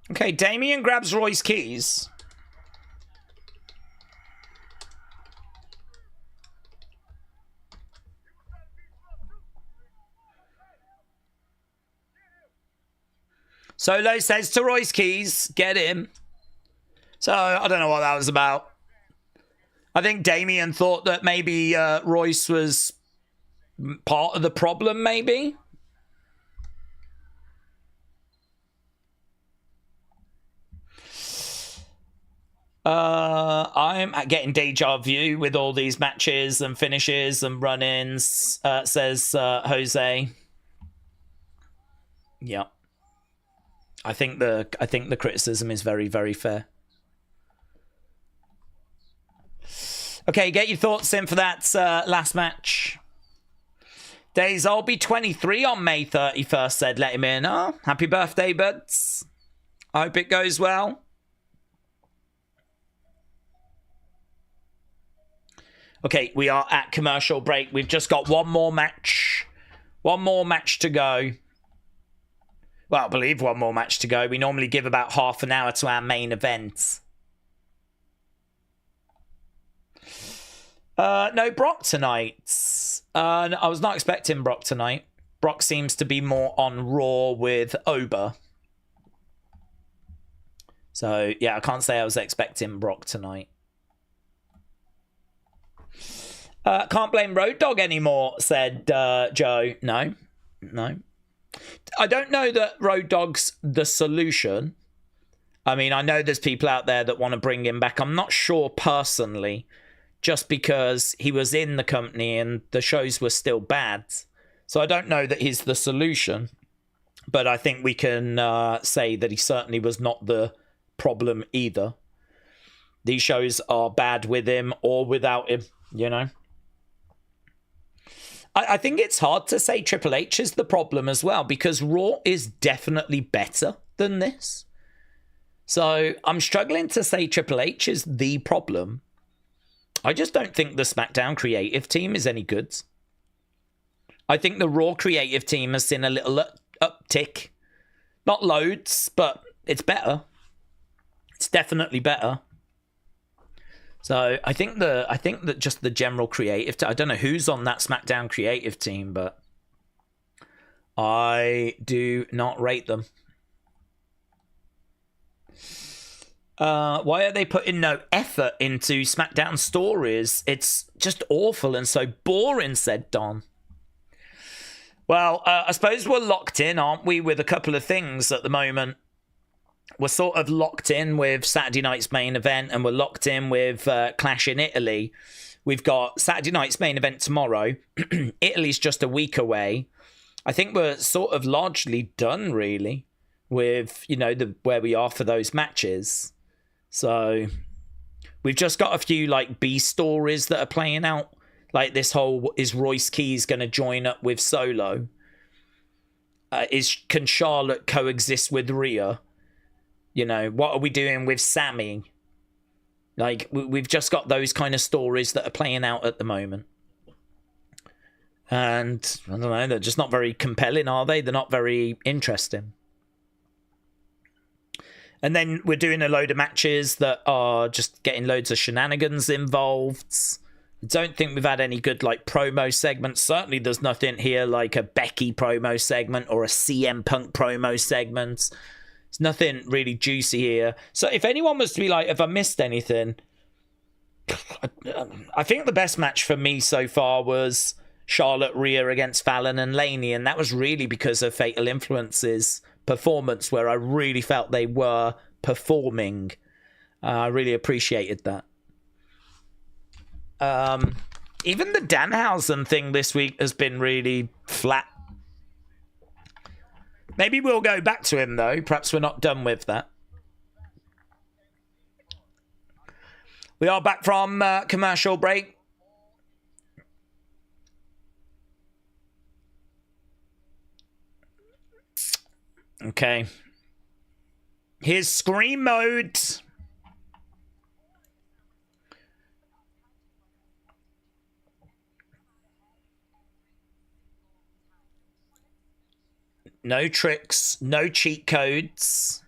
Okay, Damien grabs Royce Keys. Solo says to Royce Keys, get him. So, I don't know what that was about. I think Damien thought that maybe Royce was part of the problem, maybe. I'm getting deja vu with all these matches and finishes and run-ins, says Jose. Yeah. I think the criticism is very, very fair. Okay, get your thoughts in for that last match. Daze, I'll be 23 on May 31st, said Let Him In. Oh, happy birthday, buds. I hope it goes well. Okay, we are at commercial break. We've just got one more match. One more match to go. Well, I believe one more match to go. We normally give about half an hour to our main event. No Brock tonight. I was not expecting Brock tonight. Brock seems to be more on Raw with Oba. So, yeah, I can't say I was expecting Brock tonight. Can't blame Road Dogg anymore, said Joe. No. I don't know that Road Dogg's the solution. I mean, I know there's people out there that want to bring him back. I'm not sure personally, just because he was in the company and the shows were still bad. So I don't know that he's the solution. But I think we can say that he certainly was not the problem either. These shows are bad with him or without him, you know. I think it's hard to say Triple H is the problem as well, because Raw is definitely better than this. So I'm struggling to say Triple H is the problem. I just don't think the SmackDown creative team is any good. I think the Raw creative team has seen a little uptick. Not loads, but it's better. It's definitely better. So I think that just the general creative I don't know who's on that SmackDown creative team, but I do not rate them. Why are they putting no effort into SmackDown stories? It's just awful and so boring, said Don. Well, I suppose we're locked in, aren't we, with a couple of things at the moment. we're sort of locked in with Saturday night's main event, and we're locked in with Clash in Italy. We've got Saturday night's main event tomorrow. Italy's just a week away. I think we're sort of largely done, really, with, you know, where we are for those matches. So we've just got a few, like, B stories that are playing out. Like this whole, is Royce Keys going to join up with Solo? Can Charlotte coexist with Rhea? You know, what are we doing with Sammy? Like, we've just got those kind of stories that are playing out at the moment. And, I don't know, they're just not very compelling, are they? They're not very interesting. And then we're doing a load of matches that are just getting loads of shenanigans involved. I don't think we've had any good, like, promo segments. Certainly there's nothing here like a Becky promo segment or a CM Punk promo segment. There's nothing really juicy here. So if anyone was to be like, have I missed anything? I think the best match for me so far was Charlotte Rhea against Fallon and Laney, and that was really because of Fatal Influence's performance, where I really felt they were performing. I really appreciated that. Even the Danhausen thing this week has been really flat. Maybe we'll go back to him, though. Perhaps we're not done with that. We are back from commercial break. Okay. Here's Scream mode. No tricks, no cheat codes.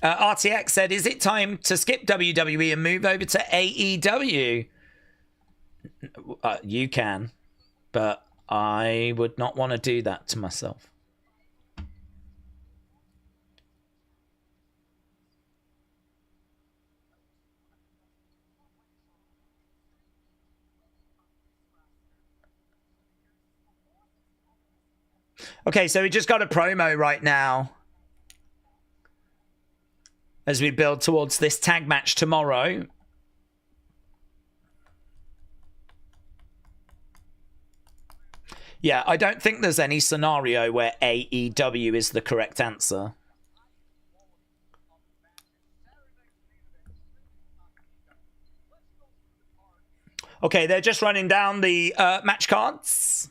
RTX said, is it time to skip WWE and move over to AEW? You can, but I would not want to do that to myself. Okay, so we just got a promo right now as we build towards this tag match tomorrow. Yeah, I don't think there's any scenario where AEW is the correct answer. Okay, they're just running down the match cards.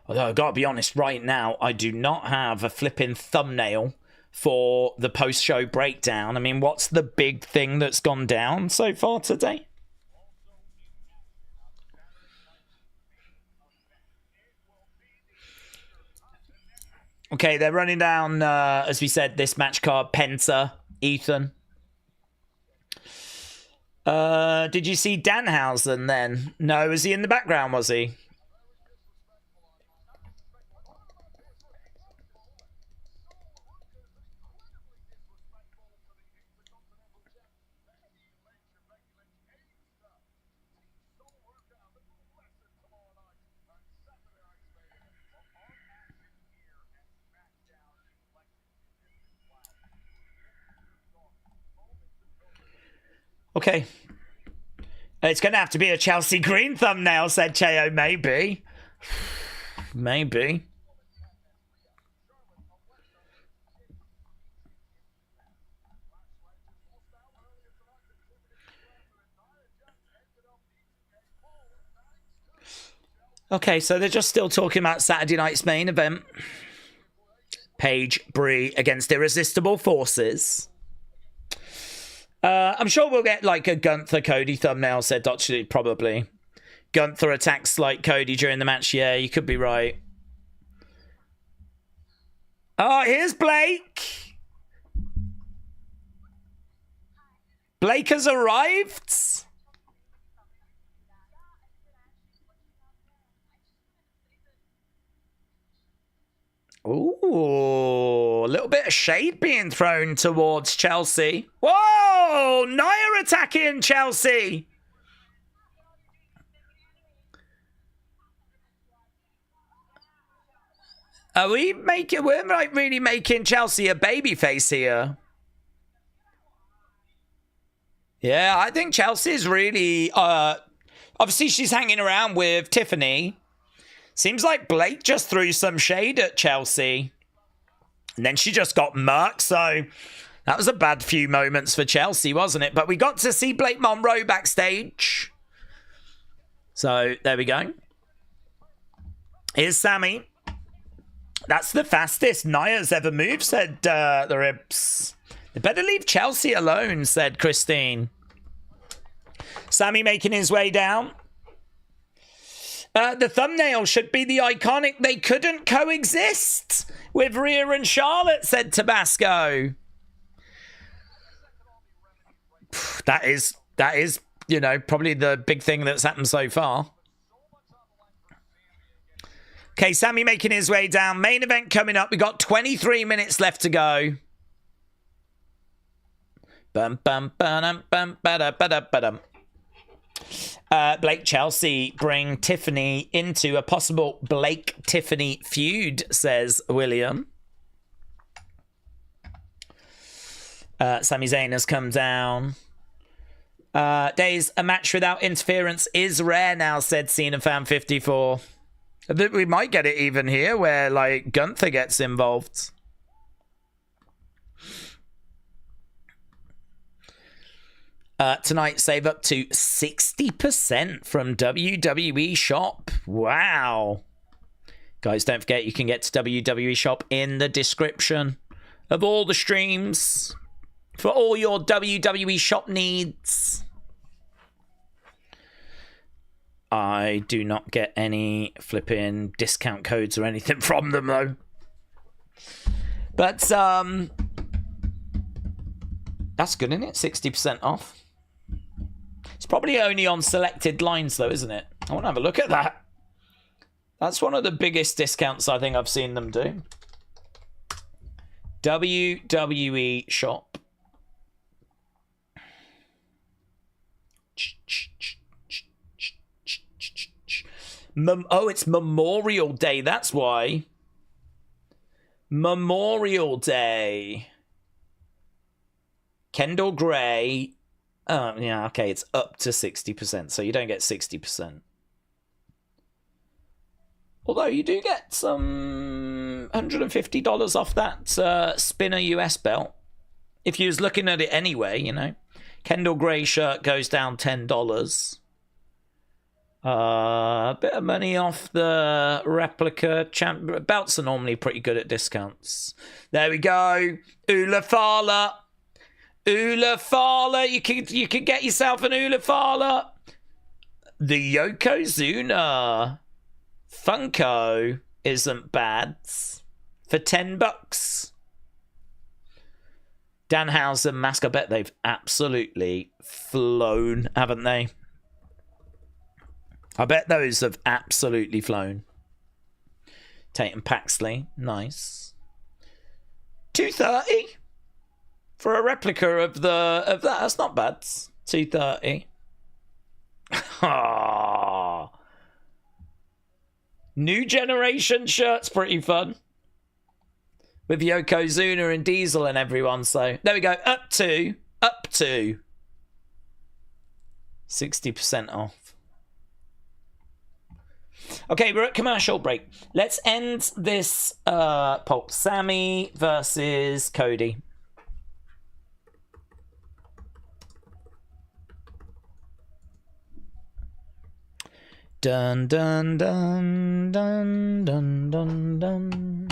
Although I've got to be honest, right now, I do not have a flipping thumbnail for the post-show breakdown. I mean, what's the big thing that's gone down so far today? Okay, they're running down, as we said, this match card. Penta, Ethan. Did you see Danhausen then? No, was he in the background, was he? Okay. It's going to have to be a Chelsea Green thumbnail, said Cheo. Maybe. Maybe. Okay, so they're just still talking about Saturday night's main event. Paige, Brie against Irresistible Forces. I'm sure we'll get like a Gunther Cody thumbnail, said Dr. Probably. Gunther attacks like Cody during the match. Yeah, you could be right. Oh, here's Blake. Blake has arrived. Ooh, a little bit of shade being thrown towards Chelsea. Whoa, Nia attacking Chelsea. We're like really making Chelsea a babyface here. Yeah, I think Chelsea's really, obviously she's hanging around with Tiffany. Seems like Blake just threw some shade at Chelsea. And then she just got murked, so that was a bad few moments for Chelsea, wasn't it? But we got to see Blake Monroe backstage. So, there we go. Here's Sammy. That's the fastest Nia's ever moved, said the Ribs. They better leave Chelsea alone, said Christine. Sammy making his way down. The thumbnail should be the iconic "they couldn't coexist" with Rhea and Charlotte, said Tabasco. That is, you know, probably the big thing that's happened so far. Okay, Sammy making his way down. Main event coming up. We got 23 minutes left to go. Bum bum bum bum bum bum. Blake Chelsea bring Tiffany into a possible Blake-Tiffany feud, says William. Sami Zayn has come down. Daze, a match without interference is rare now, said Cena Fan 54. I think we might get it even here where, like, Gunther gets involved. Tonight, save up to 60% from WWE Shop. Wow. Guys, don't forget you can get to WWE Shop in the description of all the streams for all your WWE Shop needs. I do not get any flipping discount codes or anything from them, though. But, that's good, isn't it? 60% off. It's probably only on selected lines, though, isn't it? I want to have a look at that. That's one of the biggest discounts I think I've seen them do. WWE Shop. Oh, it's Memorial Day. That's why. Memorial Day. Kendall Gray. Oh, yeah, okay. It's up to 60%, so you don't get 60%. Although you do get some $150 off that Spinner US belt. If you was looking at it anyway, you know. Kendall Gray shirt goes down $10. A bit of money off the replica champ. Belts are normally pretty good at discounts. There we go. Ula Fala. Ula Fala. You could get yourself an Ula Fala. The Yokozuna Funko isn't bad for $10. Danhausen mask. I bet they've absolutely flown, haven't they? I bet those have absolutely flown. Tatum Paxley, nice. $230 for a replica of that. That's not bad. $230. Ah. New generation shirts, pretty fun. With Yokozuna and Diesel and everyone. So there we go. Up to 60% off. Okay, we're at commercial break. Let's end this poll. Sammy versus Cody. Dun dun dun dun dun dun dun.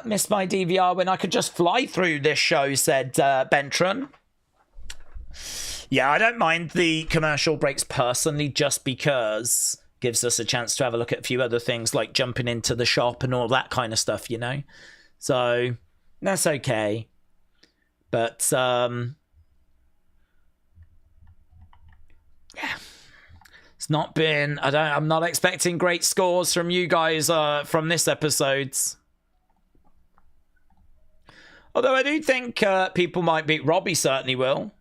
Missed my DVR when I could just fly through this show, said Bentron. Yeah, I don't mind the commercial breaks personally, just because gives us a chance to have a look at a few other things like jumping into the shop and all that kind of stuff, you know? So that's okay. But yeah. It's not been I'm not expecting great scores from you guys from this episode. Although I do think people might be, Robbie certainly will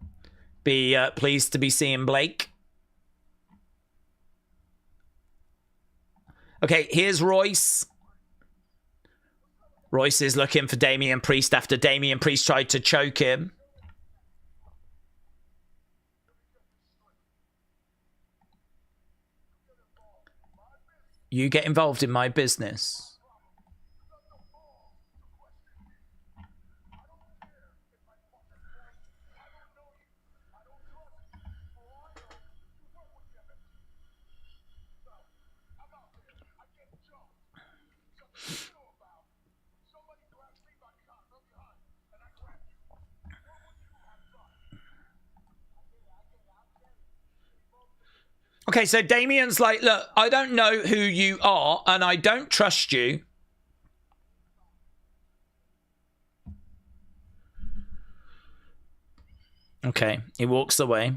be pleased to be seeing Blake. Okay, here's Royce. Royce is looking for Damian Priest after Damian Priest tried to choke him. You get involved in my business. Okay, so Damian's like, look, I don't know who you are, and I don't trust you. Okay, he walks away.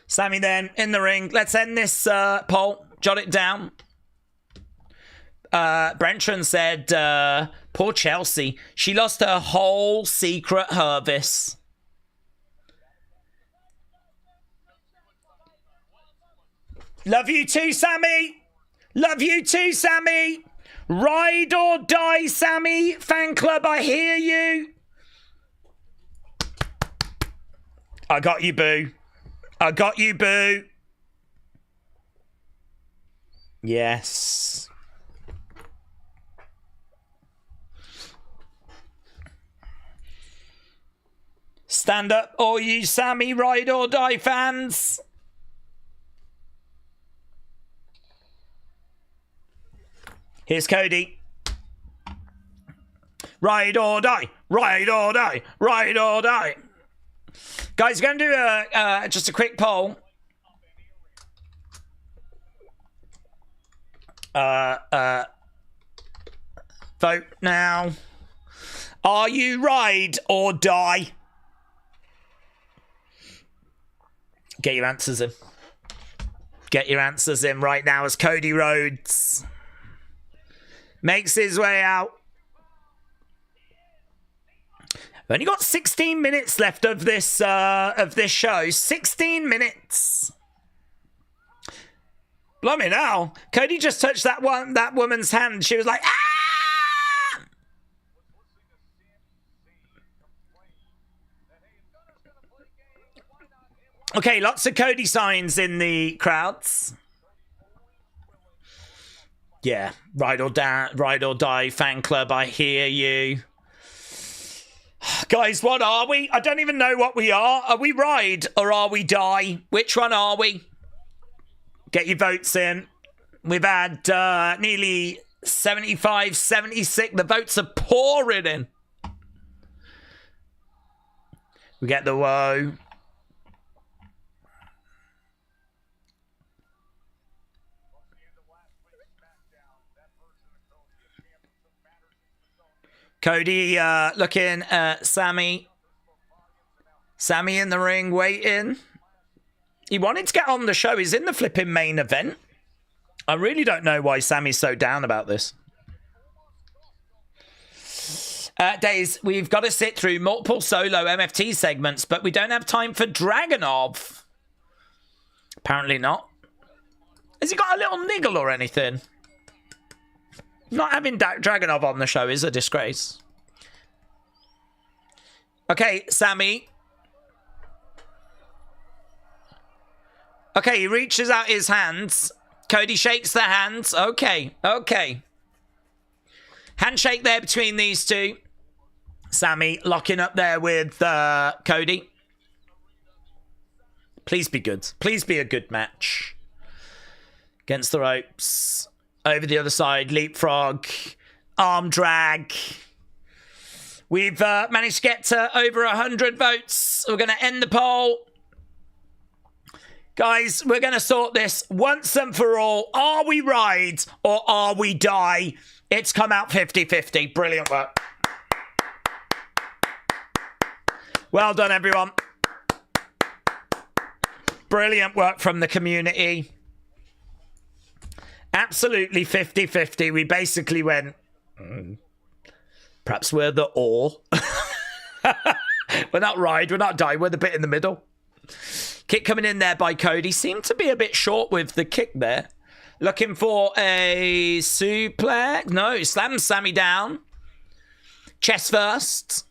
Sammy then, in the ring. Let's end this poll. Jot it down. Brentron said, poor Chelsea. She lost her whole secret Hervis. Love you too, Sammy. Love you too, Sammy. Ride or die, Sammy. Fan club, I hear you. I got you, boo. I got you, boo. Yes. Stand up, all you Sammy Ride or Die fans. Here's Cody. Ride or die. Ride or die. Ride or die. Guys, we're going to do just a quick poll. Vote now. Are you ride or die? Get your answers in. Get your answers in right now as Cody Rhodes makes his way out. We've only got 16 minutes left of this show. 16 minutes. Blimey now. Cody just touched that woman's hand. She was like, ah! Okay, lots of Cody signs in the crowds. Yeah, ride or die fan club, I hear you. Guys, what are we? I don't even know what we are. Are we ride or are we die? Which one are we? Get your votes in. We've had nearly 75, 76. The votes are pouring in. We get the woe. Cody looking at Sammy. Sammy in the ring waiting. He wanted to get on the show. He's in the flipping main event. I really don't know why Sammy's so down about this. Daze, we've got to sit through multiple solo MFT segments, but we don't have time for Dragunov. Apparently not. Has he got a little niggle or anything? Not having Dragunov on the show is a disgrace. Okay, Sammy. Okay, he reaches out his hands. Cody shakes the hands. Okay, okay. Handshake there between these two. Sammy locking up there with Cody. Please be good. Please be a good match. Against the ropes. Over the other side, leapfrog, arm drag. We've managed to get to over 100 votes. We're going to end the poll. Guys, we're going to sort this once and for all. Are we ride or are we die? It's come out 50-50. Brilliant work. Well done, everyone. Brilliant work from the community. Absolutely 50-50. We basically went, perhaps we're the or. We're not ride, we're not die, we're the bit in the middle. Kick coming in there by Cody. Seemed to be a bit short with the kick there. Looking for a suplex. No, slams Sammy down. Chest first.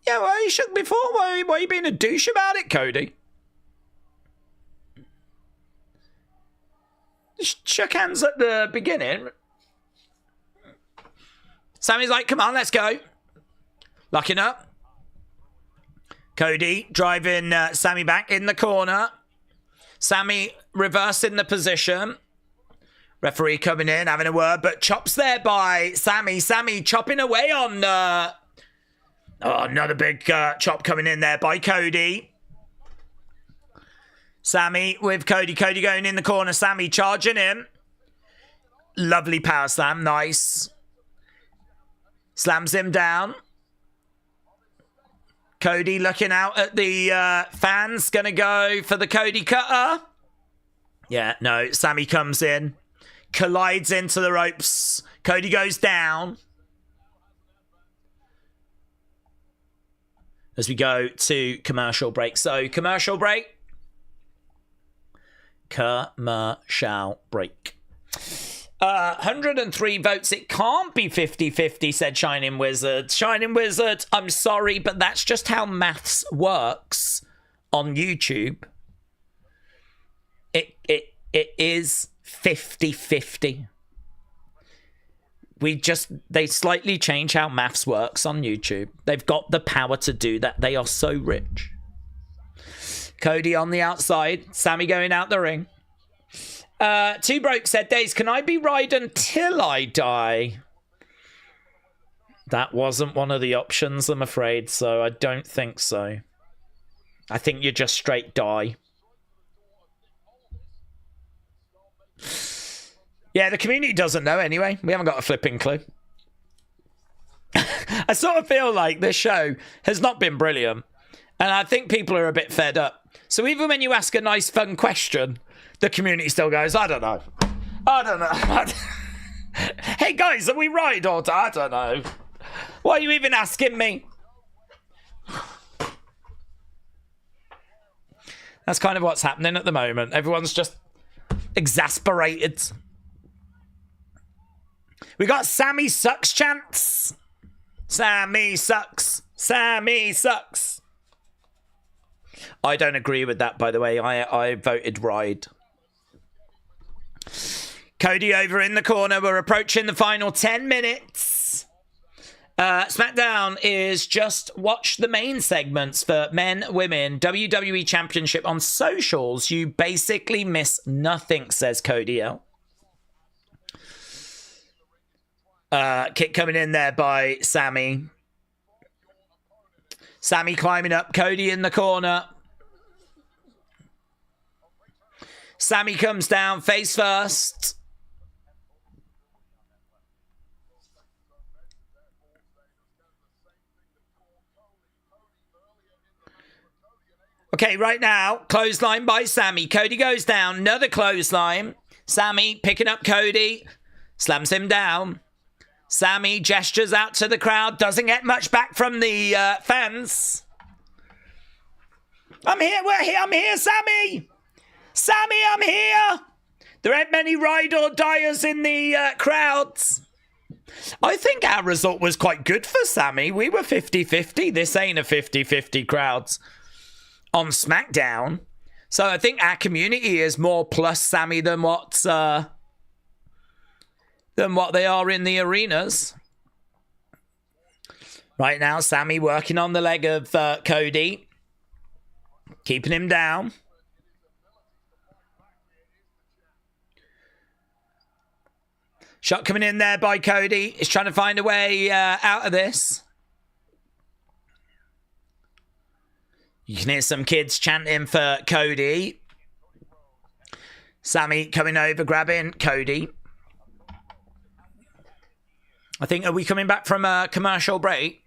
Yeah, well, you shook before. Why are you being a douche about it, Cody? Shook hands at the beginning. Sammy's like, come on, let's go. Locking up. Cody driving Sammy back in the corner. Sammy reversing the position. Referee coming in, having a word, but chops there by Sammy. Sammy chopping away on... another big chop coming in there by Cody. Sammy with Cody. Cody going in the corner. Sammy charging him. Lovely power slam. Nice. Slams him down. Cody looking out at the fans. Gonna go for the Cody cutter. Yeah, no. Sammy comes in. Collides into the ropes. Cody goes down. As we go to commercial break. So, commercial break. Commercial break. 103 votes. It can't be 50-50, said Shining Wizard. Shining Wizard, I'm sorry, but that's just how maths works on YouTube. It is 50-50. They slightly change how maths works on YouTube. They've got the power to do that. They are so rich. Cody on the outside. Sammy going out the ring. Two Broke said, Daze, can I be ride until I die? That wasn't one of the options, I'm afraid, so I don't think so. I think you just straight die. Yeah, the community doesn't know anyway. We haven't got a flipping clue. I sort of feel like this show has not been brilliant. And I think people are a bit fed up. So even when you ask a nice, fun question, the community still goes, I don't know. I don't know. Hey, guys, are we right or I don't know. Why are you even asking me? That's kind of what's happening at the moment. Everyone's just exasperated. We got Sammy sucks chants. Sammy sucks. Sammy sucks. I don't agree with that, by the way. I voted ride. Cody over in the corner. We're approaching the final 10 minutes. SmackDown is just watch the main segments for men, women, WWE Championship on socials. You basically miss nothing, says Cody L. Kick coming in there by Sammy. Sammy climbing up. Cody in the corner. Sammy comes down face first. Okay, right now, clothesline by Sammy. Cody goes down. Another clothesline. Sammy picking up Cody. Slams him down. Sammy gestures out to the crowd. Doesn't get much back from the fans. I'm here. We're here. I'm here, Sammy. Sammy, I'm here. There ain't many ride or diers in the crowds. I think our result was quite good for Sammy. We were 50-50. This ain't a 50-50 crowds on SmackDown. So I think our community is more plus Sammy than what they are in the arenas. Right now, Sammy working on the leg of Cody. Keeping him down. Shot coming in there by Cody. He's trying to find a way out of this. You can hear some kids chanting for Cody. Sammy coming over, grabbing Cody. I think, are we coming back from a commercial break?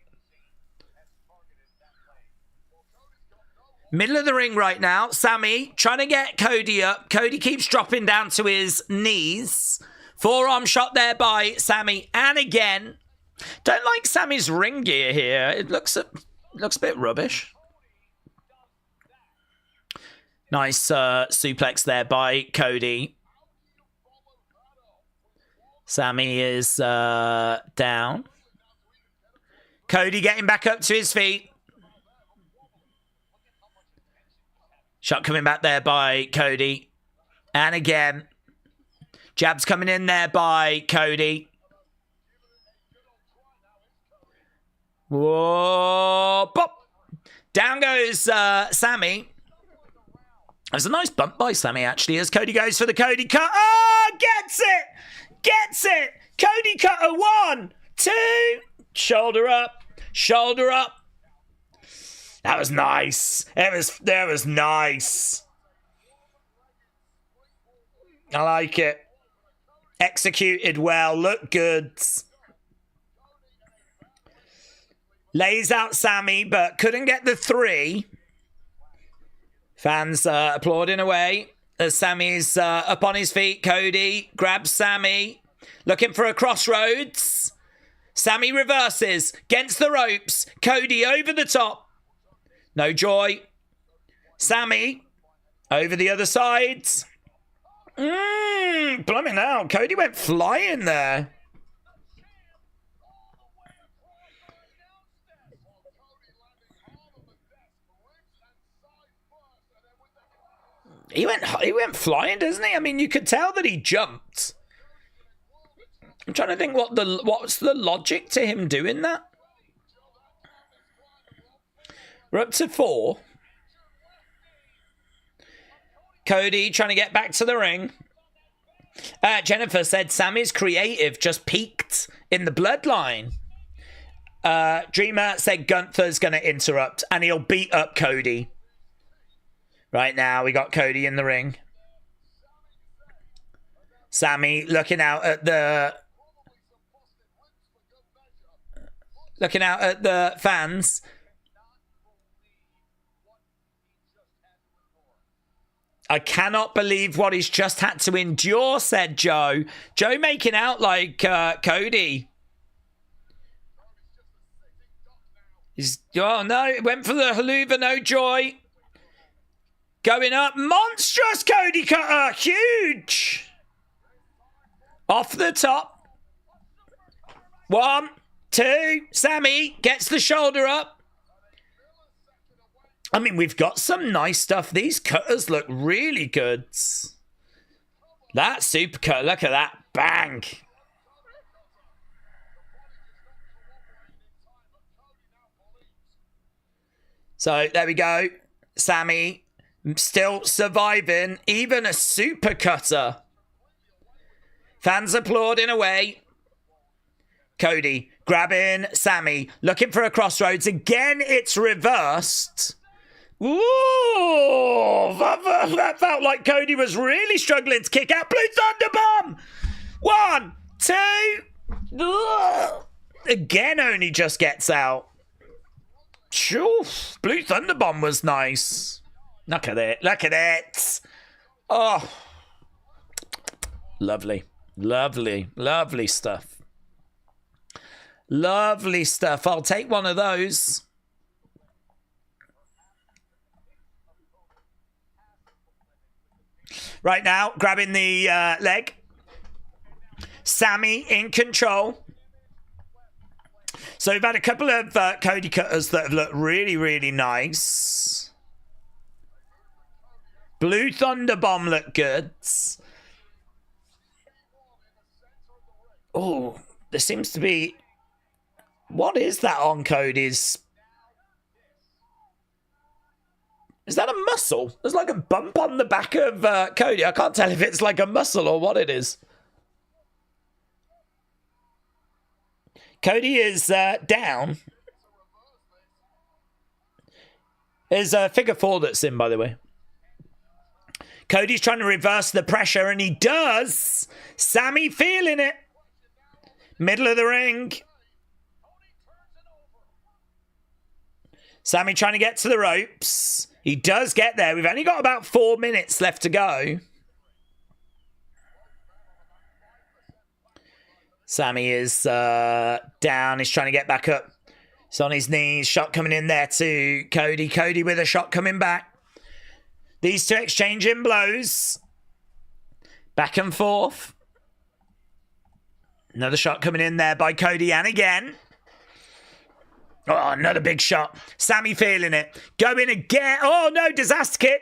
Middle of the ring right now. Sammy trying to get Cody up. Cody keeps dropping down to his knees. Forearm shot there by Sammy. And again, don't like Sammy's ring gear here. It looks a bit rubbish. Nice suplex there by Cody. Sammy is down. Cody getting back up to his feet. Shot coming back there by Cody. And again. Jabs coming in there by Cody. Whoa, pop. Down goes Sammy. There's a nice bump by Sammy, actually, as Cody goes for the Cody cut. Oh, gets it! Gets it! Cody cutter, 1, 2. Shoulder up. Shoulder up. That was nice. That was nice. I like it. Executed well. Looked good. Lays out Sammy, but couldn't get the 3. Fans applauding away as Sammy's up on his feet. Cody grabs Sammy, looking for a crossroads. Sammy reverses against the ropes. Cody over the top. No joy. Sammy over the other side. Blumming out. Cody went flying there. He went flying, doesn't he? I mean, you could tell that he jumped. I'm trying to think what's the logic to him doing that. We're up to 4. Cody trying to get back to the ring. Jennifer said Sammy's creative just peaked in the bloodline. Dreamer said Gunther's going to interrupt and he'll beat up Cody. Right now, we got Cody in the ring. Sammy looking out at the fans. I cannot believe what he's just had to endure, said Joe. Joe making out like Cody. Oh no, went for the haluva, no joy. Going up, monstrous Cody cutter, huge. Off the top. 1, 2, Sammy gets the shoulder up. I mean, we've got some nice stuff. These cutters look really good. That super cut, look at that, bang. So, there we go. Sammy still surviving, even a super cutter. Fans applauding away. Cody grabbing Sammy, looking for a crossroads. Again, it's reversed. Ooh, that felt like Cody was really struggling to kick out. Blue Thunder Bomb! 1, 2. Ugh. Again, only just gets out. Phew, Blue Thunder Bomb was nice. Look at it. Look at it. Oh. Lovely. Lovely. Lovely stuff. Lovely stuff. I'll take one of those. Right now, grabbing the leg. Sammy in control. So we've had a couple of Cody cutters that have looked really, really nice. Blue Thunder Bomb looked good. Oh, there seems to be... What is that on Cody's? Is that a muscle? There's like a bump on the back of Cody. I can't tell if it's like a muscle or what it is. Cody is down. There's a figure 4 that's in, by the way. Cody's trying to reverse the pressure, and he does. Sammy feeling it. Middle of the ring. Sammy trying to get to the ropes. He does get there. We've only got about 4 minutes left to go. Sammy is down. He's trying to get back up. He's on his knees. Shot coming in there to Cody. Cody with a shot coming back. These two exchanging blows. Back and forth. Another shot coming in there by Cody, and again. Oh, another big shot. Sammy feeling it. Going again. Oh, no, disaster kick.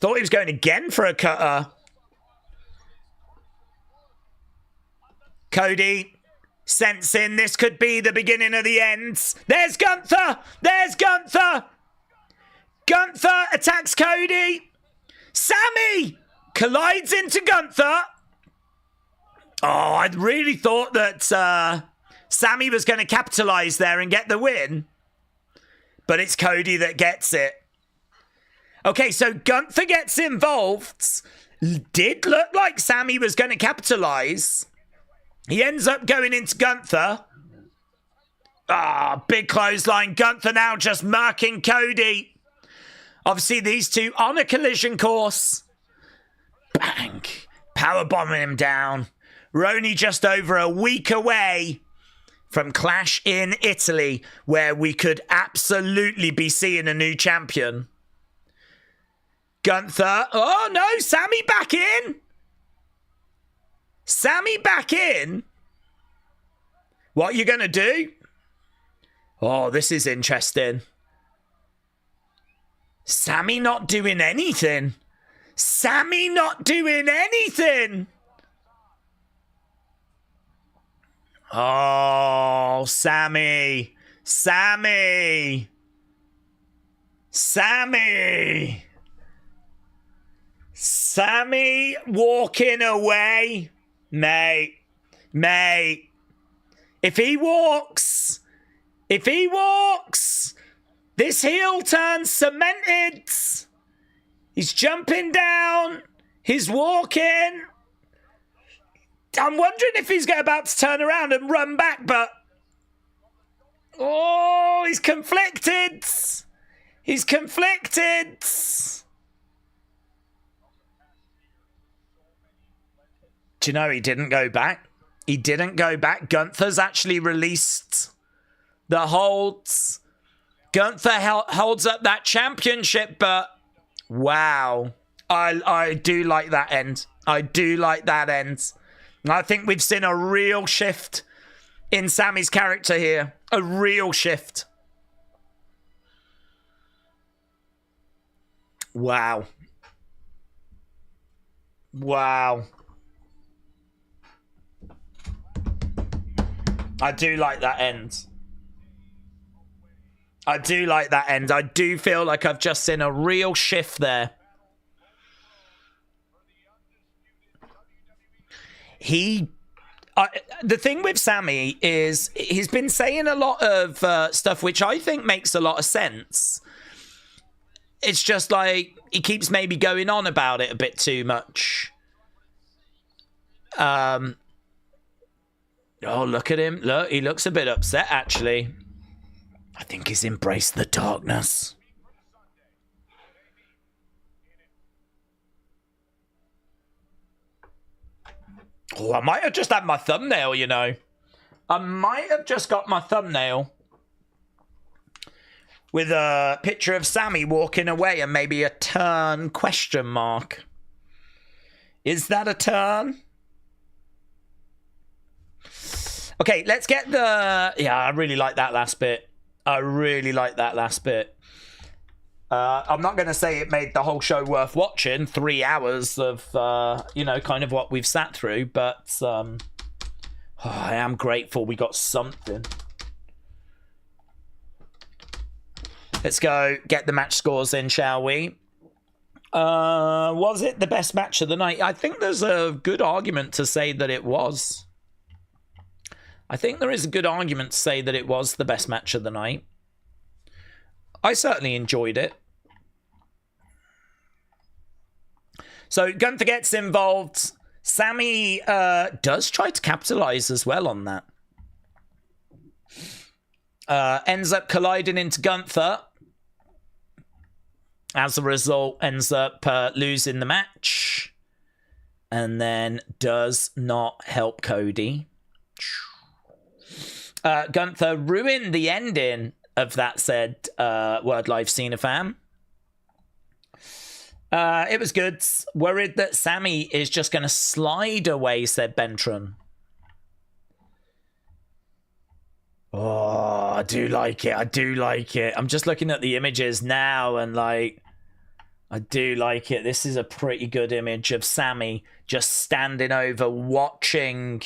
Thought he was going again for a cutter. Cody sensing this could be the beginning of the end. There's Gunther. There's Gunther. Gunther attacks Cody. Sammy collides into Gunther. Oh, I really thought that Sammy was going to capitalize there and get the win. But it's Cody that gets it. Okay, so Gunther gets involved. Did look like Sammy was going to capitalize. He ends up going into Gunther. Ah, big clothesline. Gunther now just murking Cody. Obviously, these two on a collision course. Bang. Powerbombing him down. We're only just over a week away from Clash in Italy, where we could absolutely be seeing a new champion. Gunther. Oh, no. Sammy back in. Sammy back in. What are you going to do? Oh, this is interesting. Sammy not doing anything. Sammy not doing anything. Oh, Sammy. Sammy. Sammy. Sammy walking away. Mate. If he walks, this heel turn cemented. He's jumping down. He's walking. I'm wondering if he's about to turn around and run back, but... Oh, he's conflicted. He's conflicted. Do you know he didn't go back? He didn't go back. Gunther's actually released the holds. Gunther holds up that championship, but wow. I do like that end. I do like that end. I think we've seen a real shift in Sammy's character here. A real shift. Wow. Wow. I do like that end. I do like that end. I do feel like I've just seen a real shift there. The thing with Sammy is he's been saying a lot of stuff which I think makes a lot of sense. It's just like he keeps maybe going on about it a bit too much. Oh, look at him. Look, he looks a bit upset, actually. I think he's embraced the darkness. Oh, I might have just had my thumbnail, you know. I might have just got my thumbnail with a picture of Sammy walking away and maybe a turn question mark. Is that a turn? Okay, let's get the... Yeah, I really like that last bit. I really like that last bit. I'm not going to say it made the whole show worth watching. 3 hours of, you know, kind of what we've sat through. But I am grateful we got something. Let's go get the match scores in, shall we? Was it the best match of the night? I think there's a good argument to say that it was. I think there is a good argument to say that it was the best match of the night. I certainly enjoyed it. So Gunther gets involved. Sammy does try to capitalize as well on that. Ends up colliding into Gunther. As a result, ends up losing the match. And then does not help Cody. Gunther ruined the ending of that said Word Live Cena fan. It was good. Worried that Sammy is just going to slide away, said Bentron. Oh, I do like it. I do like it. I'm just looking at the images now and like, I do like it. This is a pretty good image of Sammy just standing over watching.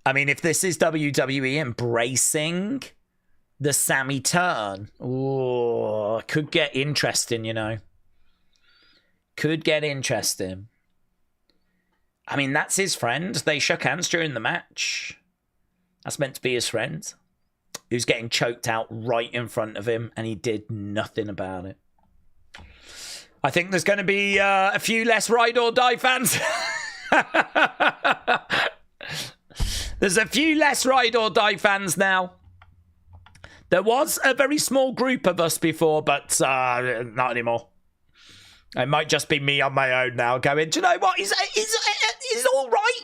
I mean, if this is WWE embracing the Sammy turn, oh, could get interesting, you know. Could get interesting. I mean, that's his friend. They shook hands during the match. That's meant to be his friend. He was getting choked out right in front of him, and he did nothing about it. I think there's going to be a few less Ride or Die fans. There's a few less Ride or Die fans now. There was a very small group of us before, but not anymore. It might just be me on my own now going, do you know what? He's all right.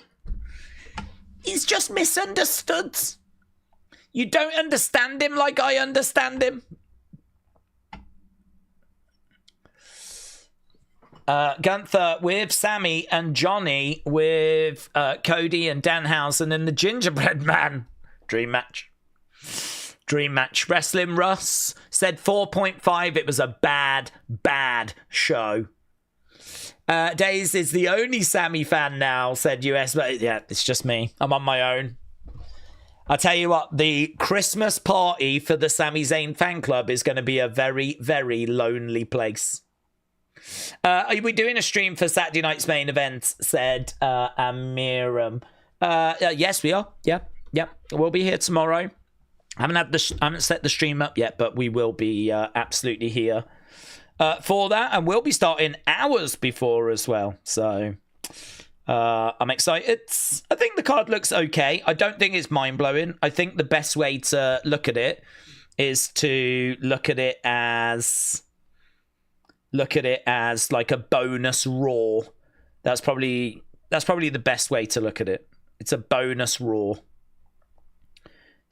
He's just misunderstood. You don't understand him like I understand him. Gunther with Sammy and Johnny with Cody and Danhausen and the Gingerbread Man. Dream match. Dream match. Wrestling Russ said 4.5. It was a bad, bad show. Daze is the only Sammy fan now, said US. But yeah, it's just me. I'm on my own. I'll tell you what, the Christmas party for the Sami Zayn fan club is going to be a very, very lonely place. Are we doing a stream for Saturday night's main event? Said Amiram. Yes, we are. Yeah. We'll be here tomorrow. I haven't set the stream up yet, but we will be absolutely here for that, and we'll be starting hours before as well. So I'm excited. I think the card looks okay. I don't think it's mind blowing. I think the best way to look at it is to look at it as like a bonus Raw. That's probably the best way to look at it. It's a bonus Raw.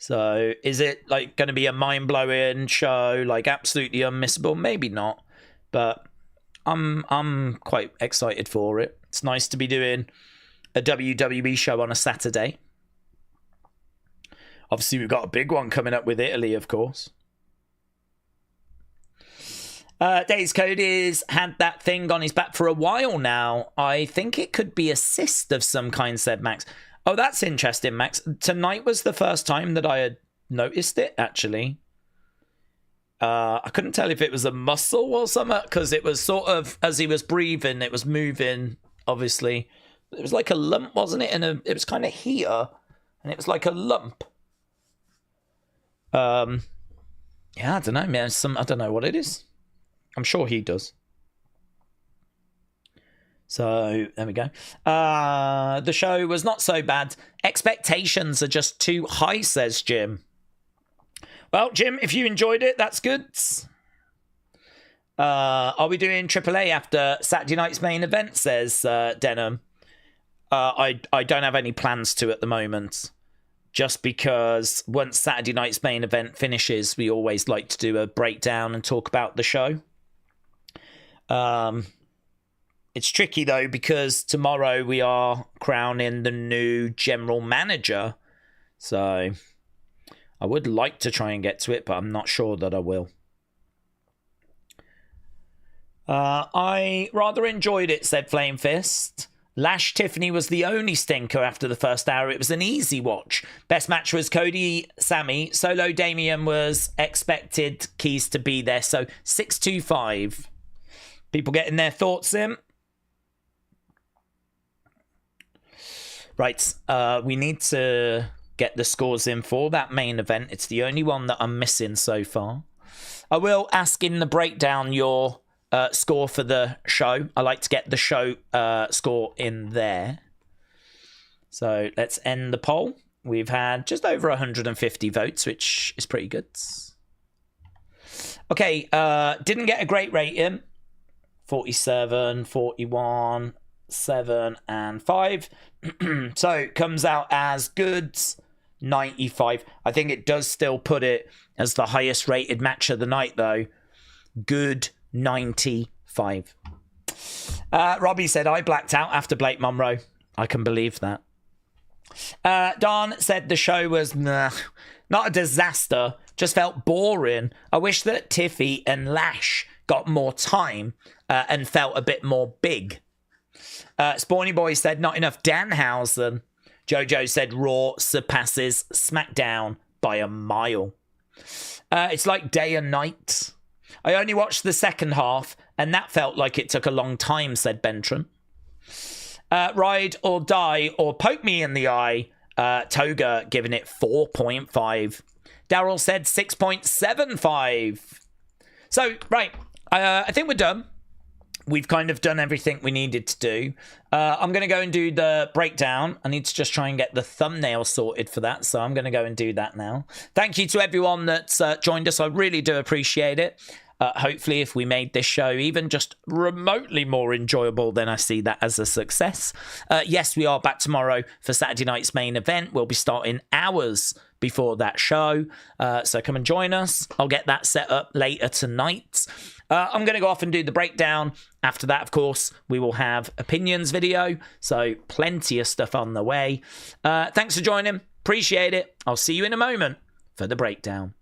So is it like going to be a mind-blowing show, like absolutely unmissable? Maybe not, but I'm quite excited for it. It's nice to be doing a WWE show on a Saturday. Obviously, we've got a big one coming up with Italy, of course. Daze Cody's had that thing on his back for a while now. I think it could be a cyst of some kind, said Max. Oh, that's interesting, Max. Tonight was the first time that I had noticed it, actually. I couldn't tell if it was a muscle or something, because it was sort of, as he was breathing, it was moving, obviously. It was like a lump, wasn't it? And it was kind of here, and it was like a lump. Yeah, I don't know, man. I don't know what it is. I'm sure he does. So, there we go. The show was not so bad. Expectations are just too high, says Jim. Well, Jim, if you enjoyed it, that's good. Are we doing AAA after Saturday night's main event, says Denham. I don't have any plans to at the moment. Just because once Saturday night's main event finishes, we always like to do a breakdown and talk about the show. It's tricky, though, because tomorrow we are crowning the new general manager. So I would like to try and get to it, but I'm not sure that I will. I rather enjoyed it, said Flame Fist. Lash Tiffany was the only stinker after the first hour. It was an easy watch. Best match was Cody, Sammy. Solo Damian was expected Keys to be there. So 625. People getting their thoughts in. Right, we need to get the scores in for that main event. It's the only one that I'm missing so far. I will ask in the breakdown your score for the show. I like to get the show score in there. So let's end the poll. We've had just over 150 votes, which is pretty good. Okay, didn't get a great rating. 47, 41, 7 and 5. So comes out as good 95. I think it does still put it as the highest rated match of the night, though. Good 95. Robbie said, I blacked out after Blake Monroe. I can believe that. Don said the show was not a disaster, just felt boring. I wish that Tiffy and Lash got more time and felt a bit more big. Spawny Boy said, not enough Danhausen. Jojo said, Raw surpasses SmackDown by a mile. It's like day and night. I only watched the second half, and that felt like it took a long time, said Bentron. Ride or die or poke me in the eye. Toga giving it 4.5. Daryl said 6.75. So, right, I think we're done. We've kind of done everything we needed to do. I'm going to go and do the breakdown. I need to just try and get the thumbnail sorted for that. So I'm going to go and do that now. Thank you to everyone that's joined us. I really do appreciate it. Hopefully, if we made this show even just remotely more enjoyable, then I see that as a success. Yes, we are back tomorrow for Saturday night's main event. We'll be starting hours before that show. So come and join us. I'll get that set up later tonight. I'm going to go off and do the breakdown. After that, of course, we will have opinions video. So plenty of stuff on the way. Thanks for joining. Appreciate it. I'll see you in a moment for the breakdown.